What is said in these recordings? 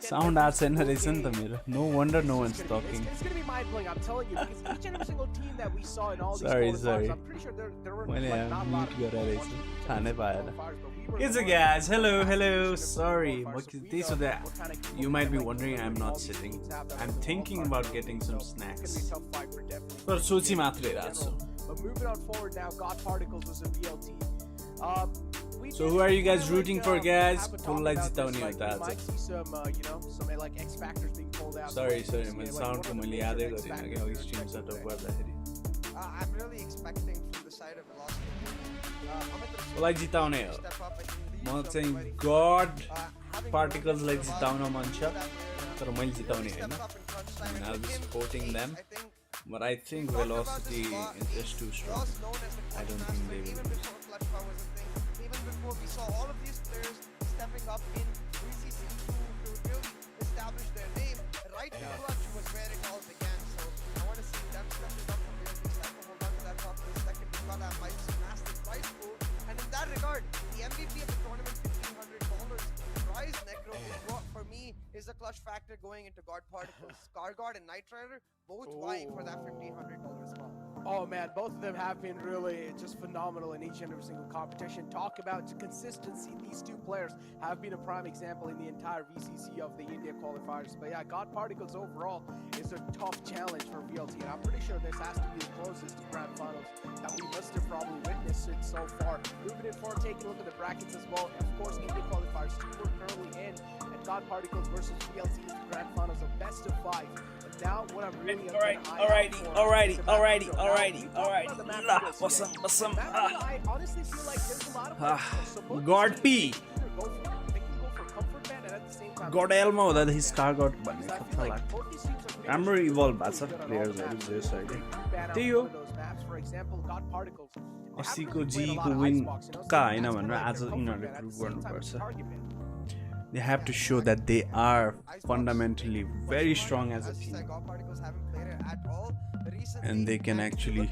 Sound as in no wonder no one's talking. It's going to be mind-blowing, I'm telling you, because each and every single team that we saw in all these Sorry. I'm pretty sure there were Well, yeah, not a lot of It's a guys. Hello. Sorry. You might be wondering I'm not sitting. I'm thinking about getting some snacks. But sochi matre racho. But moving on forward now, God Particles was a VLT. So who are you guys rooting for, guys? Full jitaउने हो त आज. Sorry, मैले sound को मैले यादै गरिन के अघि stream setup गर्दाखेरि. I'm really expecting from the side of velocity. मलाई जिताउने हो. म चाहिँ God Particles लाई जिताउन मन छ. तर मैले जिताउने हैन. I'll be supporting them. But I think velocity is just too strong. I don't think they will. Even before we saw all of these players stepping up in VCC to really establish their name, right to clutch was where it all began. So I want to see them stepping up from there. We have to hold on to that top for a second. We've got that massive prize pool. And in that regard, the MVP of the tournament, $1,500 prize Necro, for me is a clutch factor going into God Particles. Scarguard and Knight Rider both vying for that $1,500 as well. Oh man, both of them have been really just phenomenal in each and every single competition. Talk about consistency. These two players have been a prime example in the entire VCC of the India qualifiers. But yeah, God Particles overall is a tough challenge for VLT. And I'm pretty sure this has to be the closest to grand finals that we must have probably witnessed it so far. Moving it forward, taking a look at the brackets as well. Of course, India qualifiers 2 were currently in. And God Particles versus VLT is the grand finals of best of 5. Now, what I'm really Alrighty. Awesome. I honestly feel like there's a lot of God P. they can go for comfort band and at the same time God Elmo that his car got भन्ने कथा लाग्छ. राम्रो evolve भएको छ प्लेयर्सहरु जे सहिले. त्यही हो. अस्तिको जीको विन का हैन भनेर आज यिनीहरुले प्रुभ गर्नुपर्छ. They have to show that they are fundamentally very strong as a team, and they can actually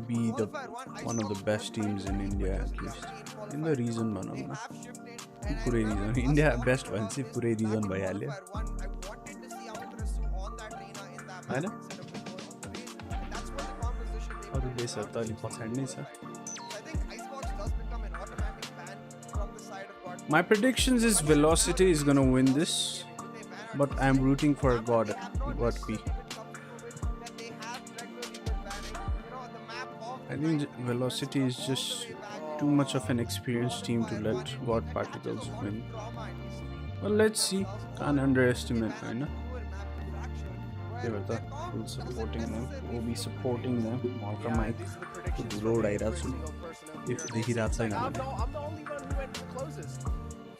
be one of the best teams in India, at least in the region. Pure region India best one चाहिँ पुरै region भइहाल्यो हैन. अरु देशहरु त अलि पछाडी नै छ. My predictions is Velocity is gonna win this, but I'm rooting for God P. I think Velocity is just too much of an experienced team to let God Particles win. Well, let's see. Can't underestimate, I know. We'll supporting them. We'll be supporting them. Welcome, Mike. Load if they hit outside. I'm the only one who went closest.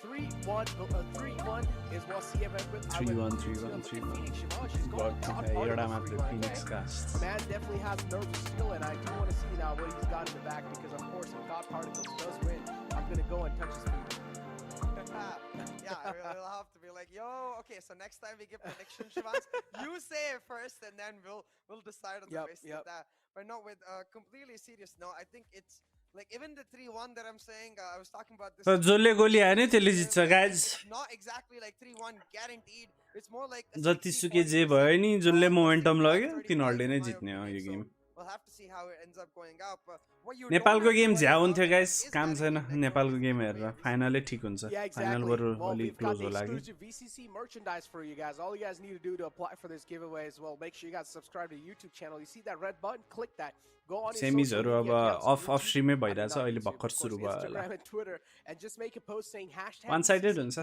3-1 is what CFM with 3-1. God, Phoenix cast. Man definitely has nerves still, and I do want to see now what he's got in the back because, of course, if God Particles does win, I'm going to go and touch his feet. Yeah, we'll have to be like, yo, okay, so next time we give prediction, Shivans, you say it first, and then we'll decide on the basis of that. But no, with completely serious note, I think it's like even the 3-1 that I'm saying, I was talking about this. Jolle goli haine त्यसले जित्छ guys. Not exactly like 3-1 guaranteed. It's more like जतिसुकै जे भयो नि जसले momentum लग्यो तिनीहरुले नै जित्ने हो यो game. We'll have to see how it ends up going out, but what you नेपालको गेम झ्या हुन्थ्यो गाइस. काम छैन नेपालको गेम हेरेर. फाइनलै ठीक हुन्छ. फाइनल बरु अलि क्लोज होला कि. VCC merchandise for you guys. All you guys need to do to apply for this giveaway as well. Make sure you guys subscribe to the YouTube channel. You see that red button? Click that. Go on सेमिजहरु अब of स्ट्रीमै भइराछ अहिले भर्खर सुरु भयो होला. One sided हुन्छ.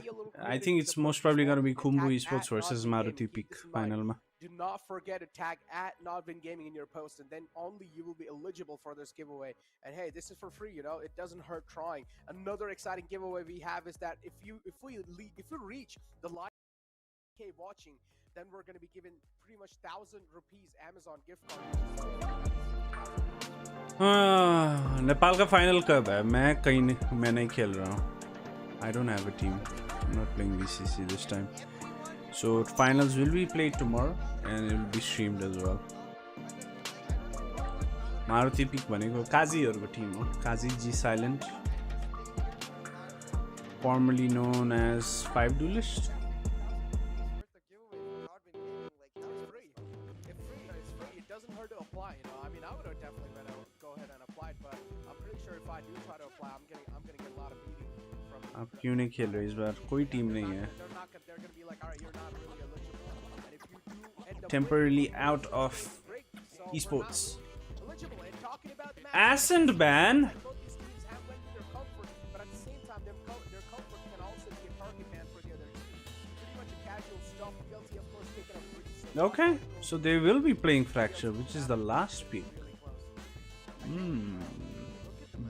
I think it's most probably going to be Kumbu Esports versus Maruti Peak finalमा. Do not forget to tag @NotVinGaming in your post, and then only you will be eligible for this giveaway. And hey, this is for free, you know. It doesn't hurt trying. Another exciting giveaway we have is that if we reach the live watching, then we're going to be giving pretty much 1,000 rupees Amazon gift card. Nepal का final कब है? मैं नहीं खेल रहा हूँ. I don't have a team. I'm not playing VCC this time. So finals will be played tomorrow and it will be streamed as well. Maruti Peak भनेको काजीहरुको Tim हो. काजी G Silent, formerly known as 5 Duelist. her to apply, you know. I mean, I would have definitely let her go ahead and apply it, but I'm pretty sure if I do try to apply, I'm gonna get a lot of beating from. आप क्यों नहीं खेल रहे इस बार? कोई team नहीं है. They're gonna be like, all right, you're not really eligible. And if you do end up Temporarily out of esports. Ascent ban. Both these teams have went to their comfort, but at the same time, their comfort can also be a target man for the other team. Pretty much a casual stuff. Guilty, of course, picking up pretty slow. Okay, so they will be playing Fracture, which is the last pick.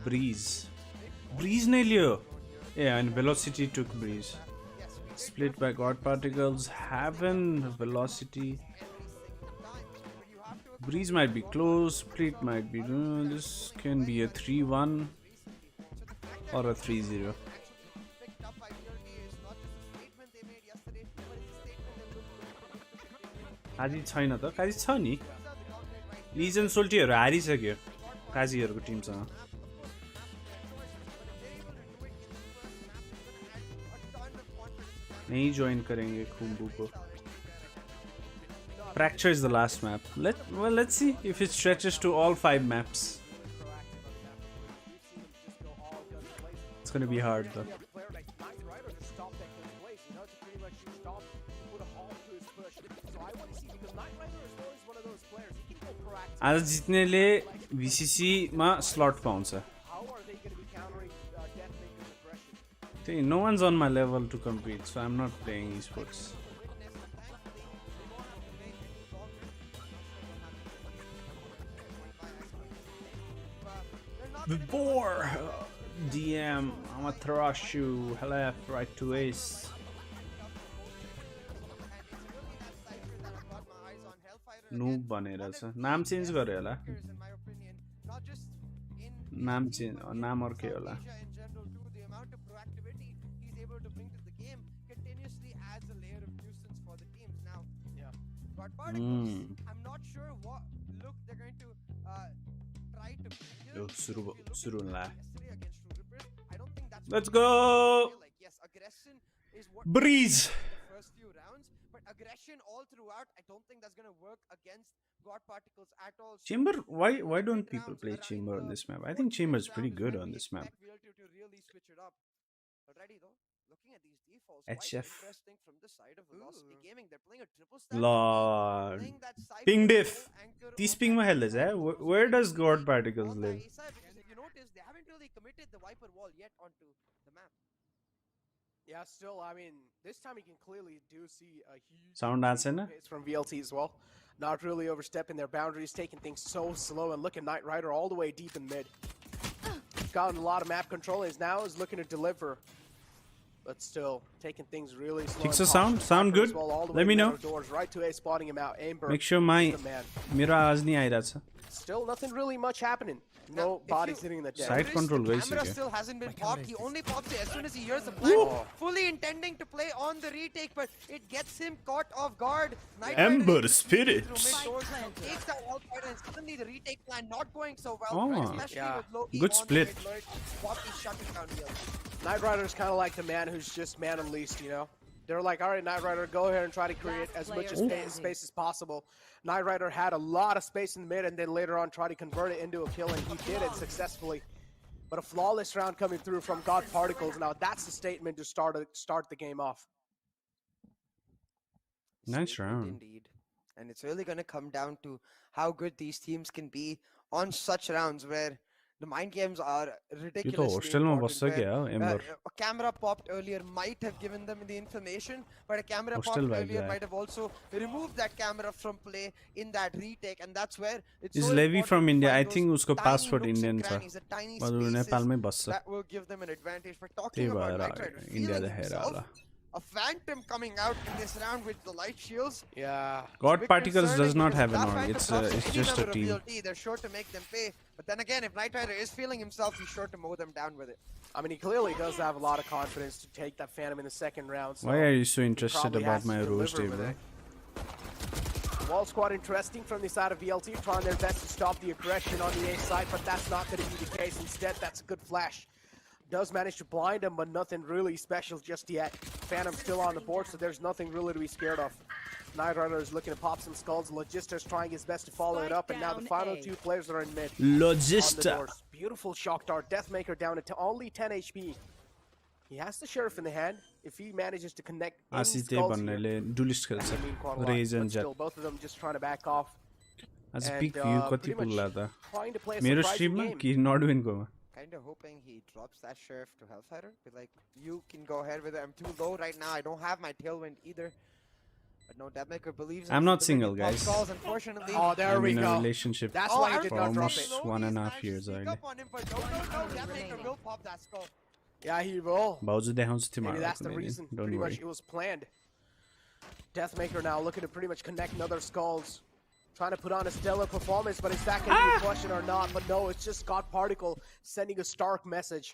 Breeze. Breeze ne liyo. Yeah, and Velocity took Breeze. Split by God Particles. Haven, Velocity. Breeze might be close. Split might be. This can be a 3-1 or a 3-0. काजी छैन त काजी छ नि लिजन सोल्टीहरु हारिसक्यो काजीहरुको टिमसँग नहीं join करेंगे खुम्बू को Fracture is the last map. Let's see if it stretches to all 5 maps. It's gonna be hard though. आज जित्नेले VCC मा slot पाउँछ. No one's on my level to compete, so I'm not playing esports. Before DM, I'm a thrush you, left, right to ace. Noob बनेर छ नाम change गरे होला नाम change नाम अर्कै होला I'm not sure what look they're going to try to सुरु होला I don't think that's Let's go like yes aggression is what Breeze the first few rounds but aggression all throughout I don't think that's going to work against God Particles at all. Chamber why don't people play Chamber on this map? I think Chamber is pretty good on this map. To really switch it up. Already though, looking at these defaults, HF. quite interesting from the side of Velocity Gaming. They're playing a triple stack. Lord. Playing that side Ping with diff. no anchor This on ping that ma hell is side. where does God Particles On the live? Acer, because if you notice, they haven't really committed the Viper wall yet onto the map. Yeah, still, I mean, this time you can clearly see a huge Sound answer na? pace from VLT as well. Not really overstepping their boundaries, taking things so slow, and look at Knight Rider all the way deep in mid. Gotten a lot of map control, and now is looking to deliver. But still, taking things really slow. Fix and the sound? cautious. Sound Viper good? as well, all the Let way me know. middle Doors, right to A, spotting him out. Amber, Make sure my the man. मेरो आवाज नहीं आइरहेछ Still nothing really much happening. No Now, if bodies you- hitting the deck. Side control The camera गइसक्यो still hasn't been popped. He only pops it as soon as he hears the plan. Fully intending to play on the retake, but it gets him caught off guard. Knight Rider Ember is Spirits. through mid doors, takes that outside, and suddenly the retake plan not going so well. Oh, Especially yeah. with Loki Good on split. the mid lurk. Poppy shutting down the other. Knight Rider is kind of like the man who's just man unleashed, you know? They're like, all right, Knight Rider, go ahead and try to create as much space as possible. Knight Rider had a lot of space in the mid and then later on tried to convert it into a kill, and he did it successfully. But a flawless round coming through from God Particles. Now that's the statement to start the game off. Nice Statement round. Indeed. And it's really going to come down to how good these teams can be on such rounds where the mind games are yo ridiculously त होस्टेलमा important, बस्छ क्या where, amber a camera popped earlier might have given them the information, but a camera Hostel popped vibes, earlier yeah. might have also removed that camera from play in that retake, and that's where it's Is so Levi important from to India? find I those think उसको tiny passport nooks and Indian छ crannies, the tiny बरु spaces नेपालमै बस्छ that will give them an advantage. But त्यही talking about भएर Knight Rider India feeling देखेर himself, होला a phantom coming out in this round with the light shields. Yeah. God Bit Particles does concerning not because have an that org, Phantom it's drops any just a member of team. VLT, they're sure to make them pay. But then again, if Knight Rider is feeling himself, he's sure to mow them down with it. I mean, he clearly does have a lot of confidence to take that Phantom in the second round. So Why are you so he interested probably about has to my deliver roast, with bro? it. Wall squad interesting from the side of VLT, trying their best to stop the aggression on the A side, but that's not going to be the case. Instead, that's a good flash. Does manage to blind him, but nothing really special just yet. Phantom still on the board, so there's nothing really to be scared of. Knight Rider is looking to pop some skulls. Logista is trying his best to follow it up, and now the final two players are in mid. Logista. Beautiful shock dart. Deathmaker down to only 10 HP. He has the Sheriff in the hand. If he manages to connect any skulls here, duelist खेल्छ Rage and Jet. still, both of them just trying to back off. आज pick view कति pretty much पुग्ला त trying to play a मेरो surprising स्ट्रिममा game. कि नडविन coma Kind of hoping he drops that Sheriff to Hellfighter. Be like, you can go ahead with it. I'm too low right now. I don't have my tailwind either. But no, Deathmaker believes in I'm his not ability single, to pop guys. skulls, unfortunately. Oh, there I'm we in a go. relationship That's Oh, why he I did was not drop almost it. 1.5 years Sneak early. up on him, but no, Deathmaker will pop that skull. Yeah, he will. भाउजू देखाउँछु Maybe तिमीहरुलाई that's the कुनै reason. दिन don't Pretty much worry it was planned. Deathmaker now looking to pretty much connect another skulls. Trying to put on a stellar performance, but is that going to be a question or not? But no, it's just God Particle sending a stark message.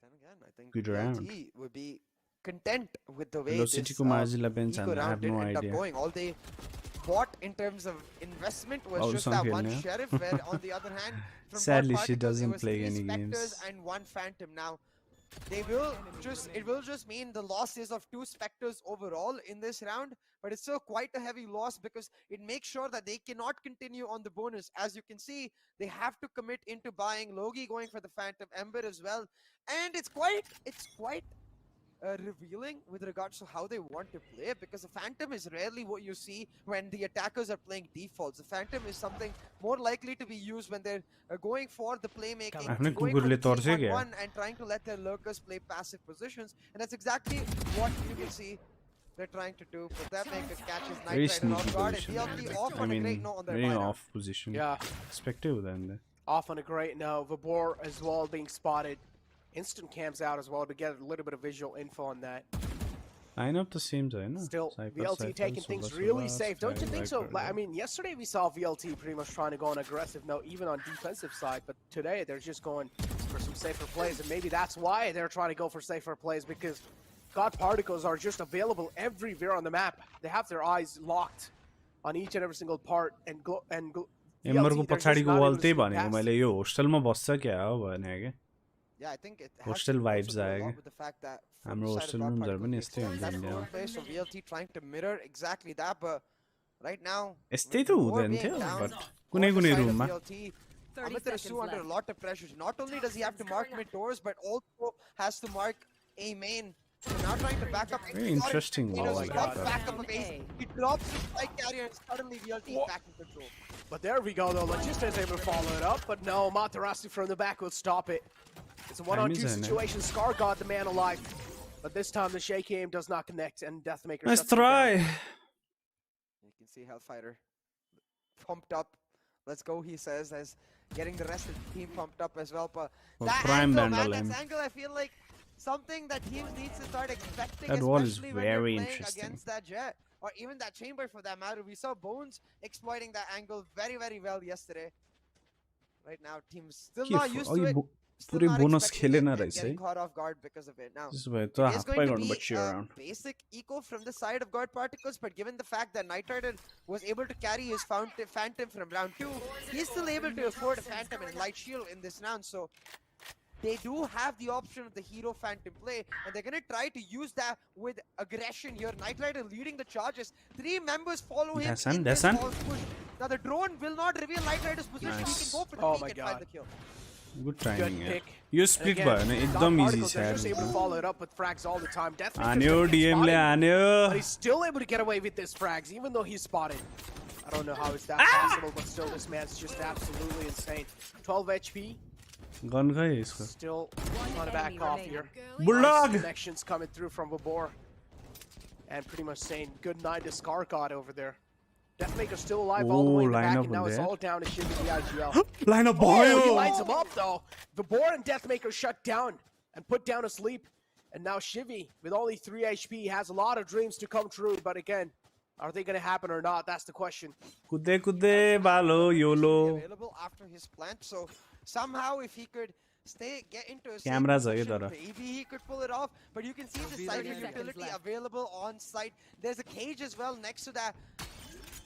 Then again, I think Good round. VLT would be content with the way Velocity this को मार्जिला bench eco I round have did no end up idea going. All they bought in terms of investment was Oh, just some that kill, one yeah. Sheriff, where on the other hand, from Sadly, God she Particles, doesn't it was play 3 any Spectres games. and 1 Phantom. Now, it will just mean the losses of 2 Spectres overall in this round, but it's still quite a heavy loss because it makes sure that they cannot continue on the bonus. As you can see, they have to commit into buying Logi, going for the Phantom Ember as well, and it's quite revealing with regards to how they want to play, because the Phantom is rarely what you see when the attackers are playing defaults. The Phantom is something more likely to be used when they're going for the playmaking, आफ्नै going कुकुरले for तर्स्यो 3-1-1 क्या? and trying to let their lurkers play passive positions, and that's exactly what you can see they're trying to do. But that makes catches Very Knight Rider off sneaky guard, and position. DLT off I on a great mean, note on their very buy-down. off position. Yeah, Expected हुँदा नि off on a great note. Vabor as well being spotted. Instant cams out as well to get a little bit of visual info on that. Line up the same होइन Still, Cypher, VLT Cypher, taking things Sola, really Sola, safe. Don't you think so? Viper, Like, I mean, yesterday we saw VLT pretty much trying to go on aggressive note, even on defensive side. But today they're just going for some safer plays, and maybe that's why they're trying to go for safer plays, because God Particles are just available everywhere on the map. They have their eyes locked on each and every single part, and एम्बरको VLT, they're just पछाडिको not वाल able to त्यही sneak भनेको past. मैले यो होस्टेलमा बस्छ क्या हो भने के Yeah, I think it has Hostel to also vibes do a आयो lot क्या? with the fact that from हाम्रो the side hostel of God rooms Particle, पनि they यस्तै explore हुन्छ that इन्डियामा forward play, so VLT trying to mirror exactly that, but right now, यस्तै with त Vabor हुँदैन being थियो down बट on कुनै the कुनै side of रुममा VLT, 30 Amit is seconds under a left. lot of pressure. Not only does he have to mark mid doors, but also has to mark A main. So now trying to back up. Very interesting He does wall not like that. back up a base. He drops his spike carrier and suddenly VLT is back in control. But there we go, though. Logista is able to follow it up, but no, Matarasi from the back will stop it. It's a one-on-two Time is in it. situation. Scar got the man alive, but this time the shake aim does not connect, and Deathmaker Nice shuts him down. try You can see Hellfighter pumped up. Let's go, he says, as getting the rest of the team pumped up as well. But Well, that prime angle, man, Vandal that aim. angle, I feel like something that teams needs to start expecting, That wall is especially when you're very playing interesting. against that Jet, or even that Chamber for that matter. We saw Bones exploiting that angle very, very well yesterday. Right now, teams still not used to it. Still पुरै not bonus expecting खेलेन it and रहेछ है getting caught off guard because of it. Now, त्यसो भए त it is half going पाइ to गर्नुपर्छ be यो a round basic eco from the side of God Particles, but given the fact that Knight Rider was able to carry his Phantom from round 2, he's still able to afford a Phantom and Light Shield in this round, so they do have the option of the Hero Phantom play, and they're going to try to use that with aggression here. Knight Rider leading the charges. 3 members follow him in this false push. Now the drone will not reveal Knight Rider's position. Nice. He can go for the Oh peek my and find God. the kill. Good Good timing pick. Yo And split again, भयो भने God एकदम easy Particles, they're just able to छ follow it up with frags all the time. Deathmaker's हान्यो gonna get डिएमले spotted, हान्यो but he's still able to get away with this frags, even though he's spotted. I don't know how it's that possible, but still, this man's just absolutely insane. 12 HP, gun खै यसको still trying to back off here. Bulldog Nice connections coming through from Vabor. And pretty much saying good night to Scarcod over there. Deathmaker's still alive all the way in the line back, up and now in it's there. all down to Shimmy the IGL. Line up Oh, he भयो lines him up though. Vabor and Deathmaker shut down and put down to sleep. And now Shivy, with only 3 HP, has a lot of dreams to come true. But again, are they going to happen or not? That's the question. कुद्दै कुद्दै बालो YOLO Available after his plant, so somehow if he could get into a safe Cameras are position, here, maybe he could pull it off. But you can see the cyber 30 seconds utility left. available on site. There's a cage as well next to that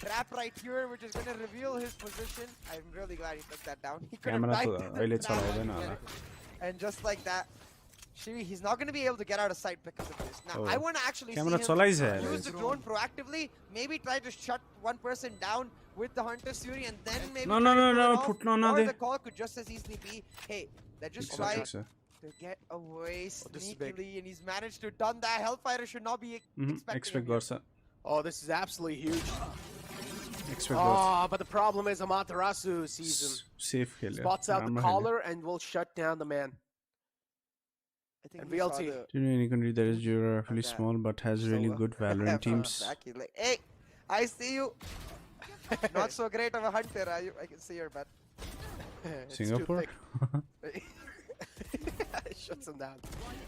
trap right here, which is going to reveal his position. I'm really glad he took that down. He could have camera died त in the अहिले trap चलाउँदैन and होला get it. And just like that, Shivi, he's not going to be able to get out of sight because of this. Now, Oh. I want to actually see Camera him चलाइज है use the drone proactively, maybe try to shut one person down with the Hunter Fury, and then maybe No, try no, to no, pull no, it off. put no, no, Or they- the call could just as easily be, hey, let's just try to get away this is big. sneakily, and he's managed to done that. Hellfighter should not be expecting Expect him here. गर्छ Oh, this is absolutely huge. Expect गर्छ Oh, but the problem is Amaterasu sees him. Safe खेल्यो Spots out the राम्रो collar and will shut down the man. I think And he saw VLT. the- Do you know any country that is geographically that. small but has really So, good Valorant teams? Exactly. Like, hey, I see you. Not so great of a hunter, are you? I can see your butt. It's too Singapore? thick. It shuts him down.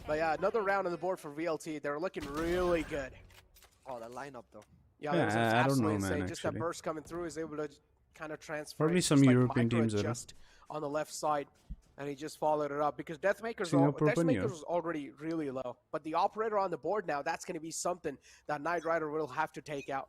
But yeah, another round on the board for VLT. They're looking really good. Oh, the lineup though. Yeah, Yeah, that was I don't absolutely know, man, insane. Just that actually. burst coming through is able to kind of transfer. Probably it, some just like European teams are. micro-adjust on the left side, and he just followed it up because Deathmaker's Singapore पनि हो. was already really low. But the operator on the board now, that's going to be something that Knight Rider will have to take out.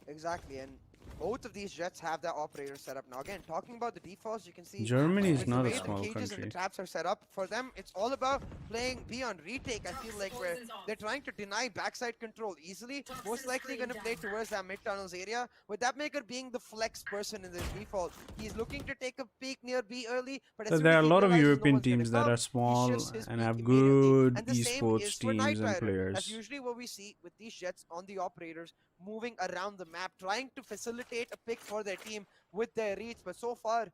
Exactly, and both of these jets have their operator set up. Now again, talking about the defaults, you can see Germany is with the not a way small the cages and country. the traps are set up for them. It's all about playing beyond retake. I feel like where they're trying to deny backside control easily. Most likely going to play towards that mid tunnels area. With that maker being the flex person in the default, he's looking to take a peek near B early. But as So soon there as are a he lot of realizes no European one's gonna teams that come, are he small shifts his and peek have immediately. good And the same esports is for Knight teams and Rider. players. That's usually what we see with these jets on the operators moving around the map, trying to facilitate a pick for their team with their reads. But so far,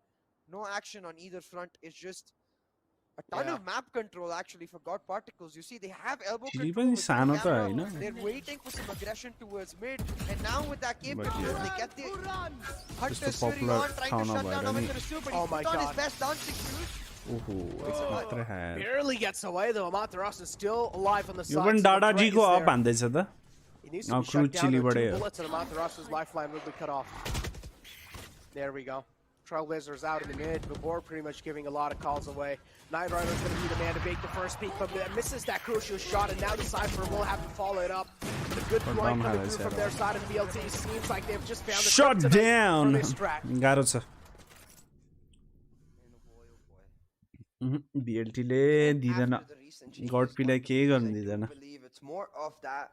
no action on either front. It's just a ton Yeah. of map control actually for God Particles. You see, they have elbow Chile control पनि with the सानो त camera. Hahn They're waiting for some aggression towards mid, and now with that cave But control, yeah. they get the Hunter त्यस्तो Fury popular on, trying ठाउँ to shut down नभएर नि Amaterasu, but Oh he's my put on his God. best dancing shoes. ओहो मात्र हाल Barely gets away though. Amaterasu is still alive on the side. यो पनि so the threat डाडाजीको is up there. हान्दैछ त He needs to Now be shut down. There are Chile-बाटै two हो. bullets and Amaterasu's lifeline will be cut off. There we go. Trailblazer's out in the mid. The board pretty much giving a lot of calls away. Knight Rider's going to be the man to make the first peek, but misses that crucial shot, and now the Cypher will have to follow it up. The good But flank Dom coming has through it from their all. side of the BLT. Seems like they've just found the Shut kryptonite down for this track. गाह्रो छ BLT ले दिदैन After the recent changes गडपीलाई on the केही pitches, गर्न I do दिँदैन believe it's more of that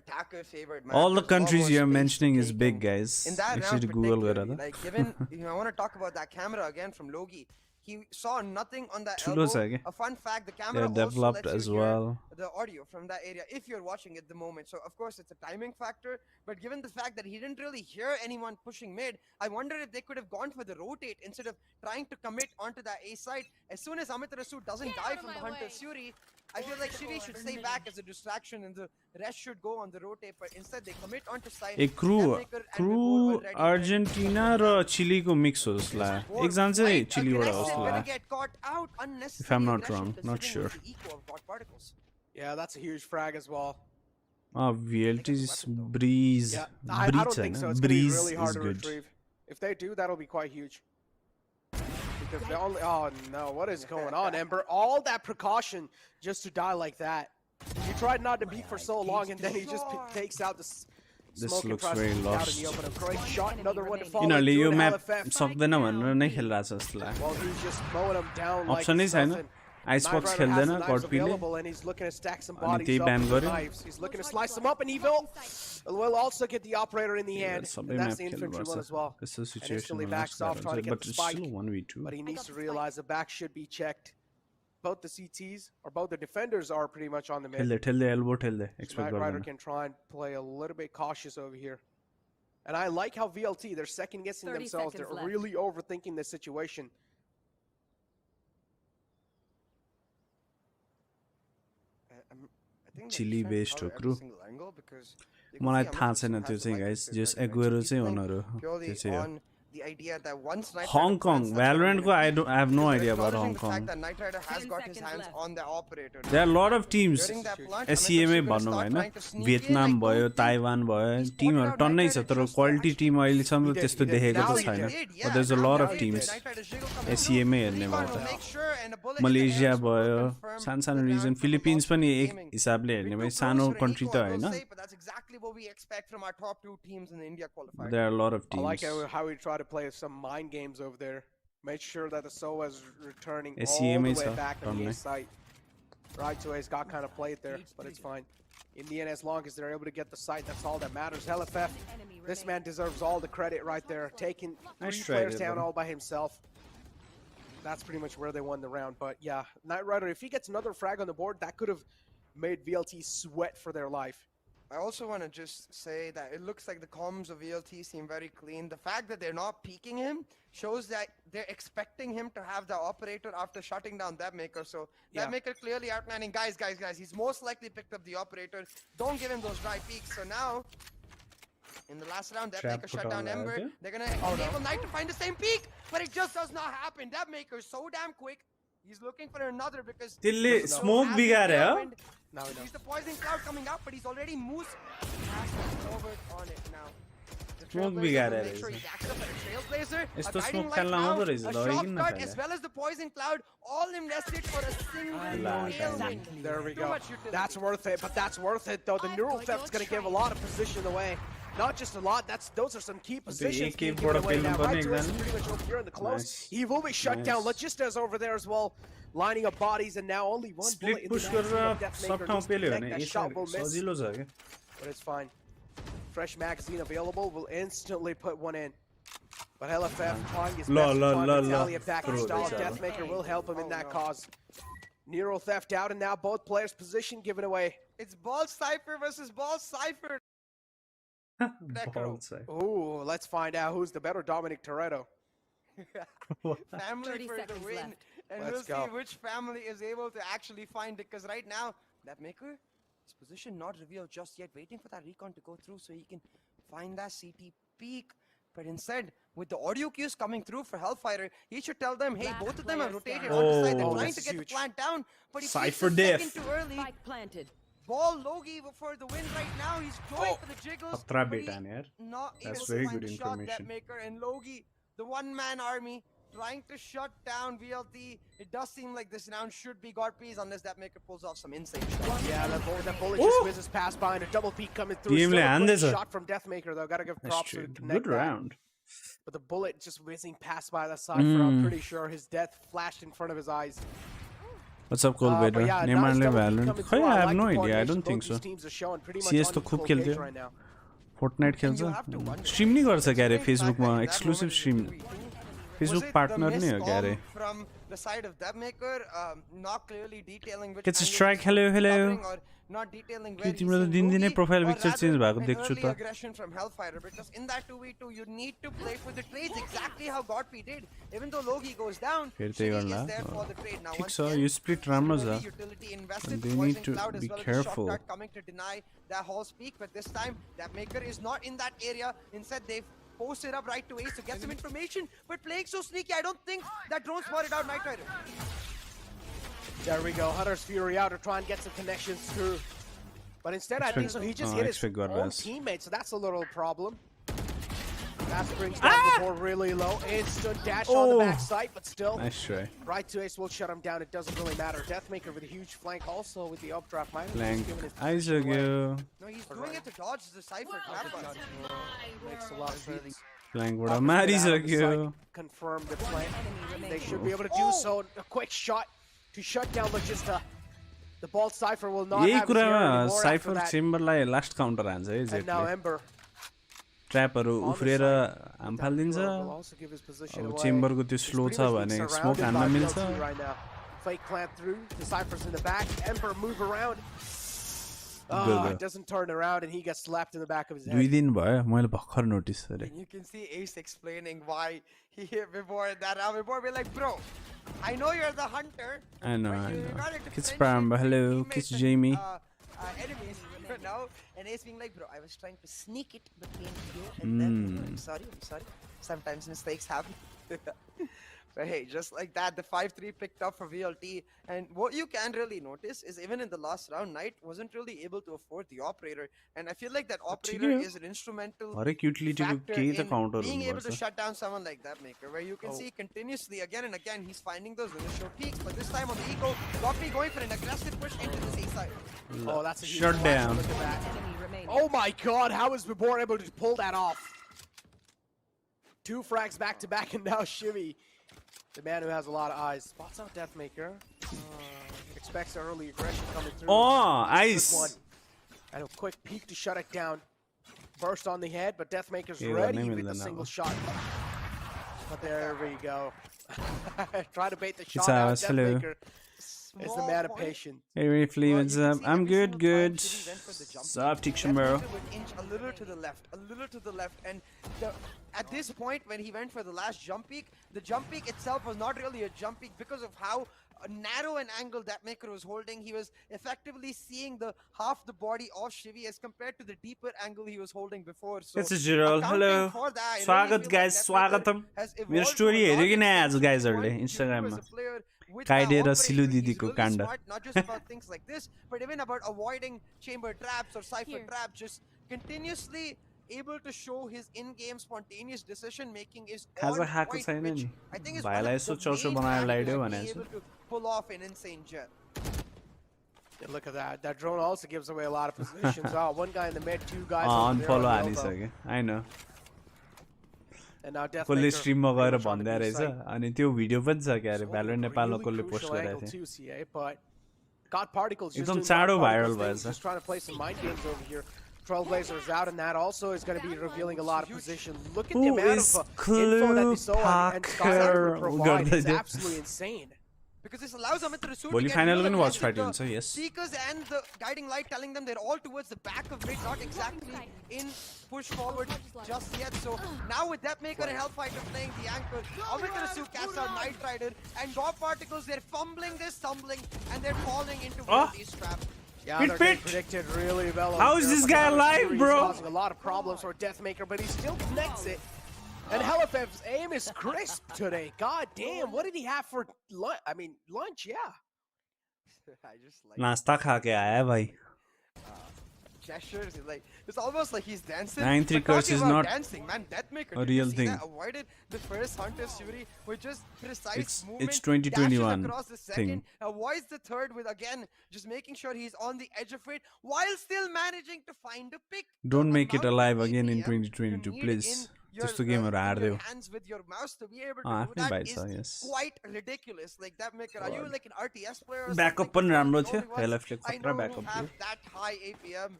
attacker favored All the matchups, countries almost you are space to mentioning is take, big, and guys. In that Actually, round Google particularly, gara like given, I want to talk about that camera again from Logi. He saw nothing on that ठुलो छ elbow. के A fun fact, the They camera are also developed lets as you hear well. the audio from that area if you're watching at the moment. So of course it's a timing factor, but given the fact that he didn't really hear anyone pushing mid, I wonder if they could have gone for the rotate instead of trying to commit onto that A side. As soon as Amaterasu doesn't die from the Hunter Fury, I feel like Shivi should stay back as a distraction and the rest should go on the rotate, but instead they commit onto side. ए crew Deathmaker and crew Motherboard already Argentina र चिलीको mix हो जस्तो लाग्यो एकजना चाहिँ चिलीबाट हो जस्तो लाग्यो If I'm not wrong, not sure. Yeah, that's a huge frag as well. VLT's breeze Yeah, I don't breeze think so. Hahn It's going to be breeze really hard is to good retrieve. If they do, that'll be quite huge. Because they only... Oh, no. What is going on, Ember? All that precaution just to die like that. You tried not to beat for so long, and then he just takes out the This smoke and looks tries to very get out in lost. the open. A great shot, another one to follow यिनीहरूले यो through an map LFF. सक्दैन भनेर नै खेलिरहेछ जस्तो लाग्यो Well, he's just mowing them down like अप्सनै it's छैन nothing. Ice box Knight Rider has खेल्दैन the knives गडपीले available, and he's looking to stack some अनि bodies त्यही up ban with the गर्यो knives. He's looking to slice them up, and he will also get the operator in the hand. सबै And map that's the infantry one as well. त्यस्तो And instantly सिचुएसनमा backs off trying to get but the it's spike. still 1v2 But he needs to realize the back should be checked. Both the CTs or both the defenders are pretty much on the mid. ठेल्दै ठेल्दै elbow ठेल्दै So expect Knight Rider गर्दैन can try and play a little bit cautious over here. And I like how VLT, they're second guessing 30 themselves. They're seconds left. really overthinking the situation. Chile based हो crew. मलाई थाहा छैन त्यो चाहिँ guys जस Agüero चाहिँ उनीहरु त्यो चाहिँ हो The idea that once Knight Hong Rider Kong plants that Valorant ko terminal, I have no they're idea about acknowledging Hong the Kong fact that Knight Rider has 10 got his seconds hands left. on the operator. There are a lot of teams During that plant, SEMA Amaterasu भनौँ gonna Hahn start trying to sneak in, Vietnam like, भयो don't think Taiwan भयो he spotted टिमहरु out टन्नै Knight छ Rider तर just quality actually- Tim अहिलेसम्म He did, त्यस्तो he did. देखेको Now त he छैन did, but yeah. there's a Now lot he of did. teams Knight Rider Jiggle coming through. SEMA हेर्ने Recon भयो will त make sure and a bullet in the Malaysia air will भयो confirm सानो the सानो round region from Philippines Lost पनि एक Gaming. हिसाबले Bit हेर्ने too भए close सानो for an कन्ट्री equal, त I will हैन say, but that's exactly what we expect from our top two teams in the India qualifier. there are a lot of I like teams how we try to play some mind games over there. Make sure that the SOA is returning all SEMA the way छ back on the टन्नै site. Right, so he's got kind of played there, but it's fine. In the end, as long as they're able to get the site, that's all that matters. LFF, this man deserves all the credit right there. Taking three players down all by himself. That's pretty much where they won the round. But yeah, Knight Rider, if he gets another frag on the board, that could have made VLT sweat for their life. I also want to just say that it looks like the comms of VLT seem very clean. The fact that they're not peeking him shows that they're expecting him to have the operator after shutting down Debmaker. So Debmaker clearly outlining, guys, he's most likely picked up the operator. Don't give him those dry peeks. So now, in the last round, Debmaker shut down Ember. They're going to enable Knight to find the same peak, but it just does not happen. Debmaker is so damn quick. He's looking for another because smoke bhi gaa raha hai. Now he's the poison cloud coming out, but he's already moose over on it now. Smoke bhi gaa raha Make sure he backs up at a trailblazer. Isto smoke khalna ho to A shortcut as well as the poison cloud, all invested for a single tailwind. There we go. That's worth it, but that's worth it though. The neural theft's going to give a lot of position away. Not just a lot, those are some key positions being given away now. Right, pretty much over here in the close. He will be shut down. Logista's over there as well, lining up bodies, and now only one bullet in the Deathmaker. But it's fine. Fresh magazine available, will instantly put one in. But LFF trying his best to find Natalia back in style. Deathmaker will help him in that cause. Neural theft out, and now both players' position given away. It's Ball Cypher versus Ball Cypher. Ooh, let's find out who's the better Dominic Toretto. Family for the win. Left. And we'll see which family is able to actually find it. Because right now, Debmaker, his position not revealed just yet. Waiting for that recon to go through so he can find that CT peak. But instead, with the audio cues coming through for Hellfighter, he should tell them, hey, both of them are rotated on the side. They're trying to get the plant down. But he Cypher a second too early. Spike planted. Ball Logi for the win right now. He's going for the jiggles. But he's not able to find the shot. Debmaker and Logi, the one-man army, trying to shut down VLT. It does seem like this round should be Gorpies unless Debmaker pulls off some insane shots. Yeah, that bullet just whizzes past by and a double peek coming through. Still a great shot from Deathmaker though. Gotta give props to connect. Good round. But the bullet just whizzing past by the Cypher. I'm pretty sure his death flashed in front of his eyes. What's up, Colbader? Nemanle Valorant. I have no idea. I don't think so. CS to खूब खेल्थ्यो. Fortnite खेल्छ. Stream नहीं गर्छ क्या रे Facebook मा exclusive stream. Facebook partner नहीं हो क्या रे. From the side of Debmaker, not clearly detailing which It's a strike. Hello. not detailing where तिम्रो त दिनदिनै profile picture change भएको देख्छु त. Aggression from Hellfighter, because in that 2v2 you need to play for the trades exactly how Godpy did. Even though Logi goes down, Shiggy is there for the trade. Now once you split राम्रो छ. utility invested, They need to be careful. Coming to deny that whole speak, but this time Debmaker is not in that area. Instead they've posted up right to Ace to get some information, but playing so sneaky, I don't think that drone spotted out Knight Rider. There we go, Hunter's Fury out to try and get some connections through. But instead, I think so he just hit his own teammate, so that's a little problem. That brings down the board really low. Instant dash on the backside, but still. Nice try. Right to Ace will shut him down. It doesn't really matter. Deathmaker with a huge flank also with the updraft. Flank. Isaac. No, he's doing it to dodge the Cypher grab. Makes a lot of sense. Flank bada marisakyo. Confirm the plan. They should be able to do so. A quick shot to shut down Logista. The Ball Cypher will not have his anymore Cypher chamber lie last counter हान्छ है And now Ember. ट्र्यापहरु उफ्रेर हाम फाल्दिन्छ अब चेम्बरको त्यो slow छ भने smoke हान्न मिल्छ Fake plant through, the Cypher's in the back, Ember move around. It doesn't turn around and he gets slapped in the back of his head. 2 दिन भयो मैले भर्खर नोटिस गरे. You can see Ace explaining why he hit before that. Before we're like, bro, I know you're the hunter. I know. Kids Pram, hello, Kids Jamie. Enemies, no, and Ace being like, bro, I was trying to sneak it between you and them. I'm sorry. Sometimes mistakes happen. But hey, just like that, the 5-3 picked up for VLT. And what you can really notice is even in the last round, Knight wasn't really able to afford the operator. And I feel like that operator is an instrumental factor in being able to shut down someone like Debmaker, where you can see continuously, again and again, he's finding those initial peaks. But this time on the eco, Godpy going for an aggressive push into the A side. Oh, that's a huge shut down. Oh my god, how is Mabor able to pull that off? 2 frags back to back and now Shimmy. The man who has a lot of eyes. Spots out Deathmaker. expects the early aggression coming through. Oh, Good ice. one. And a quick peek to shut it down. Burst on the head, but Deathmaker's Yeah, ready name with will a now. single shot. But there we go. Try to bait the shot It's out. ours, hello. Deathmaker is the man of patience. Hey, Riffly, what's Well, you up? can see I'm every good, single good. time Shitty went for the jump Soft peek, diction, bro. Deathmaker would inch a little to the left, and at this point when he went for the last jump peak, the jump peak itself was not really a jump peak because of how narrow an angle Deathmaker was holding. He was effectively seeing the half the body of Shivy as compared to the deeper angle he was holding before. So It's a Jirol. accounting Hello. for that, I really Swaghat, feel guys. like Deathmaker Swagatam. has मेरो evolved story to a हेऱ्यो कि large नै extent आज to the गाइजहरूले point इन्स्टाग्राममा as a player with काइडे that raw operation. सिलु He's दिदीको really काण्ड smart, not just about things like this, but even about avoiding chamber traps or cipher traps, just continuously able to show his in-game spontaneous decision making is खाजा on खाएको point, छैन which नि I think is one भाइलाई of Yesso the चौचो main बनाएर factors ल्याइदियो of भनेको being छु able to pull off an insane jet. Yeah, look at that. That drone also gives away a lot of positions. Oh, one guy in the mid, two guys over there unfollow on the elbow. हालिसक्यो I know And now कसले Deathmaker स्ट्रिममा pretty गएर much on the भन्दै B रहेछ side. अनि त्यो video पनि छ क्या अरे So भ्यालोरेन्ट really नेपालमा कसले crucial पोस्ट गरेको angle थियो too, CA, but God Particles just एकदम doing चाँडो God viral Particles things, भएछ just trying to play some mind games over here. Trailblazers out, and that also is going to be revealing a lot of position. Look at the Who amount is of info that eSewa and Skyloong Clupacker provide. It's गर्दै absolutely insane. Because this allows Amit Rasool भोलि to get final rid of पनि the watch mid party with हुन्छ the yes Seekers and the guiding light telling them they're all towards the back of mid, not exactly in push forward just yet. So now with Deathmaker and Hellfighter playing the anchor, Amit Rasool casts out Night Rider, and God Particles, they're fumbling, they're stumbling, and they're falling into these traps. Yeah, Pit, they're getting pit. predicted really well. How over is there, this but guy another alive, series bro? Causing a lot of problems for Deathmaker, but he still connects it. And Helifev's aim is crisp today. God damn, what did he have for lunch? I mean, lunch, yeah. I just like नाश्ता खा के आया भाई gestures. Like it's almost like he's dancing. 9-3 But curse talking is about not dancing, man. Deathmaker, a did you real see thing. that? Avoided the first Hunter's Fury with just precise It's movement. 2021 dashes across the second, avoids the third with again just making sure he's on the edge of it while still managing to find a pick. Don't The make it amount of alive again in APM 2022 you need please in your, त्यस्तो गेमहरु in हार्दियो your hands with your mouse to be able to do आफ्नै that भाइ is छ yes quite ridiculous. Like Deathmaker, are you like an RTS player or backup something? पनि राम्रो थियो Only once. हेलफले I खतरा know backup who have थियो that high APM.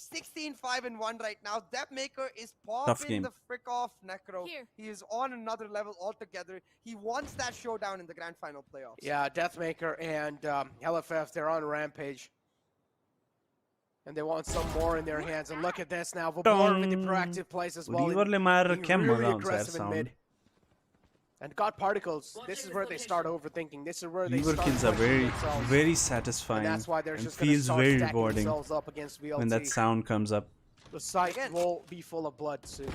16-5-1 right now. Deathmaker is Tough popping game. the frick off Necro. He is on another level altogether. He wants that showdown in the grand final playoffs. Yeah, Deathmaker and LFF, they're on rampage. And they want some more in their hands. And look at this now. Vabor with the proactive plays as well. रिभरले मारेर Being क्या really मजा आउँछ यार aggressive in sound mid. And God Particles, this is where they start overthinking. This is where they River start kills are questioning very themselves. very And satisfying that's why they're and just going to feels start very stacking rewarding themselves up against VLT. when that sound comes up The site Again. will be full of blood soon.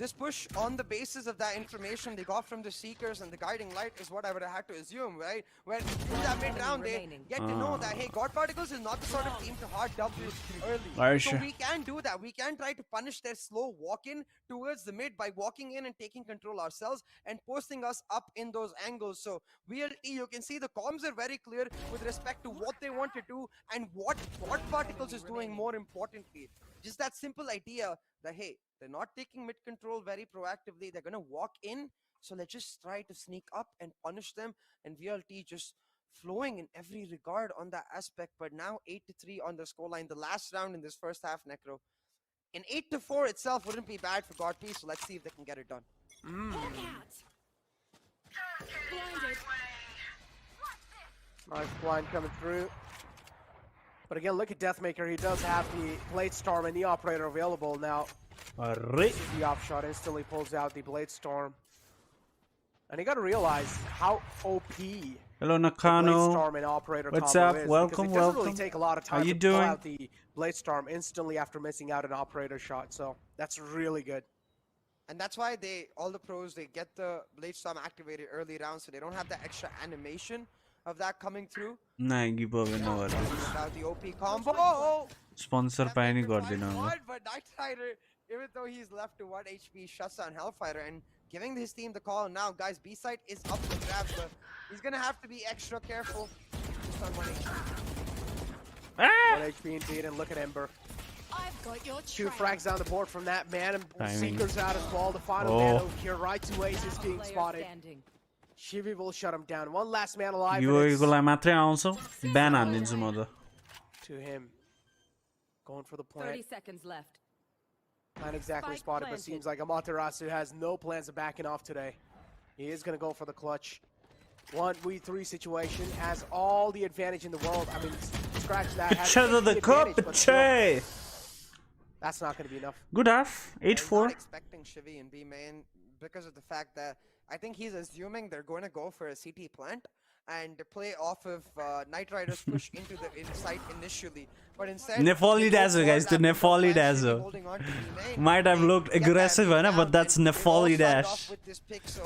This push on the basis of that information they got from the Seekers and the Guiding Light is what I would have had to assume, right? When in that mid-round they get to know that, hey, God Particles is not the sort of team to hard W early. So we can do that. We can try to punish their slow walk-in towards the mid by walking in and taking control ourselves and posting us up in those angles. So you can see the comms are very clear with respect to what they want to do and what Particles is doing more importantly. Just that simple idea that, hey, they're not taking mid control very proactively. They're going to walk in. So let's just try to sneak up and punish them. And VLT just flowing in every regard on that aspect. But now 8-3 on the scoreline. The last round in this first half, Necro. An 8-4 itself wouldn't be bad for God P. So let's see if they can get it done. Nice blind coming through. But again, look at Deathmaker. He does have the Blade Storm and the Operator available now. अरे The offshot instantly pulls out the Blade Storm. And you got to realize how OP hello Blade Nakano Storm and Operator what's combo up is, welcome because it doesn't welcome really take a lot of How time you to pull doing? out the Blade Storm instantly after missing out an Operator shot. So that's really good. And that's why all the pros, they get the Blade Storm activated early rounds, so they don't have that extra animation of that coming through. नाइ give away Nagar Without the OP combo. Sponsor पाए नि गर्दिन अब But Night Rider, even though he's left to 1 HP, shuts down Hellfighter and giving his team the call. Now, guys, B side is up for grabs, but he's gonna have to be extra careful. Just on 1 HP. 1 HP indeed, and look at Ember. I've got your 2 frags down the board from that man, and Timing. Seekers out as well. The final Oh. man over here, right to Ace is being spotted. Shivi will shut him down. One last man alive. Yo and it's योलाई मात्रै आउँछ ब्यान हानिदिन्छु म त to him. Going for the 30 plant. seconds left. Not exactly Spike spotted, but planted. seems like Amaterasu has no plans of backing off today. He is going to go for the clutch. 1v3 situation, has all the advantage in the world. I mean, scratch that. has Picture of the cup, advantage, but still, che. that's not going to be enough. Good half, I'm 8-4. not expecting Shivi in B main because of the fact that I think he's assuming they're going to go for a CT plant and play off of Knight Rider's push into the inside initially. But instead, Nefali they go Dazzle, for guys, the that window Nefali plan, Shivi Dazzle. holding on to B main. Might have They looked get that aggressive, pick but down, that's and they've all Nefali started dash. off with this pick, so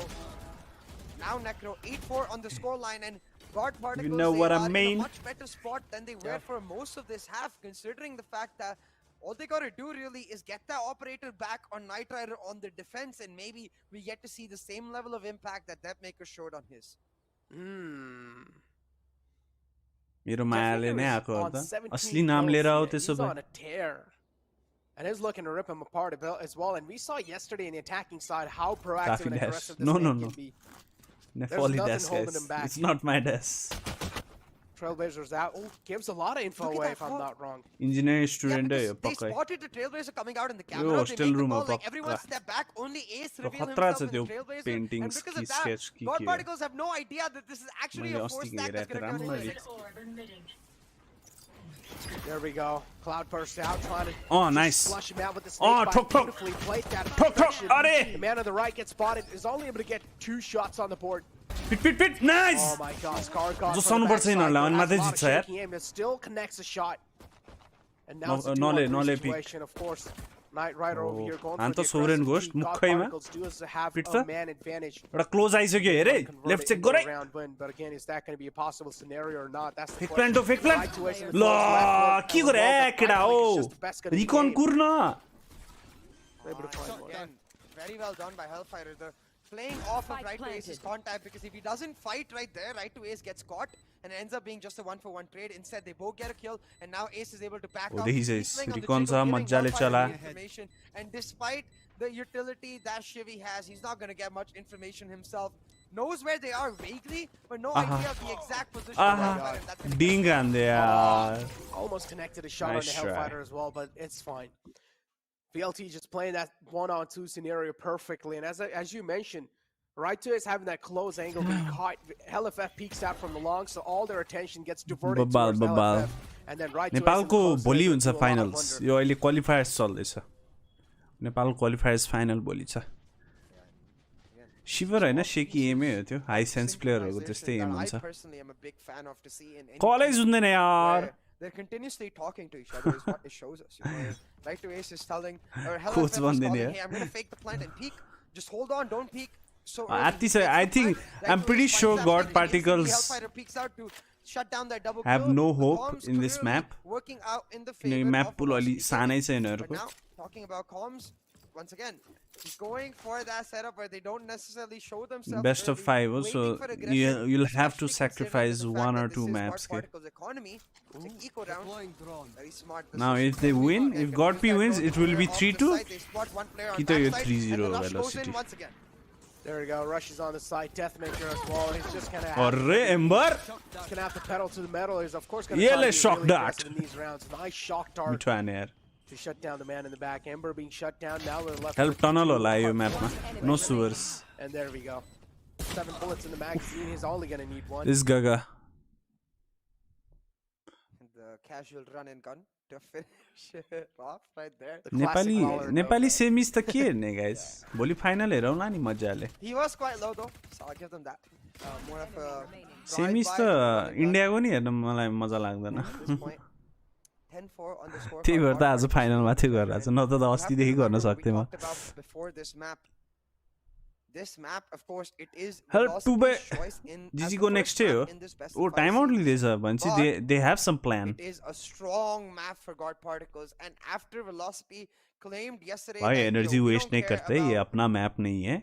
now Necro 8-4 on the scoreline, and God Particles, know they what I are in mean? a much better spot than they were for most of this half, considering the fact that all they gotta do really is get that operator back on Knight Rider on the defense, and maybe we get to see the same level of impact that Depmaker showed on his. मेरो मायाले नै आएको हो On त 17 असली नाम लिएर आऊ kills, त्यसो he's भए on a tear. And is looking to rip him apart as well. And we saw yesterday in the attacking side how proactive and Dash. aggressive this No, man no, can no. be. Nefali nothing dash, holding guys. him back. It's not my dash. Trailblazers out. Oh, gives a lot of info Look at away that if I'm fall. not wrong. Engineering Yeah, student because हो they पक्कै spotted the Trailblazer coming out in the Yo, camera. They hostel make the room call, हो like पक्का everyone step back. Only Ace तो reveal खतरा himself छ in त्यो Trailblazer, and पेन्टिङ्स because कि of that, sketch कि God के हो Particles have no idea that this is actually मैले a 4 अस्तिको stack that's हेरेको going to turn into राम्ररी 6. There we go. Cloud burst out, trying to Oh, just nice. flush him out with the snake Oh, bite. tok, tok. Beautifully played that Tok, tok. perfection. Are. The man on the right gets spotted, is only able to get 2 shots on the board. पिट nice Oh my gosh, Card got जो from the साउनुपर्छ backside, यिनीहरूलाई, but अनि has मात्रै a lot of जित्छ यार। shaky aim, but still connects a shot. And now it's a नले 2-on-3 peek situation, of course. Knight Rider over here going अन्त for the सोरेन aggressive ghost peek. God मुखैमा Particles do have पिट्छ a man advantage. एउटा close आइसक्यो हेरे Convert left it check into a गरे round win, but again, is that going to be a possible scenario or not? That's the fake question. Plant fake plant Right to Ace in the ल close left, के and गरे Revolver केडा fight हो like it's just the best gonna be रिकन game. कुर्न Able to find one. Again, very well done by Hellfighter. The playing off of Spike right to Ace's planted. contact, because if he doesn't fight right there, right to Ace gets caught and it ends up being just a 1-for-1 trade. Instead, they both get a kill, and now Ace is able to back Oh, up. देखिस He's playing on the Recon jiggle, छ, giving मज्जाले Hellfighter चला। the information. And despite the utility that Shivi has, he's not going to get much information himself. Knows where they are vaguely, but no idea of the exact position of Hellfighter. That's gonna be डिङ हान्दे यार Almost connected a shot Nice on the try. Hellfighter as well, but it's fine. VLT just playing that 1-on-2 scenario perfectly, and as you mentioned, right to is having that close angle being caught. LFF peeks out from the long, so all their attention gets diverted बबाल towards बबाल LFF, and then right to नेपालको भोलि हुन्छ finals यो अहिले क्वालिफायर्स चल्दैछ Nepal क्वालिफायर्स final भोलि छ शिवर होइन सेकी एमै हो त्यो हाई सेन्स प्लेयरहरूको त्यस्तै एम हुन्छ I personally am a big fan of to see in any college team हुँदैन यार where they're continuously talking to each other is what it shows us. You know, right to Ace is telling, or Coach Hellfighter is भन्दैन calling, यार। hey, I'm going to fake the plant and peek. Just hold on, don't peek. So At least I think I'm pretty sure God Particles Hellfighter peeks out to shut down that double have kill. no The hope comms in this clearly map. working out in the किनकि favor map of पुल अलि Velocity. सानै छ But यिनीहरूको now, talking about comms, once again, he's going for that setup where they don't necessarily show themselves. Best of early, 5 waiting so for aggression, you'll have to especially considering sacrifice the fact 1 that or this 2 is maps God के Particles' economy. It's an eco round. Very smart Now decision. if they win, They if can God use P that wins, drone it will be off the 3-2 side. They spot one player on कि त यो backside, and 3-0 the rush goes in velocity once again. There we go. Rush is on the side. Deathmaker as well. He's just gonna अरे amber have to pedal to the metal. He's of course gonna Yeah, try to let's be shock really dart. aggressive in these rounds. Nice shock dart मिठो हाने यार to shut down the man in the back. Ember being shut down. Now we're left help with tunnel 2 होला यो hard म्यापमा bullets. No सुवर्स And there we go. 7 bullets in the magazine. He's only gonna need 1. This गगा The casual run and gun to finish it off right there. The classic Nepali Valorant. Nepali semis त के हेर्ने guys भोलि final हेरौँला नि मजाले He was quite low though, so I'll give them that. More of a सेमिस त इन्डियाको नि हेर्न मलाई मजा लाग्दैन At this point, 10-4 on the score. त्यही भएर त आज फाइनलमा थियो गरिरहेको छ न त अस्तिदेखि गर्न सक्थेँ म Before this map, of course, it is Help to Velocity's be- choice in as GG the go first next map हो in this best ओ of five time out series. लिँदैछ भनेपछि they have some plan It is a strong map for God Particles, and after Velocity claimed yesterday भाई that, yo, energy we waste don't नहीं care करते ये about अपना map नहीं है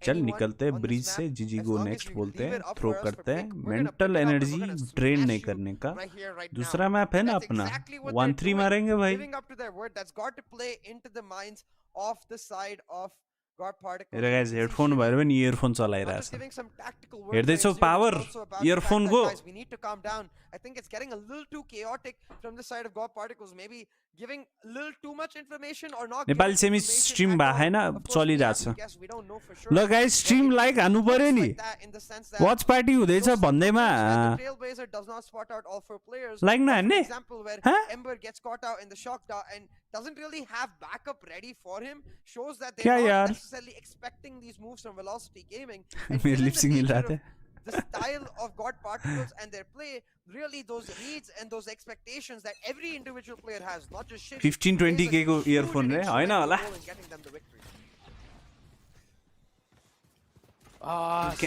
चल anyone निकलते हैं on ब्रिज this से map, GG as go long as next you बोलते leave हैं it up throw for us for करते हैं pick, we're gonna mental pick it up and energy we're gonna drain smash नहीं you करने का right here, right दूसरा now. Map है ना That's अपना exactly what 1-3 they're मारेंगे doing, भाई living up to their word. That's got to play into the minds of the side of God Particles. हेर गाइस हेडफोन भएर पनि इयरफोन चलाइरहेछ Giving some tactical work हेर्दै छौ very soon. Power It's also about the earphone fact को that, guys, we need to calm down. I think it's getting a little too chaotic from the side of God Particles. Maybe giving a little too much information or not. Nepali giving semi information stream at भए all. हैन Of course, we have to चलिरहेछ guess, we don't know for sure. ल guys But stream it like हानु looks पर्यो नि like that in the sense that watch party हुँदैछ those भन्दैमा situations where the Trailblazer does not spot out all four players. Like or na, for ne? example, where Huh? Ember gets caught out in the shock dart and doesn't really have backup ready for him, shows that Kya they're yaar? not necessarily expecting these moves from Velocity Gaming. And मेरे given lip the sync मिल nature रहा of था the style of God Particles and their play, really those reads and those expectations that every individual player has, not just shit. 15-20K को earphone रे हैन होला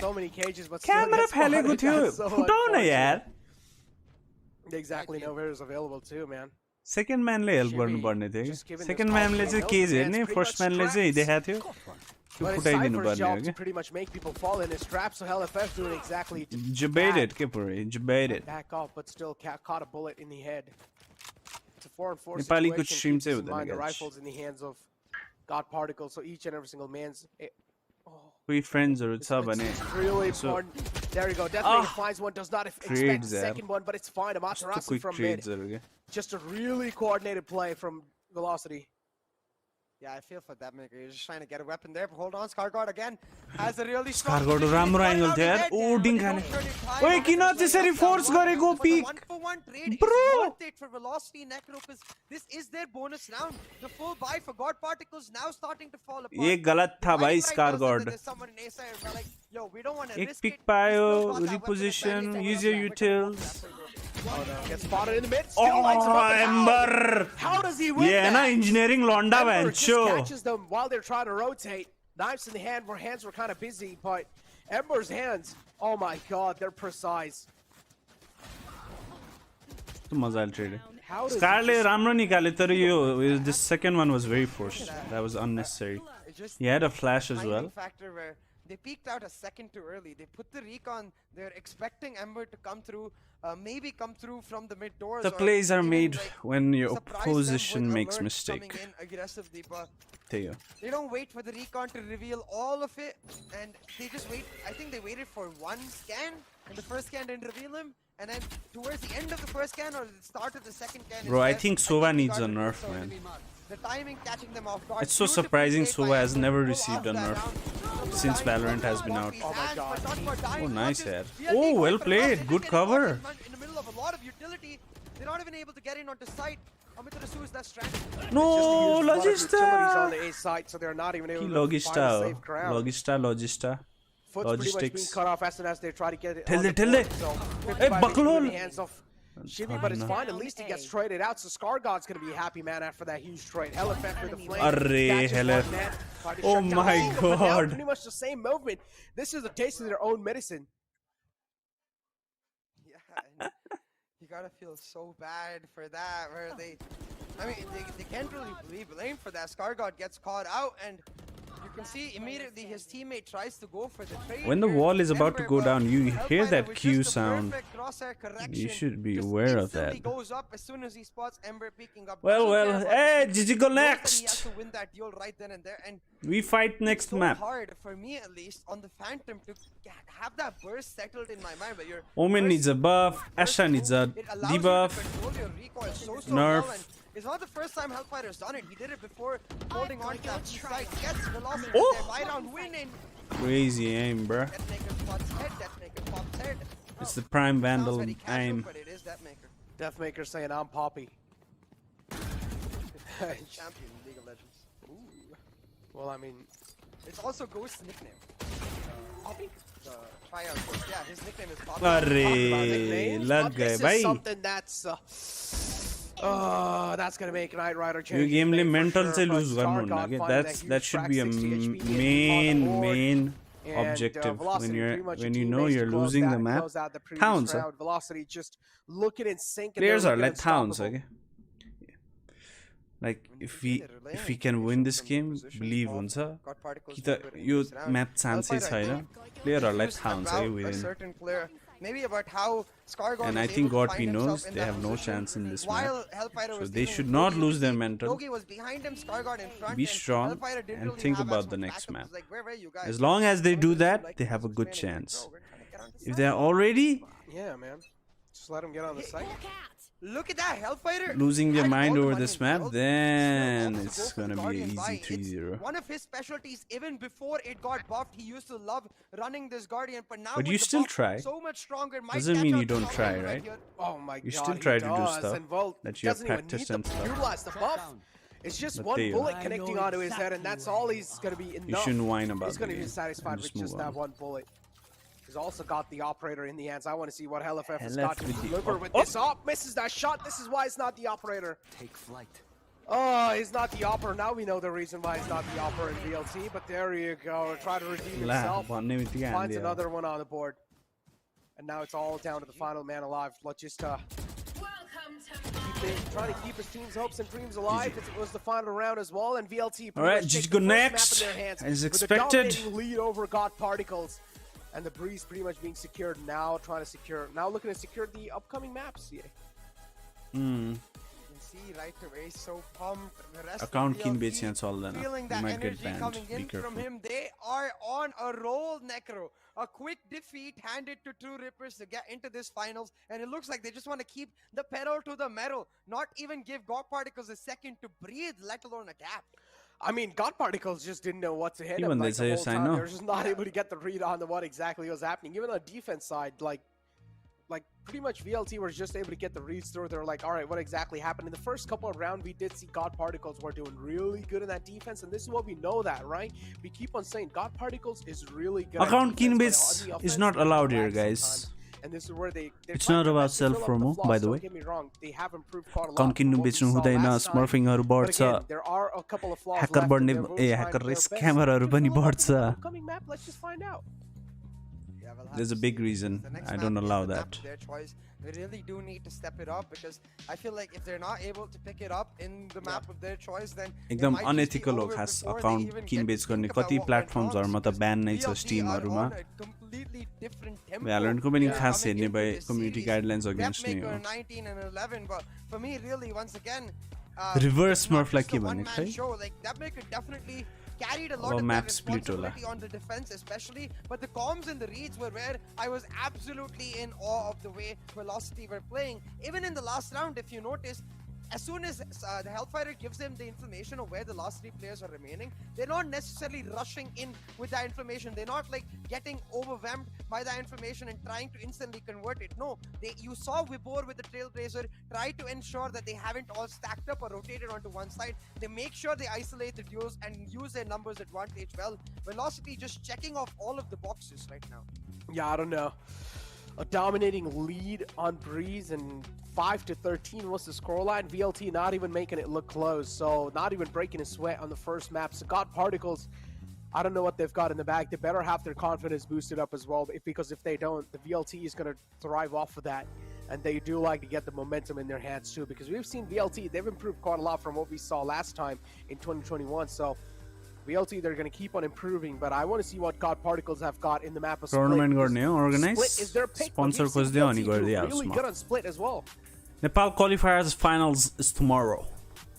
So many cages, but camera फालेको थियो फुटाउ न यार Exactly, nowhere is available too, man. Second म्यानले help गर्नुपर्ने थियो कि सेकेन्ड म्यानले चाहिँ केज हेर्ने फर्स्ट म्यानले चाहिँ देखाएको थियो त्यो But it's फुटाइदिनु Cypher's पर्ने job हो to pretty much make people fall in his trap, so HellFS doing exactly कि जबेटेड के पुरै जबेटेड back off, but still caught a bullet in the head. It's a 4-on-4 नेपालीको situation. stream Keeps चाहिँ in mind the हुँदैन rifles in the hands of God Particles, so each and every single man's. कोही फ्रेन्ड्सहरु छ भने It's really important. There you go. Definitely finds one. Does not expect trades the there. second one, but it's fine. Amaterasu quick from mid. ट्रेड्सहरु के Just a really coordinated play from Velocity. Yeah, I feel for that maker. You're just trying to get a weapon there, but hold on, Scarguard again has a really strong. Scarguard राम्रो angle थियो यार ओ डिङ खाने ओए किन त्यसरी force गरेको pick Bro, worth it for Velocity Necro because this is their bonus round. The full buy for God Particles now starting to fall apart. ये गलत था भाई Scarguard There's someone in Acer and they're like, yo, we don't want to एक risk pick it. पायो We still got that weapon रिपोजिसन advantage. Use your utils Oh no, gets spotted in the mid. Still lights him up. Amber How does he win ये है ना that? Engineering लौंडा Ember भैंचो just catches them while they're trying to rotate. Knives in the hand, where hands were kind of busy, but Ember's hands, oh my god, they're precise. तो मजाले trade How does स्कारले राम्रो निकाले तर यो this second one was very forced that was unnecessary It's just he had a flash as timing well factor where they peeked out a second too early. They put the recon. They're expecting Ember to come through, maybe come through from the mid doors. the or plays are even, made like, when your surprise them opposition with makes alerts mistake coming in aggressively, but त्यही हो they don't wait for the recon to reveal all of it, and they just wait. I think they waited for one scan, and the first scan didn't reveal him. And then towards the end of the first scan or the start of the second scan, Bro, I instead, think Sova they needs a started nerf, so man. The timing catching them off guard. It's so Beautifully surprising played Sova by has Ember. never Pull received off a that nerf round. since Valorant has been out. Oh my god. nice yaar. Oh, well played. Good cover. In the middle of a lot of utility, they're not even able to get in onto site. Amitarasu is that stranded. No, Logista on Logista the A side, so they're not even able कि to find Logista a हो safe ground. Logista Foot's pretty much being logistics cut off as soon as they try to get it. Tell on the- the tell board, the- so Hey, 55 Baklol. in the hands of Shimmy, but it's fine. At least he gets traded out, so Scargod's gonna be a happy man after that huge trade. Helleffect with the flame. Arre, catches Hellef. one man, try to Oh shut down my all of them, but now God. Pretty much the same movement. This is a taste of their own medicine. Yeah, and you gotta feel so bad for that, where I mean, they can't really be blamed for that. Scargod gets caught out, and you can see immediately his teammate tries to go for the trade. When the here. wall is about to Ember, go but down, you hear Hellfire that with Q just the sound. perfect crosshair correction, You should be just aware of instantly that. goes up as soon as he spots Ember picking up. Well, Doesn't well, care about hey, the GG speed. go Knows that he next. has to win that duel right then and there, and We fight next so map. hard for me at least on the Phantom to have that burst settled in my mind, but your Omen burst- needs a buff, burst Asha needs a move, it allows you to debuff. control your recoil so nerf. well, and it's not the first time Hellfighter's done it. He did it before holding on to that side. Gets velocity Oh! there, buy down winning. Crazy aim, bruh. Deathmaker spots head, Deathmaker pops head. It's the prime Sounds Vandal very casual, aim. but it is Deathmaker. Deathmaker saying, I'm Poppy. Champion in League of Legends. Well, I mean, It's also Ghost's nickname. Poppy? The tryout coach. Yeah, his nickname is Poppy. अरे nicknames, लग but गए this is भाई something that's gonna make Knight Rider change. Yo his गेमले name for mental sure, चाहिँ but लुज गर्नुहुन्न Stargod कि finding that huge should track, be a 60 HP, getting on the board. main And, objective Velocity pretty much a when you team know base to you're close losing that the and map. close out the previous Towns, huh? round. Velocity just looking in sync. And Players they're are like looking towns, unstoppable. okay? Like if we can win this game, believe हुन्छ कि त यो map चान्सै छैन प्लेयरहरूलाई थाहा हुन्छ है A within certain player maybe about how Scargord And was I think able to God find P himself knows in they that have no position chance in this while map. Hellfighter So was they dealing should with not Logi. lose You their see, mental. Logi was behind him, Scargord in front, Be and strong Hellfighter didn't and really think have about as the much next backup. map. It's like, where were you guys? As long as they One do of them, that, like, they have a was good remaining, like, chance. bro, we're trying to get on the If side. they're already Yeah, man. Just let him get on the site. Look at that, Hellfighter losing their had all mind the over money this in map, world, then still opts to it's go for gonna the be Guardian an easy buy. It's 3-0. one of his specialties. Even before it got buffed, he used to love running this Guardian, but now But with you the still buff, try. so much stronger. Might Doesn't catch mean out you to don't Song try, right right? here. Oh my You god, still he try to do does, stuff and Volt that you have doesn't even need practiced to and stuff. utilize the buff. It's just But one they- bullet connecting onto his head, and that's all he's gonna be enough. You shouldn't whine about He's gonna the be game satisfied and with just just move that on. one bullet. He's also got the operator in the hands. I want to see what LFF has LF got to with the deliver op. with Oh! this op. Misses that shot. This is why it's not the operator. Take flight. Oh, he's not the operator. Now we know the reason why he's not the operator in VLT, but there you go. Try to redeem La, himself. one with the Finds Andia. another one on the board. And now it's all down to the final man alive. Let's just trying to keep his team's hopes and dreams alive. It was the final round as well, and VLT pretty Alright, much just take go the first map next, in their hands as with a expected. dominating lead over God Particles. And the breeze pretty much being secured now, now looking to secure the upcoming maps. Yeah. Hmm. You can see right away, so pumped. The rest of Account VLT kin bechiyan solda na. feeling You that might get energy banned. coming Be in from careful. him. They are on a roll, Necro. A quick defeat handed to True Rippers to get into this finals, and it looks like they just want to keep the pedal to the metal, not even give God Particles a second to breathe, let alone adapt. I mean, God Particles just didn't know what to hit Even him they like, the say whole yes, I time. know. They were just not able to get the read on what exactly was happening. Even on the defense side, like pretty much VLT was just able to get the reads through. They were like, all right, what exactly happened? In the first couple of rounds, we did see God Particles were doing really good in that defense, and this is what we know that, right? We keep on saying God Particles is really good. Account at kin defense, base but on the is offense, not they allowed lack here, sometimes. guys. And this is where they're It's trying not their about best to fill up the self-promo, flaws. by the Don't way. get me wrong, they have improved quite a lot Account kin from what we बेच्नु saw हुँदैन, last time. smurfingहरू But बढ्छ. again, there are a couple of flaws Hacker left, बढ्ने and they will A try hacker their risk best cameraहरू to पनि fill up बढ्छ. the upcoming map. Let's just find out. Yeah, we'll have There's to a big see. reason The next I map don't is allow the map that. of their choice. They really do need to step it up, because I feel like if they're not able to pick it up in the map of their choice, then it एकदम might just be unethical हो over खास before they account even किन get to बेच गर्ने think about कति what went platforms wrong, हरूमा त because ब्यान नै छ VLT are स्टिमहरूमा. on a completely different tempo. भ्यालोरेन्टको पनि They're खास coming हेर्ने into भए this community series, guidelines against नै Deathmaker हो. 19 and 11, but for me, really, once again, Reverse it's not Smurf lie just a के भनेको one-man है? show. Like, Deathmaker definitely carried a lot अब of map that split होला. responsibility on the defense, especially. But the comms and the reads were where I was absolutely in awe of the way Velocity were playing. Even in the last round, if you notice, as soon as the Hellfighter gives them the information of where the last three players are remaining, they're not necessarily rushing in with that information. They're not like getting overwhelmed by that information and trying to instantly convert it. No, you saw Vibor with the Trailblazer try to ensure that they haven't all stacked up or rotated onto one side. They make sure they isolate the duos and use their numbers advantage well. Velocity just checking off all of the boxes right now. Yeah, I don't know. A dominating lead on Breeze, and 5-13 was the scoreline. VLT not even making it look close, so not even breaking a sweat on the first map. So God Particles, I don't know what they've got in the bag. They better have their confidence boosted up as well, because if they don't, the VLT is going to thrive off of that. And they do like to get the momentum in their hands too, because we've seen VLT, they've improved quite a lot from what we saw last time in 2021. So VLT, they're going to keep on improving, but I want to see what God Particles have got in the map of Split. Tournament गर्ने हो organise Split is their pick, but sponsor we've seen खोज्दै अनि VLT do गरिदिइहाल्छु really म. good on Split as well. Nepal qualifiers finals is tomorrow.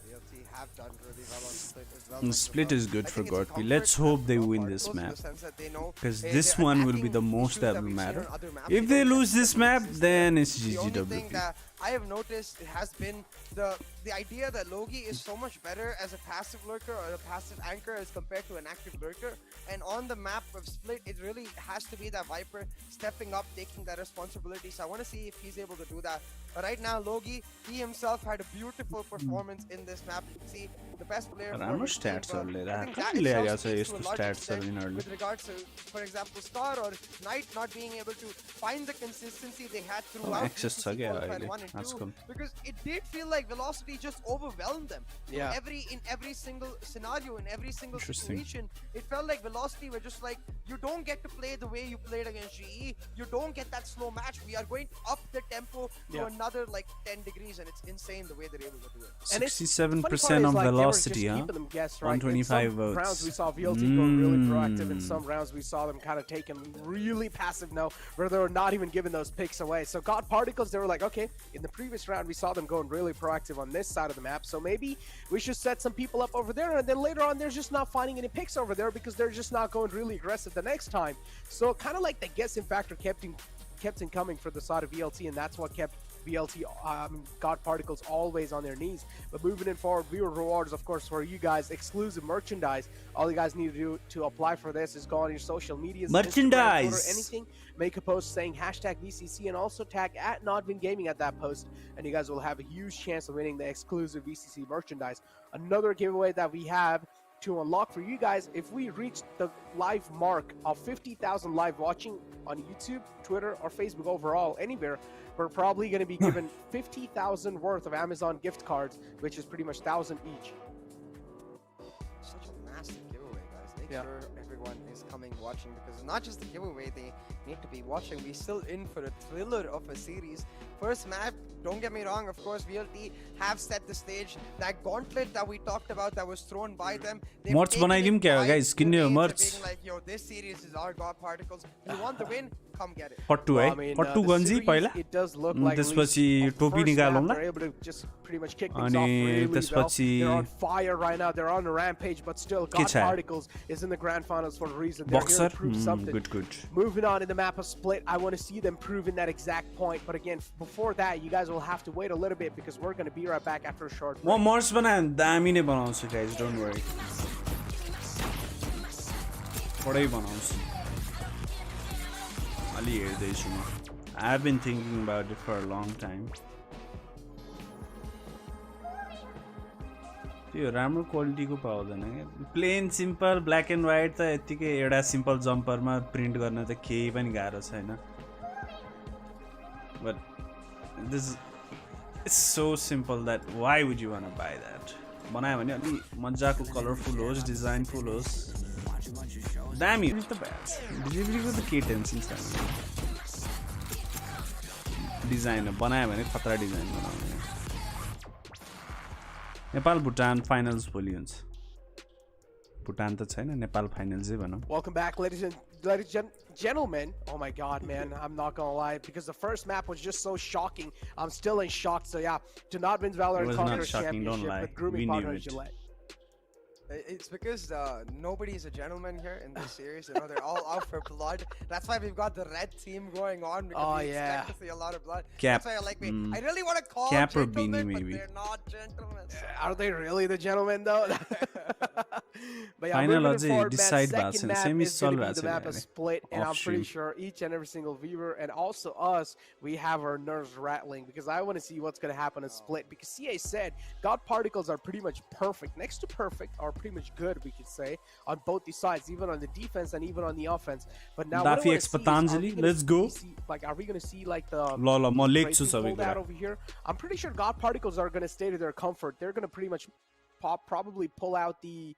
VLT have done really well on Split as well. And Split is good I for think it's a Gorky. comfort Let's hope they for win this Particles in the map, sense that they know because they- this they're one will be the attacking most issues that that will we've seen matter. on other maps. If They they don't lose this map, exist then it's The only thing GGWP. that I have noticed has been the idea that Logi is so much better as a passive lurker or a passive anchor as compared to an active lurker. And on the map of Split, it really has to be that Viper stepping up, taking that responsibility. So I want to see if he's able to do that. But right now, Logi, he himself had a beautiful performance in this map. You can see the best player. for राम्रो his team, stats but हरू लिएर I think कहाँ that ल्याएर itself छ speaks to a यस्तो large stats हरू extent यिनीहरूले. with regards to, for example, Star or Knight not being able to find the consistency they had throughout access छ VCC क्या qualifier अहिले. 1 and That's too, cool. because it did feel like Velocity just overwhelmed them. Yeah. In every single scenario, in every single Interesting. situation, it felt like Velocity were just like, you don't get to play the way you played against GE. You don't get that slow match. We are going up the tempo to another like 10 degrees, and it's insane the way they're able to do it. 67% on velocity, huh? 125 votes. Rounds we saw VLT going really proactive. In some rounds we saw them kind of taking really passive no, where they were not even giving those picks away. So God Particles, they were like, okay, in the previous round we saw them going really proactive on this side of the map, so maybe we should set some people up over there, and then later on they're just not finding any picks over there because they're just not going really aggressive the next time. So kind of like the guessing factor kept in coming for the side of VLT, and that's what kept VLT, God Particles always on their knees. But moving in forward, viewer rewards, of course, for you guys, exclusive merchandise. All you guys need to do to apply for this is go on your social medias, Merchandise! Instagram, Twitter, anything, make a post saying hashtag VCC, and also tag at @NodvinGaming at that post, and you guys will have a huge chance of winning the exclusive VCC merchandise. Another giveaway that we have to unlock for you guys, if we reach the live mark of 50,000 live watching on YouTube, Twitter, or Facebook overall, anywhere, we're probably going to be given 50,000 worth of Amazon gift cards, which is pretty much 1,000 each. Such a massive giveaway, guys. Make sure everyone is coming watching, because it's not just the giveaway, they need to be watching. We're still in for a thriller of a series. First map, don't get me wrong, of course, VLT have set the stage. That gauntlet that we talked about that was thrown by them, they've Merch taken बनाइदिउँ it क्या by guys? the किन्ने हो reins of merch? being like, yo, this series is our God Particles. You want the win? Come get it. पट्टु है पट्टु गन्जी पहिला त्यसपछि टोपी निकालौँ ल अनि त्यसपछि they're on fire right now, they're on a rampage, but still God Particles is in the grand finals for a reason. They're here to prove something. Good. Moving on in the map of Split, I want to see them proving that exact point, but again, before that, you guys will have to wait a little bit because we're going to be right back after a short break. म मर्स बनाए दामी नै बनाउँछु guys, don't worry. बडै बनाउँछु. अलि हेर्दैछु म. I've been thinking about it for a long time. त्यो राम्रो क्वालिटीको पाउँदैन के. Plain simple black and white त यतिकै एउटा सिम्पल जम्परमा प्रिन्ट गर्न त केही पनि गाह्रो छैन. But this is so simple that why would you want to buy that? बनायो भने अलि मजाको कलरफुल होस्, डिजाइनफुल होस्. दामी हो नि त भ्यास. डेलिभरीको त के टेन्सन छैन. डिजाइन बनायो भने खतरा डिजाइन बनाउने. नेपाल भुटान फाइनल्स भोलि हुन्छ. भुटान त छैन, नेपाल फाइनल्सै भनौँ. Welcome back, ladies and gentlemen. Oh my god, man, I'm not gonna lie, because the first map was just so shocking. I'm still in shock. So yeah, to not win Valorant Conquerors Championship with grooming partner Gillette. It's because nobody is a gentleman here in this series. You know, they're all out for blood. That's why we've got the red team going on, because we expect to see a lot of blood. Cap. That's why I like me. I really want to call Cap or gentlemen, beanie, but maybe. they're not gentlemen. Are they really the gentlemen though? But yeah, Final moving forward, man, decide second map semi is going to be solve the map of Split, and I'm pretty Offshoot. sure each and every single viewer, and also us, we have our nerves rattling, because I want to see what's going to happen in Split, because CA said God Particles are pretty much perfect, next to perfect, or pretty much good, we could say, on both the sides, even on the defense and even on the offense. But now DaFi X Patanjali, let's go. Like, are we going to see like the म लेख्छु racing सबै pulled out कुरा. over here? I'm pretty sure God Particles are going to stay to their comfort. They're going to pretty much probably pull out the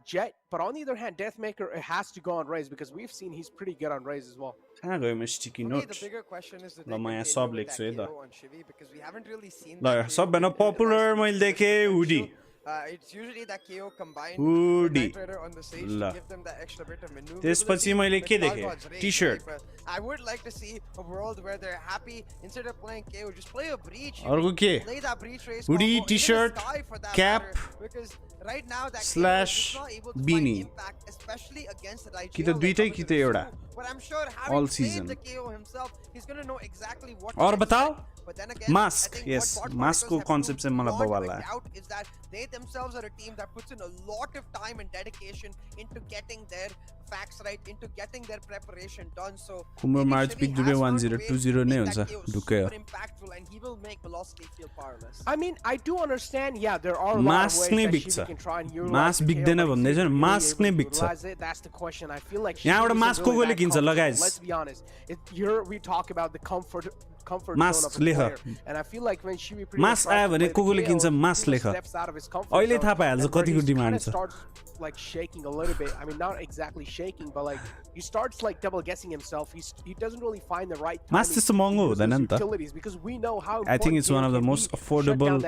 Jet, but on the other hand, Deathmaker, it has to go on Raze, because we've seen he's pretty good on Raze as well. कहाँ गयो म sticky Okay, note. the bigger question is ल म यहाँ सब लेख्छु है त. on Shivi, because we haven't really seen ल that सबभन्दा पपुलर मैले देखेँ hoodie. It's usually that KO combined Hoodie. with Night Rider on the stage La. to give them that extra bit of maneuverability. त्यसपछि मैले के with देखेँ? God's Rage, T-shirt. right? But I would like to see a world where they're happy, instead of playing KO, just play a breach. अर्को के? Play that breach race Hoodie, combo, even T-shirt, Sky for that cap, matter, because right now that slash KO is not able to beanie. find impact, especially against the कि त दुईटै कि त एउटा. But I'm sure having All played season. the KO himself, he's going to know exactly what और to बताओ? expect. But then again, Mask, I think yes, what God mask को Particles have concept proved चाहिँ मलाई beyond बवाल a लाग्यो. doubt is that they themselves are a team that puts in a lot of time and dedication into getting their facts right, into getting their preparation done. So Coolermaster pick 1020 नै हुन्छ ढुक्कै हो. impactful, and he will make Velocity feel powerless. I mean, I do understand. Yeah, there are a lot of Mask ways नै that बिग्छ. Shivi can try and utilize Mask the KO, बिग्दैन but भन्दै is he छैन, really mask नै able to बिग्छ. utilize it? That's the question. I feel like यहाँबाट Shivi isn't mask really को कोले that किन्छ ल comfortable. guys? Let's be honest. Here we talk about the comfort Mask zone of a लेख। player. And I feel like when Shiwi pretty Mask much tries आयो to भने play the कुकुरले KO, किन्छ he mask pretty much लेख। steps out of his comfort अहिले zone, थाहा पाइहाल्छ and where कतिको he demand kinda छ। starts like shaking a little bit. I mean, not exactly shaking, but like he starts like double guessing himself. He doesn't really find the right Mask timing त्यस्तो महँगो to use हुँदैन those नि त। utilities, because we know how I think it's one of the most affordable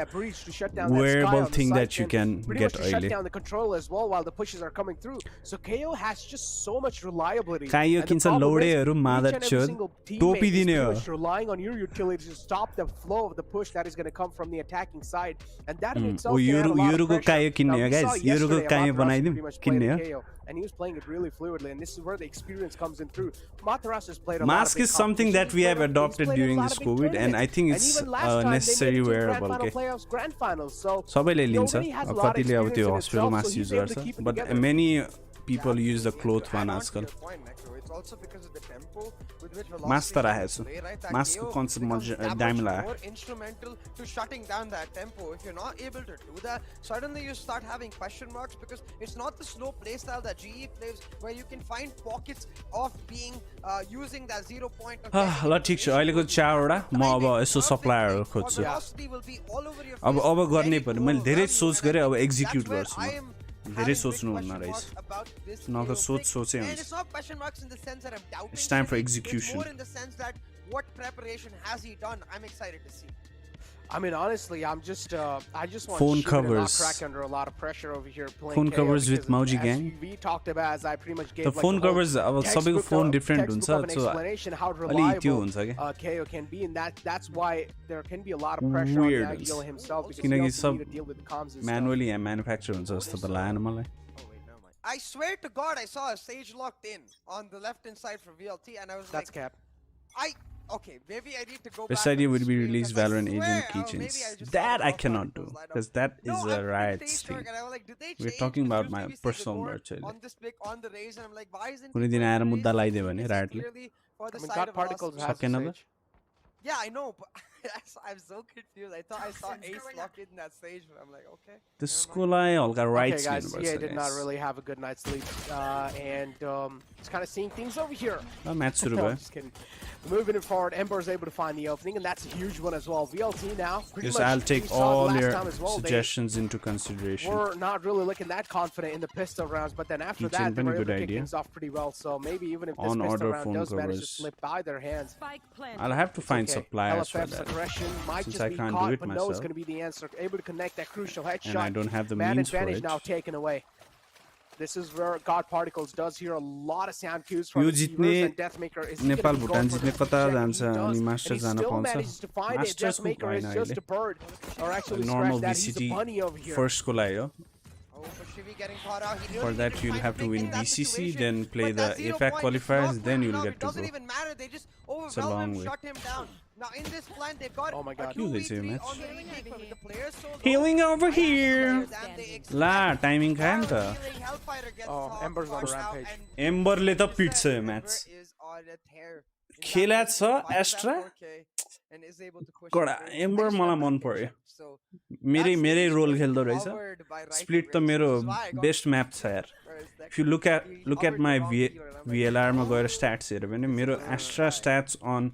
wearable thing that you can get to shut अहिले। down the control as well while the pushes are coming through. So KO has just so much reliability. Kayo And the किन्छ problem is, लौडेहरू each and मादर every चोद single teammate टोपी is दिने pretty हो। much relying on your utilities to stop the flow of the push that is going to come from the attacking side, and that in itself O can add a lot of युरोको pressure. कायो किन्ने Now, हो we saw guys, युरोको yesterday कायो Amaterasu बनाइदिउँ pretty much played किन्ने the हो। KO, and he was playing it really fluidly, and this is where the experience comes in through. Amaterasu has played a lot of Mask big is something that we have competitions, adopted he's played in a during lot this of big COVID, and I tournaments. think And it's even last time, they made necessary it to wearable grand final के। playoffs, grand finals. So सबैले he लिन्छ, already has a अब lot of कतिले अब त्यो experience in hospital itself, mask so he's use able to गर्छ, keep it but together. many people use the cloth To add one on to आजकल। your point, Necro, it's also because of the tempo with which Mask त velocity राखेको छु। play, right? That Mask को KO concept म becomes that दामी much लाग्यो। more instrumental to shutting down that tempo. If you're not able to do that, suddenly you start having question marks, because it's not the slow playstyle that GE plays, where you can find pockets of being using that 0 point of ल ठिक छ, अहिलेको 4 वटा म अब यसो सप्लायरहरू खोज्छु। velocity will be all over your अब face, अब गर्ने very पर्यो, मैले धेरै overwhelming, सोच and I गरेँ, अब think एक्जिक्युट that's where गर्छु I म। am धेरै having big सोच्नु हुन्न question रहेछ। marks about this नभए KO सोच pick. सोचै And हुन्छ। it's not question marks in the sense that I'm doubting It's time for Shivi. execution. It's more in the sense that what preparation has he done? I'm excited to see. I mean, honestly, I just want Phone Shiva to covers. not crack under a lot of pressure over here playing Phone KO, covers with because Mauji as gang. we talked about, as I pretty much gave The like phone the whole covers अब सबैको textbook phone of- different textbook हुन्छ, of an so explanation how अलि त्यो reliable हुन्छ क्या। KO can be, and that's why there can be a lot of pressure Weird on हुन्छ। Nagil himself, because किनकि he also सब need to deal with the comms and stuff. Manually manufacture हुन्छ जस्तो त लागेन मलाई। Oh wait, never mind. I swear to God, I saw a Sage locked in on the left hand side for VLT, and I was That's like, cap. okay, maybe I need to go Best back. idea on would the be stream, release 'cause I Valorant swear, agent maybe I keychains. just That saw I the cannot do, particles light up. because that No, is I'm a thinking riot Sage stream. Shark, and I was like, did they We're change talking the about my UPI personal score merch अहिले। on this pick on the raise, and I'm like, why isn't कुनै he दिन going आएर to मुद्दा raise? लगाइदियो भने This is rightly. clearly for the I mean, side God of Particles velocity. has Sake the another? Sage. Yeah, I know, but I'm so confused. I thought I saw Ace lock in that stage, but I'm like, okay. त्यसको लागि हल्का Okay, rights guys, लिनुपर्छ CA did not guys। really have a good night's sleep, and it's kind of seeing things over here. Match सुरु No, भयो। I'm just kidding. Moving it forward, Ember is able to find the opening, and that's a huge one as well. VLT now, pretty Yes, much, I'll we take saw it all last your time as well. They suggestions into consideration. were not really looking that confident in the pistol rounds, but then after Keychain that, they पनि were able good to kick idea. things off pretty well. So maybe even if this On pistol order round phone does manage to covers. slip by their hands, I'll have to find okay. suppliers for LFF's that. aggression might Since just I be can't do caught, it but no, it's myself. going to be the answer. Able to connect that crucial headshot. And I don't have the Man means for advantage it. now taken away. This is where God Particles does hear a lot of sound cues from yo receivers, जित्ने and Deathmaker is he Nepal gonna be Bhutan going for जित्ने the कता check? जान्छ He अनि does, master and he जान still पाउँछ। manages to find it. मास्टर्सको Deathmaker is भएन just अहिले। a bird, or actually Normal scratch that, he's VCT a bunny over here. first को लागि हो। Oh, but Shivi getting caught out. He For really that needed to you'll find have a to pick win in that VCC, situation, then play but the that 0 APAC point is qualifiers, not then good you'll enough. get It to doesn't go. even matter. They just a overwhelm long him, way. shut him down. Now in this plan, they've got Oh my God. a 2v3 Healing match. on the retake with the players. So Healing over here. ला ला timing खायो नि त। Oh, Ember's on a rampage. एम्बरले त पिट्छ यो match. खेला छ extra कडा amber मलाई मन पर्यो। मेरै रोल खेल्दो रहेछ। स्प्लिट त मेरो बेस्ट म्याप छ यार। If you look at my VLR मा गएर स्ट्याट्स हेर्यो भने मेरो Astra stats on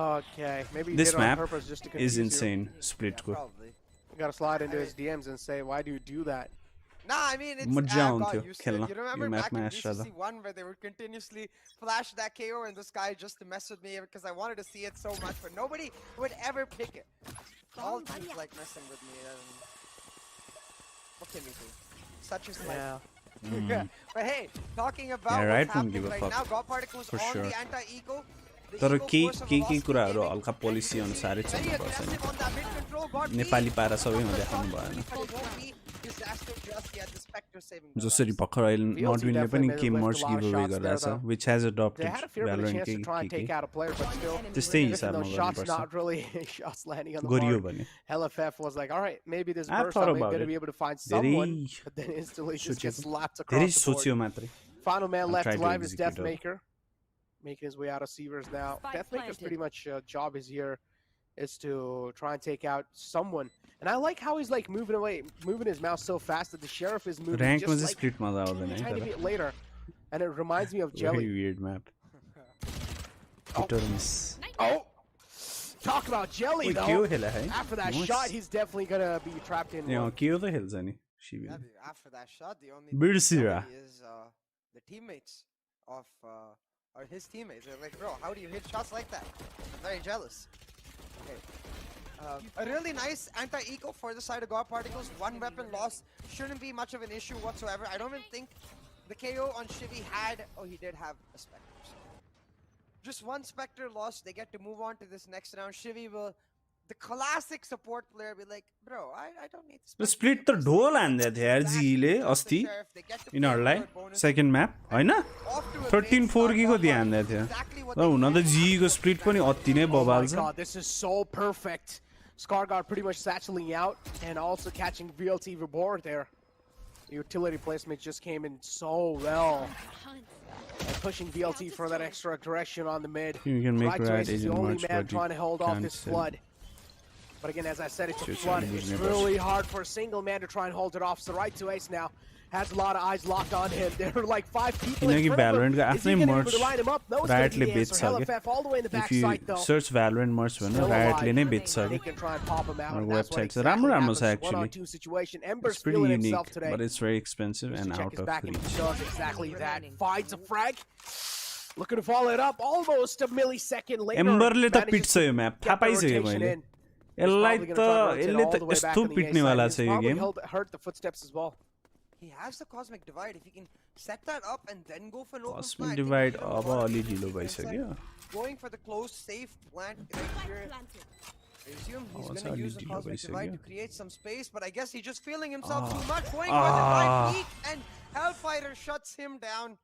Okay, maybe he this did it on map purpose just to is confuse you. insane. Split को। You gotta slide into his DMs and say, why do you do that? Nah, I mean, it's मजा I got आउँथ्यो used to it. खेल्न You यो remember back म्यापमा in Astra त। VCC 1 where they would continuously flash that KO in the sky just to mess with me because I wanted to see it so much, but nobody would ever pick it. All teams like messing with me. And what can we do? Such is life. Yeah. But hey, talking about Yeah, right, what's won't give happening a right fuck. now, God Particles For on sure. the anti-eco. The तर eco केही force of केही velocity कुराहरू gaming. हल्का policy अनुसारै Very चल्नुपर्छ नि। aggressive on that mid control, got Nepali beat. पारा सबैमा But देखाउनु it भएन। won't be disaster just yet. The Spectre saving the जसरी lives. भर्खर अहिले VLT नटविनले पनि definitely गेम made a मर्च lot of give away shots there, गरिरहेछ though. which has adopted They had a fair bit of Valorant chance to try and take out a player, but still, त्यस्तै even हिसाबमा those shots गर्नुपर्छ। not really shots landing on the गरियो mark. भने LFF was like, all right, maybe this I've burst thought I'm about going to it. be able to find धेरै someone, but then instantly just gets slapped धेरै across the सोच्यो board. मात्रै। Final man I'll left try to alive is execute it. Deathmaker, making his way out of Seavers now. Deathmaker's pretty much job is here is to try and take out someone. And I like how he's like moving away, moving his mouse so fast that the sheriff is moving र्याङ्कमा just चाहिँ like split मजा आउँदैन a है tiny तर। bit later. And it reminds me of Very Jelly. weird map. Oh. Hit or miss. Oh! Talk about jelly Ui, though. क्यों हिला है? After that Nice. shot, he's definitely gonna be trapped in. यहाँ क्यों तो हिल जानी? She Yeah, will. after that shot, the only Birsira. thing is the teammates of or his teammates. They're like, bro, how do you hit shots like that? I'm very jealous. Okay. A really nice anti-eco for the side of God Particles. One weapon loss shouldn't be much of an issue whatsoever. I don't even think the KO on Shivy had. Oh, he did have a Spectre. So. Just one Spectre lost. They get to move on to this next round. Shivy will, the classic support player, be like, bro, I don't need The split the duel and that here Zile Asti in our life second map. I know 13-4 की को ध्यान देते हैं. तो उन्होंने G को split पनि अति नै बवाल छ. Oh my god, this is so perfect. Scarguard pretty much satcheling out and also catching VLT reward there. The utility placement just came in so well. And pushing VLT for that extra aggression on the mid. You can make right right is the agent only much, man but trying to hold off can't this sell. flood. But again, as I said, it's a Just flood. only It's using it really hard for a single man to try and hold it off. So right to Ace now has a lot of eyes locked on him. There are like 5 people in front of him. Valorant का Is he आफ्नै gonna be able merch to line him up? No, it's gonna Riotले be the answer. बेच्छ के. LFF all the way in the If backside you though. search Valorant merch भने Still Riotले alive. नै बेच्छ He के. can try and pop him out. Our And that's what website is exactly राम्रो happens. actually. 1-on-2 situation. Ember's It's pretty feeling unique, himself today. but it's very expensive and Check out his of back and reach. he does exactly that. Finds a frag. Looking to follow it up almost a millisecond later. Emberले त Manages पिट्छ to yo map. get थाहा the पाइसक्यो rotation मैले. in. यसलाई He's त probably gonna try to यसले rotate त all the way back यस्तो on the A पिट्ने side. वाला He's छ यो probably game. hurt the footsteps as well. He has the Cosmic Divide. If he can set that up and then go for an open Cosmic plant, Divide अब अलि ढिलो भइसक्यो. going for the closed safe plant right here. I assume he's Oh, going to use the it's Cosmic already Divide to ढिलो create some space, but I guess he's just feeling himself too much. Going for the right peak, and Hellfighter shuts him down.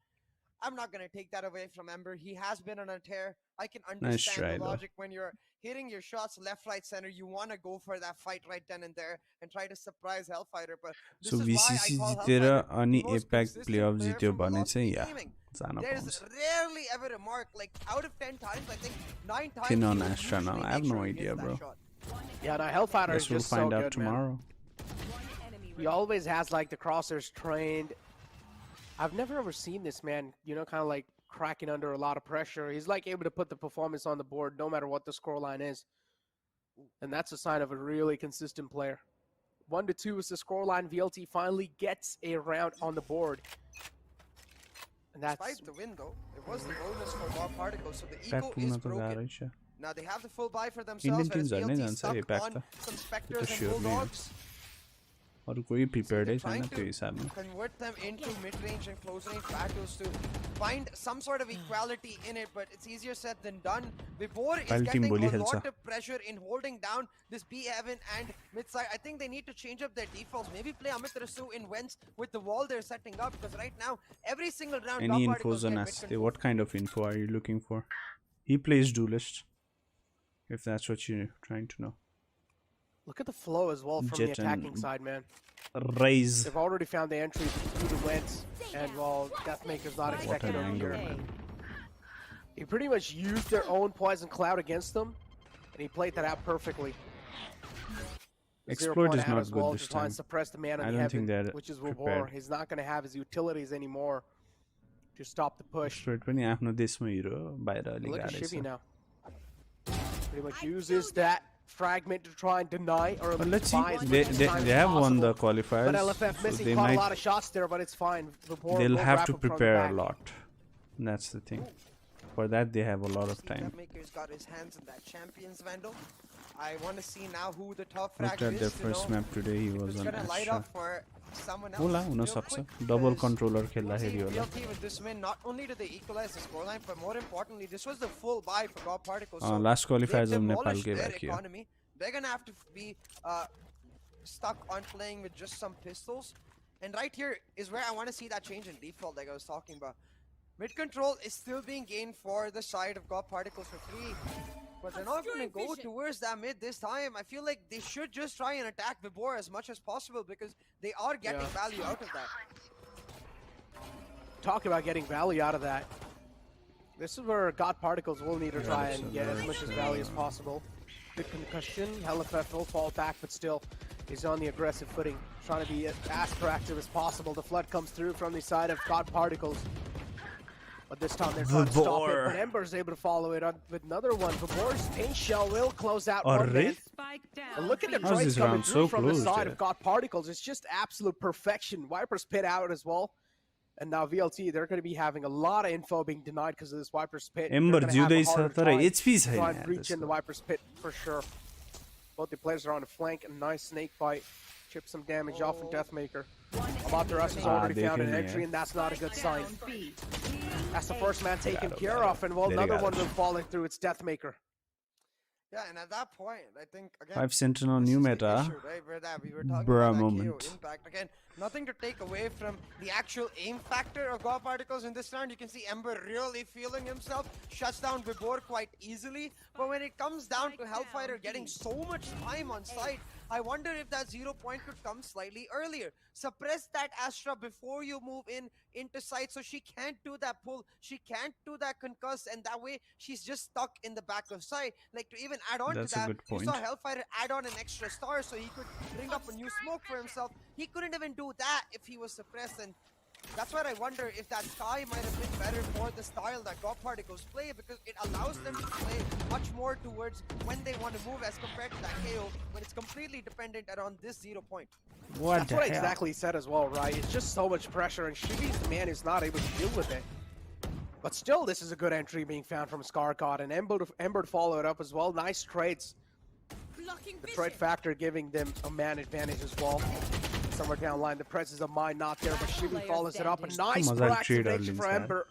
I'm not going to take that away from Ember. He has been on a tear. I can understand try, the though. logic when you're hitting your shots left, right, center. You want to go for that fight right then and there and try to surprise Hellfighter. But this So is why VCC I call जितेर Hellfighter अनि the most APEC consistent playoff player जित्यो from भने Velocity चाहिँ या Gaming. जान There's पाउँछ. rarely ever a mark, like out of 10 times, I think 9 times. Thin he on will Astra now. usually I have make no sure he idea, hits that bro. shot. Yeah, no, Hellfighter is Guess we'll just so find out good, man. tomorrow. He always has like the crosshairs trained. I've never ever seen this man, you know, kind of like cracking under a lot of pressure. He's like able to put the performance on the board no matter what the scoreline is. And that's a sign of a really consistent player. 1-2 is the scoreline. VLT finally gets a round on the board. And that's Despite the win, though, it was the bonus for Bob Particles, so the Back eco पुग्न is त broken. गाह्रै छ. Now they have the full buy for themselves. Indian Whereas teams are VLT जान्छ stuck yo pack on त. some त्यो Spectres त and sure नै Bulldogs. अरु कोही प्रिपेयर्डै They're छैन trying त्यो to हिसाबमा. convert them into mid-range and close-range battles to find some sort of equality in it, but it's easier said than done. Vibor is Pile team getting a बोलिहाल्छ. lot of pressure in holding down this B-Heaven and mid-side. I think they need to change up their defaults. Maybe play Amit Rasu in Wentz with the wall they're setting up, because right now, every single round, Any Top infos Particles on get Asti? mid-control. What kind of info are you looking for? He plays duelist. If that's what you're trying to know. look at the flow as well from Jet the attacking and- side, man. Raise. They've already found the entry through the Wentz, and while Deathmaker's not What expected an over angle, here. man. He pretty much used their own poison cloud against them, and he played that out perfectly. The Explode 0 is point out not as well good to this try and time. suppress the man on I the don't think heaven, they're which is Vibor. prepared. He's not going to have his utilities anymore to stop the push. Explode पनि आफ्नो देशमा हिरो बाहिर अलि Look at गाह्रै Shivy छ. now. Pretty much uses that fragment to try and deny or But let's see. buy as They, much they, time they as have won the possible. qualifiers. But LFF So missing they caught a might. lot of shots there, but it's fine. Vibor They'll will have wrap to him from the prepare a back. lot. That's the thing. For that, they have a lot of time. Maker's got his hands in that Champions Vandal. I want to see now who the top Looked frag at is. their to first know map today. He if was it's on gonna light Astra. up for someone else. होला हुन real सक्छ. quick, Double because controller खेल्दाखेरि होला. VLT with this win, not only did they equalize the scoreline, but more importantly, this was the full buy for God Particles. So Last qualifiers they've of demolished नेपालकै their बाँकी हो. economy. They're gonna have to be stuck on playing with just some pistols. And right here is where I want to see that change in default, like I was talking about. Mid control is still being gained for the side of God Particles for free. But they're not going to go towards that mid this time. I feel like they should just try and attack Vibor as much as possible, because they are getting value out of that. Talk about getting value out of that. This is where God Particles will need to try and get as much as value as possible. Good concussion. LFF will fall back, but still is on the aggressive footing, trying to be as proactive as possible. The flood comes through from the side of God Particles. But this time they're trying to stop it. Vibor. But Ember's able to follow it up with another one. Vibor's paint shell will close out one Arre? man. Spike And down. look at the How's trades this coming round through so from the close, side yeah? of God Particles. It's just absolute perfection. Viper's pit out as well. And now VLT, they're going to be having a lot of info being denied because of this Viper's pit. Ember They're gonna have a जिउँदैछ harder तर time HP to छैन try and यार breach in the त्यसको। Viper's pit for sure. Both the players are on the flank. A nice snake bite. Chip some damage off from Deathmaker. Amateras has already found an देखेंगे entry, and that's not a good sign. Down B. That's the first man taken Claro, care claro. of, and well, Very another one garage. will fall in through its Deathmaker. Yeah, and at that point, I think again. 5 Sentinel this new is the meta. issue, right, where that we were talking Bruh about that KO moment. impact. Again, nothing to take away from the actual aim factor of God Particles in this round. You can see Ember really feeling himself, shuts down Vibor quite easily. But when it comes down to Hellfighter getting so much time on site, I wonder if that 0 point could come slightly earlier. Suppress that Astra before you move into sight, so she can't do that pull, she can't do that concuss, and that way she's just stuck in the back of sight. Like, to even add on That's a to that, good you saw point. Hellfighter add on an extra star so he could bring up a new smoke for himself. He couldn't even do that if he was suppressed, and that's why I wonder if that Sky might have been better for the style that God Particles play, because it allows them to play much more towards when they want to move as compared to that KO when it's completely dependent on this 0 point. What That's the what I hell? exactly said as well, right? It's just so much pressure, and Shivi's man is not able to deal with it. But still, this is a good entry being found from Scar God, and Ember to follow it up as well. Nice trades. The trade factor giving them a man advantage as well. Somewhere down line, the presence of mine not there, but Shivi follows it up. A nice Come on, that trade proactivation for early, Ember.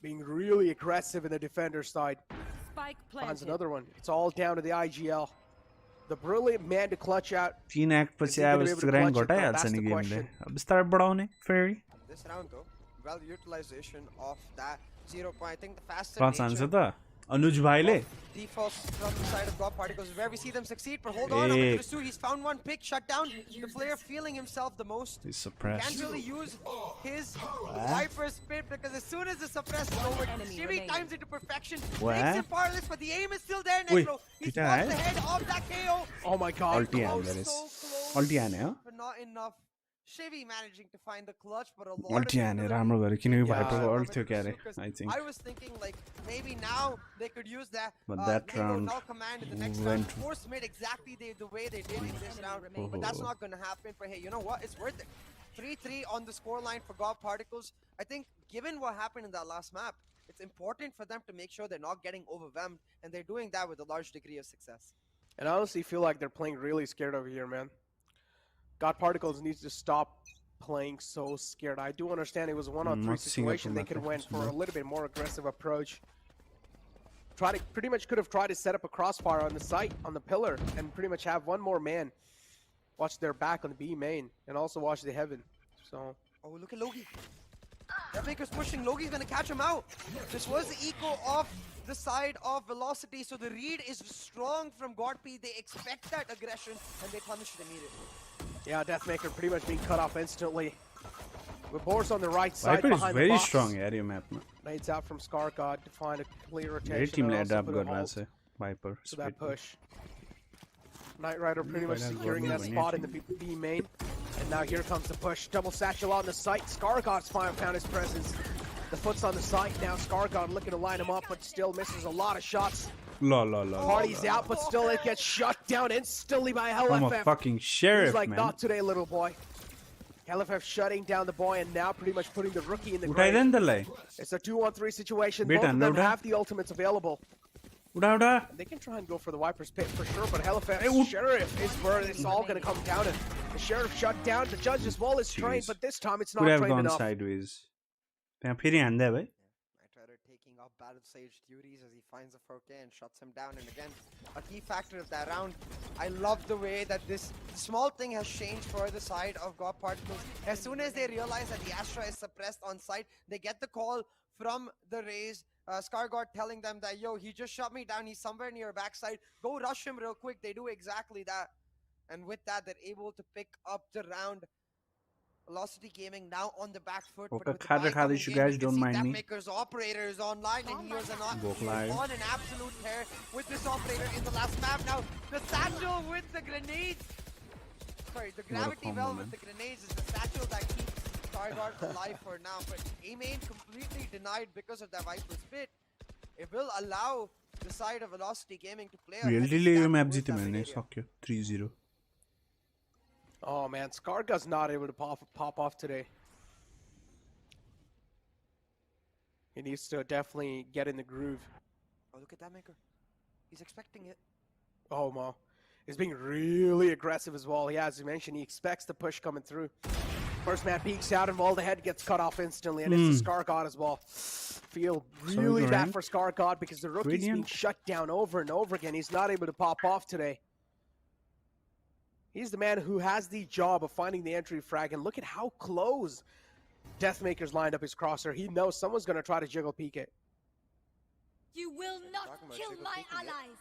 Being really aggressive in the defender side. Spike Finds planted. another one. It's all down to the IGL. The brilliant man to clutch out. 3 act Is पछि he gonna अब be able यस्तो to grind clutch it, though? घटाइहाल्छ That's नि the गेमले question. अब बिस्तारै बढाउने फेरि This round though, well utilization of that 0 point. I think the faster plus हान्छ nature त अनुज भाइले defaults from the side of God Particles is where we see them succeed. But hold on, Hey. he's found one pick, shut down. The player feeling himself the most. He's Can't suppressed. really use his Viper spit because as soon as the suppress is over, Enemy Shivi remaining. times it to perfection. What? Makes it powerless, but the aim is still there, Wait, Necro. He did spots I? the head of that KO. Oh my god. Ulti Oh, हान्दो रहेछ so close, अल्टी हाने हो but not enough. Shivi managing to find the clutch, but a lot अल्टी of हाने people- राम्रो गऱ्यो किनकि Yeah. भाइपरको alt थियो क्यारे Because I think I was thinking like maybe now they could use that. But that Halo round null command in the next went- round. Force mid exactly the way they did in this round, but that's not going to happen. But hey, you know what? It's worth it. 3-3 on the scoreline for God Particles. I think given what happened in that last map, it's important for them to make sure they're not getting overwhelmed, and they're doing that with a large degree of success. And I honestly feel like they're playing really scared over here, man. God Particles needs to stop playing so scared. I do understand it was a 1-on-3 not seeing it situation. from They that could have went for a perspective. little bit more aggressive approach. Pretty much could have tried to set up a crossfire on the site, on the pillar, and pretty much have one more man watch their back on the B main, and also watch the heaven. So Oh, look at Logi. Deathmaker's pushing. Logi's gonna catch him out. This was the eco of the side of Velocity, so the read is strong from Godp. They expect that aggression, and they punish it immediately. yeah, Deathmaker pretty much being cut off instantly. With Boris on the right side भाइपर is behind the very box. Strong यार यो म्यापमा Nades out from Scar God to find a clear धेरै rotation. टिमले and also adapt put a गरिरहेको halt छ भाइपर to that push. Knight Rider pretty much Final securing that Gorgon spot in the B main. And now here comes the push. Double satchel on the site. Scar God's finally found his presence. The foot's on the site now. Scar God looking to line him up, but still misses a lot of shots. ल ल ल Party's out, but still it gets shut down instantly by I'm a LFF. fucking He's sheriff like, man not today, little boy. LFF shutting down the boy and now pretty much putting the rookie in the उठाइदे grave. नि त्यसलाई It's a 2-on-3 situation. Beta, Both of them no doubt. have the ultimates available. उठा उठा They can try and go for the Viper's pit for sure, but LFF, Hey, Sheriff is where it's all going to come down to. The Sheriff shut down. The Judge as well is trained, Jeez. but this time it's could not have trained gone enough. sideways त्यहाँ फेरि हान्दै भाइ Knight Rider taking up Battle Sage duties as he finds a 4K and shuts him down. And again, a key factor of that round. I love the way that this small thing has changed for the side of God Particles. As soon as they realize that the Astra is suppressed on site, they get the call from the Raze. Scargard telling them that, yo, he just shot me down. He's somewhere near backside. Go rush him real quick. They do exactly that. And with that, they're able to pick up the round. Velocity Gaming now on the back foot. Okay, But with the Khadra buy coming Khadish, you in, guys we can don't see mind me. Deathmaker's operator is online, and he was Go live. on an absolute tear with this operator in the last map. Now, the satchel with the grenades. Sorry, the gravity combo, well man. with the grenades is the satchel that keeps Scarguard alive for now, but A-main completely denied because of that Viper split. It will allow the side of Velocity Gaming to play a Real heavy delay stamp map towards जीते that मैंने mid area. सक्यो 3-0. Oh man, Scargut's not able to pop off today. He needs to definitely get in the groove. Oh, look at that maker. He's expecting it. Oh, Mo. He's being really aggressive as well. Yeah, as you mentioned, he expects the push coming through. First man peeks out and all the head gets cut off instantly, and it's the Scargod as well. Feel really bad for Scargod because the rookie's being shut down over and over again. He's not able to pop off today. He's the man who has the job of finding the entry frag, and look at how close Deathmaker's lined up his crosser. He knows someone's going to try to jiggle peek it. You will not kill my allies.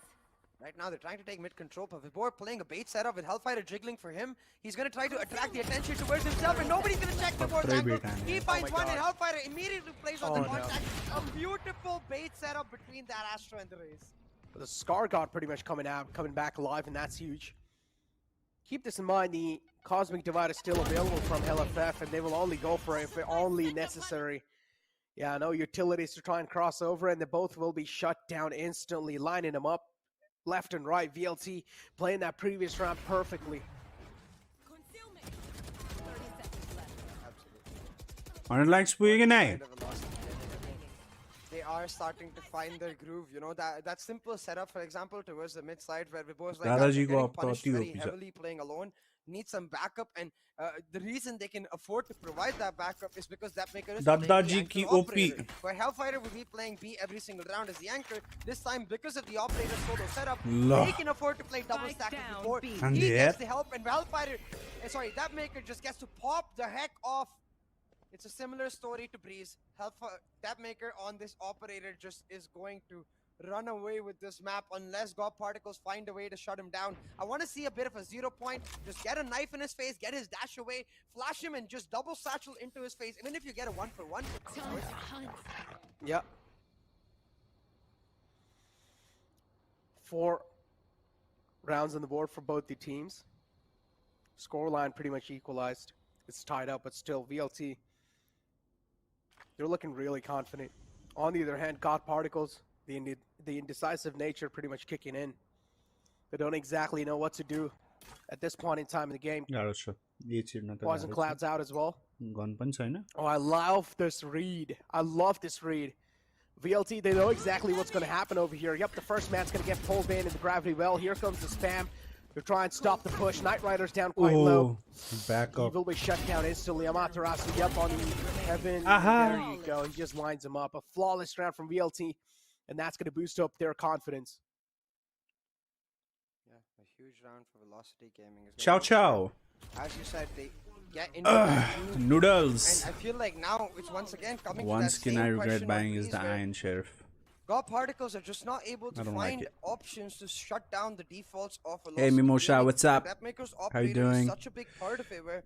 Right now, they're trying to take mid control, but Vibor playing a bait setup with Hellfighter jiggling for him. He's going to try to attract the attention towards himself, and nobody's going to check Vibor's angle. He finds one, and Hellfighter immediately plays on the contact. A beautiful bait setup between that Astro and the Raze. The Scargod pretty much coming back alive, and that's huge. Keep this in mind, the Cosmic Divide is still available from LFF, and they will only go for it if only necessary. Yeah, no utilities to try and cross over, and they both will be shut down instantly, lining them up left and right. VLT playing that previous round perfectly. Concealment. 30 seconds left. Absolutely. Like speaking They are starting to find their groove. You know, that simple setup, for example, towards the mid side where Vibor's like getting punished very heavily playing alone, need some backup, and the reason they can afford to provide that backup is because that maker is playing the anchor operator, where Hellfighter will be playing B every single round as the anchor. This time, because of the operator solo setup, they can afford to play double stack before he gets the help, and Hellfighter, that maker just gets to pop the heck off. It's a similar story to Breeze. That maker on this operator just is going to run away with this map unless God Particles find a way to shut him down. I want to see a bit of a 0 point. Just get a knife in his face, get his dash away, flash him, and just double satchel into his face. Even if you get a 1-for-1. Yep. 4 rounds on the board for both the teams. Scoreline pretty much equalized. It's tied up, but still VLT. They're looking really confident. On the other hand, God Particles, the indecisive nature pretty much kicking in. They don't exactly know what to do at this point in time in the game. Poison Cloud's out as well. Oh, I love this read. I love this read. VLT, they know exactly what's going to happen over here. Yep, the first man's going to get pulled in the gravity well. Here comes the spam. They're trying to stop the push. Knight Rider's down quite low. Back up. He will be shut down instantly. Amaterasu up on the heaven. There you go. He just lines him up. A flawless round from VLT, and that's going to boost up their confidence. Yeah, a huge round for Velocity Gaming. Ciao, ciao. As you said, they get into noodles. And I feel like now it's once again coming One to that skin same I regret question buying of is the Breeze where Iron Sheriff. God Particles are just not able to I don't find like it. options to shut down the defaults of Velocity Hey Mimosha, Gaming. what's up? That maker's How you operator doing? is such a big part of it where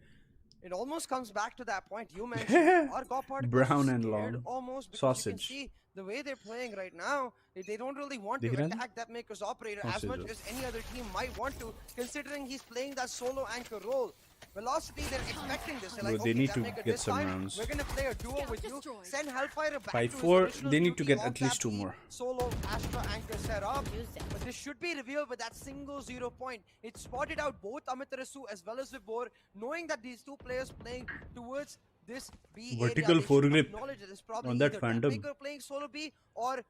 it almost comes back to that point you mentioned. Our God Particles Brown are and scared long. almost because Sausage. you can see the way they're playing right now, they don't really want to attack that maker's operator as much as any other team might want to, considering he's playing that solo anchor role. Velocity, they're expecting this. They're like, they okay, need that to maker, get this some time, rounds. we're gonna play a duo with you. Send Hellfighter back By to his 4, original they need to duty get of at least that 2 more. Solo Astra anchor setup, but this should be revealed with that single 0 point. It spotted out both Amaterasu as well as Vibor, knowing that these two players playing towards this B Vertical area, foregrip probably on that either Phantom. Maker playing solo B or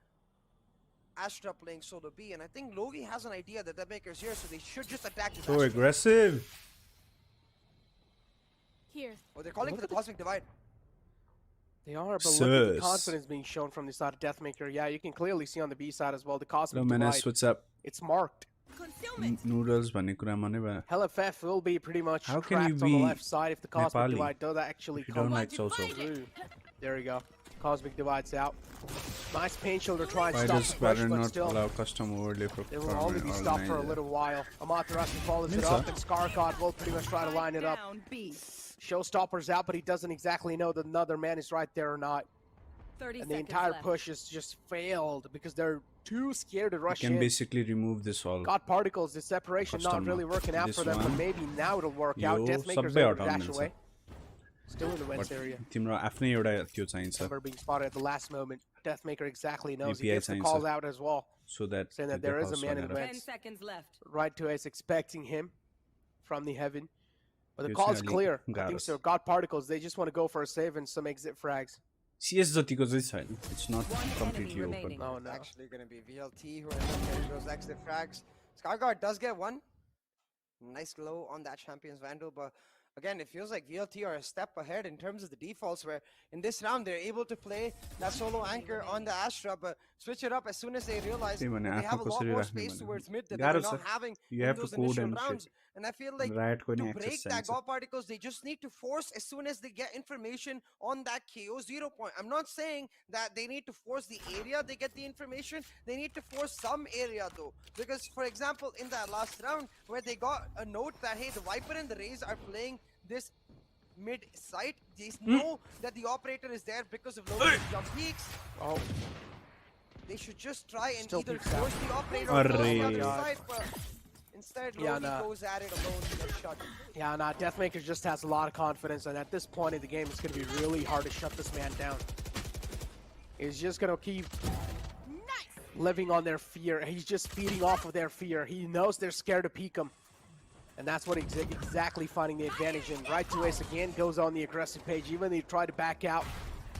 Astra playing solo B, and I think Logi has an idea that that Maker's here, so they should just attack this So Astra. aggressive. Here. Oh, they're calling for the Cosmic Divide. They are, but look at the confidence being shown from the side of Deathmaker. Yeah, you can clearly see on the B side as well, the Cosmic Divide. What's up? It's marked. Noodles भन्ने कुरामा नै भयो. LFF will be pretty much How can trapped you on the be left side if the Cosmic Nepali Divide does actually if you come don't like so-so? through. There you go. Cosmic Divide's out. Nice pain shield to try and Why stop does the push, Valorant but not still, allow custom overlay for it will only be stopped for a little while. Amaterasu follows it up, and Scarcod will pretty much try to line it up. Showstopper's out, but he doesn't exactly know that another man is right there or not. 30 And the entire push is just failed because they're too scared to rush You can in. basically remove this all. God Particles, the separation not Custom really working out this for them, but one. maybe now it'll work out. Yo, Deathmaker's sabbe able to dash hataउनु away. Still in the Wentz area. तिम्रो आफ्नै एउटा त्यो चाहिन्छ Never being spotted at the last moment. Deathmaker exactly knows. He UPI gets the चाहिन्छ. calls out as well. so that Saying that the there is a calls man in वगैरह. the 10 Wentz. seconds left. Right to us expecting him from the heaven. But the It's call is really clear. I got think us. so. God Particles, they just want to go for a save and some exit frags. CS जतिको चाहिँ छैन. It's not One enemy completely open. remaining. Oh It's no. actually going to be VLT who ends up getting those extra frags. Skyguard does get one. Nice glow on that Champion's Vandal, but again, it feels like VLT are a step ahead in terms of the defaults, where in this round they're able to play that solo anchor on the Astra, but switch it up as soon as they realize that they have a lot more space towards mid that they're not having You in have to those code initial and rounds. shit. And I feel like Riot को to नि break access that चाहिन्छ. God Particles, they just need to force as soon as they get information on that KO 0 point. I'm not saying that they need to force the area they get the information. They need to force some area though. Because for example, in that last round where they got a note that, hey, the Viper and the Raze are playing this mid site, they know that the operator is there because of low jump peaks. Oh, They should just try and Still either peeks out. force the operator Arre. or force the other God. side, but instead Yeah, Logi nah. goes at it alone to get shot. yeah, nah. Deathmaker just has a lot of confidence, and at this point in the game, it's going to be really hard to shut this man down. He's just going to keep living on their fear. He's just feeding off of their fear. He knows they're scared to peek him. And that's what he's exactly finding the advantage in. Right to Ace again, goes on the aggressive page, even though he tried to back out.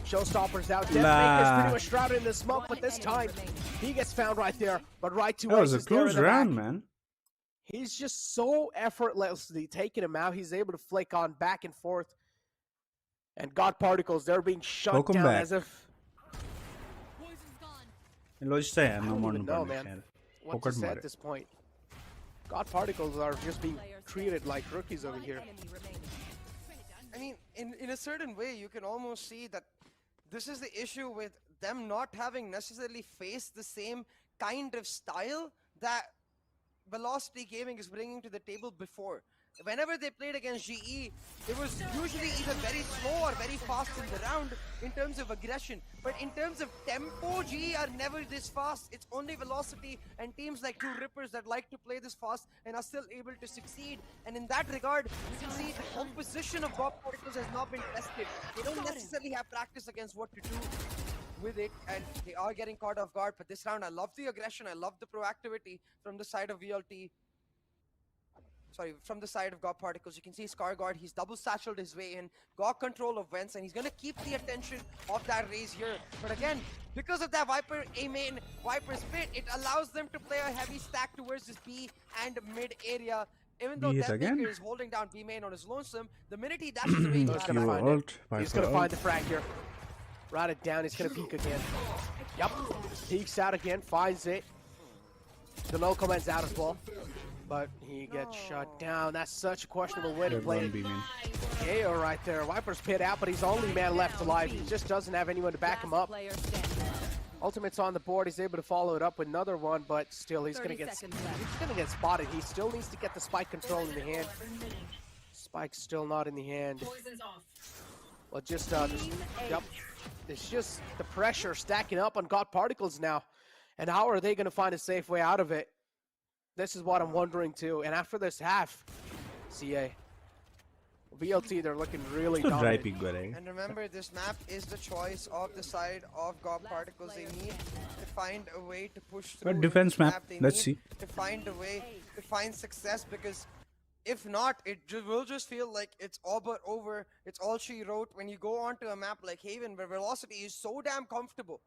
Showstopper's out. Deathmaker's pretty much shrouded in the smoke, but this time he gets found right there. But right to That was Ace a is there in close the round, back. man. He's just so effortlessly taking him out. He's able to flick on back and forth. And God Particles, they're being shut Welcome down back. as if... Poison's gone. Logitech चाहिँ I हेर्न don't मर्नु even know, पर्ने man. खेल. What to Pocket say मारे. at this point. God Particles are just being treated like rookies over One here. enemy remaining. I mean, in a certain way, you can almost see that this is the issue with them not having necessarily faced the same kind of style that Velocity Gaming is bringing to the table before. Whenever they played against GE, it was usually either very slow or very fast in the round in terms of aggression. But in terms of tempo, GE are never this fast. It's only Velocity and teams like Two Rippers that like to play this fast and are still able to succeed. And in that regard, you can see the composition of God Particles has not been tested. They don't necessarily have practice against what to do with it, and they are getting caught off guard. But this round, I love the aggression, I love the proactivity from the side of VLT. Sorry, from the side of God Particles. You can see Scarguard, he's double satcheled his way in, got control of Vents, and he's gonna keep the attention of that Raze here. But again, because of that Viper A-main, Viper's pit, it allows them to play a heavy stack towards this B and mid area. Even though B hit again? Deathmaker is holding down B-main on his lonesome, the minute he dashes away, He's he's gonna You find it. ult, He's Viper gonna find ult. the frag here. Ride it down, he's gonna peek again. Yep, peeks out again, finds it. The no comments out as well. But he gets shut down. That's such a questionable way to They're play one it. B main. KO right there. Viper's pit out, but he's the only man left alive. He just doesn't have anyone to back him Last up. player standing. Ultimate's on the board. He's able to follow it up with another one, but still he's 30 gonna get seconds left. he's gonna get spotted. He still needs to get the spike control in the hand. Spike's still not in the hand. Well, just yep. It's just the pressure stacking up on God Particles now. And how are they gonna find a safe way out of it? This is what I'm wondering too. And after this half, CA, VLT, they're looking really So dry dominant. pick गरेको. And remember, this map is the choice of the side of God Particles. They need to find a way to push through. But in defense this map, They let's need see. to find a way to find success, because if not, it will just feel like it's all but over. It's all she wrote when you go onto a map like Haven, where Velocity is so damn comfortable.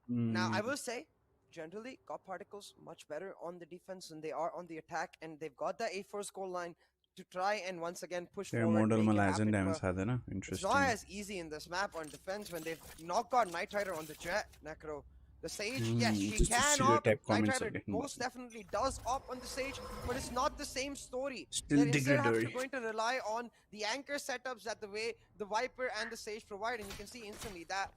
Now, I will say, generally, God Particles much better on the defense than they are on the attack, and they've got the A4 goal line to try and once again push Their forward. model make मा it legend happen, damage but खादैन. it's Interesting. not as easy in this map on defense when they've not got Night Rider on the Jet, Necro. The Sage, yes, she just a can op. stereotype Night comments Rider again. most definitely does op on the Sage, but it's not the same story. Still They're instead degradatory. going to rely on the anchor setups that the way the Viper and the Sage provide, and you can see instantly that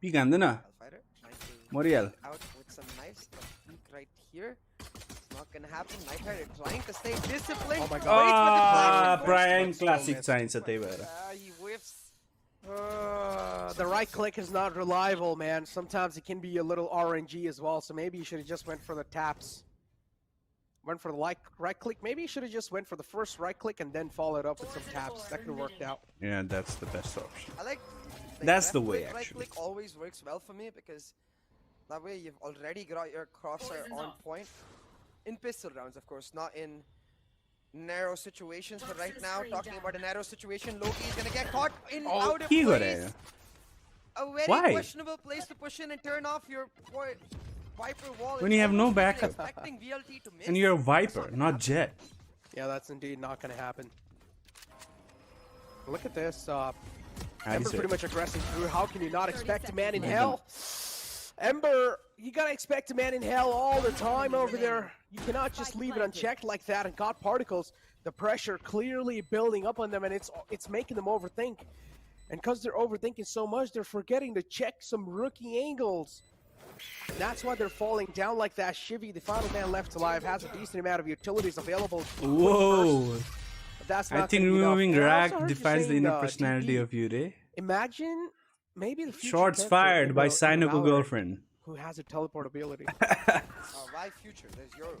Pick हान्दैन. Fighter trying to मरिहाल. get out with some knives, but peek right here. It's not gonna happen. Night Rider trying to stay disciplined. Oh my Waits God. for the flash and Brian Let's go, classic man. चाहिन्छ त्यही भएर. he whiffs. The right click is not reliable, man. Sometimes it can be a little RNG as well, so maybe you should have just went for the taps. Went for the right click. Maybe he should have just went for the first right click and then followed up with some taps. That could have worked out. Yeah, that's the best option. I like That's left the way, click, right actually. click always works well for me because that way you've already got your crosshair on point. In pistol rounds, of course, not in narrow situations. But right now, talking about a narrow situation, Loki is gonna get caught in out of He got place. it. A very Why? questionable place to push in and turn off your Viper wall. When It's you have no almost even backup. expecting VLT to miss. And you're a Viper, That's not Jet. Yeah, that's indeed not going to happen. Look at this. How Ember do you pretty say much aggressing through. How can you not expect a man in hell? Ember, you gotta expect a man in hell all the time over there. You cannot just leave it unchecked like that. And God Particles, the pressure clearly building up on them, and it's making them overthink. And because they're overthinking so much, they're forgetting to check some rookie angles. And that's why they're falling down like that. Shivy, the final man left alive, has a decent amount of utilities available. Whoa. But that's I not think gonna be enough. removing And I also Rag heard you defines the saying, inner personality TP. of you, Ray. Imagine maybe the future Shots character fired in by the- in Sinoku Valorant girlfriend. who has a teleport ability. Why future? There's your.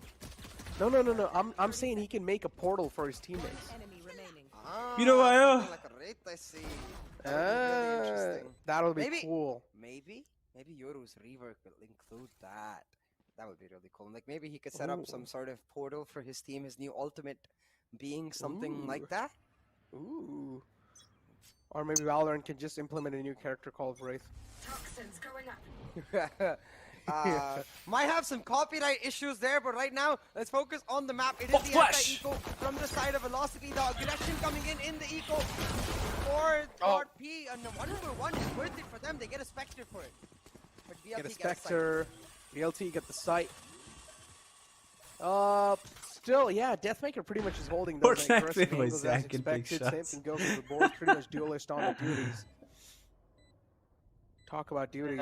No. I'm saying he can make a portal for his teammates. You know why, something like a rate, I see. That would be really interesting. That'll be Maybe- cool. Maybe Yoru's rework will include that. That would be really cool. Like maybe he could set up some sort of portal for his team, his new ultimate being something like that. Ooh. Or maybe Valorant can just implement a new character called Wraith. Might have some copyright issues there, but right now, let's focus on the map. It is the anti-eco from the side of Velocity. The aggression coming in the eco for Lord P, and the 1-for-1 is worth it for them. They get a Spectre for it. But VLT Get a gets Spectre. VLT get the sight. Still, yeah, Deathmaker pretty much is holding those Fortnite aggressive play by angles as Zach and take expected. Same shots. thing goes with the board. Pretty much duelist on the duties. Talk about duties.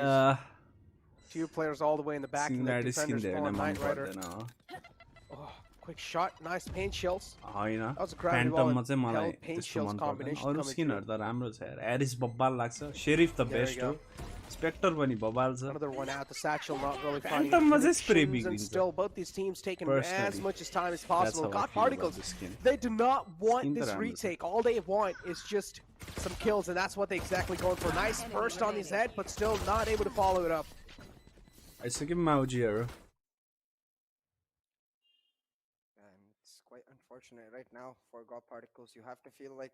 Two players all the way in the back. And the defenders on Knight Rider. Oh, quick shot. Nice paint shells. होइन That was a gravity ball फ्यान्टममा and चाहिँ मलाई held paint त्यस्तो shells मन पर्दैन combination अरू coming स्किनहरू त राम्रो छ यार एरिस बब्बाल लाग्छ शेरिफ त There you बेस्ट go. हो स्पेक्टर पनि बब्बाल छ Another one out. The satchel not really finding Phantom was a connections, spray and beginning, still both these teams taking as Personally, much as time as that's possible. how I God feel about Particles, this skin. they do not want Skin this that I'm retake. All they want is just some kills, and that's what they exactly going for. Nice burst on his head, but still not able to follow it up. आइसक्यो माउजीहरू And it's quite unfortunate right now for God Particles. You have to feel like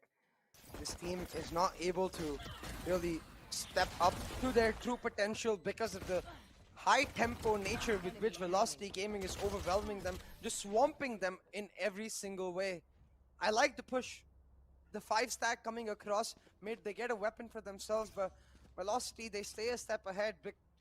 this team is not able to really step up to their true potential because of the high tempo nature with which Velocity Gaming is overwhelming them, just swamping them in every single way. I like the push. The 5-stack coming across mid, they get a weapon for themselves, but Velocity, they stay a step ahead.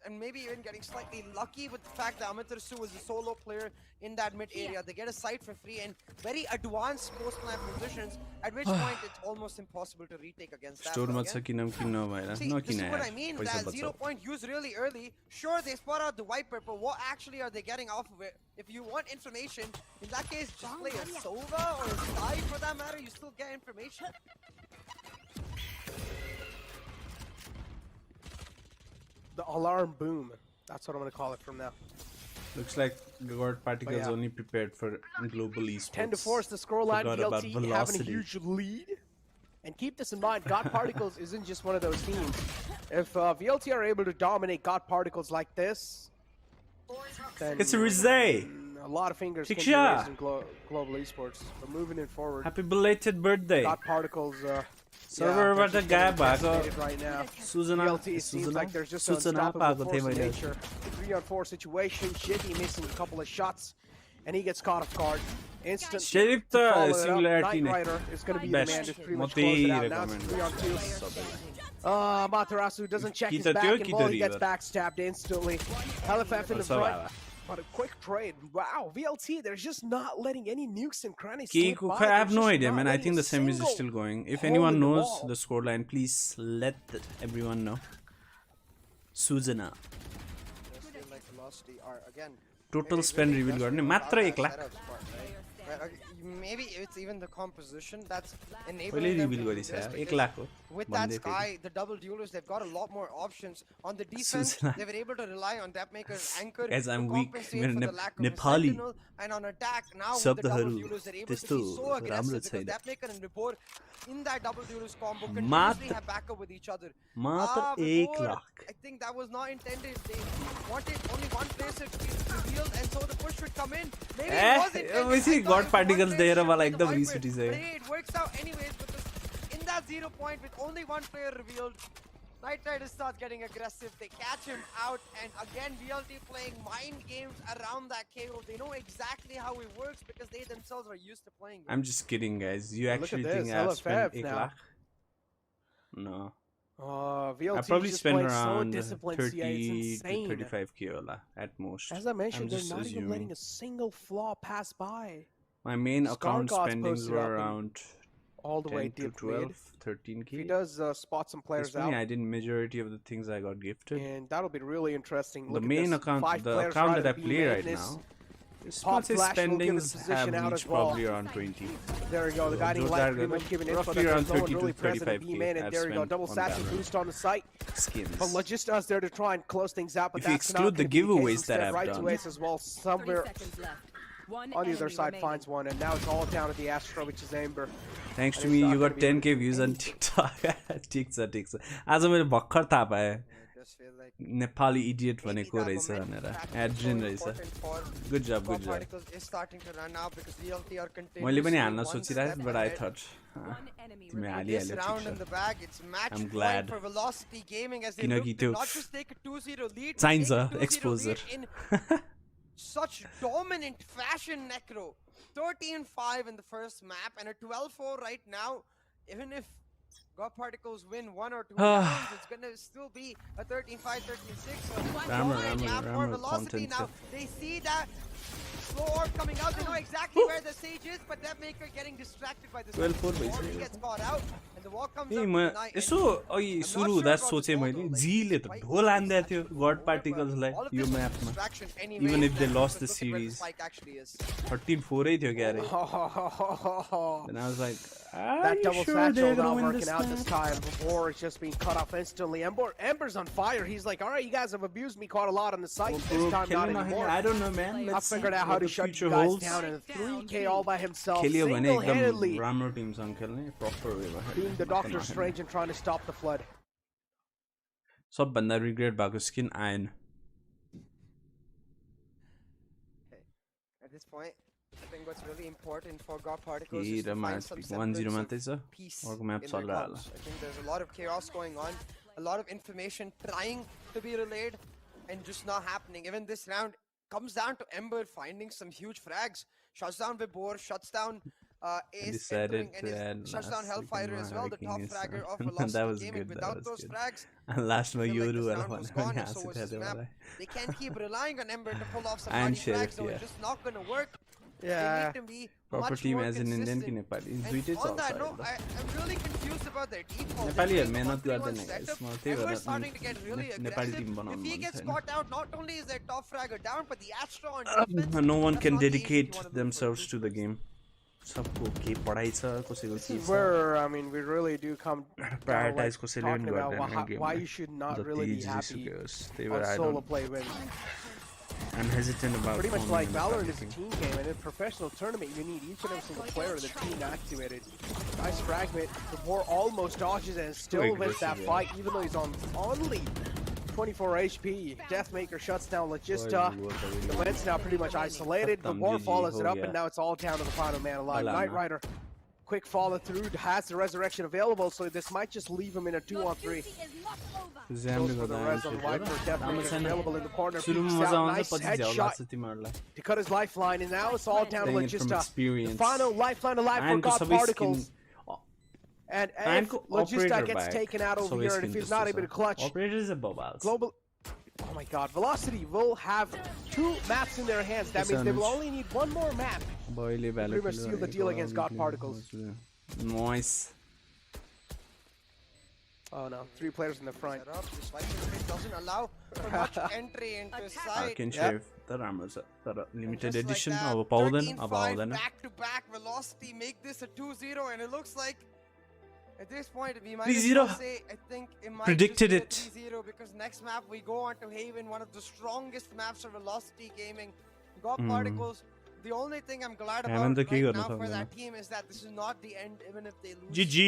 And maybe even getting slightly lucky with the fact that Amitarasu was a solo player in that mid area. They get a sight for free and very advanced post-plant positions, at which point it's almost impossible to retake against that. स्टोरमा But छ again, किन नभएर see, this नकिन is what I यार mean, पैसा that 0 बचाऊ point used really early. Sure, they spot out the Viper, but what actually are they getting off of it? If you want information, in that case, just play a Sova or a Sky for that matter, you still get information. The alarm boom. That's what I'm going to call it from now. Looks like God Particles yeah. only prepared for global esports. 10-4 is the scoreline. Forgot about VLT having a Velocity. huge lead. And keep this in mind, God Particles isn't just one of those teams. If VLT are able to dominate God Particles like this, then It's a Rizay! a lot of fingers can be Shiksha! raised in global esports. But moving it forward, Happy belated birthday! God Particles, सर्भरबाट they're just गायब getting भएको decimated right now. Sujana VLT seems like there's just an सूचना unstoppable पाएको force थिएँ of मैले nature. 3-on-4 situation. Shiggy missing a couple of shots, and he gets caught off guard. Instant. Sheriff to त follow it up. singularity Knight नै Rider is going to be the best man to pretty म much close त्यही it out. Now it's recommend 3-on-2. Matarasu doesn't check कि his त back त्यो and कि ball. त He gets river. backstabbed instantly. LFF in the Also, front. But a quick trade. Wow, VLT, they're just not letting any nukes and crannies I slip by. have They're no just idea, not man. I letting think a the semis is single still going. If hole anyone in the knows wall. the scoreline, please let everyone know. Suzana. Just feel like Velocity are again. Total maybe spend really reveal desperate गर्ने about मात्र that 1 lakh. setup spot, right? Maybe it's even the composition that's पहिले enabling them to reveal do गरिस this, यार 1 because lakh हो with that Sky, the double duelers, they've got a lot more options. On the defense, Susana. they were able to rely on Dapmaker's anchor Guys, I'm to weak. compensate मेरो for the lack of a Nepali sentinel. And on attack, now with the double शब्दहरू duelers, they're able to त्यस्तो be so राम्रो aggressive because छैन Dapmaker and Vibor in that double duelers combo मात्र- continuously have backup with each other. मात्र 1 Vibor, lakh I think that was not intended. They wanted only one placer to be revealed, and so the push would come in. Maybe it was intended. we see I thought God it was one particles placer there, should but be like the Viper. VCT say. But hey, it works out anyways because in that 0 point with only one player revealed, Night Rider starts getting aggressive. They catch him out, and again VLT playing mind games around that KO. They know exactly how it works because they themselves are used to playing it. I'm just kidding, guys. You Look at actually this, think I've hella spent fab 1 now. lakh? No. VLT I probably just spent playing so around disciplined. 30 it's to insane. 35k ola, at most. As I mentioned, I'm they're just not even letting assuming. a single flaw pass by. My main Scar account Gods spendings posted were up in around All the way 10 to deep 12, mid. 13k. If he does spot some players It's funny, out, I did majority of the things I got gifted. and that'll be really interesting. The Look at main this. account, 5 the players account right that I at B play main right is now, Pop its Flash will give the spendings position have out reached as well. probably around 20. There you go, the So guiding those light are pretty good. much giving info Roughly that around there's no one 30 to really present at B 35k main, and I've there you go, spent double on Satchel Valorant. boost on the site. Skins. But Logista's there to try and close things out, but If you that's not exclude the gonna be the case. giveaways that Instead, I've right done. to Ace as well, 30 somewhere seconds left. One on the other enemy side remaining. finds one, and now it's all down to the Astro, which is Amber. Thanks to And me, it's you not got gonna be 10k views on TikTok. ठिक छ ठिक छ आज मैले भर्खर थाहा पाएँ I just feel like Nepali idiot maybe भनेको that रहेछ momentum भनेर factor is so एड्रिन रहेछ important for गुड जब Raw गुड जब Particles is starting to run out because VLT are मैले पनि continuously हाल्न one सोचिरहेको step but I ahead. That One enemy तिमी remaining. This हालिहाल्यो round in ठिक the bag, it's match I'm point glad. for Velocity Gaming as they किनकि look to त्यो not just take a 2-0 lead, but चाहिन्छ take a 2-0 exposure. lead in such dominant fashion, Necro. 13-5 in the first map and a 12-4 right now. Even if God Particles win 1 or 2 rounds, it's gonna still be a 13-5, 13-6. So Rammer, dominant rammer, map for rammer Velocity content now. stuff. They see that slow orb coming out. They know exactly where the sage is, but that maker getting distracted by this. 12-4 He भइसक्यो। gets caught out, and the wall comes ए up म to deny यसो entry. अघि I'm सुरु not हुँदा sure about सोचेँ this मैले photo, like, जीले त quite ढोल हान्दै easy थियो to गड ignore, पार्टिकल्सलाई but all of yo this was म्यापमा distraction Even anyways. if they Let's lost look the at where series. spike actually is. 13-4 थियो क्या अरे Oh, and I was like that double sure satchel they're gonna not win working this out this map? time. Before it's just being cut off instantly. Ember's on fire. He's like, all right, you guys have abused me quite a lot on the site. Well, This bro, time not खेल्नु anymore. नखेल्नु, I don't know man I let's see figured out what how to the shut future you guys holds. down in a 3K all by himself, खेल्यो भने एकदम single-handedly राम्रो टिमसँग खेल्ने proper वेमा being the Doctor Strange and trying to stop the flood. सबभन्दा regret भएको skin आएन At this point, I think what's really important for God Particles के is र to find मार्च some 1-0 semblance मात्रै छ of peace अर्को in म्याप their चलिरहेको होला comms. I think there's a lot of chaos going on, a lot of information trying to be relayed and just not happening. Even this round comes down to Ember finding some huge frags, shuts down Vibor, shuts down Ace, decided entering, and to shuts down add Hellfighter as well, the top King is, fragger of that Velocity was Gaming. good, that Without was those good. frags, लास्टमा I feel like योरु this वाला round was भने gone, पनि and so हाँसो was थियो this त्यो map. मलाई They can't keep relying on Ember to pull off some I'm naughty frags, Sheriff, so yeah. it's just not going to work. Yeah. They need to be proper much team more as an Indian कि consistent. Nepali And दुईटै on चल्छ that note, अहिले I'm really confused about their default. नेपालीहरु मेहनत गर्दैन guys म त्यही We're भएर starting to get really Nepali aggressive. Team बनाउनु If he मन gets छैन caught out, not only is their top fragger down, but the Astro on defense. no one that's can not the ace dedicate you wanna look for themselves to the first. game सबको के पढाइ छ कसैको This के is छ where, I mean, we really do come down, like, prioritize कसैले talking पनि about गर्दैन why you should not really be happy त्यही on भएर I solo don't play when I'm hesitant about pretty much forming like an Valorant is a team. team game, and in a professional tournament, you need each and every single player of the team activated. Nice fragment. The war almost dodges and still Quick wins that versus, fight, even though he's on only 24 HP. Deathmaker shuts down Logista. The Lens now pretty much isolated. The war follows it up, and now it's all down to the final man alive. Knight Rider, quick follow through, has the resurrection available, so this might just leave him in a 2-on-3. Goes for the res on Viper. Deathmaker available in the corner. सुरुमा Peeks मजा out, आउँछ nice पछि झ्याउ headshot लाग्छ तिमीहरूलाई to cut his lifeline, and now it's all down to Playing it from Logista. The experience. final lifeline alive for आयनको God सबै Particles. Skin And if आयनको Logista operator gets back taken out over सबै here, and if skin he's not able to clutch, operator is a bobals global. Oh my God, Velocity will have 2 maps in their hands. That means they will only need 1 more map. boyले Pretty much seal the deal against God Particles. Nice. Oh no, 3 players in the front. Set up. This Viper pit doesn't allow for much entry into sight. Can Yep. shave त राम्रो छ तर limited Just like Edison that, अब पाउँदैन 13-5 अब आउँदैन back to back velocity make this a 2-0, and it looks like at this point we might 3-0. say I think it might Predicted just be a 3-0 because next map we go on to Haven, one of the strongest maps for velocity gaming. Got particles. The only thing I'm glad Haven about त के right गर्न now for सक्दैन that team is that this is not the end, even if they lose. GG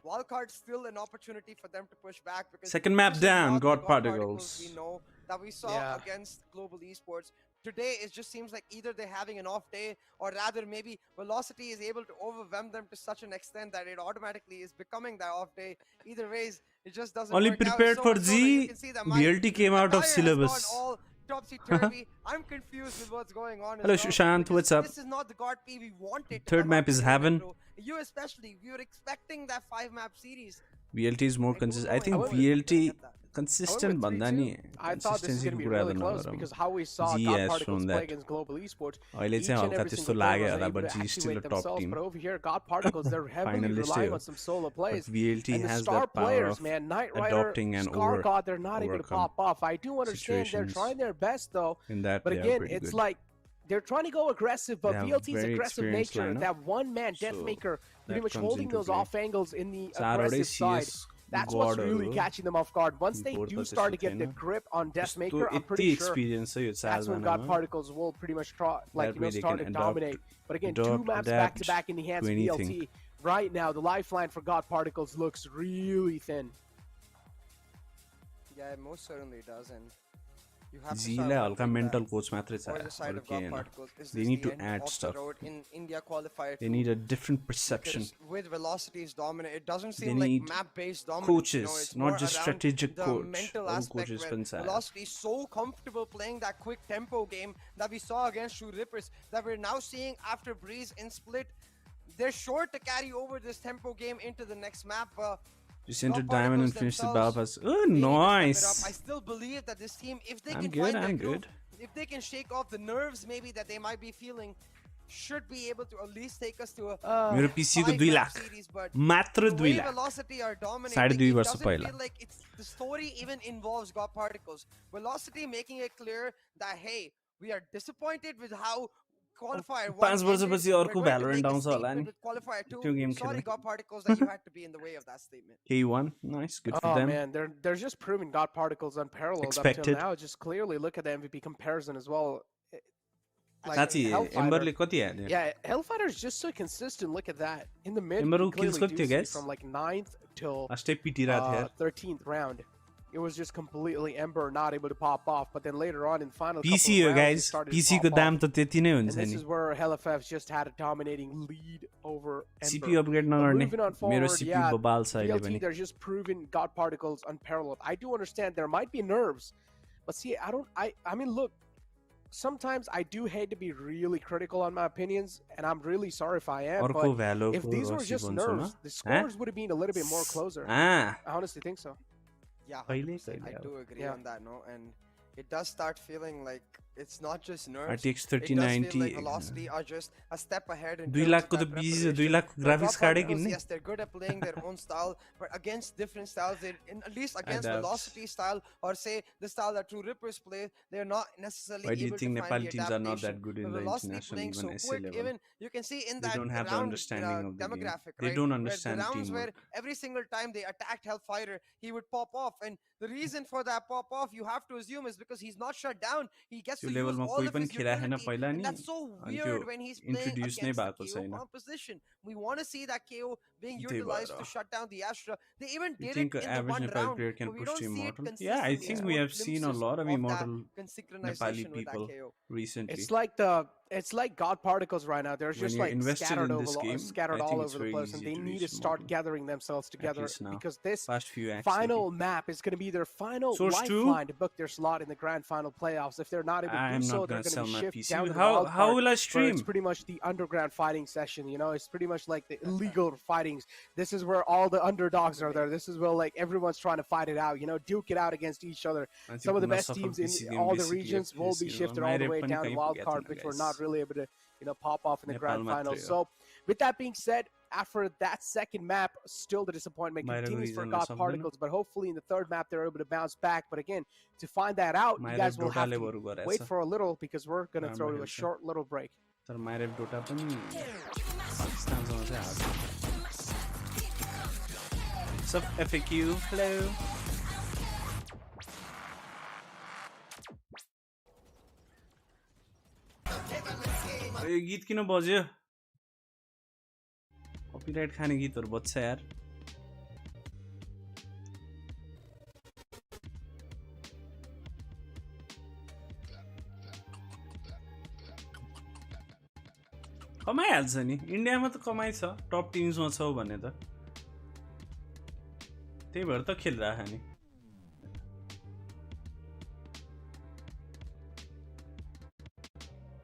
Wildcard's still an opportunity for them to push back because Second map this is down, not the God God particles. we know that we saw against global esports. Today it just seems like either they're having an off day, or rather maybe velocity is able to overwhelm them to such an extent that it automatically is becoming that off day. Either ways, it just doesn't Only work prepared out. for So Z, you can see that my BLT came out of attire has syllabus. gone all topsy-turvy. I'm confused with what's going on. Hello, as well, Sushant, because what's up? This is not the God P we wanted. to Third come map out is to Heaven. Metro. You especially, we were expecting that 5-map series. VLT is more consistent. I think I wouldn't VLT get that. consistent I भन्दा went नि with 3-2. I thought this was consistency going to be कुरा really त close नगरौँ. because how we saw G God has Particles shown play that. against global esports. अहिले Each चाहिँ and हल्का every त्यस्तो single player लाग्यो was होला able but to G is still activate a top themselves, team. but over here, God Particles, they're heavily Finalist relying हो. on some solo plays. But VLT And the has star that power players, of man, Knight Rider, adopting and Scar God, they're not able to overcome pop off. I do understand they're situations. trying their best, though. In that But they are again, pretty it's good. like they're trying to go aggressive, but They have VLT's very aggressive experienced nature, lineup. that one-man So deathmaker, pretty that much comes holding into those play. off angles in the चारवटै aggressive side. CS That's what's godहरू really catching them off guard. Once they Board do त start to त्यस्तो get the थिएन. grip on त्यस्तो Deathmaker, I'm Yati pretty sure experience छ यो that's when God चारजनामा. Particles will pretty much try, like, That way they start can to adopt- dominate. But again, adopt, two maps adapt back to back in the hands to of anything. BLT. Right now, the lifeline for God Particles looks really thin. Yeah, it most certainly does, and you have to Z start lie wondering हल्का that mental coach मात्रै छ for the side अरू of केही God Hahn. Particles, is They this need the to end add of stuff. the road in India Qualifier They 2? need a different perception. Because with velocities dominant, it doesn't They seem like need map-based dominance. coaches, it's not more just around strategic the coach. mental All aspect coaches where can say. velocity is so comfortable playing that quick tempo game that we saw against True Rippers that we're now seeing after Breeze in Split. They're sure to carry over this tempo game into the next map. Just enter God diamond and Particles finish the themselves, Belfast. Oh, they need to step it up. I nice. still believe that this team, if they I'm can good, find their I'm groove, good. if they can shake off the nerves maybe that they might be feeling, should be able to at least take us to a मेरो PC को 2 5-map lakh series, but मात्र the 2 way lakh velocity are dominating, 2.5 it वर्ष doesn't पहिला. feel like it's the story even involves God Particles. Velocity making it clear that hey, we are disappointed with how Qualifier 1 5 ended. वर्षपछि We're अर्को going to Valorant make a आउँछ होला statement नि. with Qualifier 2. त्यो game Sorry खेल्न. God Particles that you had to be in the way of that statement. K1, nice, good for Oh them. man, they're just proving God Particles unparalleled up Expected. till now. Just clearly look at the MVP comparison as well. Like साँच्ची Hellfighter. एम्बरले कति हाल्यो? Yeah, Hellfighter is just so consistent. Look at that. In the mid, Ember you who kills clearly कति do थियो, see guys? from like 9th till लास्टै पिटिरहेको थियो यार. 13th round. It was just completely Ember not able to pop off. But then later on in final PC couple हो of rounds, guys. it started to PC pop को दाम off. त त्यति नै And हुन्छ this नि. is where HellFF just had a dominating lead over Ember. CPU upgrade But नगर्ने. moving on मेरो forward, CPU yeah, बबाल छ अहिले VLT, पनि. they're just proven God Particles unparalleled. I do understand there might be nerves, but see, I mean, look, sometimes I do hate to be really critical on my opinions, and I'm really sorry if I am, अर्को but value if these were just nerves, the scores would have been a little bit more closer. I honestly think so. Yeah, कहिले 100%. I कहिले do agree Yeah. on that, no? And it does start feeling like it's not just nerves. RTX It does feel 3090 like velocity are just a step ahead in 2 terms लाखको of त that busy 2 preparation. लाखको But graphics God कार्डै Particles, किन्ने. yes, they're good at playing their own style, but against different styles, at least against Adapts. velocity style, or say the style that True Rippers play, they're not necessarily Why do you able think to Nepali find the teams are not that adaptation. good in But the velocity international, playing even so SA quick, level? even you can see in They that don't have the round understanding of the game. demographic, They right? don't Where understand the rounds teamwork. where every single time they attacked Hellfighter, he would pop off, and the reason for that pop off, you have to assume, is because he's not shut down. He gets त्यो to use लेभलमा all कोही of पनि his खेला छैन utility, पहिला and नि. that's so अनि त्यो weird when he's playing introduce नै against the भएको KO छैन. composition. We want to see that KO being त्यही utilized भएर. to shut down the Astra. They even You did think it in the average one Nepali round, player can but we push don't to see it Immortal? consistently. Yeah, I think It's we more have seen a glimpses lot of that Immortal synchronization Nepali with that people KO. recently. It's like God Particles right now. They're When just you're like invested scattered in over, this game, scattered I all think it's over the very place, and easy they to need to reach start Immortal. gathering themselves together least now. because this Past few acts final map is going to be their final Source two? lifeline to book their slot in the grand final playoffs. If they're not able to I'm do so, not they're gonna going to sell be my shifted PC. down to the How wild card, will I where stream? it's pretty much the underground fighting session. You know, it's pretty much like the illegal fightings. This is where all the underdogs are there. This is where like everyone's trying to fight it out. You know, duke it out against each other. Some of the best teams in all the regions will be shifted all the way down to wild card, which we're not really able to, you know, pop off in the grand finals. So with that being said, after that second map, still the disappointment continues for God Particles, but hopefully in the third map they're able to bounce back. But again, to find that out, you guys will have to wait for a little because we're going to throw to a short little break. What's up, FAQ? Hello. यो गीत किन बज्यो copyright खाने गीतहरु बज्छ यार कमाइहाल्छ नि इन्डियामा त कमाइ छ टप टिम्समा छौ भने त त्यही भएर त खेलिराख नि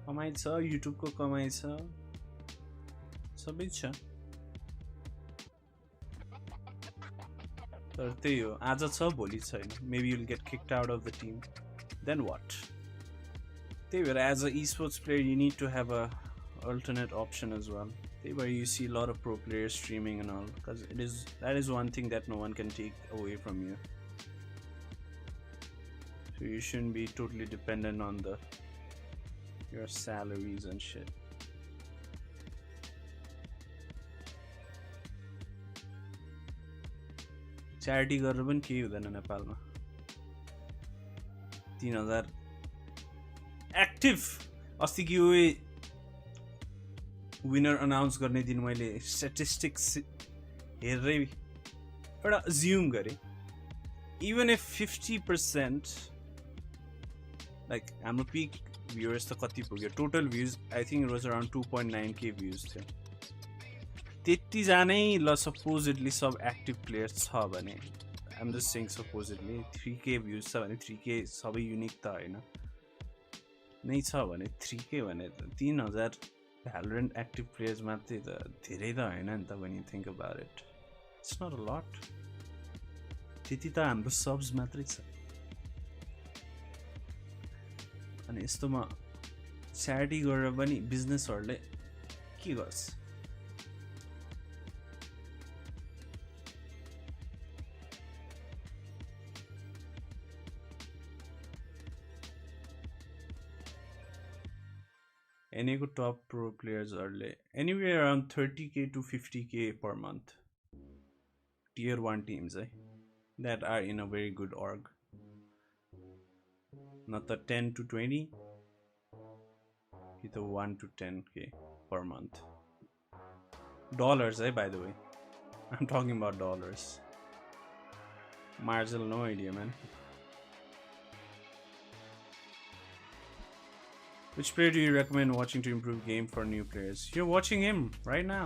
कमाइ छ युट्युब को कमाइ छ सबै छ तर त्यही हो आज छ भोलि छैन maybe you'll get kicked out of the team then what त्यही भएर as a esports player you need to have a alternate option as well त्यही भएर you see a lot of pro players streaming and all because that is one thing that no one can take away from you so you shouldn't be totally dependent on your salaries and shit. Charity गरेर पनि केही हुँदैन नेपालमा 3000 active अस्ति कि winner announce गर्ने दिन मैले स्ट्याटिस्टिक्स हेरेरै एउटा अज्युम गरे इभन इफ 50% लाइक हाम्रो पिक viewers त कति पुग्यो total भ्यूज I think it was around 2.9k भ्यूज थियो त्यति जानै ल सपोजिटली सब एक्टिभ प्लेयर्स छ भने I am just saying supposedly 3k भ्यूज छ भने 3k सबै युनिक त हैन नै छ भने 3k भने 3000 भ्यालोरेन्ट एक्टिभ प्लेयर्स मात्रै त धेरै त हैन नि त when you think about it it's not a lot त्यति त हाम्रो सबs मात्रै छ अनि यस्तोमा च्यारिटी गरेर पनि बिजनेसहरुले के गर्छ NA को top pro players हरुले anywhere around 30k to 50k per month tier 1 teams that are in a very good org not the 10 to 20 it's a 1 to 10k per month dollars by the way I'm talking about dollars Marcel no idea man which player do you recommend watching to improve game for new players you're watching him right now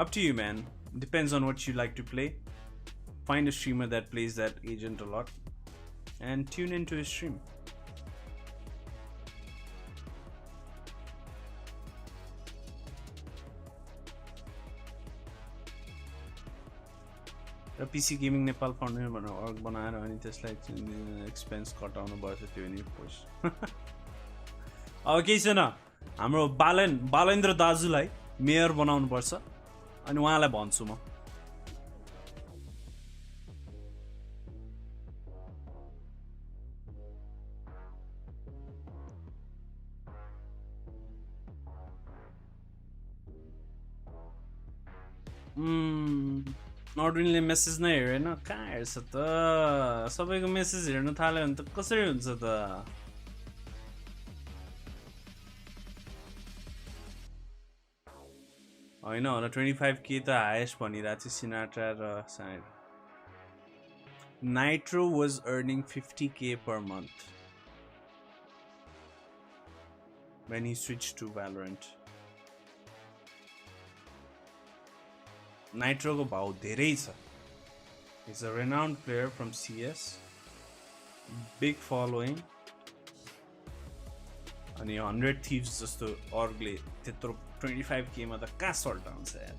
up to you man depends on what you like to play find a streamer that plays that agent a lot and tune into his stream. PC Gaming Nepal Foundation भनेर org बनाएर अनि त्यसलाई expense कटाउनु पर्छ त्यो नि post अब केही छैन हाम्रो बालेन्द्र दाजुलाई मेयर बनाउनु पर्छ अनि उहाँलाई भन्छु म नर्डविनले मेसेज नै हेरेन कहाँ हेर्छ त सबैको मेसेज हेर्न थाल्यो भने त कसरी हुन्छ त हैन होला 25k त हाईएस्ट भनिरहेको थियो सिनाट्रा र side nitro was earning 50k per month when he switched to Valorant Nitro को भाव धेरै छ He's a renowned player from CS big following अनि 100 Thieves जस्तो orgले त्यत्रो 25k मा त कहाँ सल्ट आउँछ यार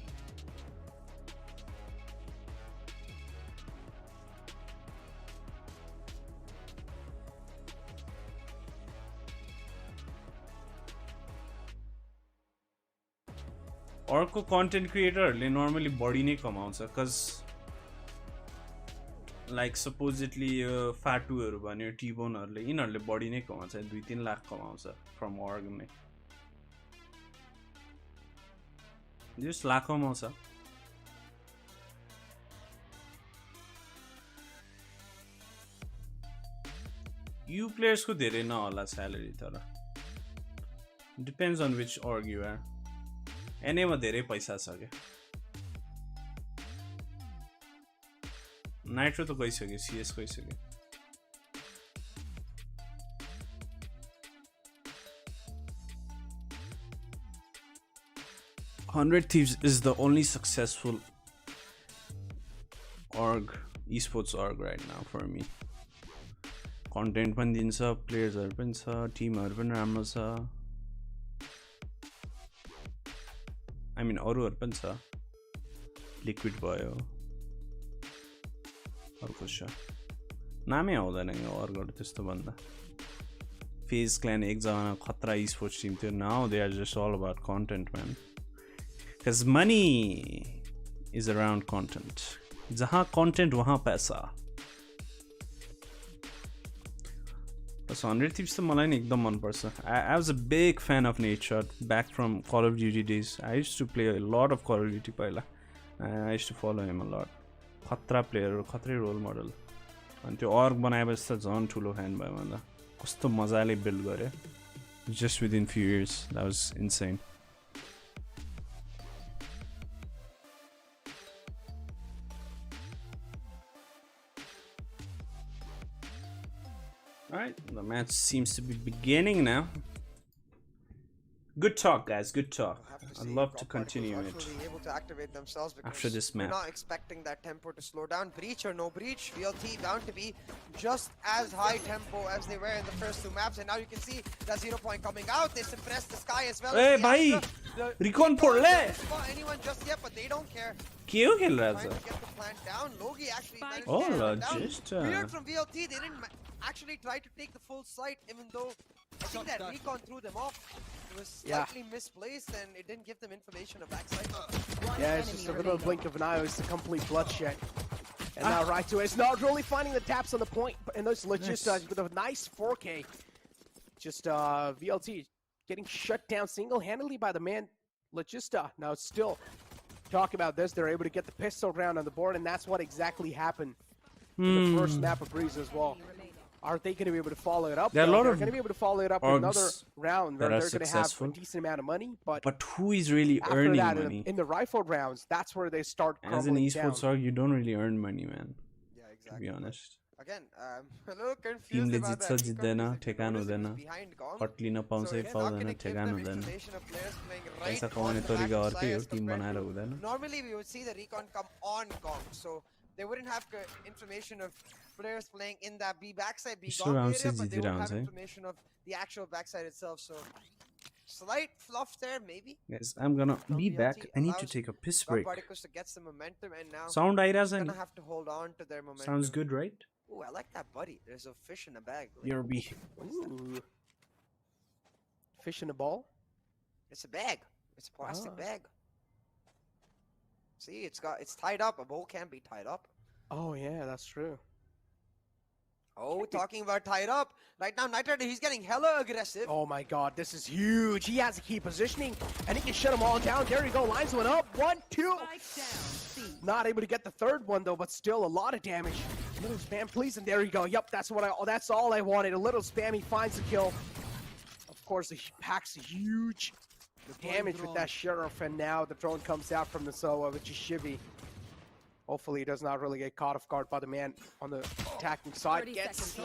अर्को कन्टेन्ट क्रिएटरहरूले नर्मली बढी नै कमाउँछ cuz लाइक सपोजिटली फाटुहरू भन्यो टिबोनहरूले यिनीहरूले बढी नै कमाउँछ 2-3 लाख कमाउँछ फ्रम अर्ग नै जस लाख कमाउँछ यु प्लेयर्सको धेरै नहोला स्यालेरी तर डिपेन्ड्स अन विच अर्ग यु आर एनएमा धेरै पैसा छ के नाइट्रो त गइसक्यो सीएस गइसक्यो $100 Thieves is the only successful org esports org right now for me content पनि दिन्छ प्लेयर्सहरु पनि छ टिमहरु पनि राम्रो छ I mean अरुहरु पनि छ लिक्विड भयो अर्को छ नामै आउँदैन यो अर्गहरु त्यस्तो भन्दा फेज क्ल्यान एक जमाना खतरा esports टिम थियो now they are just all about content man because money is around content जहाँ content वहाँ पैसा बस 100 Thieves त मलाई नि एकदम मन पर्छ I was a big fan of nature back from Call of Duty days I used to play a lot of Call of Duty पहिला I used to follow him a lot खतरा player खतरै role model अनि त्यो अर्ग बनाएपछि त झन् ठुलो fan भयो मलाई कस्तो मजाले बिल्ड गर्यो just within few years that was insane Alright, the match seems to be beginning now. Good talk, guys. Good talk. I'd love to continue it able to activate themselves after this we're map. not expecting that tempo to slow down. Breach or no breach, VLT bound to be just as high tempo as they were in the first two maps. And now you can see that 0 point coming out. They suppressed the sky as well. Hey, bhai! Recon for le! Anyone just yet, but they don't care. Kyo khel raha Trying cha? to get the plant down. Logi actually managed Oh, to get it down. just Weird from VLT. They didn't actually try to take the full site, even though I think that recon threw them off. It was slightly misplaced and it didn't give them information of backside. Yeah, it's just a little blink of an eye. It's a complete bloodshed. And now right to it. It's not really finding the taps on the point. And those logistics with a nice 4K. Just VLT getting shut down single-handedly by the man Logista. Now it's still talk about this. They're able to get the pistol round on the board, and that's what exactly happened in the first map of Breeze as well. Are they going to be able to follow it up? There are a lot they're of going to be able to follow it up with another round where that they're going to have a decent amount of money. But who is really after earning that, money? in the rifle rounds, that's where they start As an crumbling esports down. org, you don't really earn money, man. Yeah, exactly. To be honest. Again, a little confused टिमले about जित्छ that. जित्दैन ठेकान हुँदैन cut लिन पाउँछ पाउँदैन ठेकान हुँदैन पैसा कमाउने तरिका अर्कै हो टिम बनाएर हुँदैन Normally we would see the recon come on Gong, so they wouldn't have information of players playing in that B backside B Gong area, but they would have information of the actual backside itself. So slight fluff there, maybe. Guys, I'm gonna be back. I need to take a piss break. Particles to get some momentum, and now Sound आइरहेछ नि gonna have to hold on to their momentum. Sounds good, right? Ooh, I like that buddy. There's a fish in a bag. Your B. Ooh. Fish in a ball? It's a bag. It's a plastic bag. See, it's tied up. A bowl can't be tied up. Oh yeah, that's true. Oh, talking about tied up. Right now, Nightrider, he's getting hella aggressive. Oh my god, this is huge. He has to keep positioning, and he can shut them all down. There you go, lines went up. 1, 2. Not able to get the third one though, but still a lot of damage. A little spam, please, and there you go. Yep, that's all I wanted. A little spam, he finds the kill. Of course, he packs a huge damage with that sheriff, and now the drone comes out from the Soa, which is Shivy. Hopefully, he does not really get caught off guard by the man on the attacking side. Gets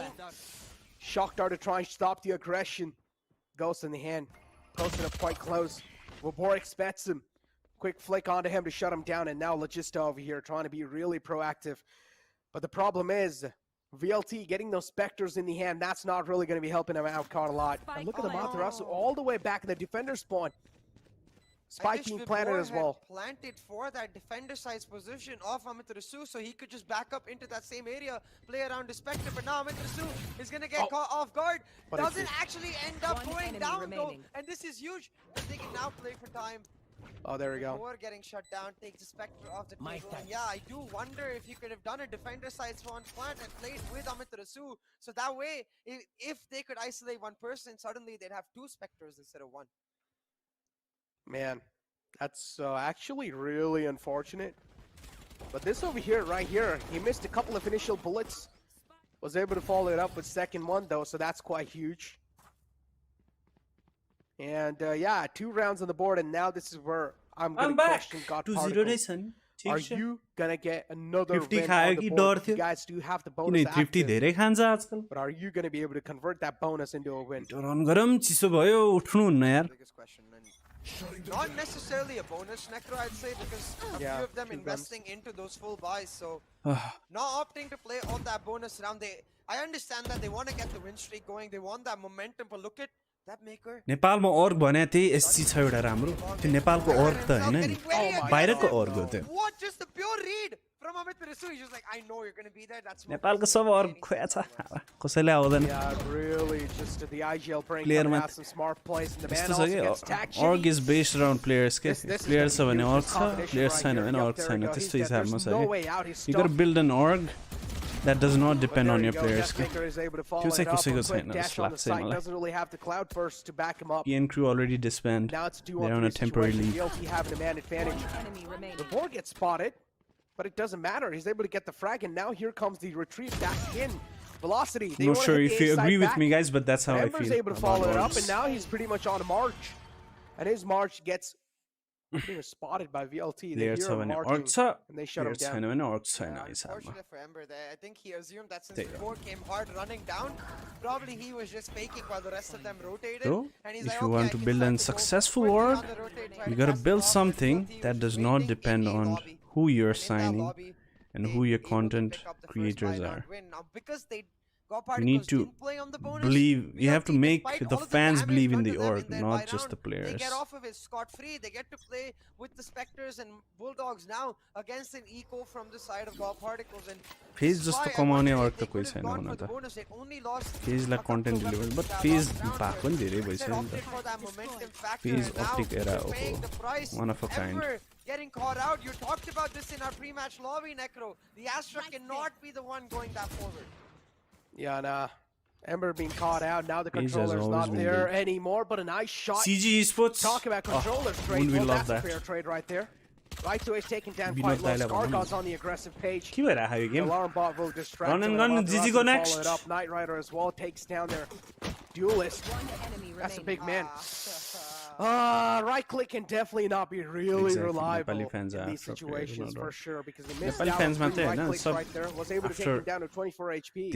Shock Dart to try and stop the aggression. Ghost in the hand. Posted up quite close. Wabor expects him. Quick flick onto him to shut him down, and now Logista over here trying to be really proactive. But the problem is, VLT getting those Spectres in the hand, that's not really going to be helping him out quite a lot. And look at the Matarasu all the way back in the defender spawn. Spike being planted as well. Planted for that defender side's position off Amitarasu, so he could just back up into that same area, play around the Spectre. But now Amitarasu is going to get caught off guard. Doesn't actually end up going down though. And this is huge. They can now play for time. Oh, there we go. Before getting shut down, takes the Spectre off the table. And yeah, I do wonder if you could have done a defender side spawn plant and played with Amaterasu. So that way, if they could isolate one person, suddenly they'd have 2 Spectres instead of 1. Man, that's actually really unfortunate. But this over here, right here, he missed a couple of initial bullets. Was able to follow it up with second one though, so that's quite huge. And yeah, 2 rounds on the board, and now this is where I'm gonna question God Particles. Are you gonna get another win on the board? You guys do have the bonus active, but are you gonna be able to convert that bonus into a win? Biggest question. And not necessarily a bonus, Necro, I'd say, because a few of them investing into those full buys. So not opting to play on that bonus round. I understand that they want to get the win streak going. They want that momentum, but look at that maker. नेपालमा org भने त्यही SC छ एउटा राम्रो त्यो नेपालको org त हैन नि बाहिरको org हो त्यो What, just the pure read from Amit Pirasu? He's just like, I know you're going to be there. That's नेपालको सब org खोया छ कसैले आउँदैन Yeah, really, just the IGL brain coming out some smart plays, and the man also gets tagged. org is based around players के players छ भने org छ players छैन भने org छैन त्यस्तो हिसाबमा छ के you got to build an org that does not depend on your players. त्यो चाहिँ कसैको छैन जस्तो लाग्छ मलाई. Doesn't really have the cloud burst to back him up. EN crew already disbanded. They're on a temporary leave. VLT having a man advantage. The board gets spotted, but it doesn't matter. He's able to get the frag, and now here comes the retreat back in. Velocity. I'm not sure if you agree with me, guys, but that's how I feel. Ember's able to follow it up, and now he's pretty much on a march. And his march gets pretty much spotted by VLT. They hear him marching, and they shut him down. Unfortunate for Ember there. I think he assumed that since the board came hard running down, probably he was just faking while the rest of them rotated. So, and he's if like, you want to build a successful org, you gotta build something that does not depend on who you're signing and who your content creators are. You need to believe, you have to make the fans believe in the org, not just the players. They get off of it scot-free. They get to play with the Spectres and Bulldogs now against an eco from the side of God Particles. And phase just to कमाउने org त कोही छैन हुन त. Phase like content delivery, but phase back पनि धेरै भइसक्यो नि त. Phase optic era हो, one of a kind. Getting caught out. You talked about this in our pre-match lobby, Necro. The Astra cannot be the one going that forward. Yeah, nah. Ember being caught out. Now the controller's not there anymore, but a nice shot. CG Esports. Talk about controllers trade. Well, that's a fair trade right there. Right away is taken down quite low. Scargod's on the aggressive page. के भइरहेको यो game? Alarm bot will distract Run and him. gun, GG go next. Follow it up. Knight Rider as well takes down their duelist. That's a big man. Right click can definitely not be really reliable in these situations for sure, because he missed out on 3 right clicks right there. Was able to take him down to 24 HP.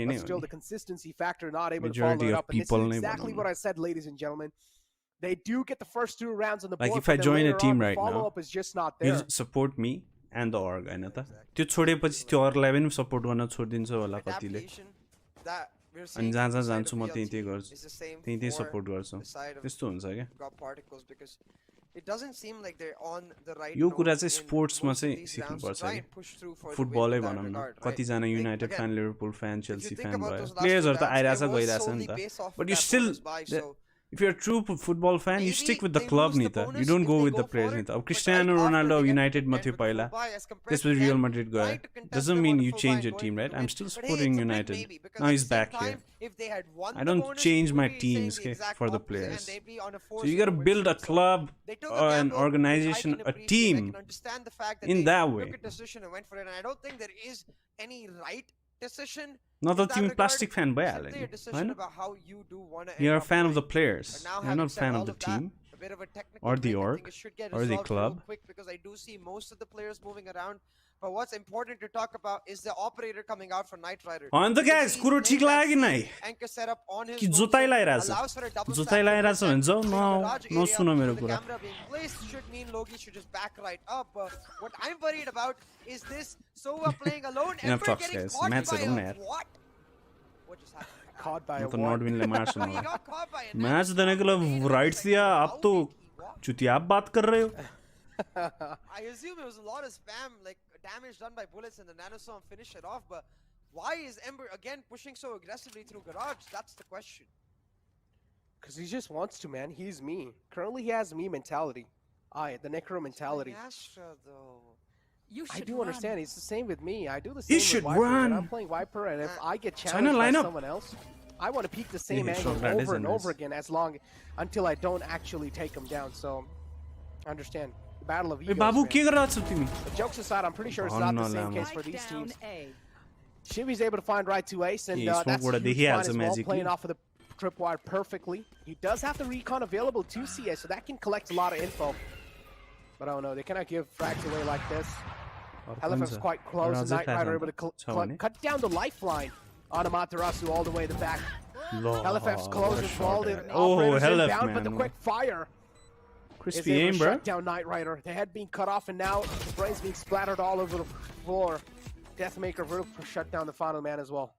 But still the consistency factor not able to follow it up. And this is exactly what I said, ladies and gentlemen. They do get the first 2 rounds on the board. Like if I join a team right now, follow-up is just not there. You support me and the org, हैन त? त्यो छोडेपछि त्यो orgलाई पनि support गर्न छोड्दिन्छ होला कतिले. अनि जहाँ जहाँ जान्छु म त्यही गर्छु. त्यही support गर्छु. त्यस्तो हुन्छ के? यो कुरा चाहिँ स्पोर्ट्समा चाहिँ सिक्नुपर्छ के? फुटबलै भनौँ न. कतिजना United fan, Liverpool fan, Chelsea fan भयो. प्लेयर्सहरु त आइराछ गइराछ नि त. But you still, if you're a true football fan, you stick with the club नि त. You don't go with the players नि त. अब क्रिस्टियानो रोनाल्डो युनाइटेड मा थियो पहिला. त्यसपछि रियल मैड्रिड गयो. Doesn't mean you change your team, right? I'm still supporting United. Now he's back here. I don't change my teams for the players. So you gotta build a club, an organization, a team in that way. I don't think there is any right decision. Not the team plastic fan भइहाल्यो नि. You're a fan of the players. You're not a fan of the team or the org or the club. Because I do see most of the players moving around. But what's important to talk about is the operator coming out for Knight Rider. And the guys, कुरो ठीक लाग्यो कि नै? कि जुताई लाइराछ? जुताई लाइराछ भने जाऊ न सुन मेरो कुरा. Should mean Logi should just back right up. What I'm worried about is this Sova playing alone. Enough talks, guys. Match it on there. What just happened? Caught by a what? Not win le match He got caught by a match देने के लिए rights दिया. आप तो चुतिया बात कर रहे हो. I assume it was a lot of spam, like damage done by bullets, and the nanostorm finished it off. But why is Ember again pushing so aggressively through garage? That's the question. Because he just wants to, man. He's me. Currently, he has me mentality. The Necro mentality. Astra, though. You I should do run. understand. It's the same with me. I do the He same should with Viper. When run. I'm playing Viper, and if I get China challenged by lineup. someone else, I want to peek the same Yeah, angle short that is over and nice. over again until I don't actually take them down. So, I understand. The battle of egos, Babu man. के गरिरहेको छौ तिमी But jokes aside, I'm pretty sure it's not the same case for these teams. Shivy's able to find right to Ace, and Yeah, that's smoke a huge देखिहाल्छ find as well, magically. playing off of the tripwire perfectly. He does have the recon available to CS, so that can collect a lot of info. But I don't know, they cannot give frags away like this. LFF's quite close, and Knight Rider able to cut down the lifeline on Amaterasu all the way to the back. LFF's close as well. The operator's inbound, but the quick fire crispy is able aim, to bro. shut down Knight Rider. The head being cut off, and now the brain's being splattered all over the floor. Deathmaker will shut down the final man as well.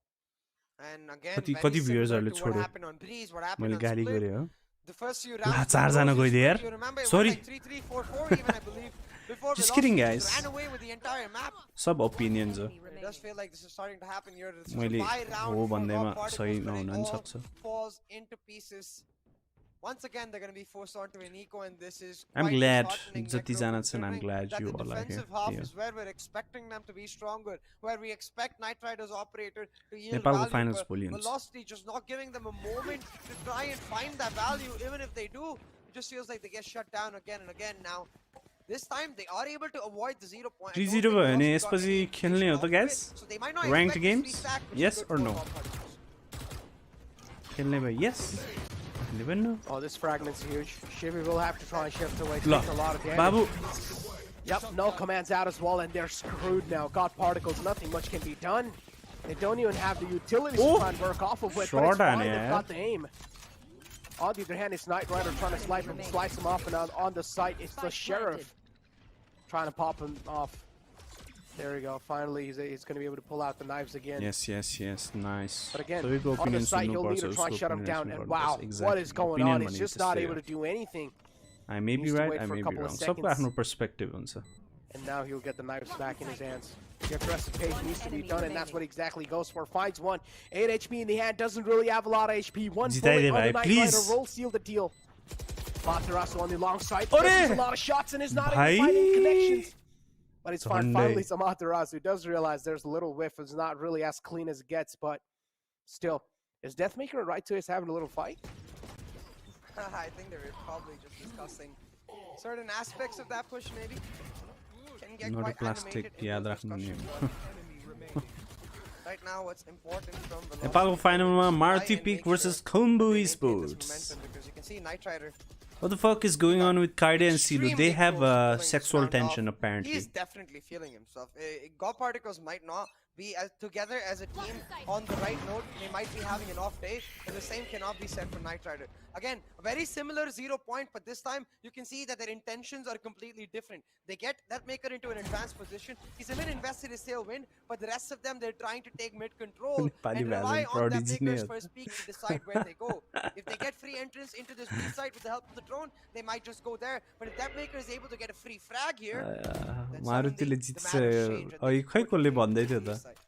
And again, कति very viewers similar ले to what छोड्यो happened on Breeze, what happened मैले on गाली Split. गरे हो The first few La rounds, 4 जना गइदिए यार you remember it sorry was like 3-3, 4-4 even, I believe. Before Just Velocity kidding, just guys. ran away with the entire map. सब opinions हो It does feel like this is starting to happen here. This is मैले a 5 round हो for भन्दैमा Raw सही Particles, but नहुन it पनि all सक्छ falls into pieces. Once again, they're going to be forced onto an eco, and this is I'm quite glad disheartening, जति Necro, जना छन् I'm considering glad that you the all are here defensive half Yeah. is where we're expecting them to be stronger, where we expect Knight Rider's operator to yield नेपालको value, finals but भोलि हुन्छ Velocity just not giving them a moment to try and find that value. Even if they do, it just feels like they get shut down again and again. Now, this time they are able to avoid the 0 point. 3-0 भयो भने यसपछि खेल्ने हो त guys? So they might not Ranked expect games? this restack, which is Yes good or for no? Raw Particles. खेल्ने भयो yes never know Oh, this fragment's huge. Shivy will have to try and shift away, ल take a lot of damage. बाबु Yep, no commands out as well, and they're screwed now. God Particles, nothing much can be done. They don't even have the utilities to try and work off of it, but Short it's fine, on they've it. got the aim. On the other hand, it's Knight Rider trying to slice him off, and on the site, it's the Sheriff trying to pop him off. There we go. Finally, he's going to be able to pull out the knives again. yes nice But again, सबैको on the opinions site, he'll need सुन्नुपर्छ to try and उसको shut him opinions down. And सुन्नुपर्छ wow, exactly what is going opinion on? He's भनेको just not त्यस्तै able हो to do anything. I may be needs to right wait I for a may be couple of wrong सबको seconds. आफ्नो perspective हुन्छ And now he'll get the knives back in his hands. The aggressive pace needs to be done, and that's what exactly goes for. Finds one. 8 HP in the hand, doesn't really have a lot of HP. One bullet जिताइदे on the भाइ, Knight please. Rider will seal the deal. Materasu on the long side. Ore! Misses a lot of shots and is not able भाइ! to find any connections. But it's fine. Sunday. Finally, it's Amaterasu does realize there's a little whiff. It's not really as clean as it gets, but still. Is Deathmaker and Right to Ace having a little fight? I think they were probably just discussing certain aspects of that push, maybe. Can get Not a quite plastic, animated in याद those राख्नु नि discussions, but right now, what's important from Velocity नेपालको फाइनलमा is Marty try and Peak make versus sure Combo they maintain this Esports. momentum, because you can see Knight Rider What the fuck is going on with Kaide and Silu? They extremely have close to pulling this sexual round tension off. apparently. He's definitely feeling himself. God Particles might not be as together as a team on the right note. They might be having an off day, but the same cannot be said for Knight Rider. Again, a very similar 0 point, but this time you can see that their intentions are completely different. They get that maker into an advanced position. He's a bit invested in tailwind, but the rest of them, they're trying to take mid control and rely on that maker's first peak to decide where they go. If they get free entrance into this B site with the help of the drone, they might just go there. But if that maker is able to get a free frag here, then मारुतिले suddenly the जित्छ matters change and अघि they खै go to कसले the भन्दै थियो B त site.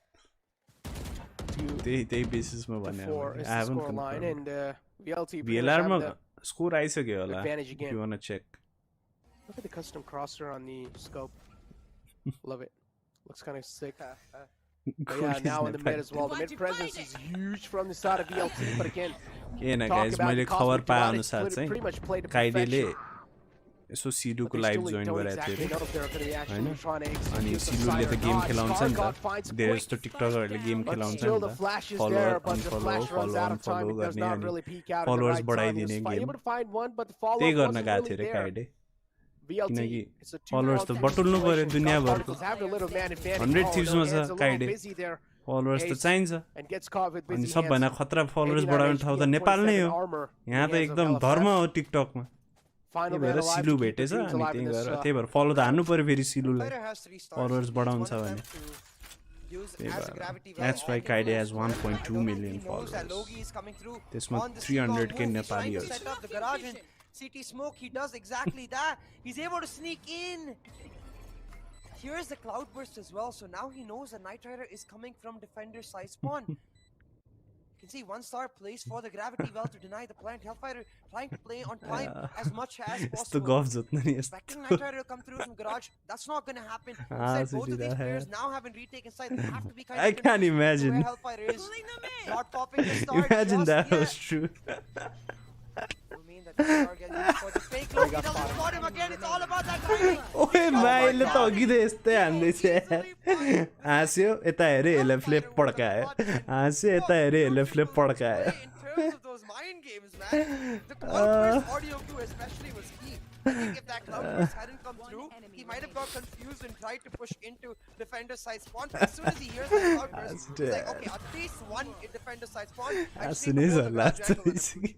त्यही बेसिसमा भने Four is I the haven't score line, confirmed. and VLT pretty much VLR have मा the score आइसक्यो होला advantage if again. you wanna check. Look at the custom crosser on the scope. Love it. Looks kind of sick. But yeah, now in the mid as well. The mid presence is huge from the side of VLT, but again, can talk guys about मैले the खबर cosmic पाए duality, अनुसार pretty चाहिँ much played to काइडेले perfection. Yesso But सिडुको they live still join don't गरेको थियो exactly know if they're going to be actually हैन trying to अनि execute the सिलुले side त or गेम not. खेलाउँछ नि Scargod त finds धेरै quick, जस्तो टिकटकरहरूले गेम but खेलाउँछ still नि the त flash is follower there, but the unfollow flash runs out of time. Unfollow It does गर्ने not अनि really peek out at the followers right time. बढाइदिने He's game able to find one, but the त्यही follow-up गर्न wasn't गएको really थियो रे there. काइडे VLT, किनकि it's a followers त 2-1 बटुल्नु पर्यो situation. दुनियाँभरको Scargod have a little man advantage. 100 Oh, thieves no, मा hands छ a little काइडे busy there. Followers त Ace चाहिन्छ and gets caught with अनि busy सबभन्दा hands. खतरा फलोअर्स 89 बढाउने HP ठाउँ त and नेपाल नै 27 हो armor in यहाँ the त hands of एकदम LFF. धर्म हो टिकटकमा Final त्यही man भएर alive सिलु to keep the भेटेछ teams अनि alive त्यही in भएर this, त्यही भएर फलो त हान्नु पर्यो फेरि सिलुलाई Fighter has 3 stars. Followers He's बढाउँछ one of भने them to use त्यही as a भएर gravity well That's why on the Kaide first has one. 1.2 I don't think million he knows that followers. Logi is coming through त्यसमा on the 300 Skyloong के move. He's trying to नेपालीहरू set up the garage and CT smoke. He does exactly that. He's able to sneak in. Here's the cloud burst as well. So now he knows that Knight Rider is coming from defender side spawn. can see 1-star plays for the gravity well to deny the plant. Hellfire trying to play on time as much as यस्तो possible. गफ जोत्नु नि Expecting Night Rider to come through from garage. That's not gonna happen. Instead, both of these players now have been retaken inside. They have to be kind of I can't imagine. where Hellfire is. Not popping the start. Imagine just that yet. was true. Will mean that the star gets used for the fake look. He doesn't spot him again. It's all about that timing. ओए मैले त अघि त यस्तै हान्दैछ यार हाँस्यो यता हेऱ्यो यसले फ्लिप पड्कायो हाँस्यो यता हेऱ्यो यसले flip पड्कायो In terms of those mind games, man, the Cloudburst audio cue especially was key. I think if that Cloudburst hadn't come through, he might have got confused and tried to push into defender side spawn. But as soon as he hears that Cloudburst, he's like, okay, at least one defender side spawn. I just need to hold the garage angle and-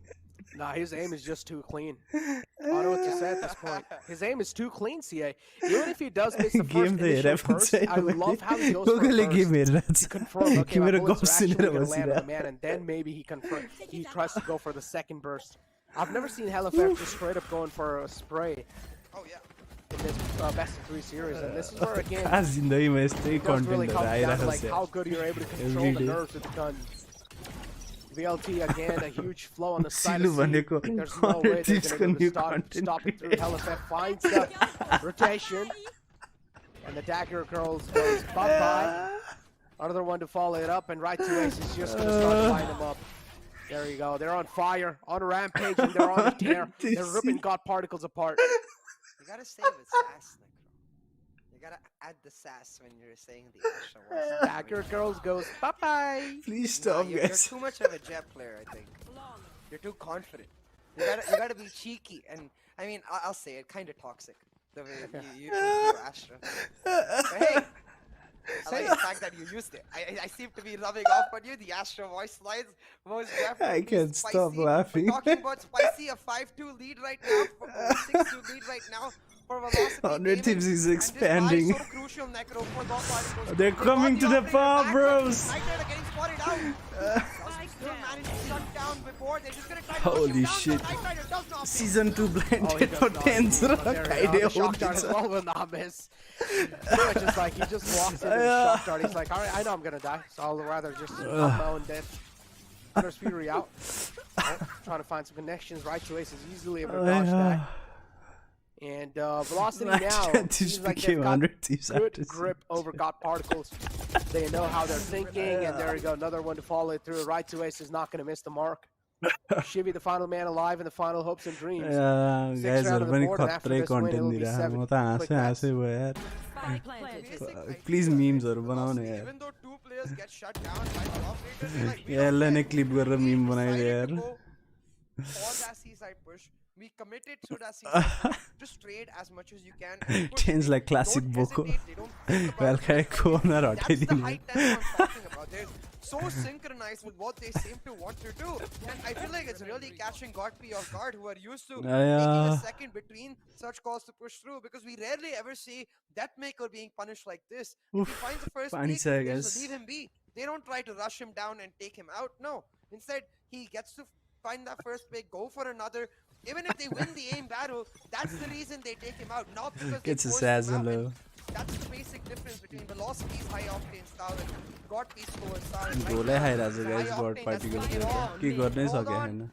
Nah, his aim is just too clean. I don't know what to say at this point. His aim is too clean, CA. Even if he does miss the first initial burst, I love how he goes for a burst. He confirms, okay, my bullets are actually going to land on the man, and then maybe he tries to go for the second burst. I've never seen Hellfire just straight up going for a spray Oh yeah. in this best of 3 series, and this is where, again, खास जिन्दगीमा यस्तै it does really कन्टेन्टहरु come down to आइरहेको like छ how good you're able to control Every the day. nerves with the gun. VLT again, a huge flow on the side Silu of C. भनेको There's no way they're Cortex going को new to content stop it through. Hellfire finds the rotation, and the Dagger Girls goes bye-bye. Another one to follow it up, and right to Ace is just going to start lining them up. There you go. They're on fire, on a rampage, and they're on a tear. They're ripping God Particles apart. You gotta say with sass, Necro. You gotta add the sass when you're saying the extra words. Dagger Girls goes bye-bye. Please Nah, stop you're guys too much of a jet player, I think. You're too confident. You gotta be cheeky, and I mean, I'll say it, kind of toxic. The way you Astra. But hey, I like the fact that you used it. I seem to be rubbing off on you. The Astra voice lines was definitely I can't spicy. stop laughing. We're talking about spicy, a 5-2 lead right now, a 6-2 lead right now for Velocity 100 Gaming. teams is And this expanding. buy is so crucial, Necro, for God Particles. They're They coming got to the operator farm, back, bros. but Night Rider getting spotted out. Still managed to shut down before. They're just gonna try to Holy push him down. shit. Night Rider does not miss. Season 2 Oh, he blinded does for not 10 see, but there we go. The shock dart as Kaide well will not miss. It's just like he just walks into the shock dart. He's like, all right, I know I'm gonna die, so I'll rather just come out and dead. Hunter's Fury out. Oh, trying to find some connections. Right to Ace is easily able to dodge that. And Velocity now seems like they've got good grip over God Particles. They know how they're thinking, and there we go. Another one to follow it through. Right to Ace is not going to miss the mark. Shivy, the final man alive, and the final hopes and dreams. guys round of the पनि board, and after खत्रै this win, content it'll be दिइरहेको 7 म त हाँसै quick bets. हाँसै भयो यार Spike planted. Please मिम्सहरु बनाउनु यार Even though two players get shut down by the operators, they're like, we don't यसलाई नै care. क्लिप गरेर We मिम बनाइदियो decided यार to go for that seaside push. We committed to that seaside push. Just trade as much as you can. and push. Change like classic Don't Boko. hesitate, they don't think about Welcome it. corner That's the हटाइदिनु high tempo I'm talking about. They're so synchronized with what they seem to want to do. And I feel like it's really catching Godp off guard, who are used to taking a second between such calls to push through, because we rarely ever see Deathmaker being punished like this. If he finds the first funny pick, sir, they guys. just leave him be. They don't try to rush him down and take him out. No. Instead, he gets to find that first pick, go for another. Even if they win the aim battle, that's the reason they take him out, not because Gets they his force ass him out. low. And that's the basic difference between Velocity's high octane style and Godp's slower style. And गोलै right खाइरहेको now, छ the guys high गड octane particle that's taking all के गर्नै Hold सकेको on. छैन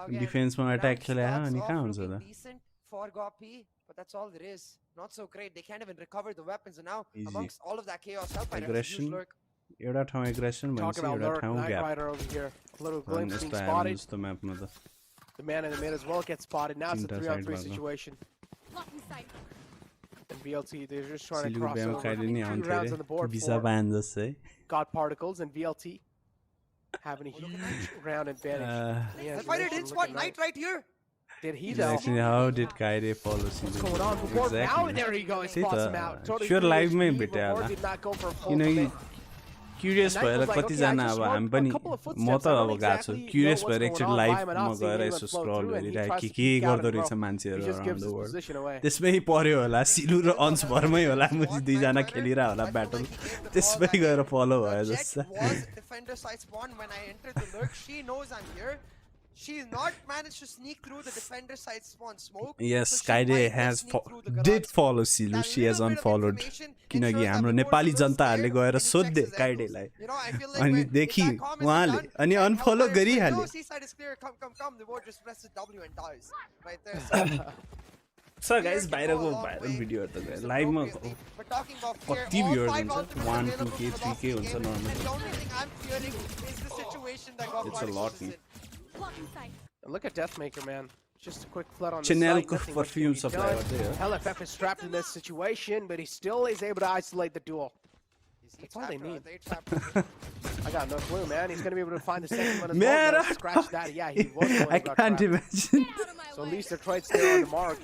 Again, डिफेन्समा round attack खेले starts अनि off कहाँ हुन्छ looking त decent for Godp, but that's all there is. Not so great. They can't even recover the weapons, and now Easy. amongst all of that chaos, Hellfire has a huge Aggression. lurk. एउटा ठाउँ aggression Talk भनेपछि about एउटा lurk, ठाउँ Knight gap Rider over here. A little glimpse being यस्तो आयो spotted. जस्तो म्यापमा त The man in the mid as well gets spotted. Now it's a Tinta 3-on-3 side situation. Blocking sight. And VLT, they're just trying to सिलुको cross ब्याम over. खाइदिने 2 आउँथ्यो rounds on the अरे board visa for पाएन जस्तै God Particles, and VLT having a huge round advantage. Yeah, Hellfire didn't spot Knight right here. Did he though? Actually, how did Kaide follow What's Silu? going on? Before now, Exactly. there you go. He त्यही spots त, him out. Totally sure foolish. live मै He भेट्यो before होला did not go for a full किनकि commit. Curious And Knight भएर was like, okay, I कतिजना just अब rode हामी a पनि couple of म footsteps. त I अब don't गएको छु exactly क्युरियस know भएर what's एकचोटि going on. Live Why am I म not गएर seeing यसो him flow scroll through, and he गरिरहेको tries के to के peek out गर्दो of the रहेछ row. मान्छेहरू He just around gives the his world position away. त्यसमै पर्यो होला सिलु र अन्स भरमै होला म दुईजना खेलिरह होला ब्याटल त्यसमै गएर फलो भयो Jet जस्तो was defender side spawn when I entered the lurk. She knows I'm here. She's not managed to sneak through the defender side spawn smoke. Yes, so she Skyday might has sneak through the did garage. follow Silu. That She has little bit of unfollowed. information किनकि ensures that हाम्रो the Nepali board's a little जनताहरूले scared गएर and he सोध्दे checks his काइडेलाई angles. You know, I feel like अनि when देखि if that comment is उहाँले done अनि and unfollow Hellfire is like, गरिहाल्यो no, C-side is clear, come, the board just presses W and dies. Right there. So So guys, Fear can go a बाहिरको long viral way भिडियोहरु त used लाइभमा appropriately. But talking about fear, कति all viewers 5 हुन्छ ultimates 1 2 available k for 3 k Velocity हुन्छ game, and normally the only thing I'm fearing is the situation that God It's a lot, is in. Blocking sight. And look at Deathmaker, man. Just a quick flood on the Chanel site. को Nothing much perfume can be supply done. गर्दै हो LFF is trapped in this situation, but he still is able to isolate the duel. That's all they need. I got no clue, man. He's going to be able to find the second one as well. Man, though. Scratch that. Yeah, he was the one I who got can't trapped. imagine Get out of my So at way. least their trade's still on the mark.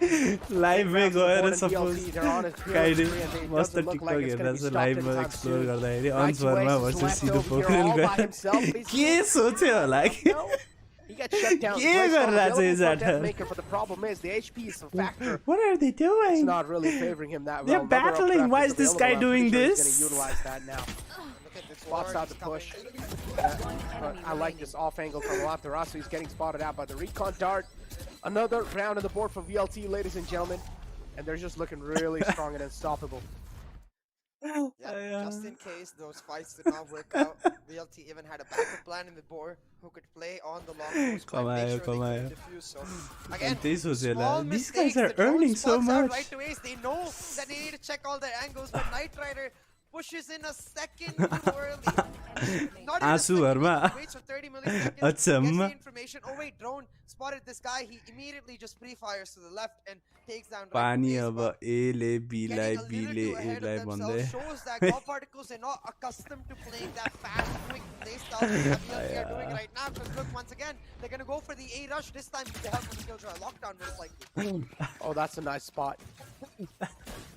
Live में गएर Support suppose and DLT, they're on his pure काइडे screen, and it मस्त doesn't look TikTok like it's हेर्दा gonna be चाहिँ stopped लाइभमा anytime explore soon. गर्दाखेरि Nice अनस्वरमा Oasis versus left सिधो over here Pokharel all by गयो himself. के सोच्यो होला कि No, he got shut down. के Place गरिरहेछ unavailable यो for जाटा? Deathmaker, but the problem is the HP is a factor. What are they It's doing? not really favoring him that well. They're Another battling. updraft Why is is this available. guy I'm doing pretty sure this? He's gonna utilize that now. Look at this Spots board, out the he's coming. push. But I like this off angle from Latarasu. He's getting spotted out by the recon dart. Another round on the board for VLT, ladies and gentlemen. And they're just looking really strong and unstoppable. Yeah, just in case those fights did not work out, VLT even had a backup plan in the board who could play on the long post Come and make on, sure come they on. could defuse. So again, this was small these mistakes, guys are the drone earning so spots out much. right away. They know that they need to check all their angles, but Knight Rider pushes in a second too early. Not even a Asu second, Verma. he waits for 30 milliseconds, gets Acham. the information. Oh wait, drone spotted this guy. He immediately just pre-fires to the left and takes down right पानी place, अब but A ले B lie getting a B little ले too A ahead lie of भन्दै themselves shows that God particles are not accustomed to playing that fast, quick playstyle that VLT are doing right now. Because look, once again, they're gonna go for the A rush this time with the help of the Killjoy lockdown, most likely. Oh, that's a nice spot.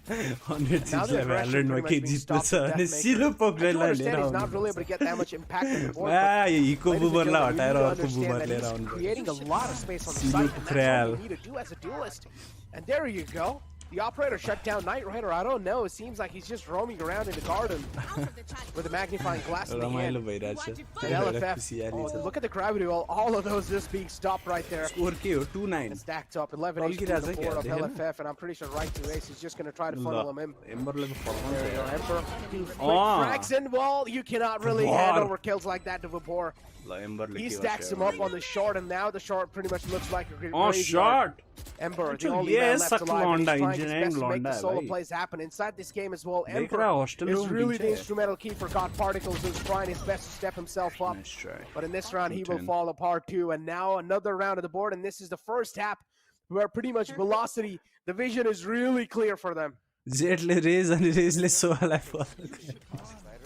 100 Now the चिजलाई aggression भ्यालोरेन्टमा pretty के much being जित्नु stopped छ with अनि Deathmaker. Slow I do पोखरेललाई लिएर understand he's not आउनु really able to get that much impact on the board. आ यो हिको Ladies and बुबरलाई gentlemen, you हटाएर need to अर्को understand बुबर that लिएर he's आउनु creating a lot of space on the Silu site, and that's all Pukreal. you need to do as a duelist. And there you go. The operator shut down Knight Rider. I don't know. It seems like he's just roaming around in the garden Out of the challenge. with a magnifying glass in the रमाइलो hand. भइरहेछ And त्यही भएर LFF. खुसियाली Oh, छ look at the gravity wall. All of those just being stopped right there. Score के हो 2-9 And stacked up 11 Roll HP की on the Raja board of क्या, देखेन? LFF, and I'm pretty sure right to Ace is just going to try to funnel him in. एम्बरले There फर्काउँछ you go, यार Emperor. Two quick Oh. frags in wall. You cannot really Vapor. hand over kills like that to Vapor. ल एम्बरले He के stacks him up on the short, and now the short pretty much looks like a Oh, graveyard. shot! Ember, the Actually, only yes, man left suck alive, and he's Londa, trying his engineering best to make the Londa, solo bhai. plays happen inside this game as well. देख रहा Emperor hostel is room really the पीछे instrumental key for God Particles, who's trying his best to step himself up. Nice try. But in this round, he will 210. fall apart too. And now another round of the board, and this is the first tap where pretty much Velocity, the vision is really clear for them. जेटले Raze अनि रेजले सोवालाई फर्क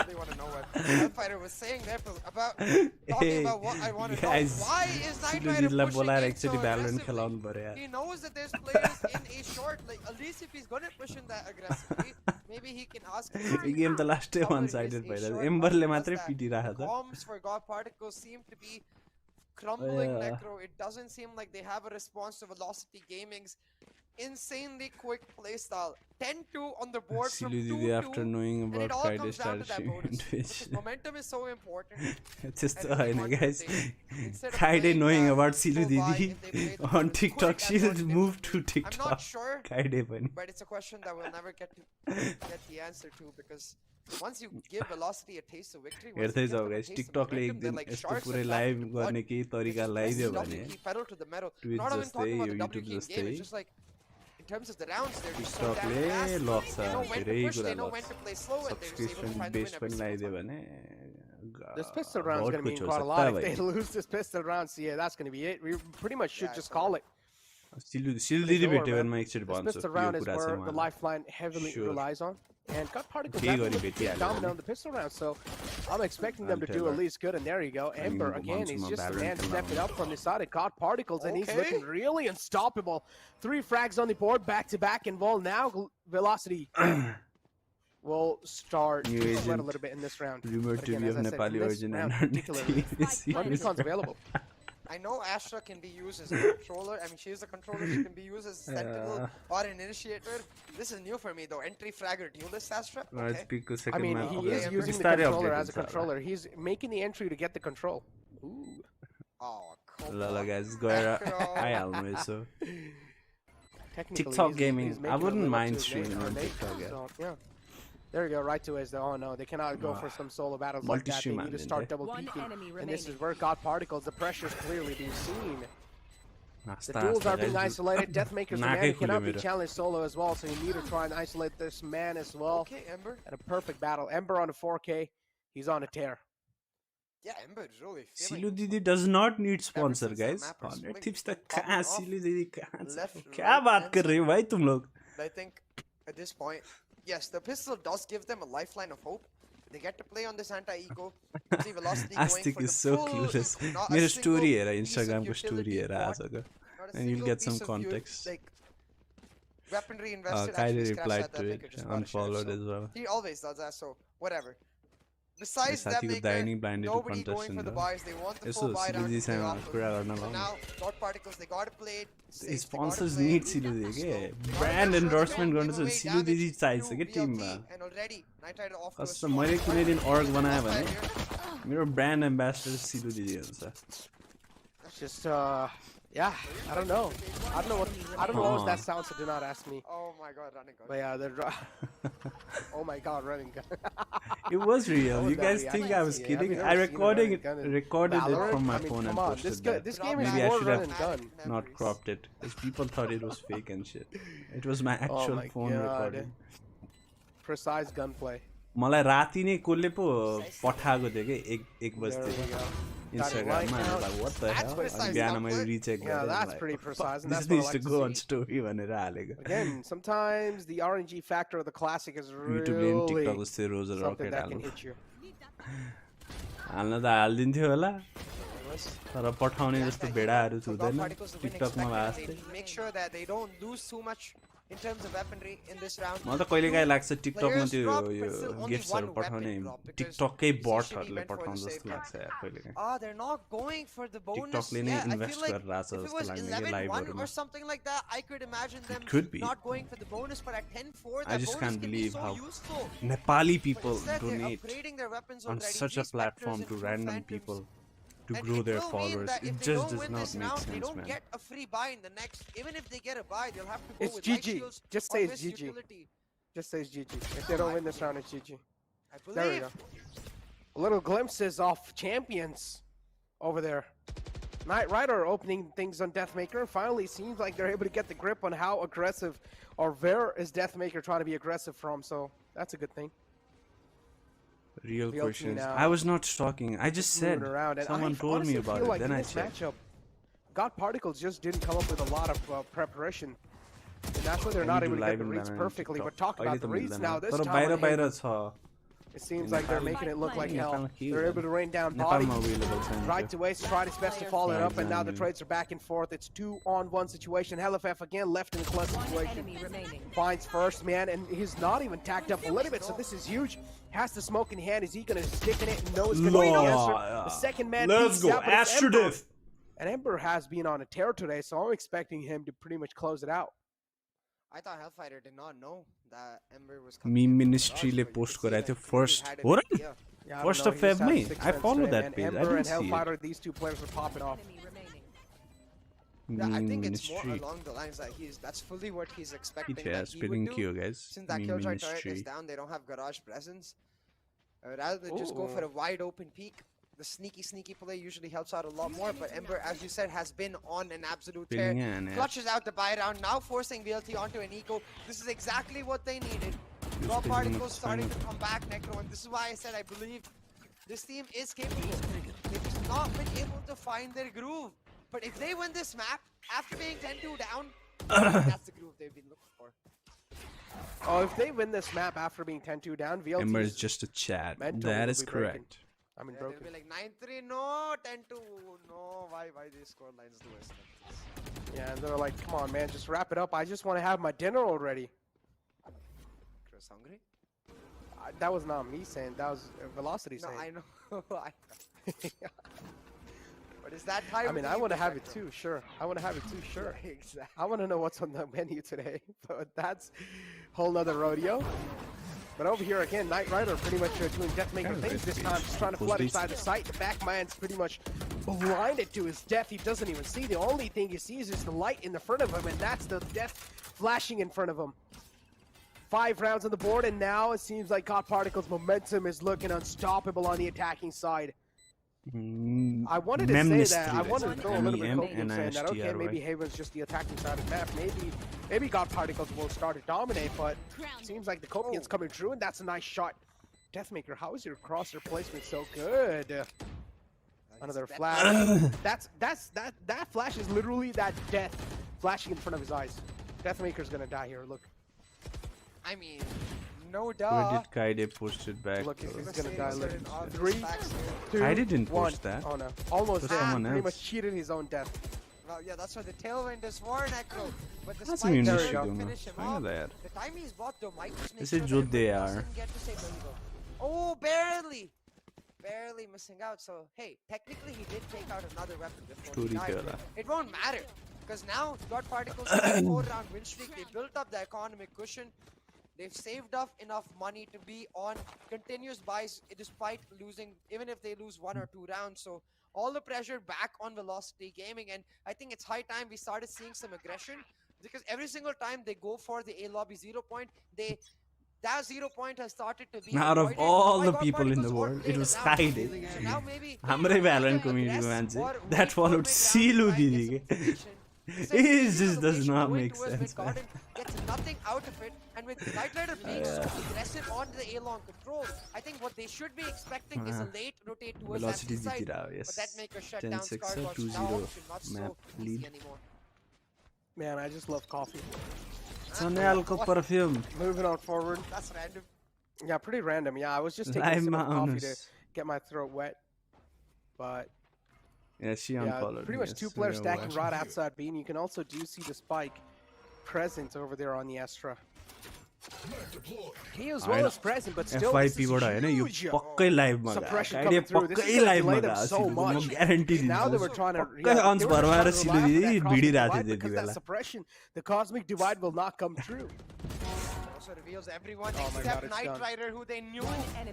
I really want to know what Hellfighter was saying there about talking about what I want to know. guys, Why is Knight Rider सिलुजीलाई pushing बोलाएर in so एकचोटि Valorant aggressively? खेलाउनु पर्यो यार He knows that there's players in a short. Like at least if he's gonna push in that aggressively, maybe he can ask. Yo game त लास्टै वान sided भइरहेछ एम्बरले मात्रै पिटिरहेको The छ comms for God Particles seem to be crumbling. Yeah. Necro. It doesn't seem like they have a response to Velocity Gaming's insanely quick playstyle. 10-2 on the board from सिलु 2-2. दिदी after knowing And it about all Friday comes down to that bonus. Start Because momentum is so important. त्यस्तो And if they होइन want to guys take- instead of Friday playing knowing that about सिलु full buy, दिदी if they played on quick TikTok she and has not moved to I'm not TikTok sure, Friday पनि but it's a question that we'll never get the answer to because once you give Velocity a taste of victory, once हेर्दै you give जाऊ them a guys taste of टिकटकले एक momentum, they're दिन like यस्तो sharks पुरै that live laugh in गर्ने blood. केही They तरिका just लगाइदियो press भने W key, pedal to the metal. Twitch Not even जस्तै, talking about yo the W YouTube key in game, जस्तै, it's just like in terms of the rounds, they're just so damn टिकटकले fast. लग्छ They know when to धेरै push, कुरा they know लग्छ when to play slow, and they're just able to subscription find the win base every पनि single लगाइदियो time. भने This pistol round's बहुत going to mean कुछ हो quite a सकता lot. है If they भाई lose this pistol round, so yeah, that's going to be it. We pretty much should Yeah, just it's call it. सिलु It's दिदी over, भेट्यो भने man. म एकचोटि This भन्छु pistol यो round is कुरा where चाहिँ the उहाँलाई lifeline heavily Sure. relies on. And God Particles केही have गरी been भेटिहाल्यो dominant भने on the pistol round, so I'm expecting them to I'll do tell at her. least good. And there you go. Ember mean, again, once he's more just the Valorant man come stepping out. up from the side of God Particles, and he's Okay. looking really unstoppable. 3 frags on the board, back to back involved now. Velocity will start New to sweat a agent. little bit in this round. rumored But to again, be as of I said, in Nepali this origin round and particularly, one becon's available. I know Astra can be used as a controller. I mean, she's a controller. She can be used as a sentinel or an initiator. This is new for me, though. Entry fragger duelist Astra. Okay. पिकको I mean, सेकेन्डमा he is using the controller as a controller. He's making the entry to get the control. Ooh. Oh, Lala guys, gएर आइहाल्नु Yesso. Technically, TikTok he's gaming. making I a wouldn't live up mind to his streaming name, on right? TikTok, yeah. So, yeah. There you go, right to his. Oh no, they cannot go for some solo battles like that. They Multi-stream need to man, start didn't double One peeking. enemy And this is remaining. where God Particles, the pressure's clearly being seen. The Nasta duels nasta are being guys. isolated. Deathmaker's the man Naकै who cannot be खुल्यो मेरो. challenged solo as well, so you need to try and isolate this man as well. Okay, Ember. And a perfect battle. Ember on a 4K. He's on a tear. Yeah, Ember is really feeling Silu Didi does not need sponsor since the guys. map is 100 fully tips तक popping कहाँ off. Silu Didi कहाँ छ? Left, क्या right, बात and कर रहे हो भाई तुम लोग? I think at this point, yes, the pistol does give them a lifeline of hope. They get to play on this anti-eco. See velocity going Astic for is the so full, clueless. not a मेरो single story hair piece of Instagram को utility story हेर bought, आजको. not a And you'll single get some piece of context. like weaponry invested. Kylie actually replied scratched that, to that it, maker just got a share, unfollowed so as well. He always does that, so whatever. Besides that साथीको दाहिने maker, blinded nobody contest going for the and buys. They want the Yesso full buy Silu round. Didi They सँग offer. कुरा गर्न So लाउँ. now, Dot Particles, they gotta play it safe, they gotta Sponsors play need it Silu Didi slow. के They gotta brand make sure they endorsement don't गर्न give चाहिँ away Silu Didi damage चाहिन्छ to के VLT, टिममा. and already, Nitride off to a कस्तो strong मैले start. कुनै दिन org बनाएँ भने Qualifier. मेरो brand ambassador Silu Didi हुन्छ. It's just, yeah, I don't know. I don't know what was that sound, so do not ask me. Oh my god, running gun. But yeah, oh my god, running gun. It was real. What You was guys that think I reaction? was Yeah, kidding? I've I never seen a running gun in recorded it Valorant. from my I mean, phone and come on, posted this that. game is Maybe I more should run have and gun. not Memories. cropped it because people thought it was fake and shit. It was my actual my phone God. recording. Precise gunplay. मलाई राति नै कसले पो पठाएको थियो के एक There बजे we go. इन्स्टाग्राममा what the hell precise बिहान मैले gunplay. रिचेक Yeah, गरेँ that's pretty precise, and this that's what I needs like to to go on see. story भनेर हालेको Again, sometimes the RNG factor of the classic is युट्युबले नि really TikTok जस्तै Roger something rocket that can हाल्नु hit you. हाल्न त हालिदिन्थ्यो होला तर पठाउने जस्तो भेडाहरू So Dot हुँदैन Particles have been टिकटकमा expecting जस्तै that they make sure that they don't lose too much in terms of weaponry in this round. मलाई त कहिलेकाहीँ लाग्छ टिकटकमा Players त्यो drop, yo but still only गिफ्ट्सहरू one पठाउने weapon drop because टिकटककै it's usually बटहरूले meant for पठाउनु the जस्तो safe लाग्छ यार कहिलेकाहीँ Ah, they're not going for the bonus. टिकटकले नै Yeah, I invest feel like गरेर आछ if it जस्तो was लाग्ने कि 11-1 लाइभहरूमा or something like that, I could imagine them could be. not going for the bonus, but at 10-4, I that just bonus can't can be believe so how useful. Nepali But people instead, they're donate upgrading their weapons on already. such a 3 Spectres platform and to 2 random Phantoms. people to And grow it their will mean followers. that It if they just don't does win not this make round, they sense, don't man. get a free buy in the next. Even if they get a buy, they'll have to go It's with light GG. shields Just or say it's miss GG. utility. Just say it's GG. If they don't win this round, it's GG. I There we believe. go. A little glimpses of champions over there. Knight Rider opening things on Deathmaker. Finally, seems like they're able to get the grip on how aggressive or where is Deathmaker trying to be aggressive from. So that's a good thing. Real VLT questions. now. I was not stalking. I just said Moving around. And someone I told honestly me about feel it. like Then in I this checked. matchup, God Particles just didn't come up with a lot of preparation. And that's why they're I not need able to get live the in reads Valorant perfectly. TikTok. But talk अहिले about त the reads मिल्दैन। now. This तर time बाहिर on बाहिर him, छ it seems like they're making it look like hell. नेपालमा के They're हुँदैन? able to rain down body. नेपालमा available छैन Right त्यो। to waste, tried his best to follow it up, and now the Exactly. trades are back and forth. It's 2-on-1 situation. HellFF again left in a close One situation. enemy remaining. Finds first man, and he's not even tacked up a little bit, so this is huge. Has the smoke in hand. Is he going to stick in it and know it's going to be the answer? The second man Let's peeks go, out, but it's Ember. Astrodiff. And Ember has been on a tear today, so I'm expecting him to pretty much close it out. I thought Hellfighter did not know that Ember was Meme coming in from Ministry Garage, ले but you post could see गरेको that थियो he first had an हो र idea. Yeah, I First don't of know, he Feb just has May. 6 I cents follow today, that man. page. I Ember didn't and see it. Hellfighter, these two players are popping off. Enemy remaining. Yeah, I Meme think it's more Ministry. along the lines that that's fully what he's expecting Yeah, that he spilling would queue, do. guys. Since that Meme killjoy turret is Ministry. down, they don't have garage presence. Rather than just go for a wide open peek, the sneaky play usually helps out a lot more. But Ember, as you said, has been on an absolute tear. Spilling in, yeah. Clutches out the buy round, now forcing VLT onto an eco. This is exactly what they needed. Just Raw taking particles it starting to final. come back, Necro, and this is why I said I believe this team is capable. They've just not been able to find their groove. But if they win this map, after being 10-2 down, that's the groove they've been looking for. Oh, if they win this map after being 10-2 down, VLT Ember is just a chat. mental That will is be breaking. correct. I mean, Yeah, they'll broken. be like 9-3, no, 10-2, no, why these score lines do us like this? Yeah, and they're like, come on, man, just wrap it up. I just want to have my dinner already. Chris, hungry? That was not me saying, that was Velocity No, saying. I know. But is that time? I mean, I want to have it too, sure. I want to have it too, sure. Exactly. I want to know what's on the menu today, but that's whole nother rodeo. But over here again, Knight Rider pretty much doing Deathmaker things this time, just trying to flood inside the site. The back man's pretty much blinded to his death. He doesn't even see. The only thing he sees is the light in the front of him, and that's the death flashing in front of him. 5 rounds on the board, and now it seems like God Particle's momentum is looking unstoppable on the attacking side. I wanted to say that. I wanted to throw a little bit of copium saying that, okay, maybe Haven's just the attacking side of the map. Maybe God Particles will start to dominate, but it seems like the copium's coming true, and that's a nice shot. Deathmaker, how is your crosshair placement so good? Another flash. That flash is literally that death flashing in front of his eyes. Deathmaker's gonna die here, look. I mean, no duh. Where did Kaide push it back? Look, he's gonna die. Look. 3, 2, Kaide didn't 1. push that. Oh no, almost dead. someone Pretty else. much cheated his own death. Well, yeah, that's why the tailwind is for Necro. But the That's spike an doesn't issue, finish him I know off. that. The time he's bought though might just make This is sure good that they everyone are. doesn't get to say there you go. Oh, barely. Barely missing out. So, hey, technically he did take out another weapon before he died. It won't matter. Because now, God Particles have a 4-round win streak. They built up the economic cushion. They've saved up enough money to be on continuous buys despite losing, even if they lose 1 or 2 rounds. So all the pressure back on Velocity Gaming, and I think it's high time we started seeing some aggression, because every single time they go for the A lobby 0 point, that 0 point has started to be Out of avoided all by the God people in the Particles or world, played it was around. Kaide. So now maybe Hamre Valorant community man that followed Silu Didi. It just does not make sense, man. Gets nothing out of it, and with Knight Rider being so aggressive on the A-long control, I think what they should be expecting is a late rotate towards Velocity that side. zero, yes. But that make a shutdown 10-6 Scar or Watch 2-0 now should not map so easy lead. anymore. Man, I just love coffee. It's an alcohol perfume. Moving on forward. That's random. Yeah, pretty random. Yeah, I was just taking Lime a sip of coffee to Mountains. get my throat wet. But Yeah, she yeah, unfollowed pretty me, much yes, 2 players so stacking yeah. right outside B, and you can also do see the spike present over there on the Astra. He as well is present, but still this FYP is बाट हैन यो huge पक्कै live मा suppression गाइडे coming through. This पक्कै is gonna live मा delay them so म much. Guarantee Now they were दिन्छु trying to पक्कै अन्स भरमाएर सिलु दिदी भिडिरहेको थियो because त्यति that Bela suppression, the cosmic divide will not come true. Also reveals everyone Oh my except God, it's Knight done. Rider, who they knew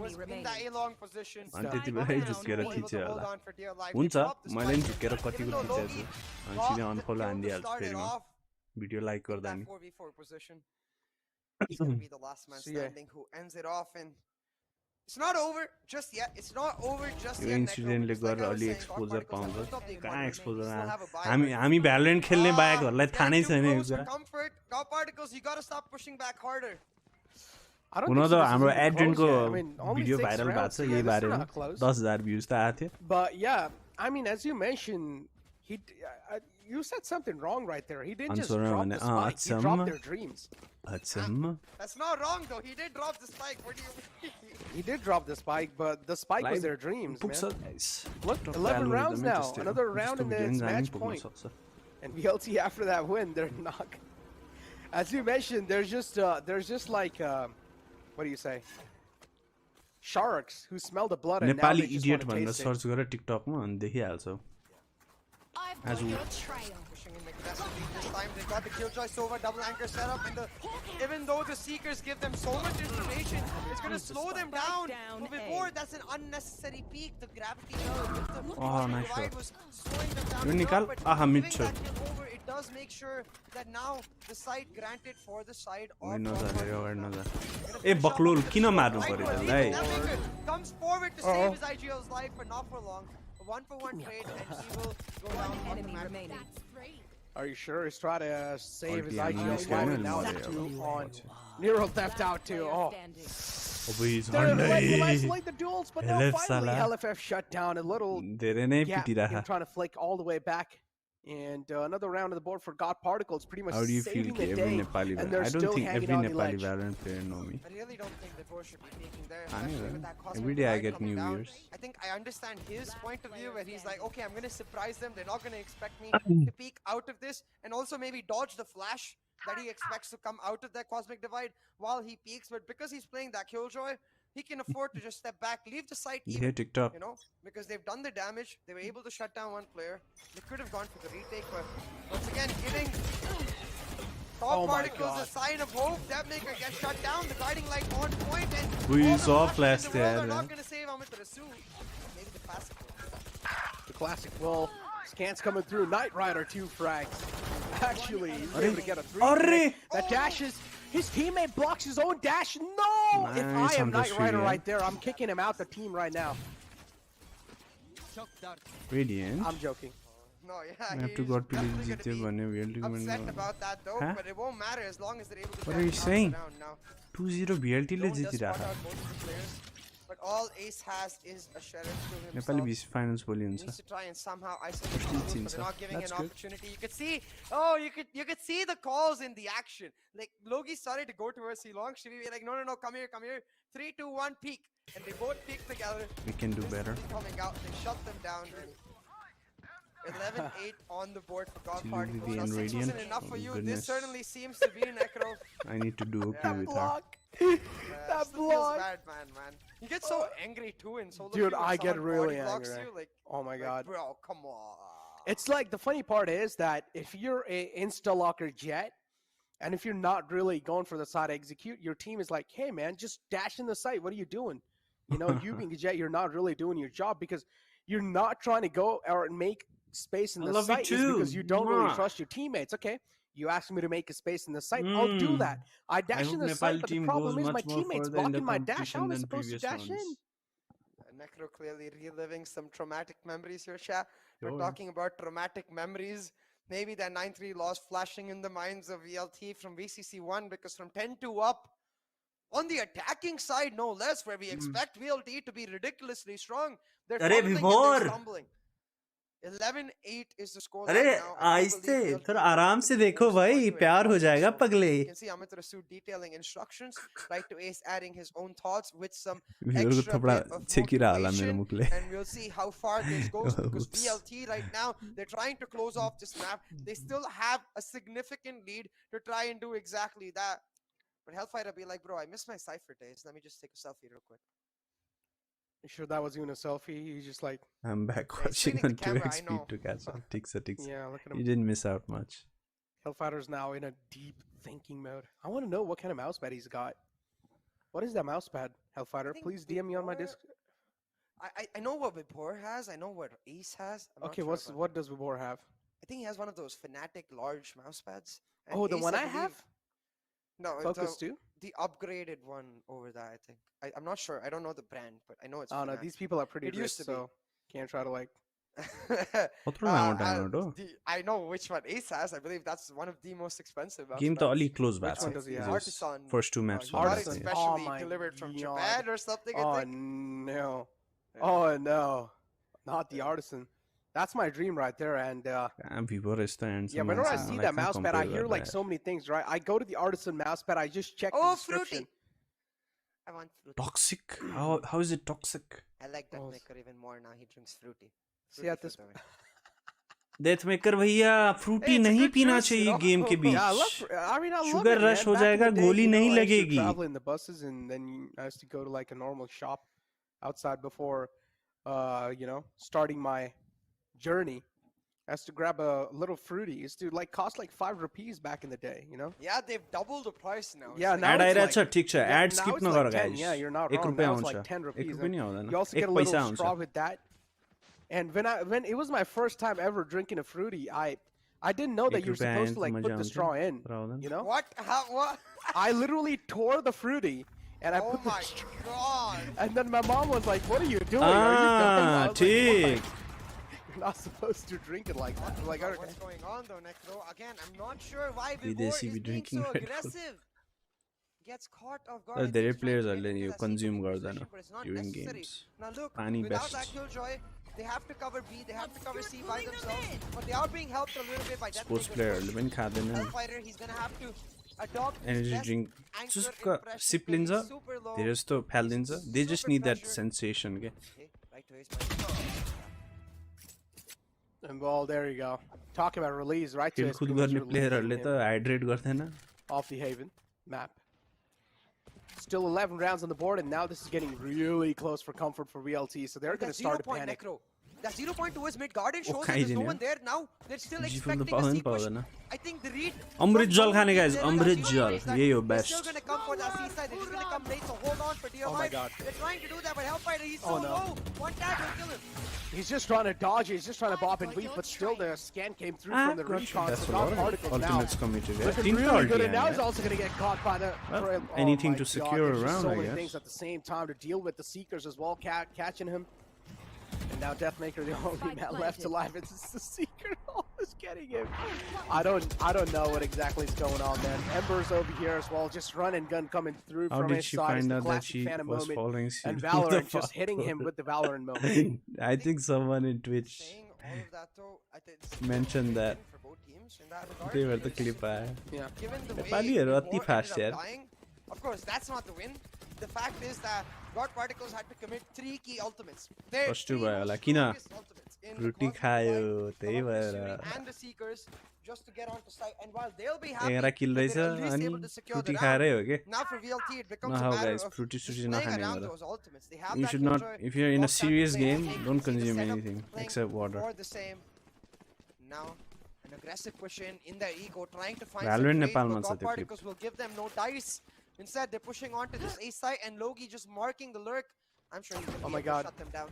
was in the A-long position. अनि त्यति बेलै झुकेर थिचे Hold होला on for dear life. हुन्छ They dropped the मैले नि spike. झुकेर कतिको Even though थिचेछु Logi अनि got सिधै the unfollow kill to हानिदिइहाल्छु start it फेरि म off, भिडियो लाइक गर्दा that नि 4v4 position. He's gonna be the last man So, yeah. standing who ends it off, and it's not over just yet. It's not over just yo yet. इन्सिडेन्टले Necro, because गरेर like I was अलि saying, exposure God Particles पाउँछ have built up the कहाँ economy. Exposure They still have a buy हामी rate. हामी Valorant खेल्ने बाहेकहरूलाई थाहा नै Getting छैन too यो close for कुरा comfort. God Particles, you gotta stop pushing back harder. I don't हुन think so त this is हाम्रो even close एड्रेनको yet. I mean, only video 6 viral भएको rounds. छ Yeah, यही this is बारेमा not close. 10,000 views त आएको थियो But yeah, I mean, as you mentioned, you said something wrong right there. He didn't just Answer drop on the it. spike. He Acham. dropped their dreams. अचम्म That's not wrong though. He did drop the spike. What do you mean? He did drop the spike, but the spike was Live their dreams, पुग्छ man. guys. Look, Top 11 value rounds एकदमै now. त्यस्तै हो। Another round त्यस्तो in the video नि match पुग्न point. सक्छ। And VLT after that win, they're not. As you mentioned, there's just like what do you say? Sharks who smell the blood and now Nepali they just idiot want to भनेर taste it. Search गरेर टिकटकमा अनि देखिहाल्छौ I've As got we- your trail. Pushing in aggressively this time. They got the killjoy Sova double anchor setup, and even though the Seekers give them so much information, it's gonna slow them down. But before, that's an unnecessary peak. The gravity with the nice divide shot. was slowing them down. You enough, nikal. but Aha, mid giving shot. that kill over, it does make sure that now the site granted for the side of होइन God नजाने Particles होइन now. नजा ए बक्लोल किन मार्नु पर्यो त्यसलाई Deathmaker comes forward to save his IGL's life, but not for long. A 1-for-1 trade, and he will go down automatically. That's 3. Are you sure? He's trying to save his Ulti IGL unleash life game and now and the Mario. 2 on Neural Theft Out 2. Oh. अब यी They're झन्डै will isolate the duels, but no, LF finally Salah. LFF shut down. A little धेरै नै gap पिटिराख in trying to flake all the way back. And another round of the board for God Particles, pretty much How do you feel saving the every day. Nepali And Valorant? they're I don't still think hanging every on the Nepali ledge. Valorant player know me. I really don't think that Bo should be peeking there. I especially know. with that cosmic Every day I divide get coming new down. viewers. I think I understand his point of view where he's like, okay, I'm going to surprise them. They're not going to expect me to peek out of this. And also maybe dodge the flash that he expects to come out of that cosmic divide while he peeks. But because he's playing that Killjoy, he can afford to just step back, leave the site Yeah, even, TikTok. you know, because they've done the damage. They were able to shut down one player. They could have gone for the retake, but once again, giving Oh Top my particles, a God. sign of hope. Deathmaker gets shut down. The guiding light on point, and We all the saw flashes flash in the world there, are not man. going to save Amit Rasu. Maybe the classic one. The classic will. Scans coming through. Knight Rider 2 frags. Actually, he's able to get a 3. Arre! That dashes. His teammate blocks his own dash. No! If I Nice am on the Knight Rider street, right there, I'm kicking him out the team right now. Radiant. Um, I'm joking. No, yeah, I have to he's go to definitely जीते gonna बने be VLT upset में about that though, Huh? but it won't matter as long as they're able to What are you catch saying? down now. 2-0 VLT ले Lone Jeet does रहा spot था out both of the players, but all Ace has is a sheriff to himself. Nepali BC finals बोली He हुन्छ needs to try and somehow isolate the but scenes, they're not giving that's an good. opportunity. You could see, oh, you could see the calls in the action. Like Logi started to go towards Chalong. Should we be like, no, come here. 3, 2, 1, peek, and they both peek together. We can do better. Coming out, they shut them down. And 11-8 on the board for God Chili Particles. Vivi Now, and 6 wasn't Radiant. enough for Oh, you. goodness. This certainly seems to be Necro. I need to do okay That with her. Block. Still That feels block. bad, man. You get so angry too in solo Dude, queue when I get someone really body blocks angry. you, like, Oh my God. bro, come on. It's like the funny part is that if you're a insta-locker jet, and if you're not really going for the side execute, your team is like, hey man, just dash in the site. What are you doing? You know, you being a jet, you're not really doing your job because you're not trying to go or make space in I the love you site is because too. you don't really Mwah. trust your teammates. Okay, you asked me to make a space in the site. I'll do that. I dash hope in the Nepal site, but the team problem goes is my much more teammates further in the blocking my dash. How competition am I than supposed to previous dash in? ones. Necro clearly reliving some traumatic memories here, chat. We're Sure. talking about traumatic memories. Maybe that 9-3 loss flashing in the minds of VLT from VCC1 because from 10-2 up, on the attacking side, no less, where we expect VLT to be ridiculously strong, they're अरे fumbling and विभोर! they're stumbling. 11-8 is the score अरे right now. I do आहिस्ते believe VLT थोड़ा आराम से will देखो score भाई to it. प्यार हो जाएगा So, पगले you can see Amit Rasu detailing instructions, right to Ace adding his own thoughts with some वीर को extra थोड़ा bit of चेकी रहा ला मेरे motivation, मुकले and we'll see how far this goes because Oops. VLT right now, they're trying to close off this map. They still have a significant lead to try and do exactly that. But Hellfighter be like, bro, I miss my Cypher days. Let me just take a selfie real quick. You sure that was even a selfie? He's just like, I'm back Yeah, he's watching screening the on 2x camera, I speed know. to catch up. Ticks a ticks. yeah, look at You him. didn't miss out much. Hellfighter's now in a deep thinking mode. I want to know what kind of mousepad he's got. What is that mousepad, Hellfighter? think Please DM me on my Vibor- disc. I know what Vibor has. I know what Ace has. I'm not Okay, sure about- what does Vibor have? I think he has one of those Fnatic large mouse pads. And Oh, the Ace, one I believe- have? No, Focus too? the upgraded one over that, I think. I'm not sure. I don't know the brand, but I know it's Oh no, Fnatic. these people are pretty It rich, used to be. so can't try to like. कत्रो लामो time हो I know which one Ace has. I believe that's one of the most expensive. mouse game त pads. अलि close Which भएको one छ does he have? Artisan. First two maps He got it Artisan. specially Oh my delivered from God. Japan or something, I Oh think. no! Yeah. Oh no! Not the artisan. That's my dream right there. And भिभोर यस्तो end yeah, whenever I see that mousepad, I hear like so many things, right? I go to the artisan mousepad, I just check the Oh, description. fruity! I want fruity. Toxic how is it toxic I like that Oh, maker even more now. He drinks fruity. See at this. Fruity. Death maker भैया Frooti Hey, it's a नहीं good पीना choice, you चाहिए know? Game के बीच Yeah, I love. I mean, I love Sugar it, rush man. हो Back in जाएगा, the day, गोली you know, नहीं I used to लगेगी। travel in the buses, and then I used to go to like a normal shop outside before, starting my journey. I used to grab a little fruity. It used to like cost like 5 rupees back in the day, you know? Yeah, they've doubled the price now. It's Yeah, like- now ad it's आइरहेको छ like- ठिक छ yeah, ad now skip it's नगर like 10, guys yeah, you're not 1 wrong. रुपैयाँ Now it's आउँछ like 10 1 rupees. रुपैयाँ नि आउँदैन You also 1 get a पैसा little आउँछ straw with that. And when it was my first time ever drinking a fruity, I didn't know that 1 you're रुपैयाँ supposed आयो to त like मजा put the आउँछ straw in, तर आउँदैन you know? What? How? What? I literally tore the fruity and I Oh put the my god! and then my mom was like, "What are you doing? Are you dumb?" I was like, ठीक "Why? You're not supposed to drink it like that." Like, What's going on though, Necro? Again, I'm not sure why Vibor Videsi is be being drinking so Red Bull. aggressive. Gets caught off guard. तर I think धेरै he's trying to प्लेयर्सहरूले get into yo that consume secret गर्दैन position, but it's not during necessary. Games Now look, Pani without best. that killjoy, they have to cover B, they have to cover C by pulling them themselves, in. but they are being helped a little bit by that. Sports प्लेयरहरूले पनि खाँदैन Hellfighter, he's gonna have to adopt his energy best drink anchor जसको impression सिप because लिन्छ he's super low. धेरै जस्तो फालिदिन्छ they just Super need that pressure. Sensation के Okay, right to his point. And well, there you go. Talk about release, right? So it's खेलकुद pretty much गर्ने releasing प्लेयरहरूले त him hydrate गर्दैन off the Haven map. Still 11 rounds on the board, and now this is getting really close for comfort for VLT. So they're Look going at to start 0 to point panic. Necro. That 0.2 is mid garden shows that Okay, there's no then, one there now. They're still G-Fuel expecting the a C power push. and I think the read. Amrit Jal khane guys, They're Amrit Jal. Ye yo They're still best. gonna come for that C side. They're just gonna come late. So hold on for DRY. Oh my God. They're trying to do that, but Hellfighter, he's so no. low. One tag will kill him. He's just trying to dodge it. He's just trying to bop and weave, but still the scan came through from the recon. That's So a God lot of Particles now. ultimates committed. Looking really good, and now he's also going to get caught by the Well, trail. anything my to God, secure there's just around, so I many guess. things at the same time to deal with the Seekers as well, catching him. And now Deathmaker, the only man left alive. It's the Seeker always getting him. I don't know what exactly is going on, man. Ember's over here as well, just run and gun coming through How from did his she side. It's find the out that classic she Phantom was moment. following And Sil? Valorant just hitting him with the Valorant moment. I think someone in Twitch Saying all of that though, I think it's mentioned still a that. win for both teams in that regard, They were the because clip आया. Yeah. given the way Nepali the हरु war अति ended fast up यार. dying, of course that's not the win. The fact is that God Particles had to commit 3 key ultimates. Their First two 3 भयो most होला. किन? strongest ultimates in the roti Cosmic खायो, Light, त्यही Columbus भएर. Fury and the Seekers just to get onto site. And while they'll be happy 11 kill that रहेछ they're at least अनि able to secure Frooti the खाएरै round, हो के. now for VLT it becomes a Nahau matter guys, of fruity just sushi playing नखाने around होला. those ultimates. They have You that should not, killjoy, if you're in a locked on serious play, game, you can don't see the consume setup anything playing except water. more the same. Now an aggressive push in their ego, trying to find Valorant some Nepal trades, man but sa God त्यो clip. Particles will give them no dice. Instead, they're pushing onto this A site, and Logi just marking the lurk. I'm sure he's gonna Oh be my able God. to shut them down.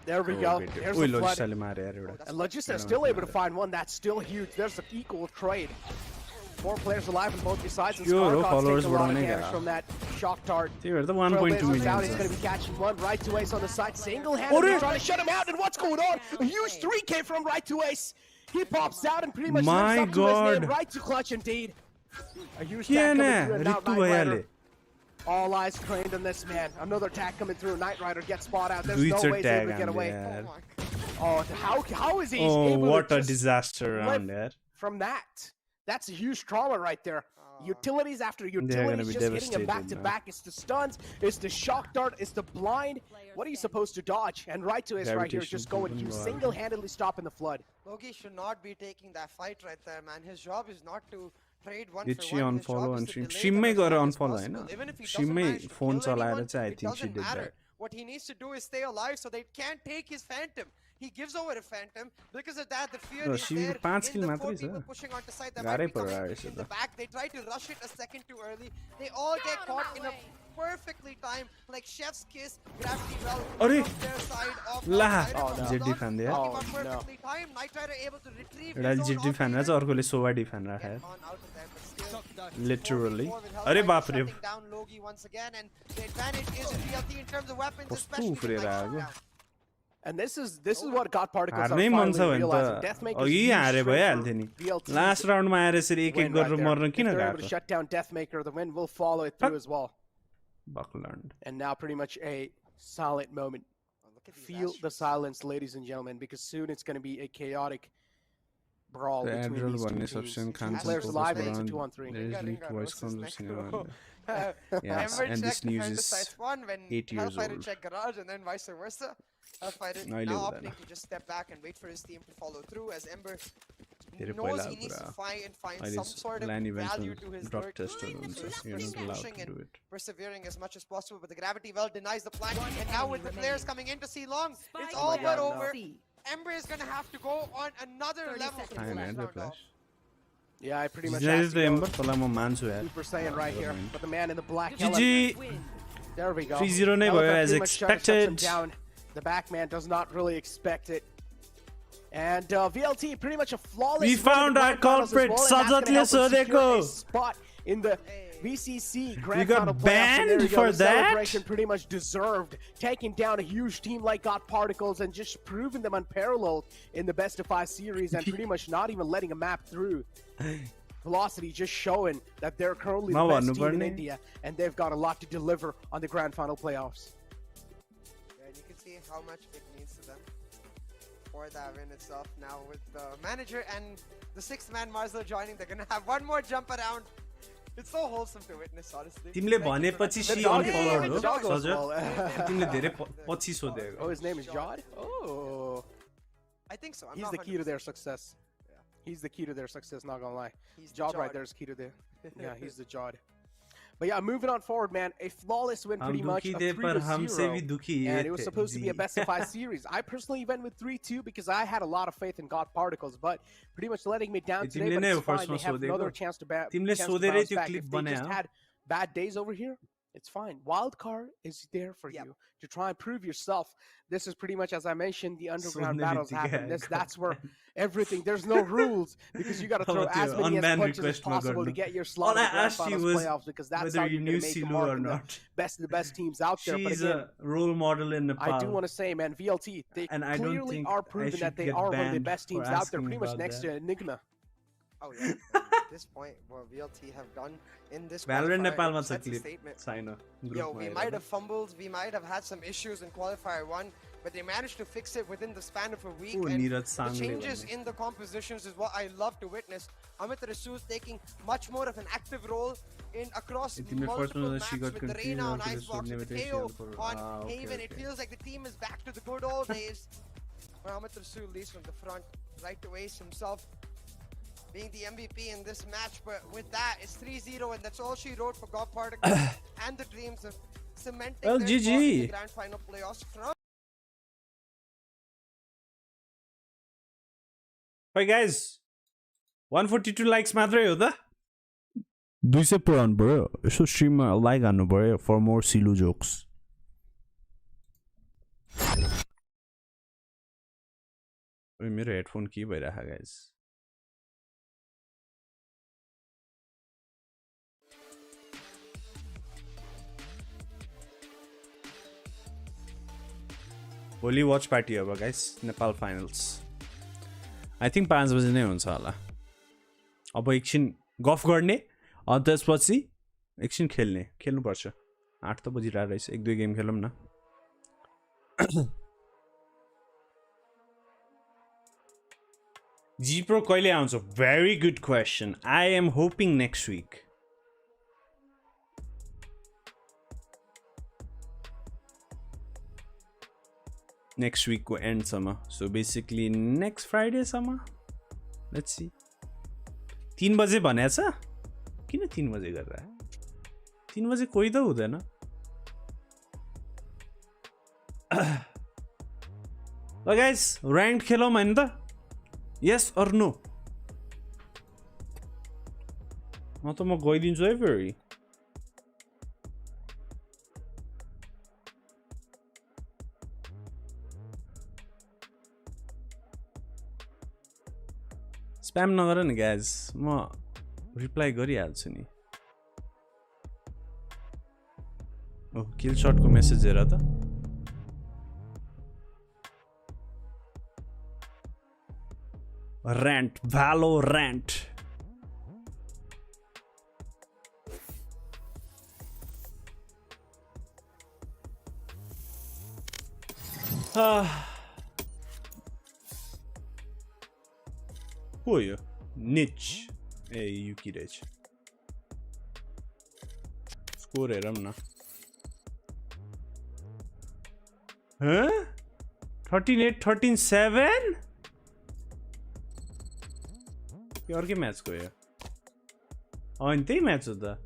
There we go. There's Oi, the flood. Logitech ले मारे यार एउटा. That's And what- Logista is still able to find one. That's still huge. There's an equal trade. 4 players alive on both sides. And Sure, Scarcott's followers taking a lot of बढाउने damage क्या? from that shock dart. त्यही भएर त 1.2 Trailblazers million out. He's छ. going to be catching one. Right to Ace on the side. Single-handedly Ore! trying to shut him out. And what's going on? A huge 3K from Right to Ace. He pops out and pretty much My lives up to his God. name. Right to clutch indeed. A huge के tag न coming through. And now Ritu Knight भइहाले. Rider. All eyes craned on this man. Another tag coming through. Knight Rider gets spot out. There's no दुईचोटि way he's tag able to get हान्यो away. यार. Oh my God. Oh, how is he Oh, able what to a just disaster live around यार. from that? That's a huge trauma right there. Utilities after gonna utilities, be just hitting him back to devastated, back. It's the stuns, it's the shock dart, it's the blind. What are you supposed to dodge? And Right to Ace right here, Gravitation just going proven huge, wild. single-handedly stopping the flood. Logi should not be taking that fight right there, man. His job is not to trade one Did for she one. His unfollow job and is to stream? delay She them may as go long as unfollow, possible. Hahn? Even if he She doesn't may manage to phone kill चलाएर anyone, चाहिँ I it think she doesn't did matter. that. What he needs to do is stay alive so they can't take his phantom. He gives over a phantom. Because of that, the fear No, is she there 5 in kill the मात्रै 4 छ. people pushing onto site that गाह्रै might be पर्यो coming रहेछ in त. the back. They try to rush it a second too early. They all get caught in a perfectly timed, like chef's kiss, gravity well अरे! from their side of ला. outside Oh, of no. the जेडी block. fan दिया. Talking Oh, about no. perfectly timed, Knight Rider able to retrieve एउटाले his own GT fan राख्छ, off-laner. अर्कोले सोवाडी fan राख्छ Get यार. on out of there, but still, Literally. 4v4 with अरे Hellfighter बाप रे. shutting down Logi once again, and the advantage is in VLT in terms of weapons, कस्तो especially with उफ्रेर Knight आएको. down. And this is what God Particles are हार्नै मन finally छ भने realizing. त Deathmaker's अघि huge हारे strength for भइहाल्थ्यो नि. VLT's last राउन्डमा आएर यसरी एक एक win right गरेर there. मर्न If किन they're able to गएको? shut down Deathmaker, the win will follow it through as well. Buckland. And now pretty much a silent moment. Oh, look at these Feel the asterisks. silence, ladies and gentlemen, because soon it's going to be a chaotic brawl The between Admiral these two भन्ने teams. सबसे Two खान्छ players focus alive, and it's a around 2-on-3. there is Ringa, leaked Ringa, voice what's his next conversation row? around it. Yes, Ember and this check news behind the is sides one when 8 years Hellfighter old. check garage and then vice versa. Hellfighter I now live with opting that. to just step back and wait for his team to follow through as Ember धेरै knows पहिला he needs to कुरा. find अहिले some sort of LAN events value मा to his drop lurk. tester हुन्छ. So he's You're not allowed pushing to and do it. persevering as much as possible, but the gravity well denies the plan. And now with the enemy players remaining. coming in to see long, it's Spike all but down, over. C. Ember is gonna have to go on another 30 level to seconds pull Fine, this and the round off. flash. Yeah, I pretty much This have is to the go Ember, तँलाई म मान्छु यार. Super Saiyan right here. But the man in the black GG. Win. There we go. 3-0 नै भयो Elephant as pretty much trying to shut him expected. down. The back man does not really expect it. And VLT pretty much a flawless. We win in found the our grand finals as culprit. well, and that's gonna Sajatले help them secure सोधेको. a spot in the VCC grand got final playoffs. And there banned you go, for the that? celebration pretty much deserved, taking down a huge team like God Particles and just proving them unparalleled in the best of 5 series and pretty much not even letting a map through. Velocity just showing that they're currently the best team in India and they've got a lot to deliver on the grand final playoffs. Yeah, and you can see how much it means to them for that win itself. Now with the manager and the 6th man Marcel joining, they're gonna have one more jump around. It's so wholesome to witness, honestly. तिमीले Thank you for भनेपछि that. she dog- unfollowed the हो dog was Sajat. well. तिमीले धेरै पछि सोधेको. Oh, his name is Jod? Oh. I think so. I'm He's not the key to their 100% success. Yeah. He's the key to their success, not gonna lie. He's the Job right Jod. there is key to their. Yeah, he's the Jod. But yeah, moving on forward, man. A flawless win, pretty much. A 3-0, and it was supposed to be a best-of-5 series. I personally went with 3-2 because I had a lot of faith in God Particles, but pretty much letting me down today. But it's fine. They have another chance to bounce back. If they just had bad days over here, it's fine. Wildcard is there for you to try and prove yourself. This is pretty much, as I mentioned, the underground battles happen. That's where everything, there's no rules because you got to throw as many as punches as possible to get your slot in the grand finals playoffs, because that's how you're going to make a mark in the best of the best teams out there. But again, a role model in Nepal. I do want to say, man, VLT, they clearly are proving that they are one of the best teams out there, pretty much next to Enigma. Oh yeah, at this point, what VLT have done in this valorantnepal sets a statement. Yo, we might have fumbled, we might have had some issues in Qualifier 1, but they managed to fix it within the span of a week. And the changes in the compositions is what I love to witness. Amit Rasu is taking much more of an active role in across multiple maps with the Reina on Icebox, with the KO on Haven. It feels like the team is back to the good old days. Where Amit Rasu leads from the front, right to Ace himself, being the MVP in this match. But with that, it's 3-0, and that's all she wrote for God Particles and the dreams of cementing their spot in the grand final playoffs. Hey guys, 142 likes मात्रै हो त 200 पुराउनु पर्यो यसो स्ट्रिममा like हान्नु पर्यो for more सिलु jokes. ओइ मेरो headphone के भइराखा guys. भोलि वाच पार्टी अब guys, Nepal finals. I think 5 बजे नै हुन्छ होला. अब एकछिन गफ गर्ने, अनि त्यसपछि एकछिन खेल्नुपर्छ. 8 त बजिरहेको रहेछ, 1-2 गेम खेलौँ न. जी प्रो कहिले आउँछ? Very good question. I am hoping next week. Next week will end summer, so basically next Friday summer. Let's see. 3 बजे भनेछ? किन 3 बजे गरेर? 3 बजे कोही त हुँदैन. ल गाइस, र्याङ्क खेलौँ हैन त? Yes or no? म गइदिन्छु है फेरि. स्प्याम नगर नि गाइज, म रिप्लाई गरिहाल्छु नि. ओ किल शटको मेसेज हेर त. र्यान्ट, Valorant. Who are you? Niche. Hey, Yuki Rich. Score heram na. Huh? 13-8, 13-7? यो अर्कै म्याचको यो. अनि त्यही म्याच हो त.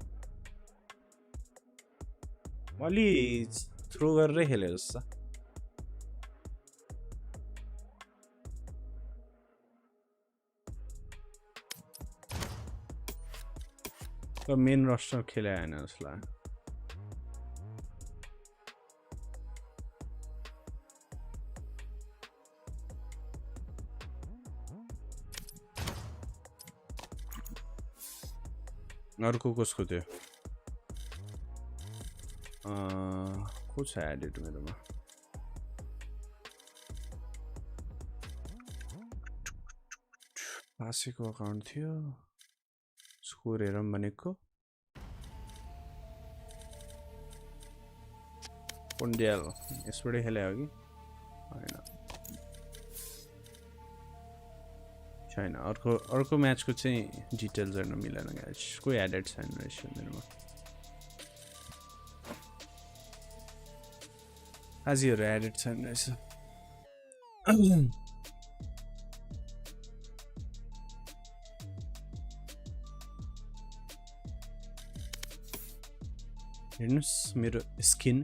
अलि थ्रो गरेरै खेले जस्तो. मेन रोस्टर खेले हैन उसलाई. अर्को कसको थियो? को छ एडिट मेरोमा? पासेको अकाउन्ट थियो. स्कोर हेरौँ भनेको. पोन्डियल यसबाटै खेले हो कि हैन? छैन. अर्को म्याचको चाहिँ डिटेल्स हेर्न मिलेन गाइस. कोही एडेड छैन रहेछ मेरोमा. आजहरू एडेड छैन रहेछ. हेर्नुस् मेरो स्किन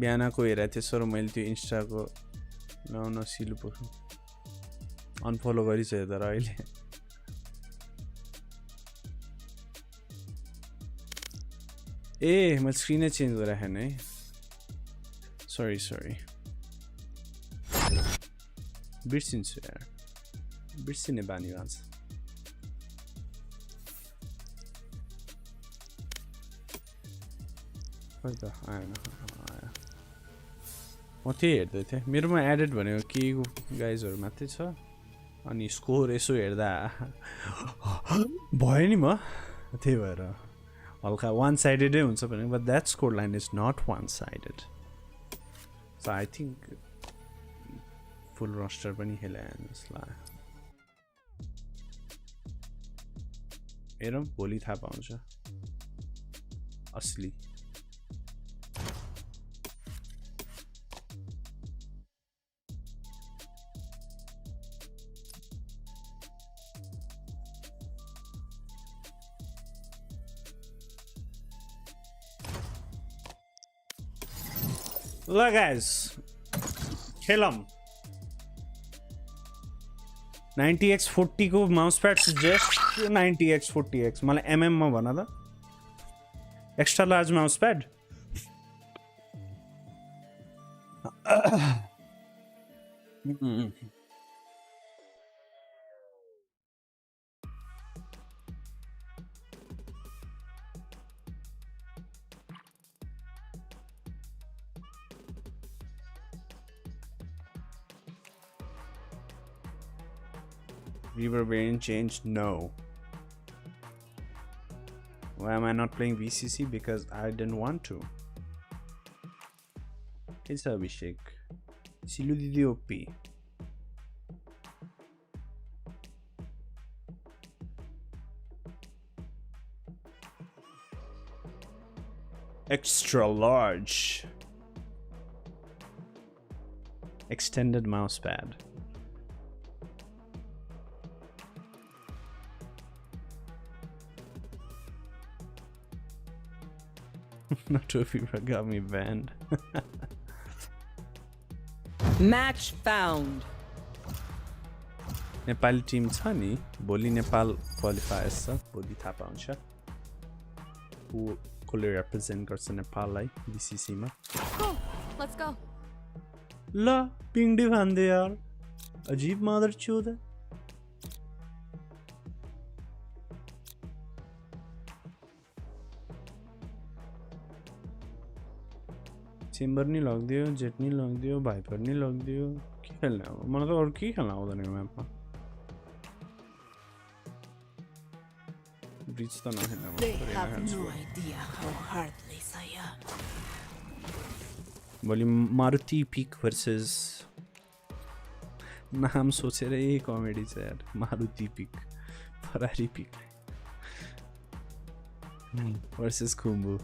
बिहानको हेरेको थिएँ सर मैले त्यो इन्स्टाको लाउन सिलु पर्छु अनफलो गरिसक्यो तर अहिले ए मैले स्क्रिनै चेन्ज गरिराखेन है सरी बिर्सिन्छु यार बिर्सिने बानी भन्छ खै त आएन म त्यही हेर्दै थिएँ मेरोमा एडेड भनेको के गाइजहरू मात्रै छ अनि स्कोर यसो हेर्दा भयो नि म त्यही भएर हल्का वान साइडेडै हुन्छ भने but that score line is not one sided so I think full roster पनि खेलायो जसलाई हेरौँ भोलि थाहा पाउँछ असली ल गाइस खेलम 90x40 को माउसप्याड सजेस्ट 90x40x मलाई mm मा भन त extra large mousepad Reverb variant change? No. Why am I not playing VCC? Because I didn't want to. It's Abhishek. Siludidi OP. Extra large. Extended mousepad. Not sure if you got me banned. Match found. Nepal team छ नि भोलि नेपाल क्वालिफायर्स छ भोलि थाहा पाउँछ कसले represent गर्छ नेपाललाई VCC मा Cool. Let's go. ल पिङडी भान्दे यार अजीब मदर चोद चेम्बर नि लगिदियो जेट नि लगिदियो भाइपर नि लगिदियो के खेल्ने अब मलाई त अरू के खेल्न आउँदैन यो म्यापमा ब्रिज त नखेल्ने They have no idea how hardly I am. भोलि मारुति पिक भर्सेस नाम सोचेरै कमेडी छ यार Maruti pick Ferrari pick versus Khumbu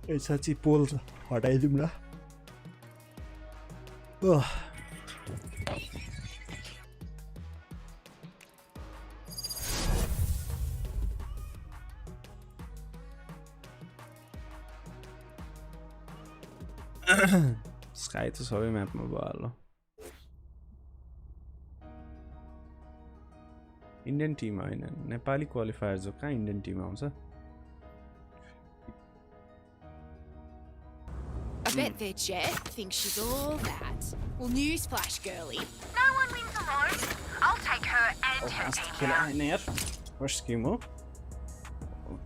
ए साँच्ची पोल छ हटाइदिउँ न स्काई त सबै म्यापमा भयो इन्डियन टिम होइन नेपाली क्वालिफायर जो कहाँ इन्डियन टिम आउँछ I bet their jet thinks she's all that. Well, newsflash, girlie. No one wins alone. I'll take her and her team खेला out. होइन यार फर्स्ट गेम हो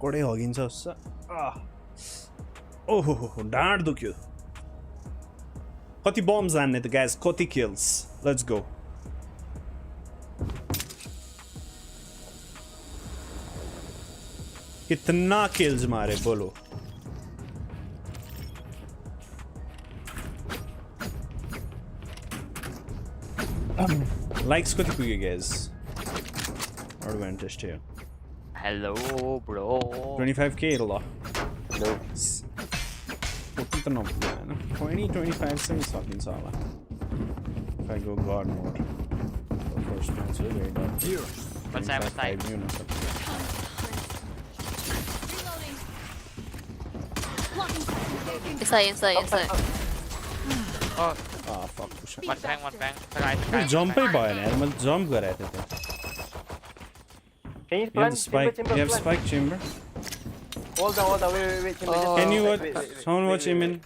कोडै हगिन्छ जस्तो ओहो ढाँड दुख्यो कति बम्स हान्ने त गाइस कति किल्स लेट्स गो कितना किल्स मारे बोलो लाइक्स कति पुग्यो गाइस एडभान्टेज थियो Hello, bro. 25k ल Hello. 40 त नपुग्यो होइन 20-25 चाहिँ सकिन्छ होला if I go god mode उसमा चाहिँ wait One side, one side. हुन सक्छ Inside. Oh, fuck push one bang. Sky. Jump भएन यार मैले जम्प गराएको थिएँ Can you You have plant? the spike. You have spike chamber. Hold on, wait, chamber. Oh. Can you watch? Wait. Someone watch him in.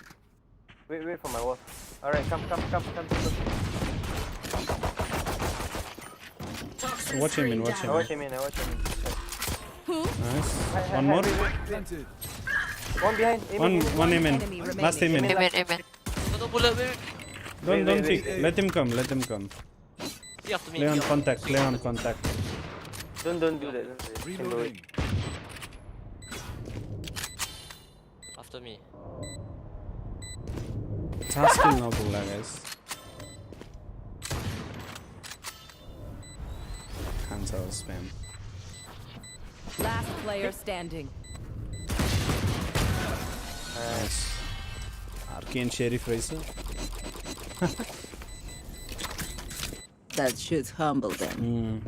Wait for my wall. Alright, come. Watch him in. I watch him in. Nice. One more. Wait. One behind. One him in. Last him in. Amen. No bullet. Don't think. Let him come. See after me. Play on contact. Don't do that. Chamber, wait. After me. Tasking now, guys. Hands out spam. Last player standing. Nice. Arcane Sheriff Racer. That should humble them.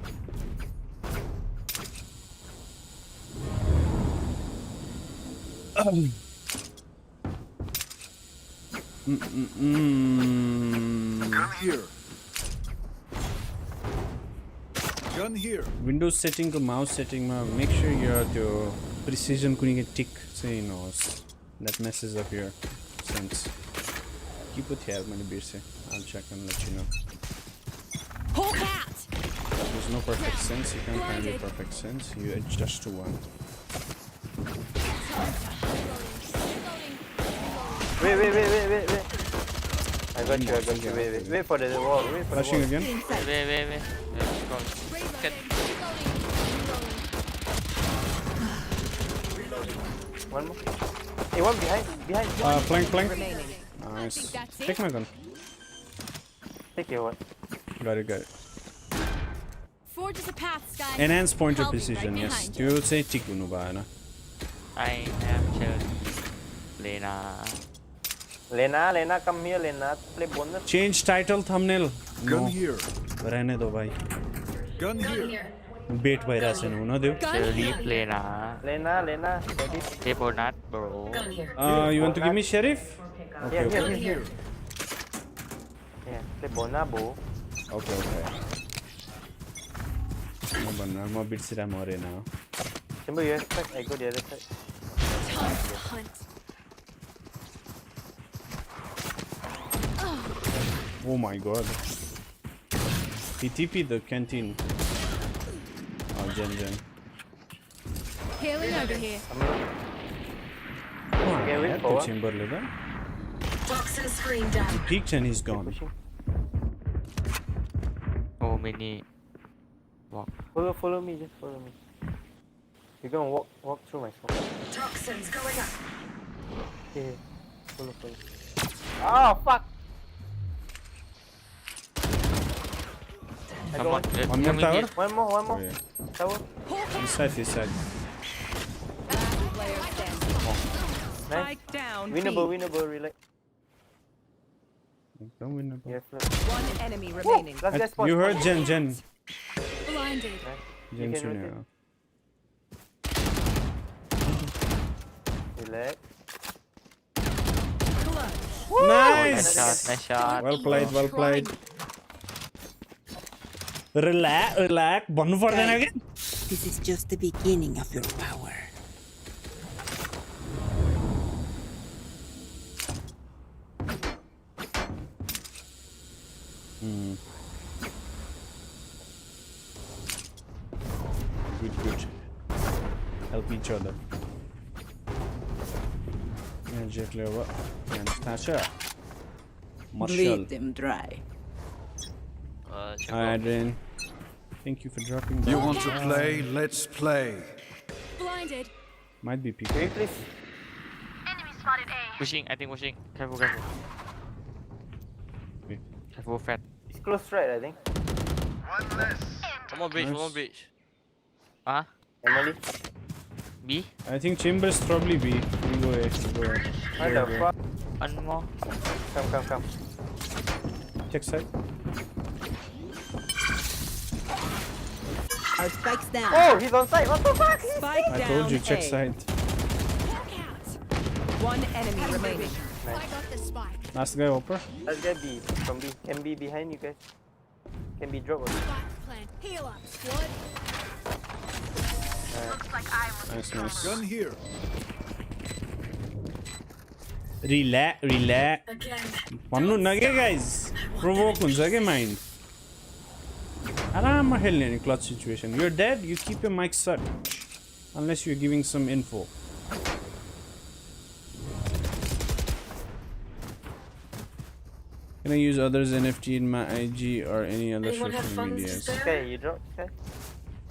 Gun here. Windows setting ko mouse setting ma make sure your precision kuning tick say no that messes up your sense. Keep it here many beers. I'll check and let you know. There's no perfect sense. You can't find your perfect sense. You adjust to one. Wait. I got you. Wait for the wall. Flashing again. Wait. One more. Hey, one behind. Flank. Nice. Take my gun. Take your one. Got it. Forges a path, Sky. Enhance point of I'll be precision. right Yes. behind Do you say tick hunu bhayena? I am chill. Lena, come here, Lena. Play bonus. Change title thumbnail. Gun No. here. रहने दो भाई. Gun here. Bait भइरहेछ नि हुन दिउ. Sheriff Lena. Lena. Ready? Hey Bonat, bro. You want to give me sheriff? Okay. Here. Yeah, play bonus, bro. Okay. म भन्नु म बिर्सिरा मरे न. Chamber, you expect I go the other side. Oh my god. He TP the canteen. Oh, Jen. Healing over here. Okay, wait for one. Chamber le da. He peeked and he's gone. Oh, mini. Walk. Follow me, just follow me. You're gonna walk through my smoke. Toxins going up. Okay, follow. Oh, fuck! Come on. One more tower? One more. Oh, yeah. Tower. This side. Last player standing. Nice. Spike down. Winnable, relax. Don't win. Yes, One enemy remaining. Let's spot. You heard Jen. Blinded. Jen can सुन्यो. Relax. Nice. Nice shot. Well played. Relax. भन्नु पर्दैन के? This is just the beginning of your power. Good. Help each other. And gently over. And Tasha. Marshall. Bleed them dry. Hi, Adrian. Thank you for dropping by. You want to play? Let's play. Blinded. Might be people. Wait, please. Enemy spotted A. Pushing. Careful. Okay. Careful, fat. It's close right, I think. One more bridge. Huh? Emily. B? I think Chambers probably be. We go A. What the fuck? One more. Come. Check side. Our spike's down. Oh, he's on site. What the fuck? Spike I down. told you, check A. side. One enemy remaining. I got the spike. Last guy upper. Let's get B. From B. Can be behind you guys. Can be drop. Spike plant. Heal up, squad. Nice, nice. Gun here. Relax. भन्नु नगे guys. Provoke हुन्छ के mind. आराममा खेल्ने नि clutch situation. You're dead, you keep your mic shut. Unless you're giving some info. Can I use others NFT in my IG or any other social medias? Okay, you drop. Okay.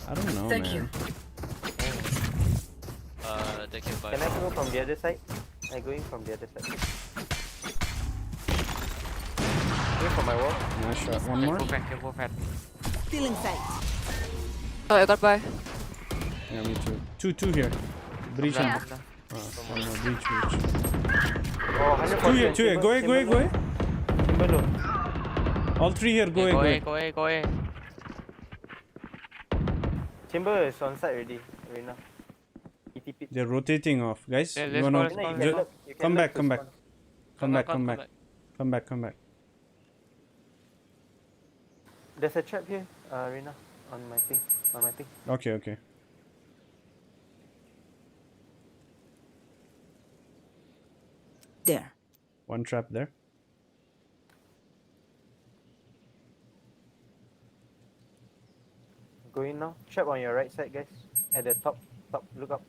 I don't know, man. They can buy. Can I go from the other side? I'm going from the other side. Wait for my wall. Nice shot. One more. Careful, fat. Still in sight. Oh, I got by. Yeah, me too. Two here. Breach and one more. Breach. Oh, 100%. Two here. Go away. Below. All three here. Go away. Chamber is on site already. Right now. ETP. They're rotating off, guys. Yeah, You let's wanna go, You can ju- look- you can come look back. to Come back. spawn. Come back. There's a trap here, Rina, on my thing. Okay. There. One trap there. Going now. Trap on your right side, guys. At the top. Look up.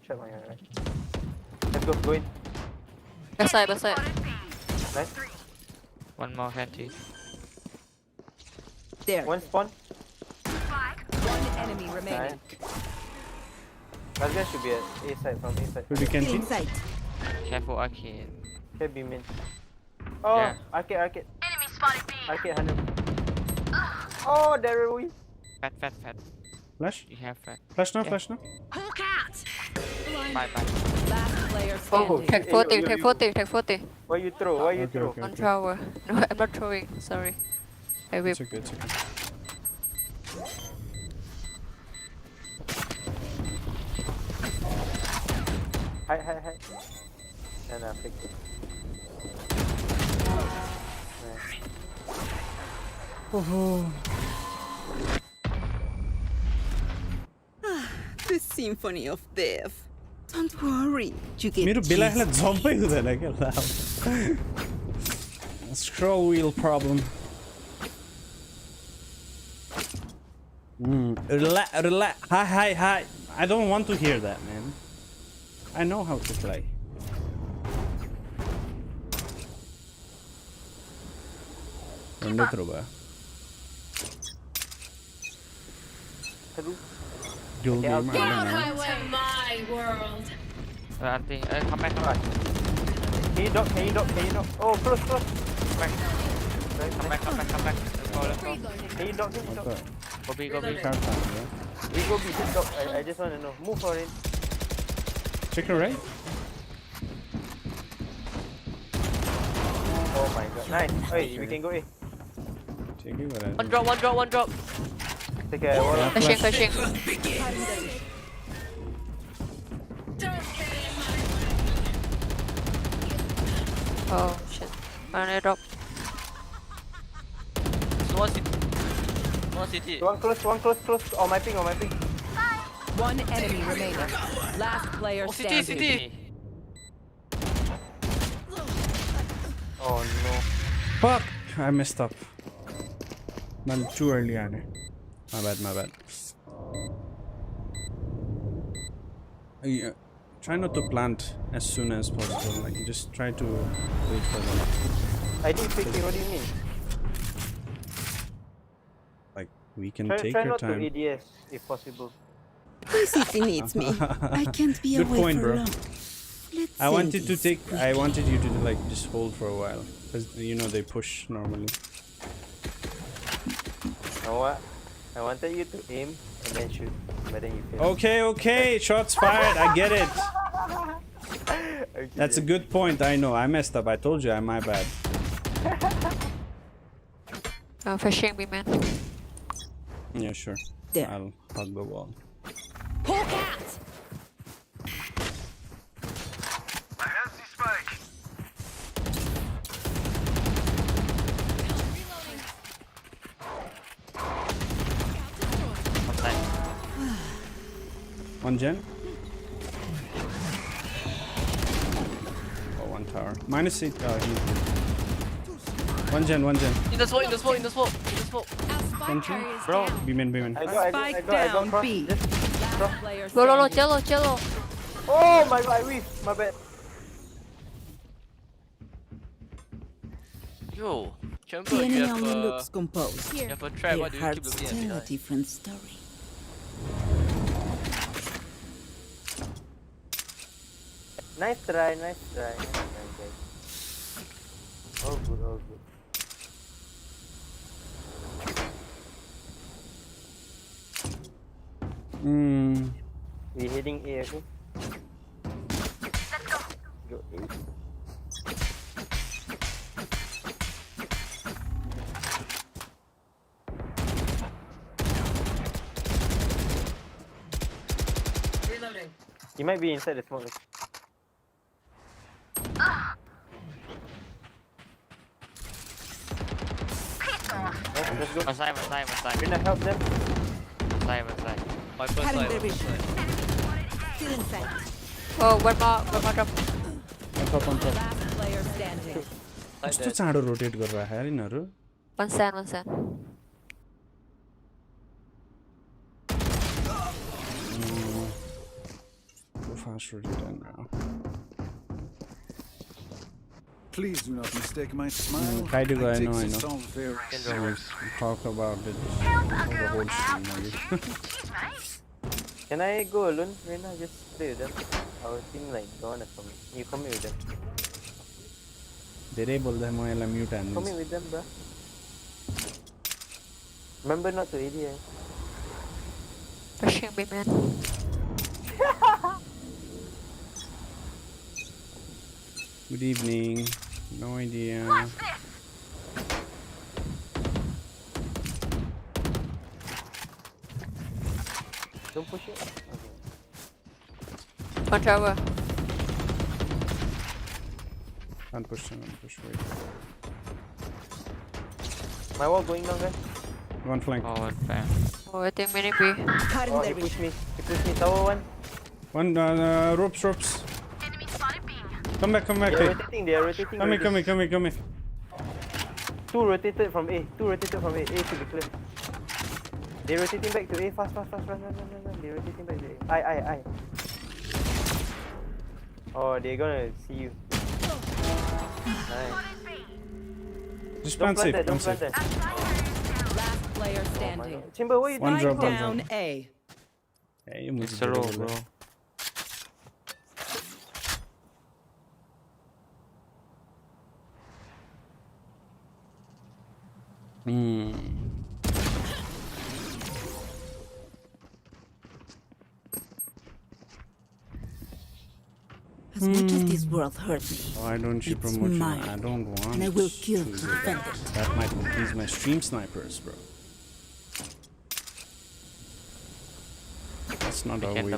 Trap on your right. Let's go. Go in. Back side. Nice. One more Khalti. There. One spawn. One enemy remaining. Nice. Last guy should be at A side, from A side. Could be Still in canteen. sight. Careful, arcade. Okay, B main. Oh, Yeah. arcade. Enemy spotted B. Arcade 100. Oh, there we. Fat. Flash. You have fat. Flash now. Hawk out. Bye. Last player Oh, standing. take 40, take 40. Why you throw? Okay. On tower. No, I'm not throwing. Sorry. I whip. It's okay. Hi. Nah, fix it. The symphony of death. Don't worry. You get मेरो बेलायलाई जम्पै हुँदैन के ल scroll wheel problem. Relax. Hi. I don't want to hear that, man. I know how to play. Run it through, Dual game, I don't know. My world. Auntie, come back. Can you knock? Oh, close. Come back. Let's go. Can you knock? Go B. Can't find it. We go B, just knock. I just want to know. Move for it. Check her right. Oh my god. Nice. Hey, we can go A. Take it, whatever. One drop. Take care. Wall. Flashing. Oh shit. One drop. One city. One close. Oh, my ping. one enemy remaining. Last player standing. City. Oh no. Fuck! I messed up. Man, too early, Anne. My bad. Try not to plant as soon as possible. Like, just try to wait for them. I didn't pick it. What do you mean? Like, we can Try take your not time. to ADS if possible. My city needs me. I can't be Good away point, for bro. long. Let's I wanted send to this take. I wanted you to like just hold for a while, because you know they push normally. You know what? I wanted you to aim and then shoot, but then you failed. Okay. Shots fired. I get it. Okay, That's a good point. I know. I messed up. I told you. My bad. Flashing me, man. Yeah, sure. there. I'll hug the wall. Hawk out! One gen. Oh, one tower. -8 tower. One gen. In the smoke, in the smoke, in the smoke, in the smoke. Our spike Don't you? carrier is Bro. down. B-man. Spike down cross. B. Just Last player Low, standing. cello. oh my god, I whiffed. My bad. Yo, chamber, The you enemy have only a, looks composed. you have a trap. Their Why do you keep hearts looking at tell me? a Like? different story. Nice try, guys. All good. We heading A, okay? Go A. He might be inside the smoke. Let's go. One side. Gonna help them. One side. My first Cutting side. their vision. Still in sight. Oh, one more drop. On top. Last player standing. कस्तो चाँडो rotate गरेर आयो यार यिनीहरू One side. Fast rotate now. Please do not mistake my smile. Try to go, I take know. this all very serious. Talk about it over the whole stream maybe. Can I go alone right now? Just play with them. Our team like don't wanna come. You come with them. धेरै बोल्दा म यसलाई mute Come हान्दिन्छु with them, bro. Remember not to AD. Pushing me, man. Good evening. No idea. Don't push it. One tower. Can't push, wait. My wall going down, guys. One flank. Oh, one fan. Oh, I think mini B. Cutting Oh, their he vision. pushed me. Tower one. One ropes. Come back. They are Hey. rotating. They are rotating. Come here. Two rotated from A. A to be clear. They're rotating back to A. Fast. Run. They're rotating back to A. I. Oh, they're gonna see you. Nice. Just Don't plant safe. plant Plant that. safe. Last player standing. Timber, what are you One doing? drop, one Down A. Hey, you must Slow, bro. As much as this world hurt me, Why don't you It's promote your- mine. I don't want and I will kill to to do defend that. it. That might increase my stream snipers, bro. That's not how we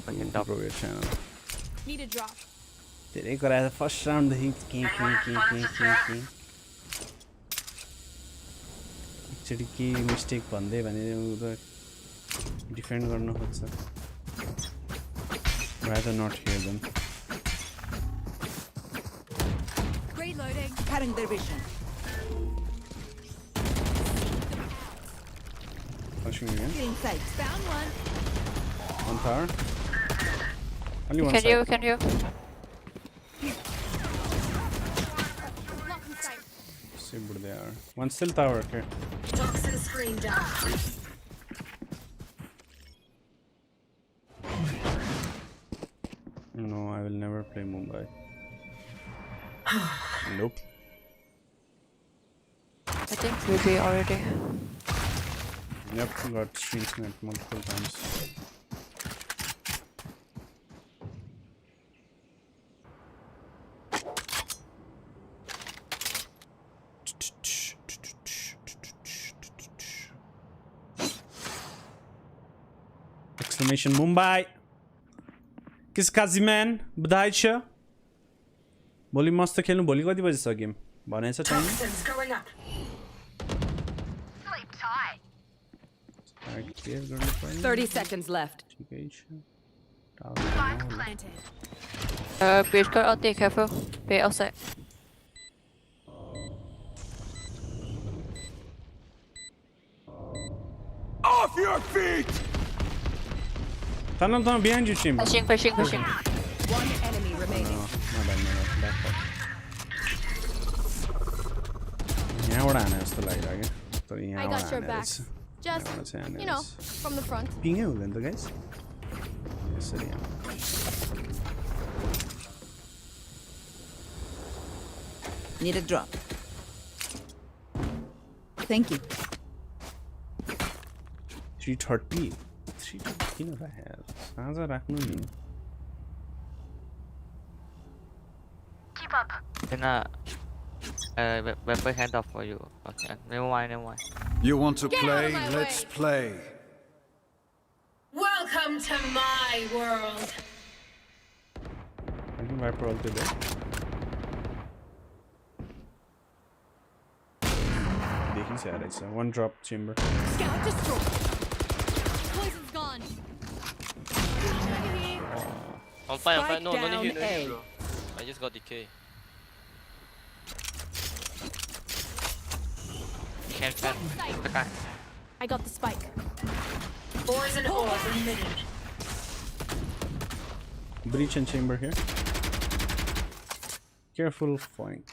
grow your channel. Need a drop. धेरै गराएर first राउन्डदेखि के एकचोटि के mistake भन्दै भने defend गर्न खोज्छ rather not hear them. Reloading. Cutting their vision. Pushing again. Still in sight. Found one. One tower. Only one Can side. you? Lock in sight. See where they are. One still tower, okay. Toxin screen down. No, I will never play Mumbai. Nope. I think we'll be already. Yep, got stream sniped multiple times. Formation Mumbai. किसका जिम्मेन बधाई छ भोलि मस्त खेल्नु भोलि कति बजे छ गेम भनेछ time Sleep tight. 30 seconds left. ठिकै छ Spike planted. Bridge got out there, careful. Be outside. Off your feet! Tunnel behind you, Chamber. Pushing. One enemy remaining. My bad. Back up. यहाँ वड़ा आना है इस तो लग रहा है तो यहाँ I वड़ा got your आना है back. इस Just, you know, from the front. Pinge हो गए तो guys yes sir yeah Need a drop. Thank you. 330 किन राखेर साझा राख्नु नि Keep up. Then weapon hand off for you. Okay, never mind. You want to Get out play? of my Let's way. play. Welcome to my world. I can wipe all today देखी से आ रही है one drop chamber Scout destroyed. Poison's gone. On fire. No, Spike no need down A. bro. I just got decay. Can't fan. Okay. I got the spike. Poison orb emitted. breach and chamber here careful flank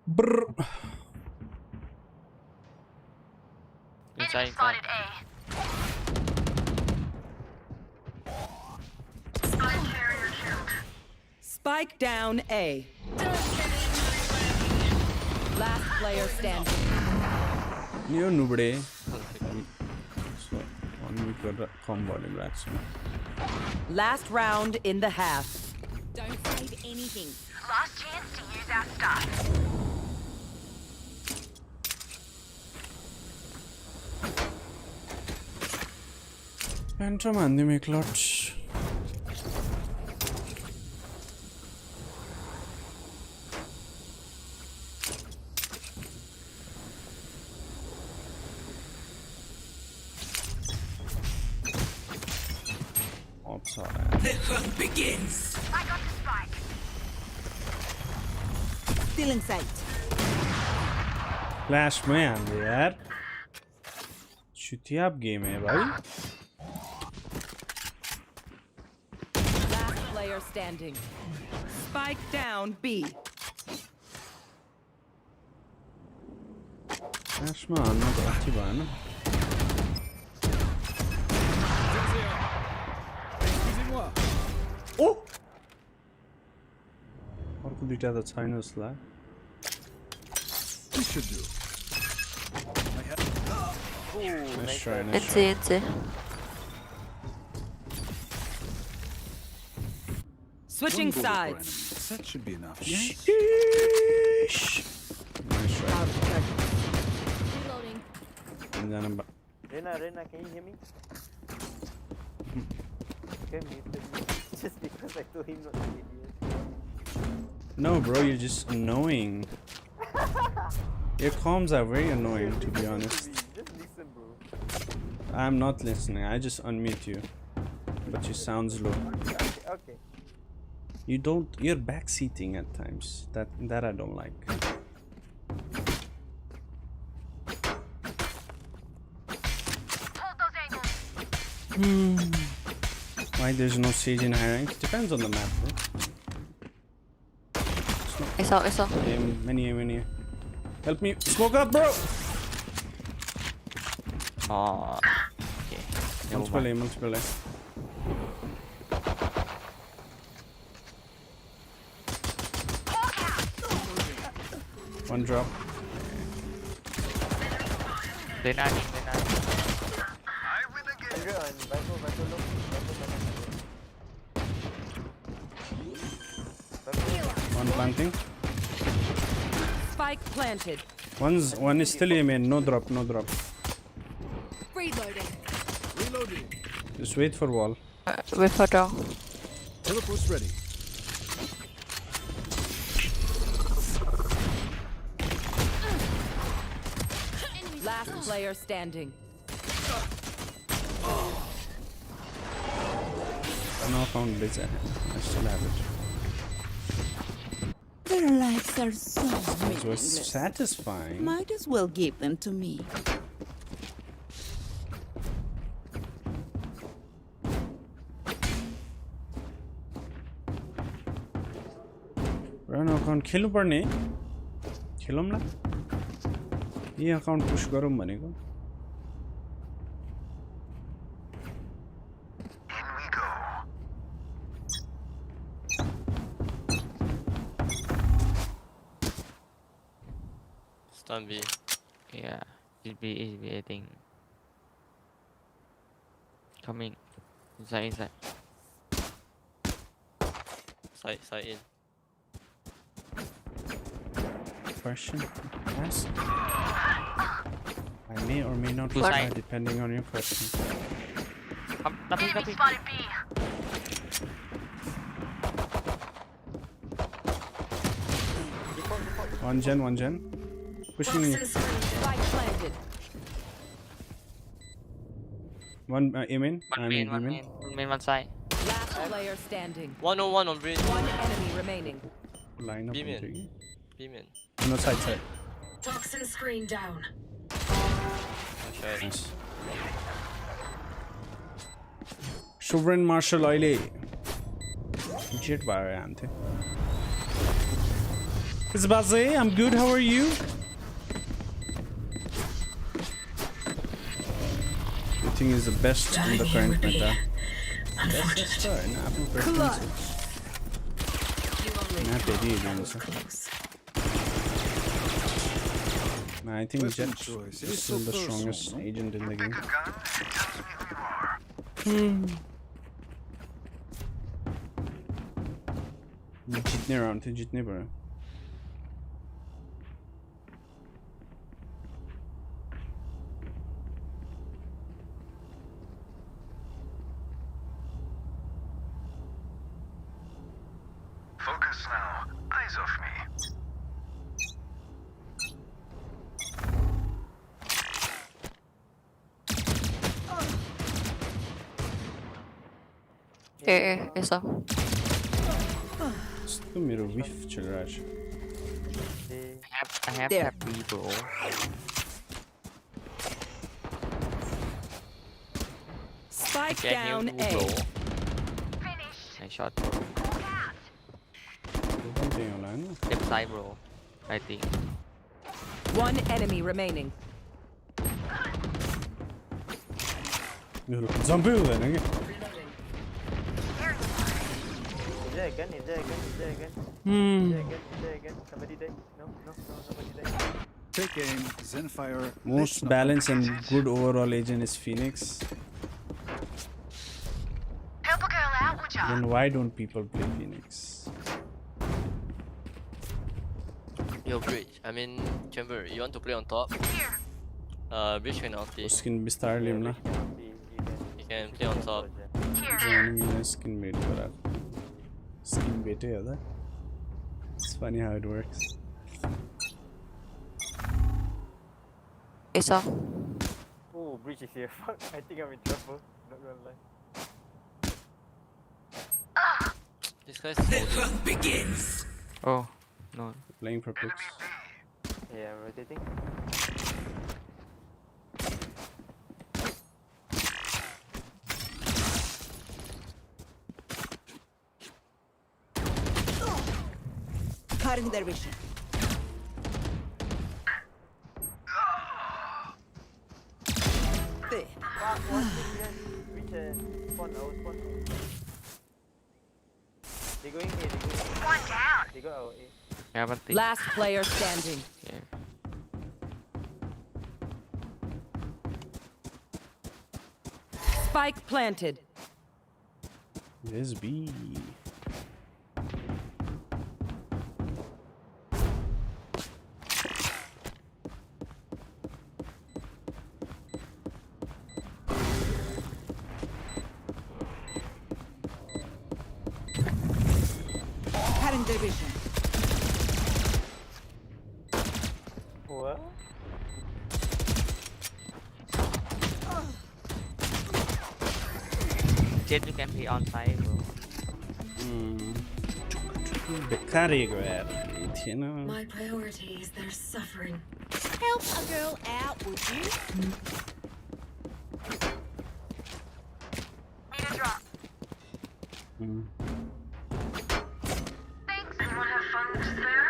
Brr. Inside. Spotted A. Spike carrier killed. Spike down A. Last player standing. You nubde so one week or combo racks Last round in the half. Don't save anything. Last chance to use our stuff. Phantom and the make lots The hunt begins. I got the spike. Still in sight. Flash man यार शुतियाब game है भाई Last player standing. Spike down B. Flash man ना तो अच्छी बात ना Oh! अर्को दुईटा त छैन जसलाई We should do. Nice try. NC. Switching One bullet, sides. Brandon. That should be enough. Yes. Nice try. Reloading. Rena, can you hear me? Okay, muted me. Just because I told him not to idiot. No, bro, you're just annoying. Your comms are very annoying, to be honest. Just listen, bro. I'm not listening. I just unmute you, but you sound low. Okay. You don't. You're backseating at times. That I don't like. Hold those angles. Why there's no siege in high rank? Depends on the map, bro. I saw. Many. Help me. Smoke up, bro. Oh. Okay. Multiple A. One drop. Then I. One planting. Spike planted. One is still A main. No drop. Reloading. Just wait for wall. Wait for draw. Teleport's ready. Last player standing. No account is I still have it. Their lives are so It was meaningless. satisfying. Might as well give them to me. Run account खेल्नु पर्ने खेलौँ न यही account push गरौँ भनेको Stun B. Yeah, it's B, I think. Coming. Inside. Side in. question ask. I may or may not Two reply side. depending on your question. Enemy spotted B. One gen. Pushing me. Spike planted. One main. One main, one side. Last player standing. 101 on bridge. One enemy remaining. Line up. B main. into- B main. No side. Toxin screen down. Nice. Sovereign Marshal Oile. Jet bar ante. It's Bazay. I'm good. How are you? I think is the best in the current meta. That's fine. Apple preference. Not I think Jet is still the strongest agent in the game. जीतने round थे जीतने पड़े Focus now. Eyes off me. Acer. तो मेरा whiff चल रहा है I have There. happy, bro. Spike Get down him, A. bro. Nice shot, bro. नहीं होला है ना Left side, bro. I think. One enemy remaining. Jump हुँदैन के Is there a gun? Somebody died? No, nobody died. Take aim. Zenfire. most balanced and good overall agent is Phoenix. Help a girl out, would ya? Then why don't people play Phoenix? Yo, bridge. I mean, chamber. You want to play on top? Bridge can ulti. Skin बिस्तार लिम ना You can play on top. Joining me skin bait करा skin bait है याद It's funny how it works. Acer. Oh, breach is here. Fuck, I think I'm in trouble. Not gonna lie. This guy's holding. Oh, no. Playing for picks. Yeah, I'm rotating. Cutting their vision. There. Fuck, one thing behind breach spawn out. They going A, One down. They go out A. I haven't think. Last player standing. Yeah. Spike planted. There's B. Cutting their vision. What? Jet, you can play on site, bro. बेकार एक हो यार ये थी ना My priority is their suffering. Help a girl out, would you? Need a drop. Thanks. Anyone have funds there?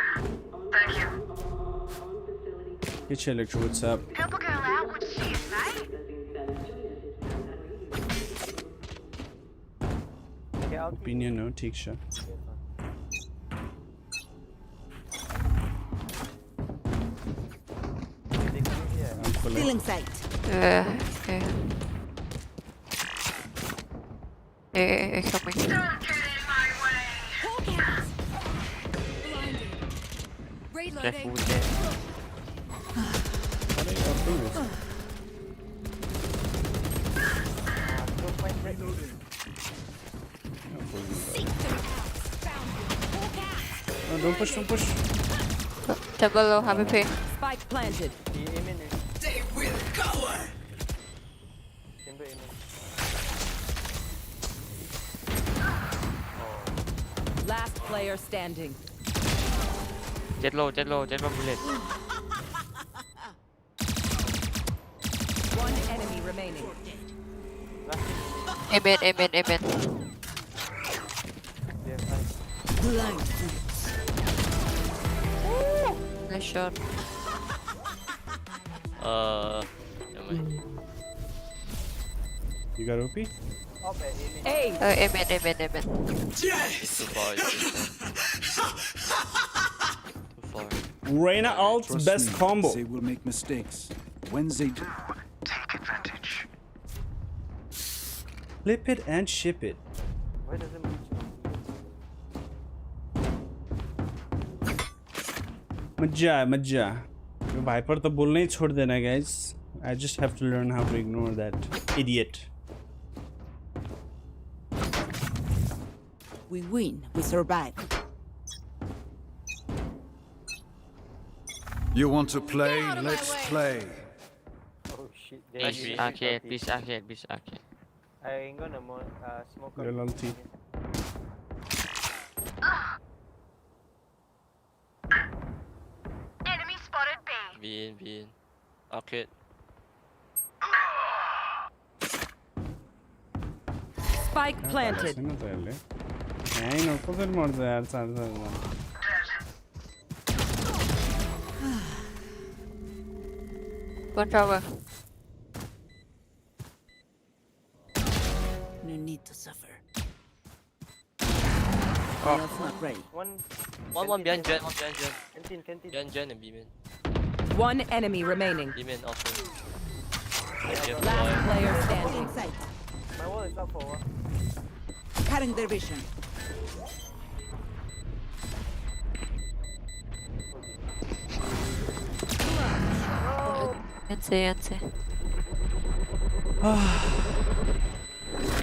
Thank you. Get your electro, what's up? Help a girl out with shit, right? Okay, I'll Opinion no ठीक है Feeling sight. Okay. Coming. Don't get in my way. Reloading. Careful, Jet. No, don't push, don't push. Jungle low, have pay. Spike planted. They will cover. Chamber aiming. Last player standing. Jet low bullet. One enemy remaining. Amen. Blind. Nice shot. Never mind. You got OP? Up at aiming. Hey. Amen. Too far. Too far. Reyna ult's Trust best me, combo. They will make mistakes. When they do, take advantage. Flip it and ship it. Why doesn't reach? मज्जा यो भाइपर त बोल्नै ही छोड़ देना guys. I just have to learn how to ignore that idiot. We win. We survive. You want to play? Let's play. Oh shit. Please Arcade. I ain't gonna smoke. Your ulti. Enemy spotted B. Be in. Arcade. Spike planted. छैन त यसले यही न कसरी मर्छ यार 4 One tower. No need to suffer. That's not right. One One behind Jet. canteen. Jen and B-man. One enemy remaining. B-man also. Last player standing. My wall is up for what? Cutting their vision. Answer.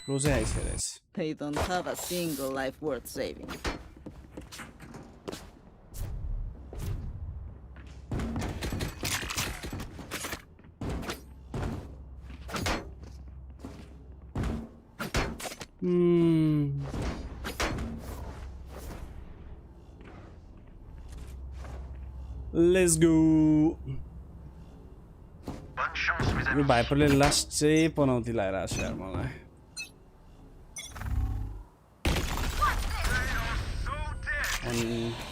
Rose आइसकेछ They don't have a single life worth saving. Let's go. यो भाइपरले last चाहिँ पनौती लगाइरहेको छ यार मलाई on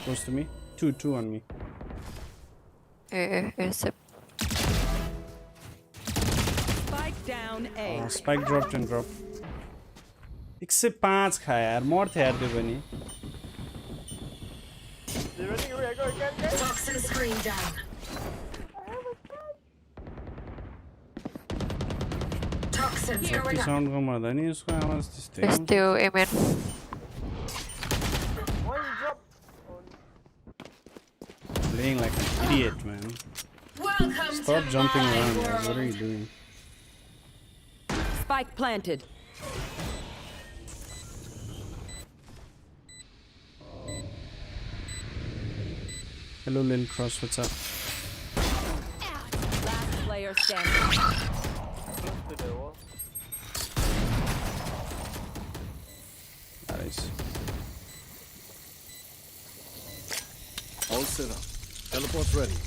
close to me 2 on me Accept. Spike down A. spike dropped and drop 105 खायो यार मर्थे यार त्यो पनि Toxin screen down. Toxins त्यो साउन्ड कम गर्दा नि यसको आवाज त्यस्तै हो Still amen. One drop. playing like an idiot man stop jumping around guys. What are you doing Spike planted. Hello, Lil Cross. What's up? Last player standing. To the wall. Nice. All set up. Teleport's ready.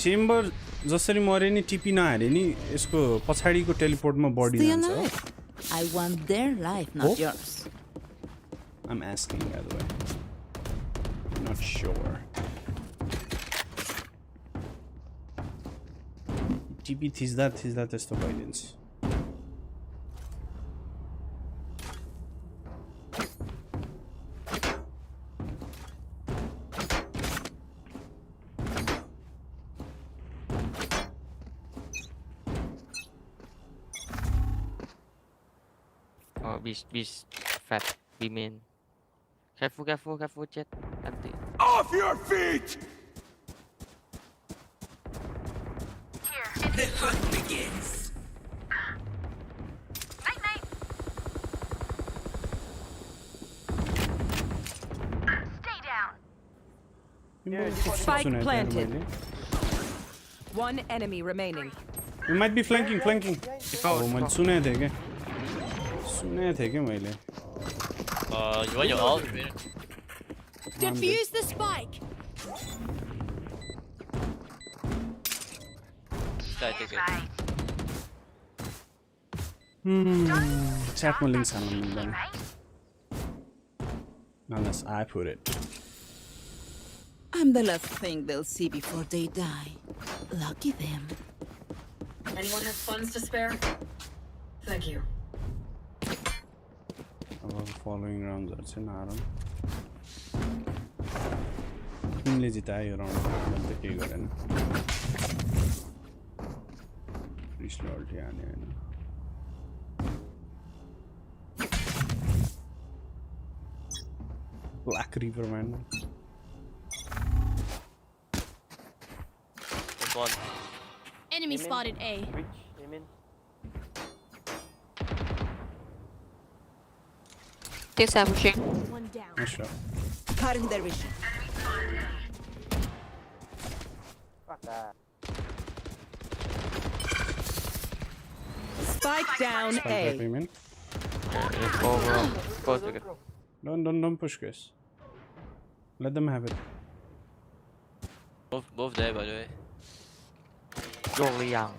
Chamber जसरी मरे नि टिपी नहारे नि यसको पछाडीको टेलिपोर्टमा बडी जान्छ I want their life, not yours. I'm asking, by the way. I'm not sure. टिपी थिच्दा त्यस्तो भइदिन्छ Oh, beast, fat, be main. Careful, Jet. Anti. Off your feet! The hunt begins. Night. Stay down. Spike planted. One enemy remaining. We might be flanking. Oh, मैले सुनेको थिएँ क्या मैले You want your ult? Defuse the spike. Sky, take it. Chatमा links हाल्न मिल्दैन unless I put it. I'm the last thing they'll see before they die. Lucky them. Anyone have funds to spare? Thank you. अब following rounds चाहिँ नहारौँ तिमीले जितायो यो round मैले त केही गरेन रिस्लर्टी हाने हैन ब्ल्याक रिभर म्यान One. Enemy spotted A. This I'm pushing. One down. Nice shot. Cutting their vision. Fuck that. Spike down Spike A. payment. Go together. Don't push guys. Let them have it. Both there, by the way. Go Liang.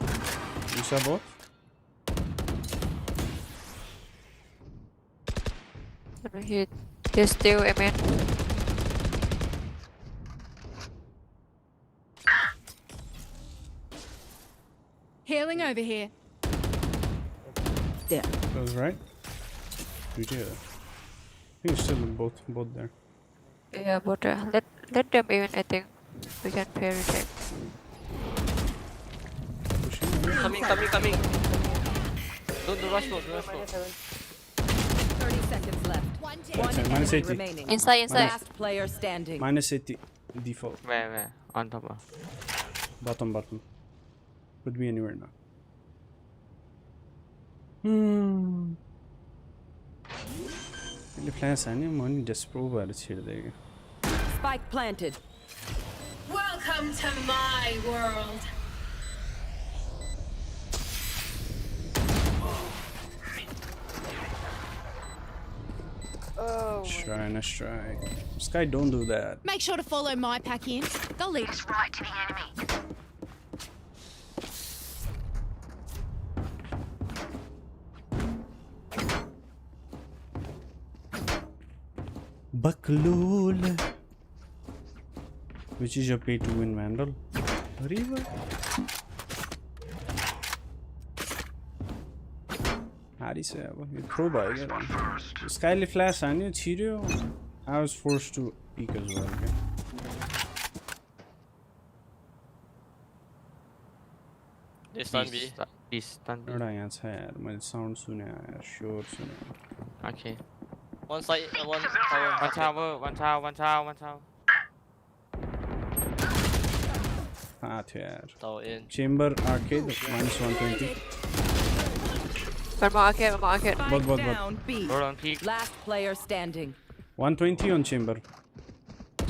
You saw both? There's still a man. Healing over here. There. That was right. You did. I think it's still both there. Yeah, but let them even. I think we can pair it. Coming. Don't rush mode. 30 seconds left. One minus enemy 80. remaining. Inside. Last player standing. Minus 80 default. Where? On top of. Bottom. Could be anywhere now. Really flash any money just prove it's here. Spike planted. Welcome to my world. Nice try. Sky, don't do that. Make sure to follow my pack in. They'll lead us Right to the enemy. Baklul. Which is your pay to win Vandal? River? Esewa. You pro by it. Skyly flash on you, Chirio. I was forced to peek as well. Okay? They stun B. Stun B. My sound soon. Sure soon. Okay. One side, one tower. One tower. Tower Tower in. Chamber arcade minus 120. market. Both. Down B. Roll on peak. Last player standing. 120 on chamber.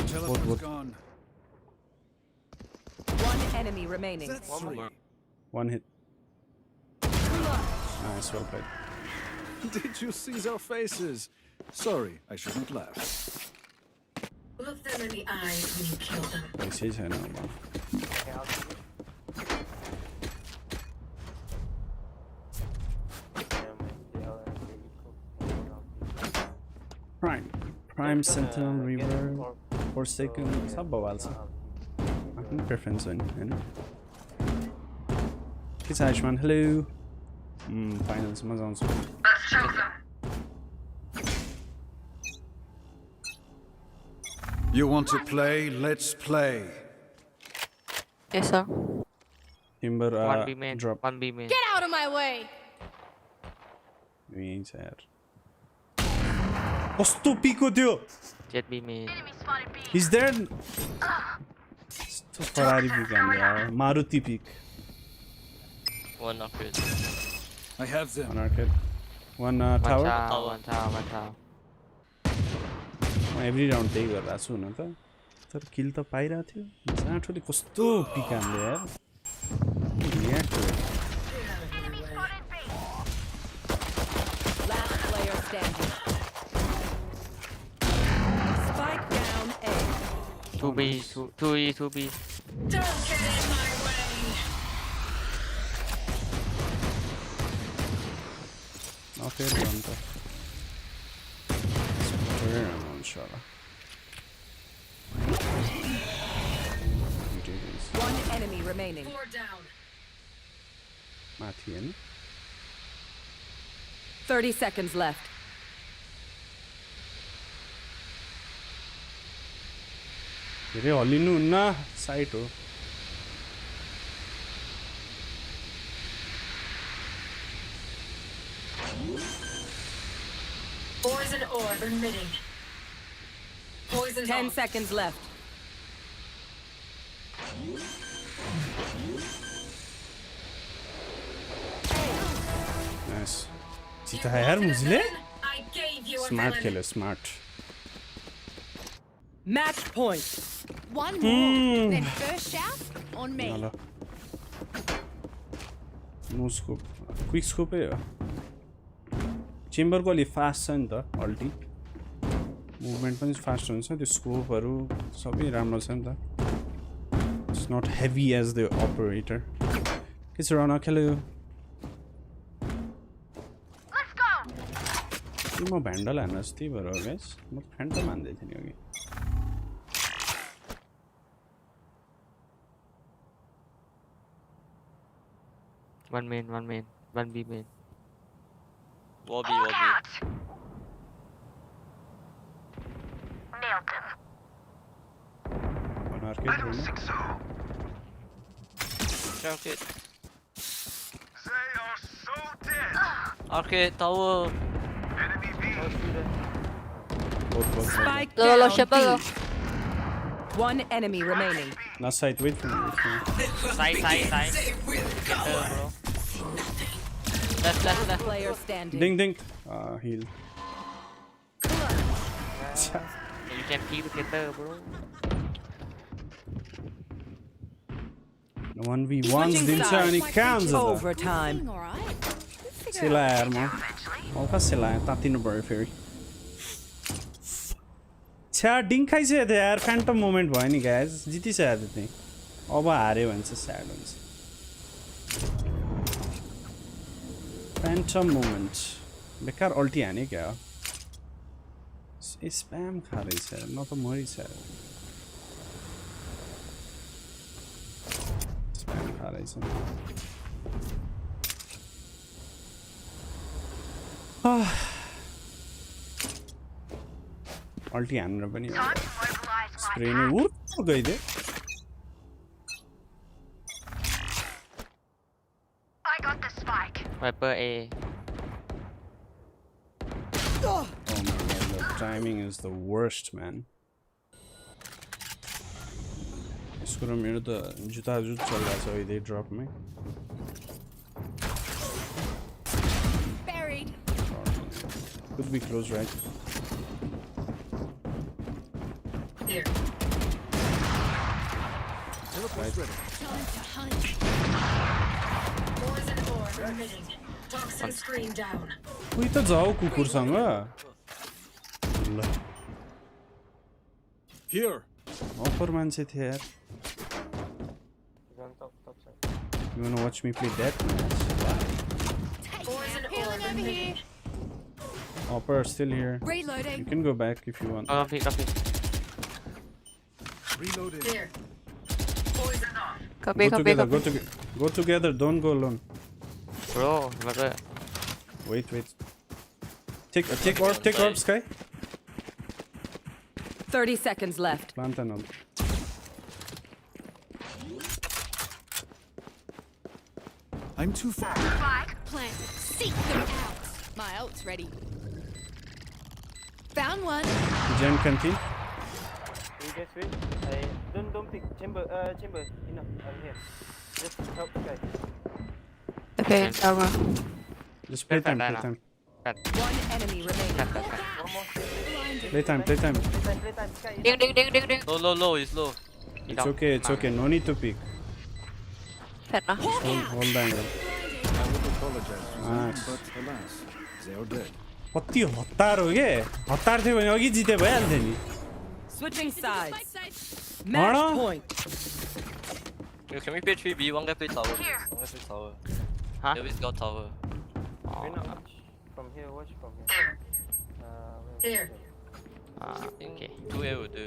Teleport's gone. One enemy remaining. One hit. Nice, well played. Did you see their faces? Sorry, I shouldn't laugh. Look them in the eyes when you kill them. पैसे छैन अब Prime Sentinel Reaver Forsaken सब बवाल छ आफ्नो preference हो नि हैन के छ आयुष्मान हेलो फाइनल्स मा जाउँछु You want to play? Let's play. Yes, sir. Timber One B main. drop. One B main. Get out of my way! Wings यार कस्तो पिको त्यो Jet B main. Is there Ferrari pick यार Maruti pick One arcade. I have them. one arcade one tower One tower. Every round त्यही गरिरहेको छु हुन त तर किल त पाइरहेको थियो जाँठोले कस्तो पिकान्ले यार Last player standing. Spike down A. 2B, 2E, 2B. Don't get in my way. Okay, done त inshallah. One enemy remaining. 4 down. माथि हैन 30 seconds left. धेरै हल्लिनु हुन्न साइट हो Poison orb emitting. Poison 10 off. seconds left. Nice. Chita hai yaar mujhle I gave you a smart villain. खेले smart Match point. One more. Then first shout on me. Hello no scope quick स्कोपै हो चेम्बरको अलि fast छ नि त अल्टी movement पनि fast हुन्छ त्यो स्कोपहरू सबै राम्रो छ नि त it's not heavy as the operator के छ रन खेल्यो म भ्यान्डल हान्न जस्तै भएर हो गाइस म फ्यान्टम हान्दै थिएँ नि अघि One main. One B main. Wobby. Nailed them. One arcade room. Arcade. Arcade tower. Both. Spike Low, down Shepard. B. One enemy remaining. Last side, wait for me. Side. Bro. Left. Player standing. Ding. Heal. You can peek together, bro. 1v1s दिन्छ अनि कहाँ हुन्छ त Overtime. Alright. सेला यार म कहाँ सेला तातिनु पर्यो फेरि छ्या डिङ खाइसकेको थियो यार फ्यान्टम मोमेन्ट भयो नि गाइज जितिसकेको थियो त्यही अब हार्यो भने चाहिँ स्याड हुन्छ फ्यान्टम मोमेन्ट बेकार अल्टी हाने क्या हो स्प्याम खा रहेछ न त मरिछ स्प्याम खा रहेछ अल्टी हानेर पनि स्प्रे नै गइदियो I got the spike. Viper A. Oh my god, the timing is the worst, man. यसको र मेरो त जुत्ता चलिरहेको छ अहिले ड्रपमै Could be close, right? Here. Teleport's ready. Time to hunt. Poison orb emitting. Toxin screen down. उही त जाऊ कुकुरसँग ल Here. अफर मान्छे थियो यार He's on top side. You wanna watch me play that match? Poison Healing orb over emitting. here. Hopper still here. You Reloading. can go back if you want. Copy. Reloading. Here. Poison off. Copy. Go together, don't go alone. Bro, mother. Wait. Take orb, Sky. 30 seconds left. Plant and all. I'm too far. Plant. Seek them out. My ult's ready. Found one. Gem canteen. You guys wait. Don't pick chamber. Enough. I'm here. Just help Sky. Okay, tower. Just play time. One enemy remaining. One more. Play time. Play time. Sky. Ding. Low, it's low. It's okay. No need to peek. Fed na. Hold the angle. I would apologize, Nice. but alas, they are dead. कति हतार हो के हतार थियो भने अघि जिते भइहाल्थ्यो नि Switching sides. Match Match point. point. Yo, can we play 3B? One guy play tower. One guy play tower. Huh? David's got tower. Wait, now watch from here. Watch from here. Here. Okay. 2A will do.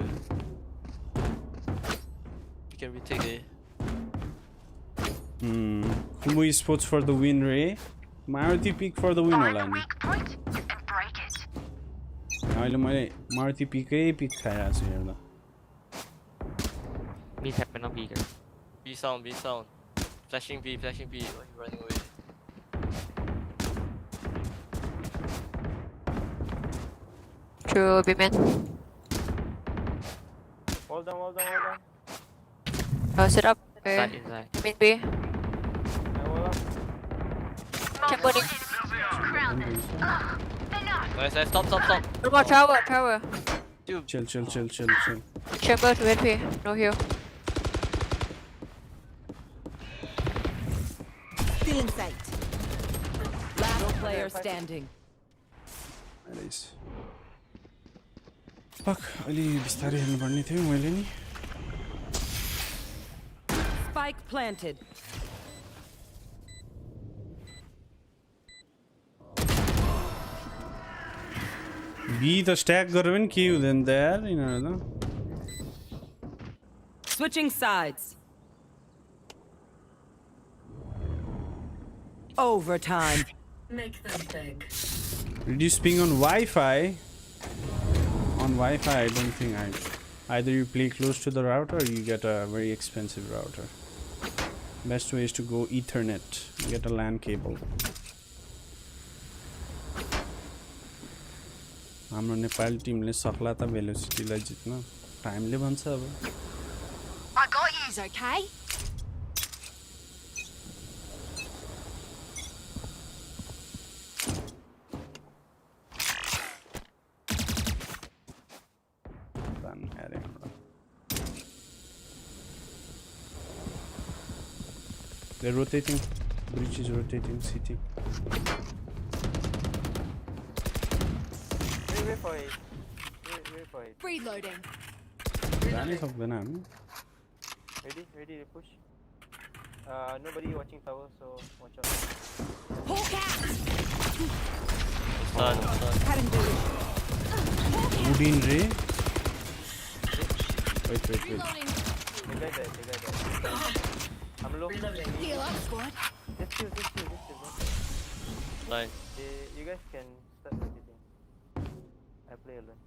You can retake A. Kumu Esports for the win, Ray. Maruti peak for the win होला नि Weak point and break it. अहिले मैले Maruti पिकै pick खाइरहेको छु हेर्दा B tap and not B girl. B sound. Flashing B. Why are you running away? True, B man. Hold down. Sit up. Okay. Inside. Mid B. Hold up. Chamber. Nice. Stop. One more tower. chill Chamber to HP. No heal. Still in sight. Last player standing. Nice fuck अलि बिस्तारै हेर्नु पर्ने थियो मैले नि Spike planted. B त stack गरेर पनि के हुँदैन त यार यिनीहरू त Switching sides. Overtime. Make them beg. reduce ping on Wi-Fi. On Wi-Fi, I don't think either you play close to the router or you get a very expensive router. Best way is to go Ethernet. Get a LAN cable. हाम्रो नेपाली टिमले सक्ला त भेलोसिटीलाई जित्न टाइमले भन्छ अब I got yous, okay? Done heading. They're rotating. Breach is rotating. CT. Wait for it. Wait for it. Reloading. जानै सक्दैन हामी Ready to push. Nobody watching tower, so watch out. Hawk out! Done. Udin Ray. Wait. Reloading. The guy there. I'm low. Heal up, squad. Just chill. Line. You guys can start rotating. I play alone.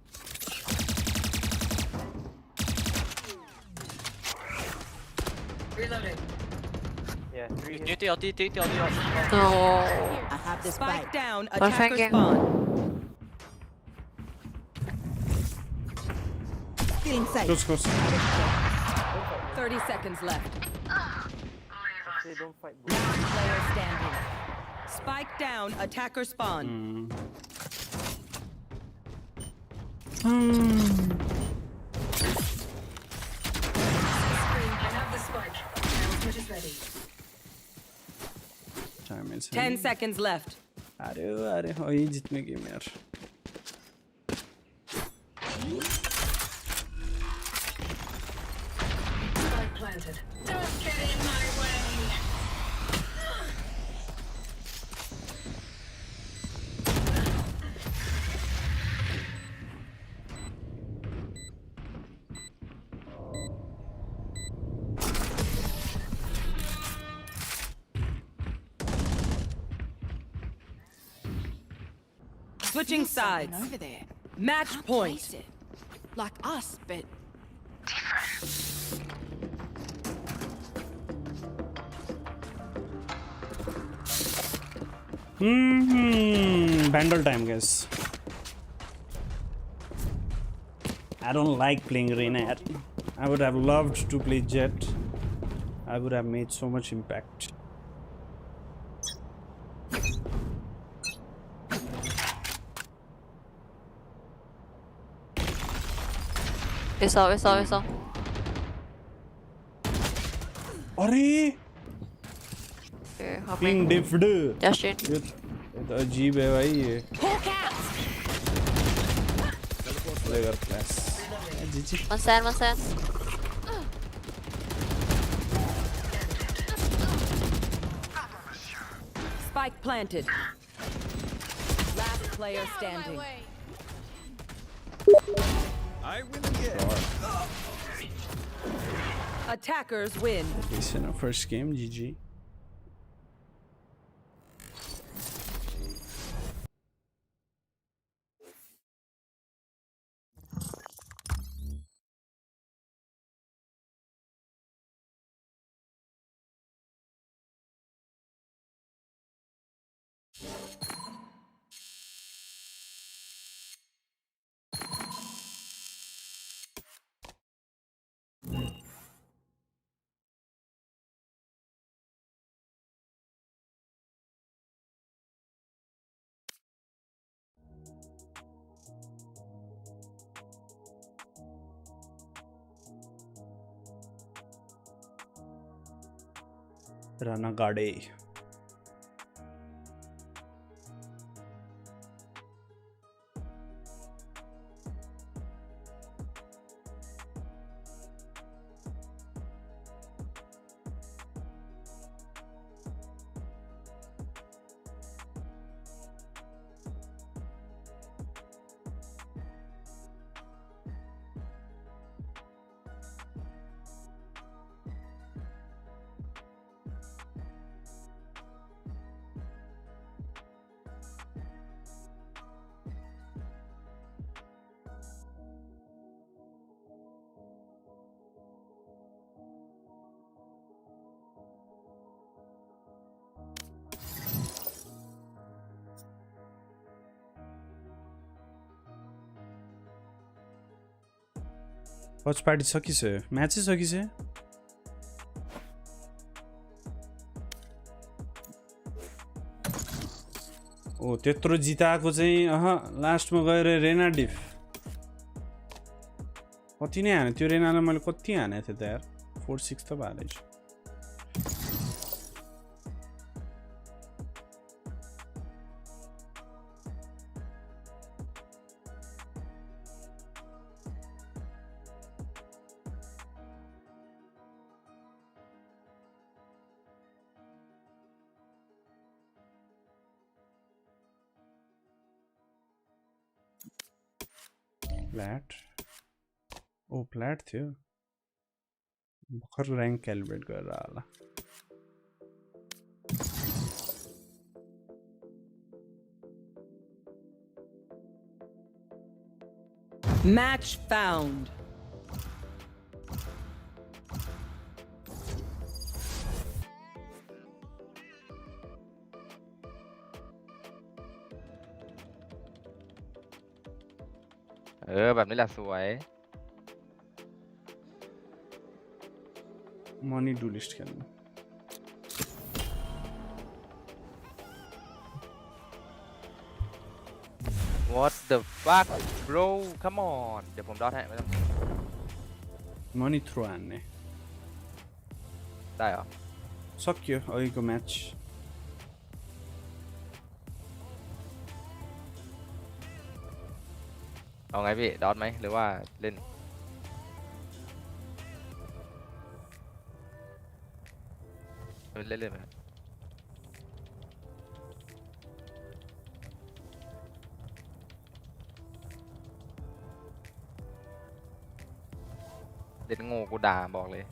Reloading. Yeah, 3 You here. take LT. No. I have the spike down. One Attacker flanking. spawn. Still in sight. Close. 30 seconds left. Say don't fight, bro. Player standing. Spike down. Attacker spawn. have the spike. Switch is ready. 10 seconds left. अरे हो ही जितने game यार Spike planted. Don't get in my way. Switching sides. Over there. Match Can't point. place it. Like us, but Vandal time, guys. I don't like playing Reyna. I would have loved to play Jet. I would have made so much impact. It's all. अरे Okay, Ping hopping. diffed. Just in. ये तो अजीब है भाई ये लेगर class जीजी One sand. Spike planted. Last player standing. I win again. Attackers win. Decent first game, GG. Ranagade. Watch party सकिसक्यो match चाहिँ सकिसक्यो ओ त्यत्रो जिताएको चाहिँ लास्टमा गएर रेना डिफ कति नै हाने त्यो रेनालाई मैले कति हानेको थिएँ त यार 4-6 त हालेँ छु Plat. Oh, plat थियो भर्खर र्याङ्क क्यालिब्रेट गरेर होला Match found.แบบนี้แหละสวย Money duelist खेल्नु What the fuck bro come on เดี๋ยวผมดอทให้ไม่ต้อง Money Truan เนี่ย ได้เหรอ Suck you or you go match เอาไงพี่ดอทไหมหรือว่าเล่นเล่นไหมเล่นโง่กูด่าบอกเลย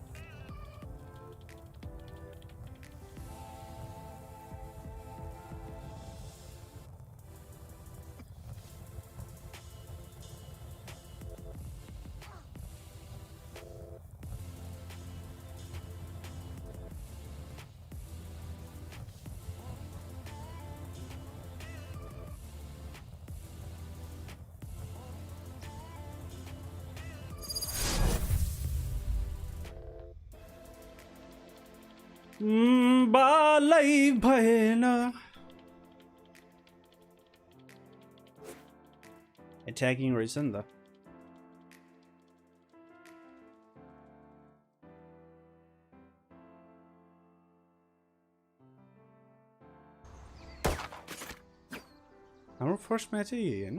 बालै भएन Attacking रहेछ नि त हाम्रो फर्स्ट म्याच है हैन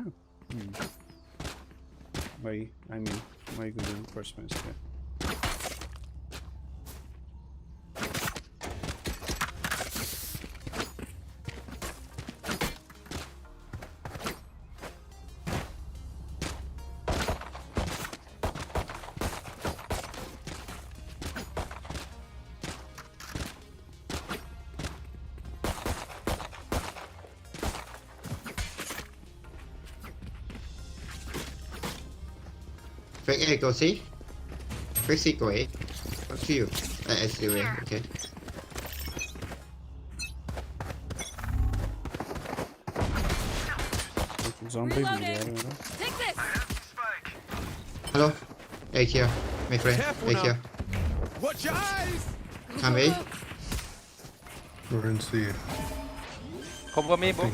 भाइ आई मिन माइको दिन फर्स्ट म्याच थियो Fake A, go C. Fake C, go A. Up to you. I see you, okay. Zombie Take this. Hello. A here, my friend. A here. Watch your eyes! Come A. We're in C. คมก็มีปุ๊บ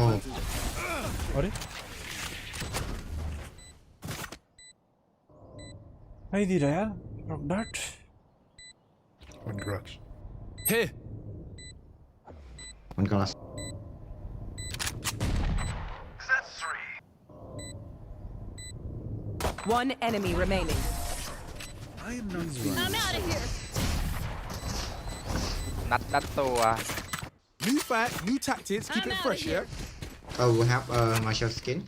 Oh. अरे आइदिएर यार रक dart One garage. Here! One glass. One enemy remaining. I am not I'm out of here. นัดตัว New fight, new tactics, keep I'm it outta fresh, here. yeah? Oh, we have martial skin.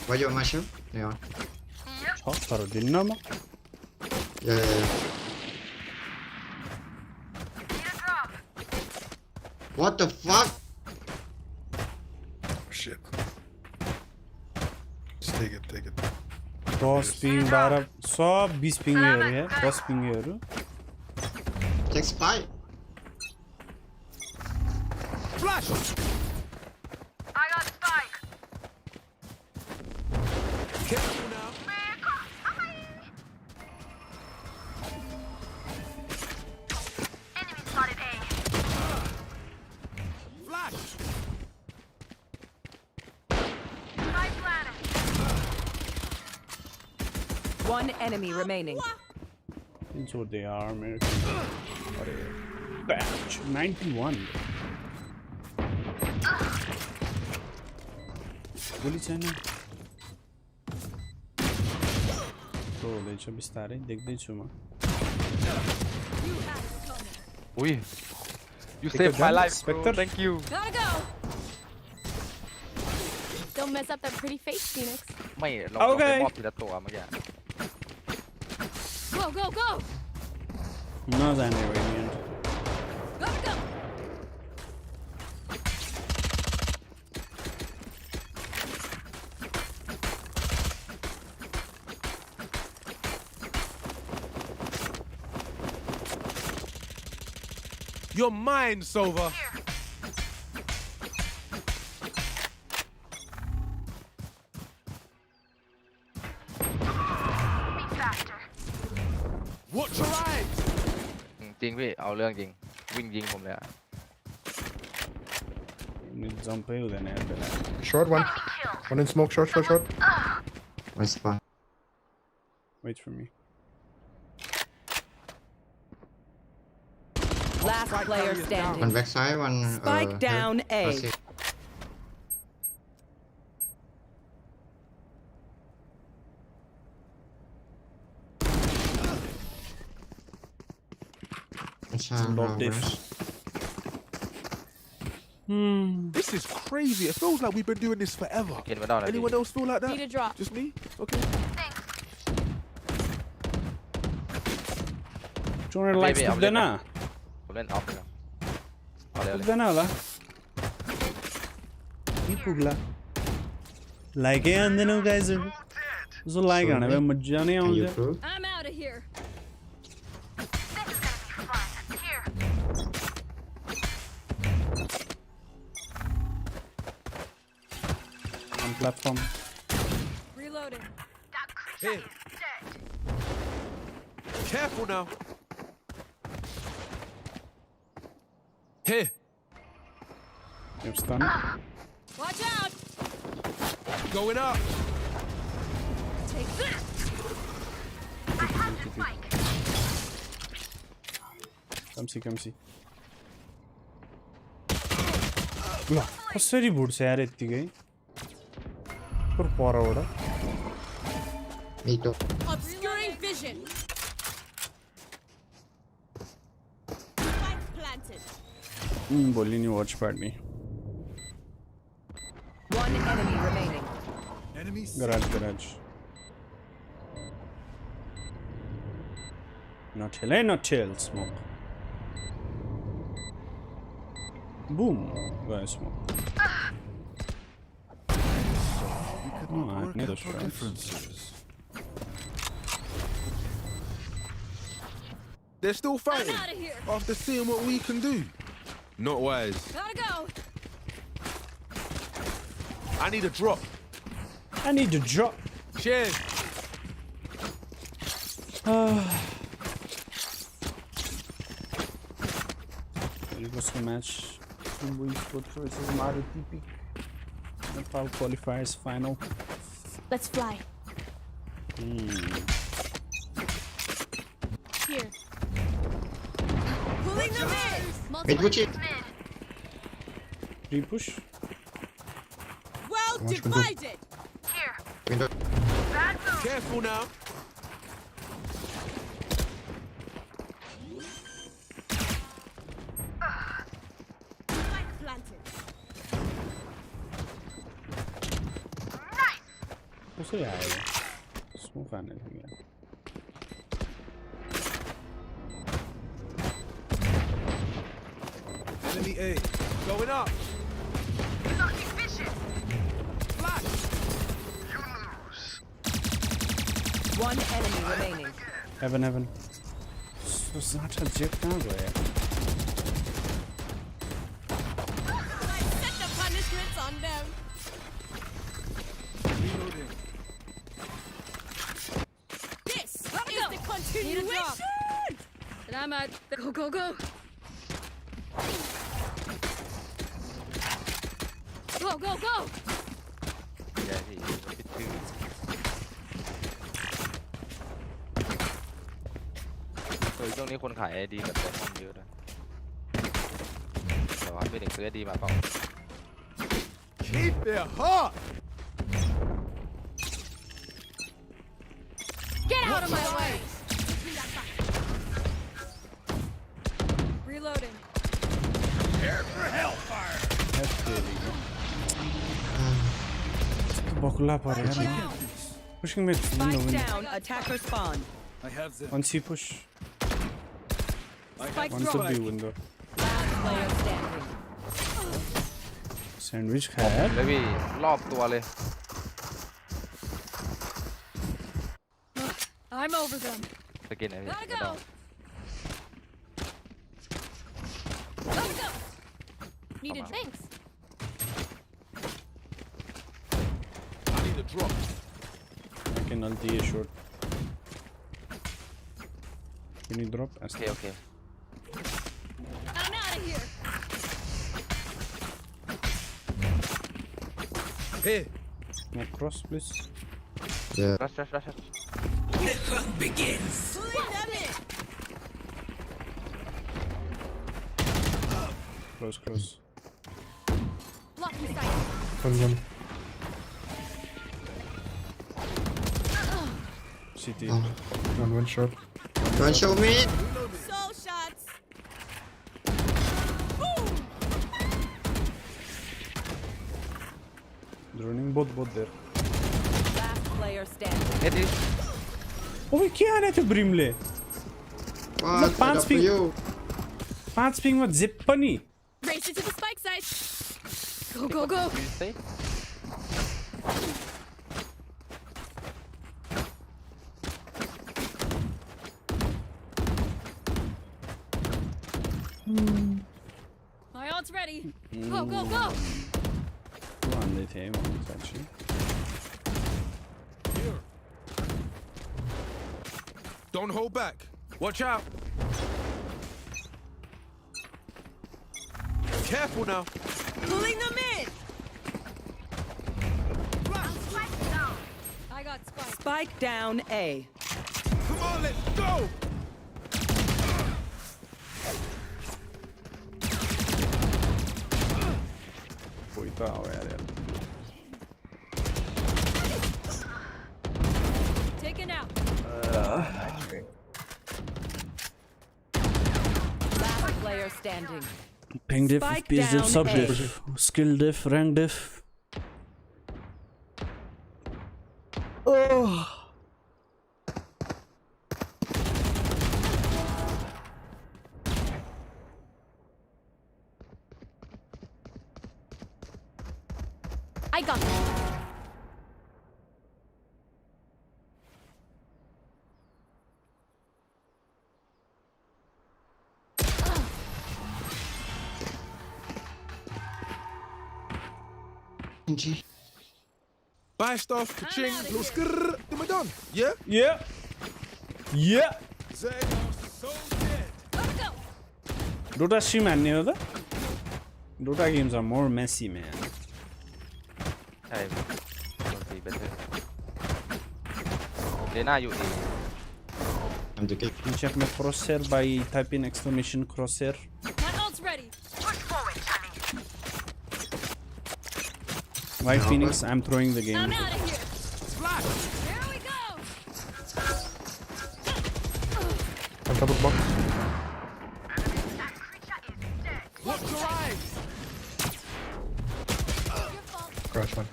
Why you martial? Yeah. छ तर दिन्नमा Yeah. What the fuck? Shit. Just take it, take it. 10 पिङ 12 सब 20 पिङहरू यार 10 पिङहरू Take spy. Flash! I got spike. Careful now. Enemy spotted A. Flash! Spike planted. One enemy remaining. That's what they are American batch 91 गोली छैन तो हुँदैछ बिस्तारै देख्दैछु मอุ้ย you saved my life bro Spectre? thank you Gotta go. Don't mess up that pretty face, Phoenix. ไม่ลองไปมอบทีละตัวเมื่อกี้ Go, go, go. नजाने Radiant Gotta go. Your mind, Sova. Be faster. Watch your eyes. จริงพี่เอาเรื่องจริงวิ่งยิงผมเลยอะ नि Mid jump hai ude nahi. Short one. One in smoke. Short. One spot. Wait for me. Last player standing. One backside, one. Spike down A. Love this. This is crazy. It feels like we've been doing this forever. Anyone else feel like that? Need a drop. Just me? Okay. Joiner likes to dena. ผมเล่นออฟเลยเอาเลย Dena la. Ni pugla. Like and then guys. So like ana be majja nahi aunde. I'm out of here. On platform. Reloading. Hey. Careful now. Here. You're stunned. Watch out. Going up. Take that. Come see. ल कसरी भुट्छ यार यतिकै पर परबाट Mito. Obscuring vision. Spike planted. भोलि नि watch party One enemy remaining. garage not tail smoke boom guys smoke another Differences. They're still fighting I'm outta here. after seeing what we can do. Not wise. Gotta go. I need a drop. I need to drop. Cheers. It was a match. Bo5 versus Maruti Peak. Nepal qualifiers final. Let's fly. Here. Pulling them in. Mid push it. Re-push. Well divided. Window. Careful now. Spike planted. उससे आएगा smoke आने लगे Enemy A. Going up. Flash. One enemy remaining. heaven so such a jet कहाँ गया Set the punishments on them. Reloading. This is the continuation. And I'm out. Go. Go. ใช่พี่ปิดชื่อช่วงนี้คนขายไอดีแบบไดมอนด์เยอะนะแต่ว่าเป็นเด็กซื้อไอดีมาเปล่า Keep it hot. Get out of my way. Reloading. बकुला पर यार pushing mid Spike down. Attacker spawn. I have them. one C push Spike one should be window Last player standing. sandwich खाया เลยพี่รอบตัวเลย I'm over them. สกินไหนพี่ Gotta ไม่ต้อง go. Needed thanks. I need a drop. I can ulti a short can you drop โอเค I'm out of here. Here. More cross, please. Yeah. Rush. The hunt begins. Pulling them in. Close. Blocking sight. One. CT. One shot. Don't show me. Soul shots. Droning both there. Last player standing. It is. ओए क्या आने थे ब्रिमले? What? Pants For ping. you. Pants ping में zip पनि. Race it to the spike site. Go. What do you say? My ult's ready. Go. One they थे actually. Here. Don't hold back. Watch out. Careful now. Pulling them in. I got spike. Spike down A. Come on, let's go. कोई तो आओ यार. Taken out. Last player standing. Ping diff, Spike PS diff, down sub A. diff, skill diff, rank diff. Oh. I got it. Buy stuff, ka-ching, little skrrr, then we're done. Yeah? Yeah. They are so dead. Let's go. Dota stream हान्ने हो त? Dota games are more messy, man. I will be better. Lena, you A. I'm the kick. You check my crosshair by typing exclamation crosshair. My ult's ready. Push forward, Johnny. White Phoenix, I'm throwing the game. I'm out of here. Here we go. On top of box. That creature is dead. Watch your eyes. Your fault. Crash one.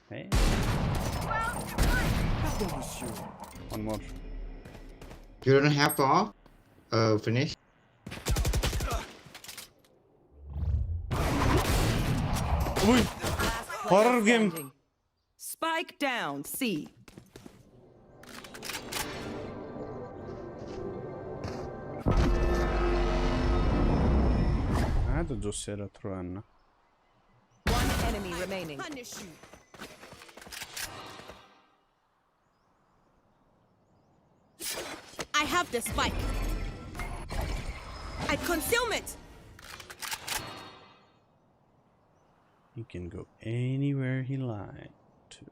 Hey. One more. You don't have to finish. Ui. Horror game. Spike down C. هذا جوسيرا throw عنا. One enemy remaining. Punish you. I have the spike. I consume it. He can go anywhere he likes to.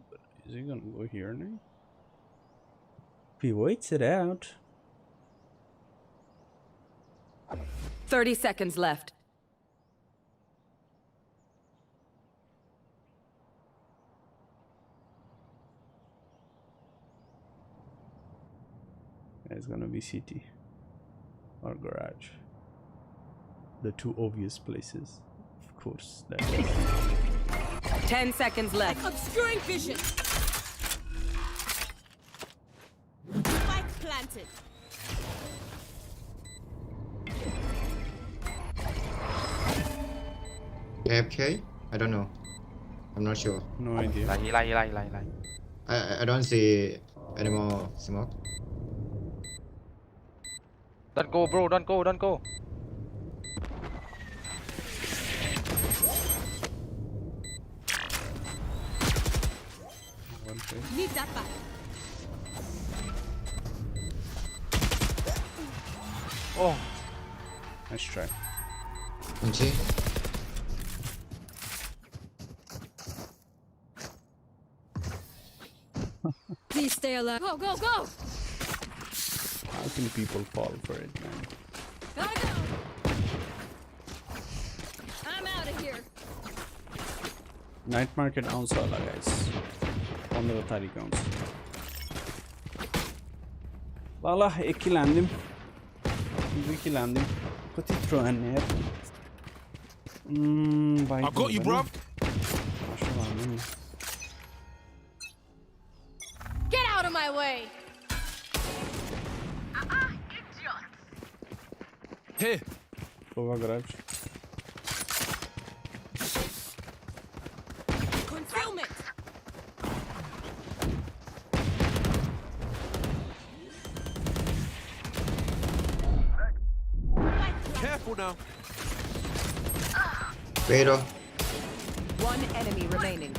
But is he gonna go here now? If he waits it out. 30 seconds left. It's gonna be CT or garage. The two obvious places. Of course. 10 seconds left. Obscuring vision. Spike planted. AFK? I don't know. I'm not sure. No idea. Lie. I don't see any more smoke. Don't go, bro. Don't go. Need that back. Oh, nice try. Can see? stay alive. Go, go, go! How can people fall for it, man? Gotta go! I'm out of here. Night market ounce wala guys. 15 तारीख ounce. Lala 1 kill हान्दिम 2 kill हान्दिम कति throw हान्ने यार I got you, bruv. Get out of my way! Here. Over garage. Concealment! Careful now. Pero. One enemy remaining.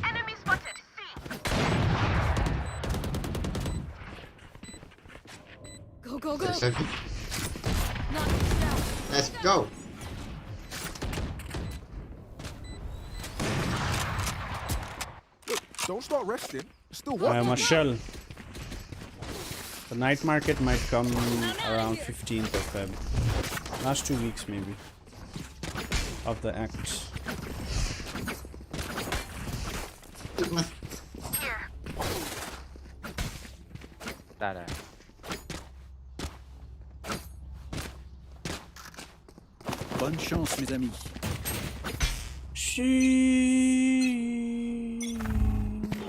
Enemy spotted. Go, go, go! Second. Knock it down. Let's go. Look, don't start resting. Still I what? am a shell. The night market might come around 15th of Feb. Last 2 weeks maybe. Of the act.ได้ Bonne chance, mes amis.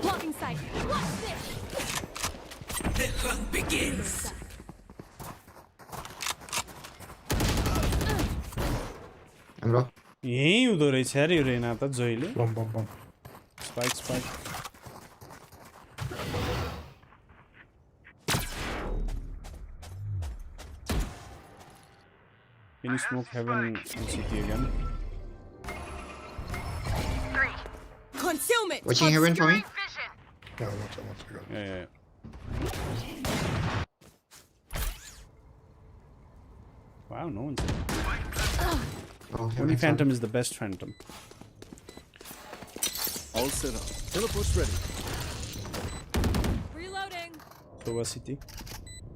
Blocking sight. Watch this! The hunt begins. हाम्रो यही हुँदो रहेछ यार यो Reyna त जहिले bomb spike spike Can you smoke heaven and city again? Concealment! watching heaven for me. Yeah. Wow, no one's there. Oh, Only Phantom is the best Phantom. All set up. Teleport's ready. Reloading! So was city.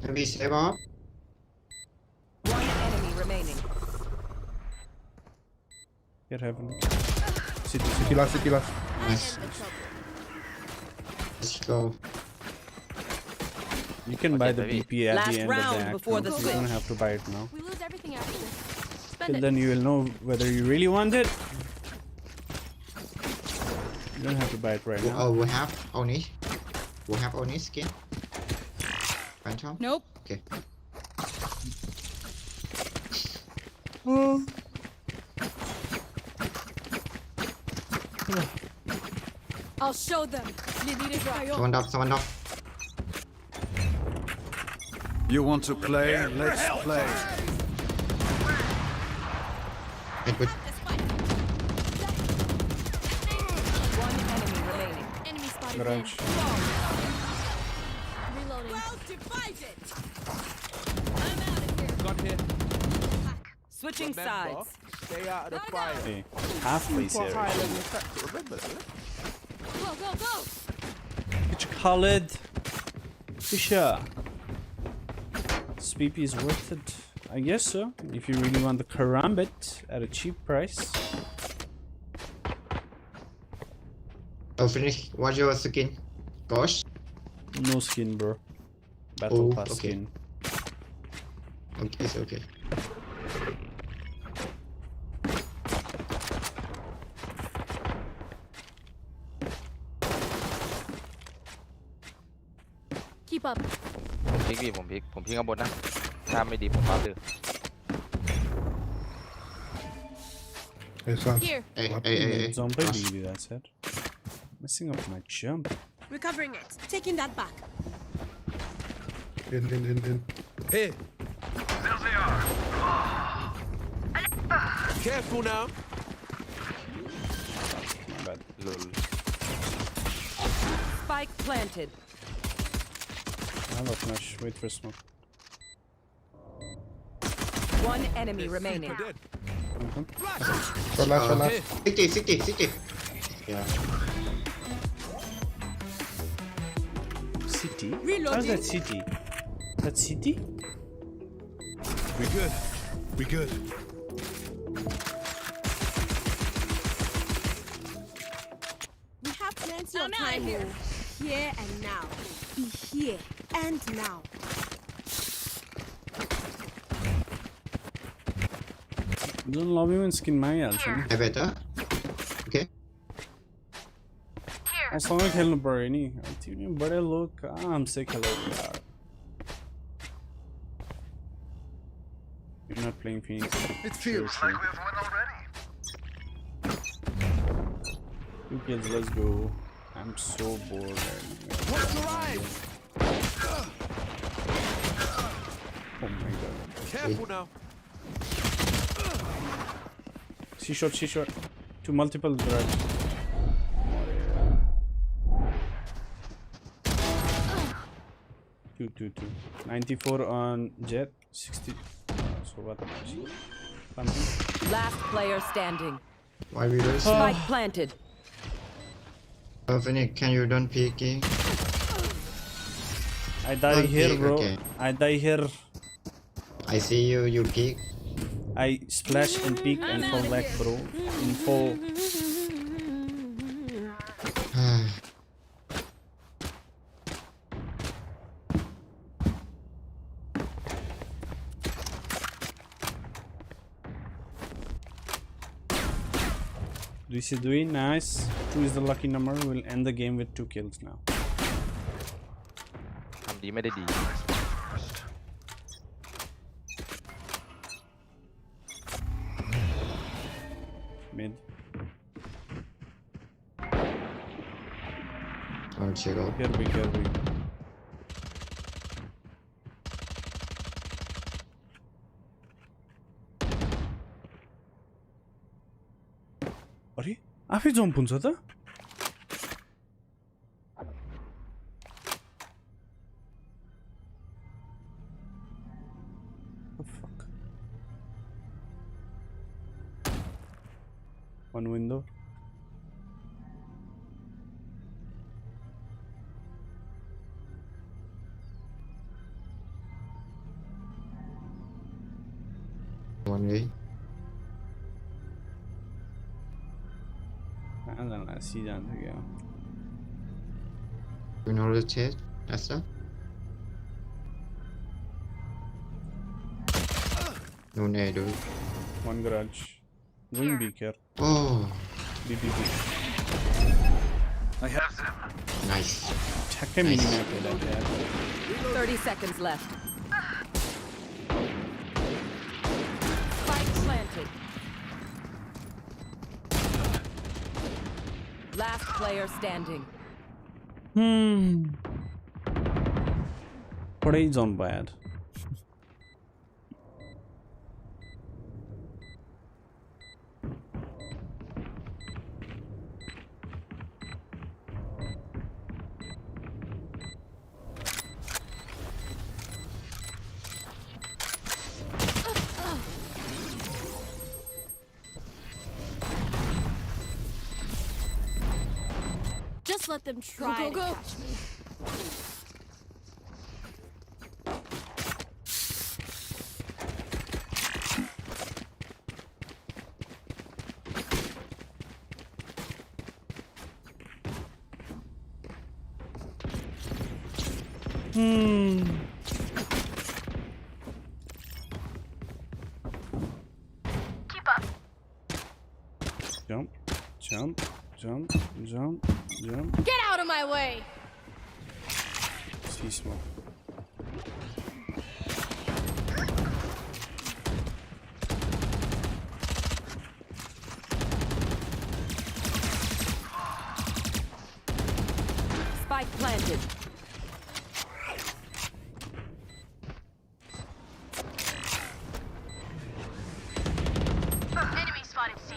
Maybe save up. One enemy remaining. Here heaven. City last. Nice. Let's go. You can buy the BP at Last the end of round the act. before the You don't have to buy it now. We lose everything after this. Spend Till it. then you will know whether you really want it. You don't have to buy it right now. Oh, we have Oni. We have Oni skin. Phantom. Nope. Okay. I'll show them. Someone up. You want to play? Let's play. Wait, wait. One enemy remaining. Enemy spotted. Garage. Reloading. Well divided. I'm out of here. Gun here. Switching Remember, sides. stay out of the fire. Hey, halfway Super high here. level attack. Remember that. Go, go, go! Which Khaled? Fisher. This BP is worth it. I guess so. If you really want the Karambit at a cheap price. Oh, finish. What's your skin? Gosh. No skin, bro. Battle Oh, pass okay. skin. Okay, it's okay. Keep up. ผมพลิกข้างบนนะถ้าไม่ดีผมปั๊บเลย Here. Hey. Zombie really, that's it. Messing up my jump. Recovering it. Taking that back. In. Here. There they are. Careful now. My bad. Lol. Spike planted. I'll flash. Wait for smoke. One enemy remaining. Super dead. Short last. 60. Yeah. City? How's that city? That city? We good. We good. We have plenty of time here. Here and now. Be here and now. Don't love you in skin my यार I better. Okay. असँग खेल्नु पर्यो नि तिमी बडे लोग काम से खेलो यार. You're not playing Phoenix. It feels like we've won already. 2 kills, let's go. I'm so bored right now. Oh my god. Careful now. She shot. To multiple right. 2. 94 on Jet. 60. So what am I? Last player standing. Why we lose? Spike planted. Phoenix, can you don't peeking? I die here, peek, bro. okay. I die here. I see you. You peek. I splash and peek and fall back, bro. In fall. Doing nice. 2 is the lucky number. We'll end the game with 2 kills now. ทำดีไม่ได้ดี Mid. I'll check out. Here we. अरे आफै jump हुन्छ त fuck. One window. One way. I see that again. You know the chest? Acer? No need, dude. One garage. Going B care. Oh. B. I have them. Nice. Check a minimap. 30 seconds left. Spike planted. Last player standing. But he's on bad. Just let them try to catch me. Keep up. Jump. Get out of my way! See smoke. Spike planted. Enemy spotted C.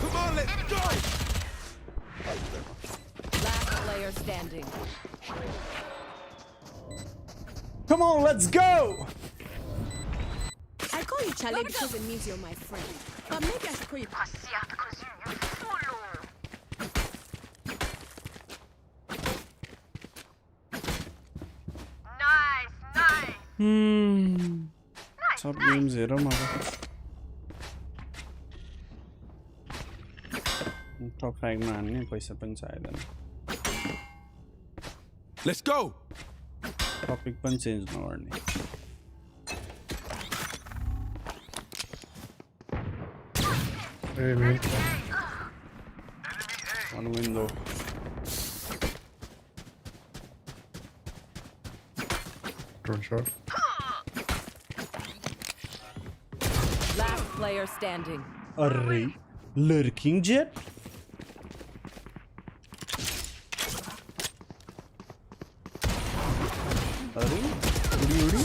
Come on, let's go! Last player standing. Come on, let's go! I call you Charlie because it means you're my friend. But maybe I should call you Top game 0 mara. Top 5 ma hanne paisa pani chahiदैन. Let's go. Topic पनि change नगर्ने. Hey man. One window. Drone shot. Last player standing. Array. Lurking jet? Array? Udi.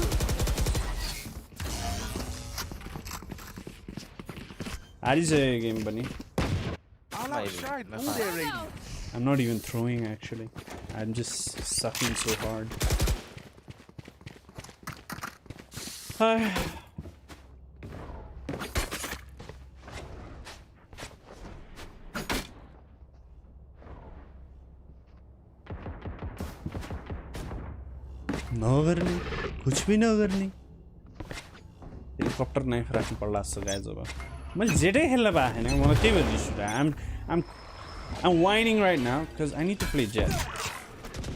How is a game, bunny? I'm not even throwing actually. I'm just sucking so hard. Hi. नगर्ने कुछ भी नगर्ने helicopter knife राख्नु पर्ला जस्तो guys अब मैले जेटै खेल्न पाएको छैन मलाई त्यही भएर रिस उठ्यो I'm whining right now because I need to play jet.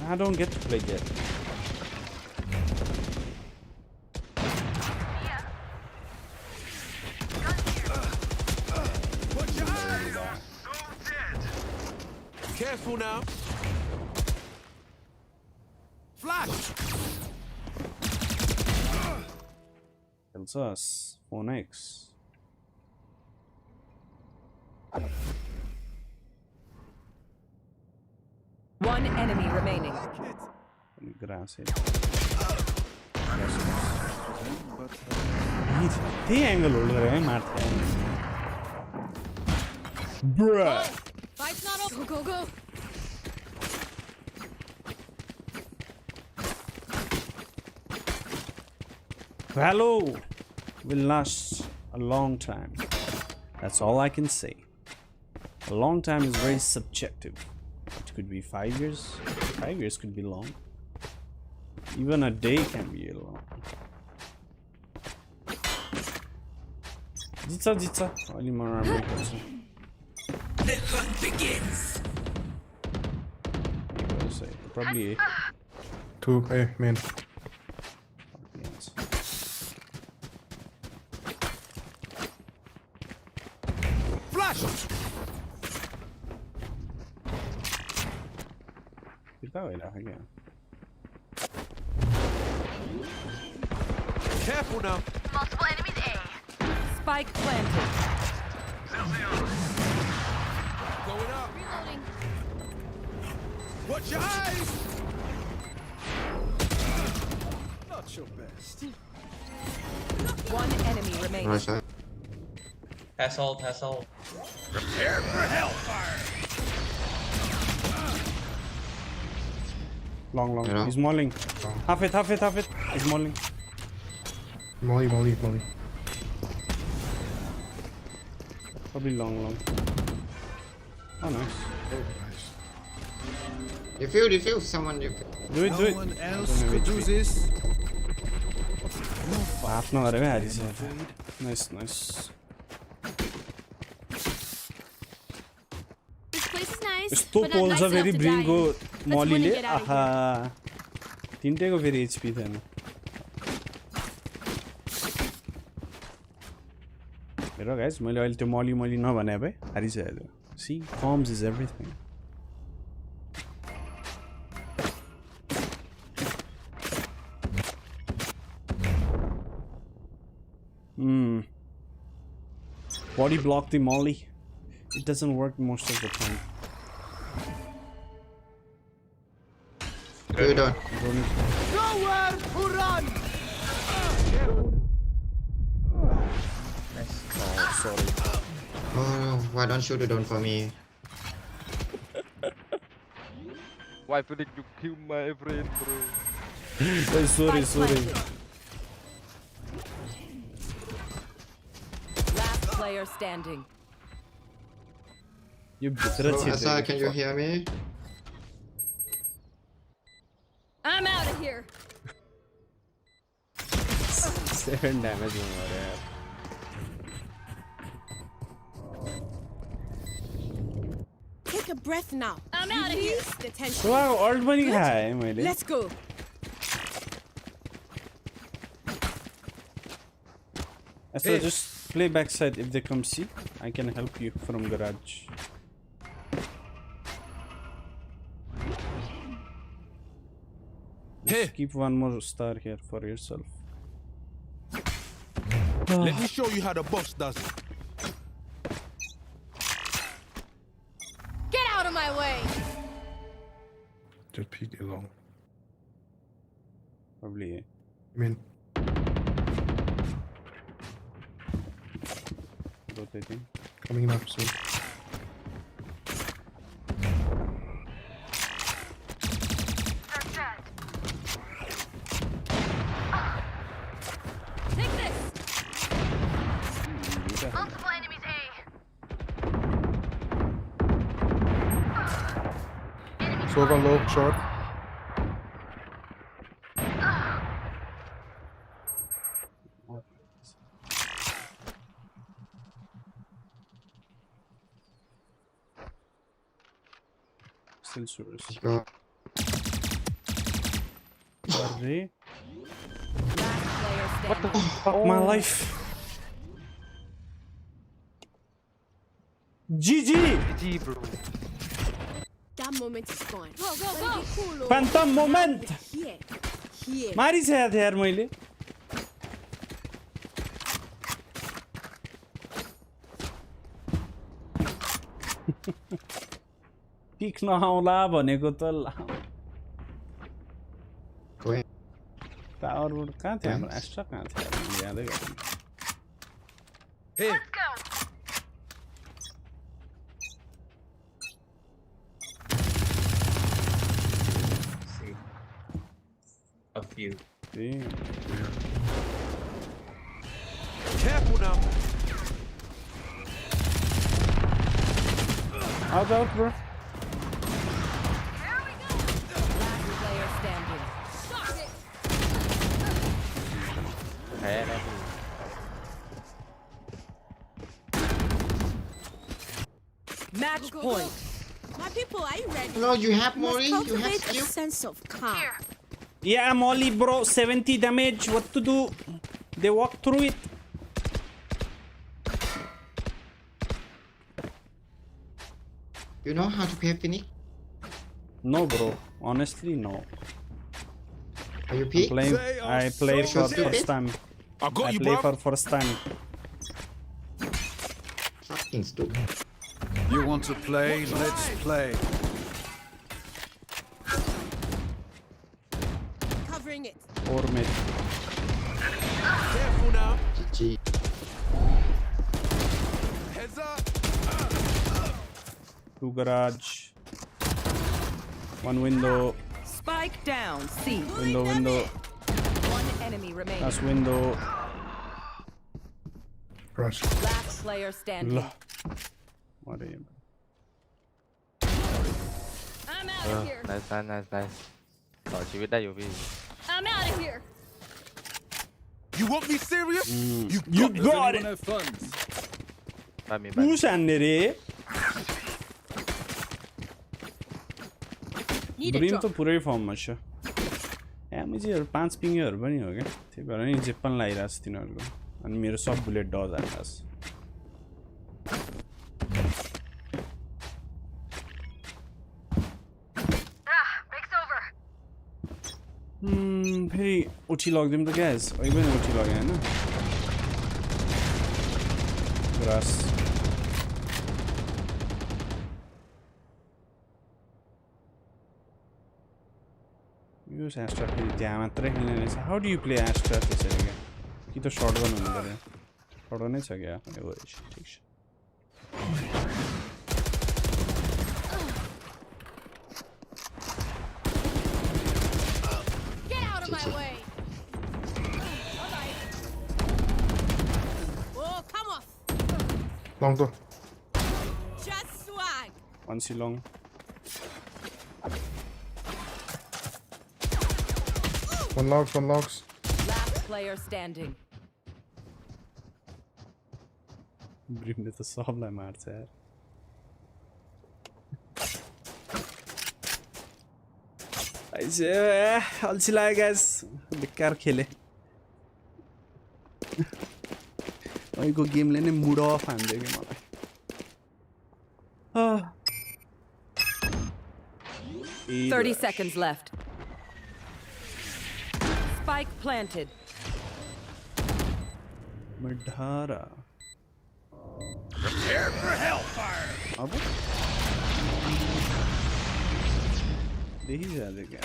I don't get to play jet. Careful now. Flash. Kills us. 4x. One enemy remaining. Grass hit. The angle over there, bruh. Fight's not over. Go. Valo will last a long time. That's all I can say. A long time is very subjective. It could be 5 years. 5 years could be long. Even a day can be long. Jitsa. Only more armor. The hunt begins. Probably A. 2 A main. Flash. Careful now. Multiple enemies A. Spike planted. Going up. Reloading. Watch your eyes. Not your best. One enemy remaining. Nice shot. Pass all. Prepare for hellfire. Long. Yeah. He's mauling. Half it. He's mauling. Molly. Probably long. Oh, nice. Defuse someone. Do it. No one else could do this. Half no Nice. This place is nice. Sto but not poles nice are very enough to bring die go in. Molly Let's le. get out of Aha. Tinte ko very HP then. Hello guys, मैले अहिले त्यो Molly नभने भए हारिसक्यो. See, comms is everything. Body block the Molly. It doesn't work most of the time. Good on. Nowhere to run. Oh, sorry. Oh no, why don't shoot it down for me? Why Felix you kill my friend, bro? sorry. Last player standing. You better Asa, can you hear me? I'm out of here. 7 damage हुआ यार. Take a breath now. I'm out of here. The tension. Wow, alt money है मेरे. Let's go. Asa, just play backside if they come see. I can help you from garage. Just keep one more star here for yourself. Let me show you how the boss does it. Get out of my way. Just peek it along. Probably. I mean, Rotating. coming up soon. Take this. Multiple enemies A. Sova low, short. Still serious. Let's go. Sorry. What the Fuck my life. GG! GG, bro. That moment is gone. Go, go, go. Cool, Phantom moment! here. Here. मारिसकेको थिएँ यार मैले. Pick नआउला भनेको त टावरबाट कहाँ थियो हाम्रो extra कहाँ थियो यादै गर्नु. Hey. A few. Careful now. Out, bro. Last player standing. Stop it. Match point. My people, are you ready? No, you have Mori. You have Cultivate a skill. sense of calm. Yeah, Molly, bro. 70 damage. What to do? They walk through it. You know how to play Phoenix? No, bro. Honestly, no. Are you peak? I play for first time. I got you, play bro. for first time. Fucking stupid. You want to play? Let's play. Covering it. Or mid. Careful now. GG. Heads up. Two garage. One window. Spike down. C. Window. One enemy remaining. Last window. Crush. Last player standing. What are you? I'm out of here. Nice. ต่อชีวิตได้อยู่พี่ I'm out of here. You want me serious? You got it. No funds. บ้านมีบ้าน Who's under it? Dream त पुरै फर्ममा छ. एमजीहरु 5 पिङहरु पनि हो के. त्यही भएर नि जेपन लागिराछ तिनीहरुको. अनि मेरो सब bullet does Akash. Break's over. फेरि उठी लग्दिम त ग्यास. अहिले पनि उठी लगे हैन. ग्रास. Use Astra त्यहाँ मात्रै खेल्ने रहेछ. How do you play Astra त्यसरी के? कि त शॉटगन हुनु पर्यो. शॉटगनै छ क्या? ए हो ठिक छ. Get out of my way. Oh, come off. Long door. Just swag. One C long. One logs, one logs. Last player standing. Brim ne to sabla marse yaar. ऐसे अल्छी लाग्यो गाइस बेकार खेले अहिलेको गेमले नै मुड अफ हान्दियो कि मलाई 30 seconds left. Spike planted. Madhara. Prepare for hellfire. अब देखी जाते क्या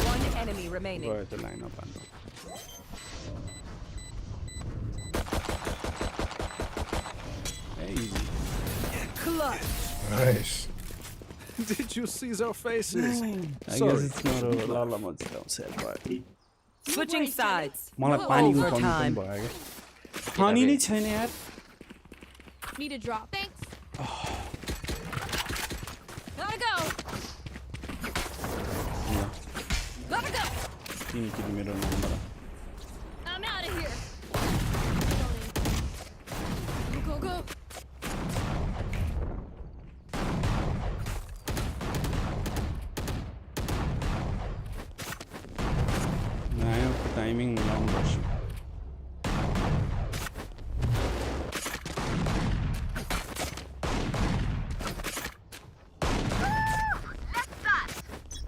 One enemy remaining. गयो त्यो लाइन अप हान्नु easy Clutch. Nice. Did you see their faces? I guess it's not over. Lala much downset, but Switching sides. मलाई पानीको कमी पनि Overtime. भयो के पानी नै छैन यार Need a drop. Thanks. Gotta go. Gotta go. किन किन मेरो number I'm out of here. Go, go. नयाँ टाइमिङ मिलाउनु पर्छ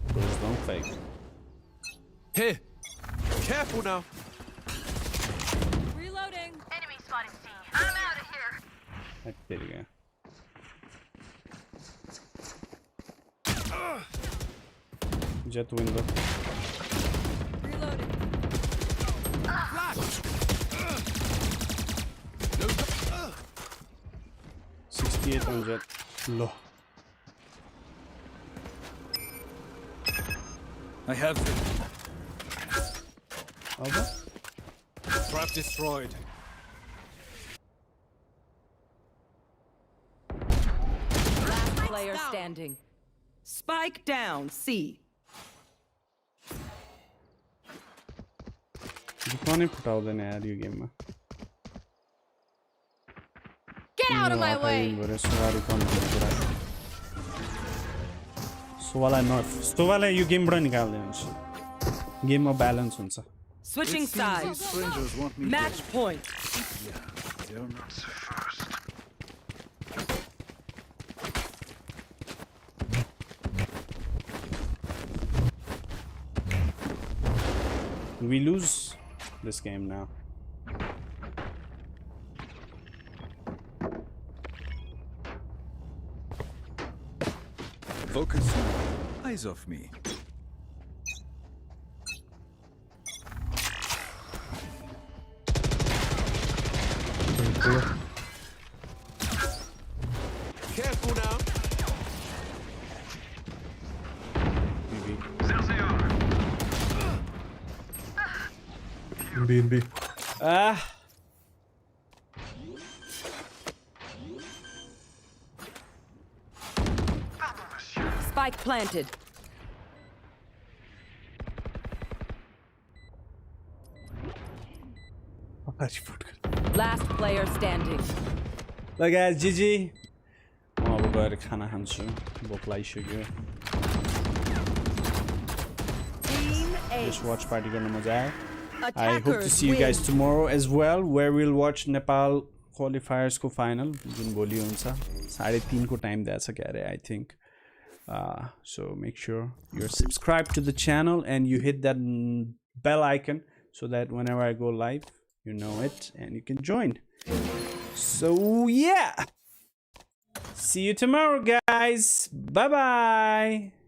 Please don't fake. Hey, careful now. Reloading. Enemy spotted C. I'm out of here. There you go. Jet window. Reloading. Flash. 68 on jet. Low. I have it. Over. Trap destroyed. Last player standing. Spike down. C. दुकानै फुटाउँदैन यार यो गेममा Get out of my way. सोवालाई नर्फ सोवालाई यो गेमबाट निकाल्दिन्छ गेममा balance हुन्छ Switching sides. Strangers want me Match point. Yeah, they're not so fast. We lose this game now. Focus. Eyes off me. Careful now. B. Ah. Spike planted. Last player standing. Look guys, GG. म अब गएर खाना खान्छु भोक लागिसक्यो Just watch party गर्न मजा आयो I hope to see you guys tomorrow as well, where we'll watch Nepal qualifiers ko final जुन भोलि हुन्छ 3:30 को टाइम दिएछ के अरे I think so make sure you're subscribed to the channel and you hit that bell icon so that whenever I go live you know it and you can join. So yeah, see you tomorrow guys, bye bye.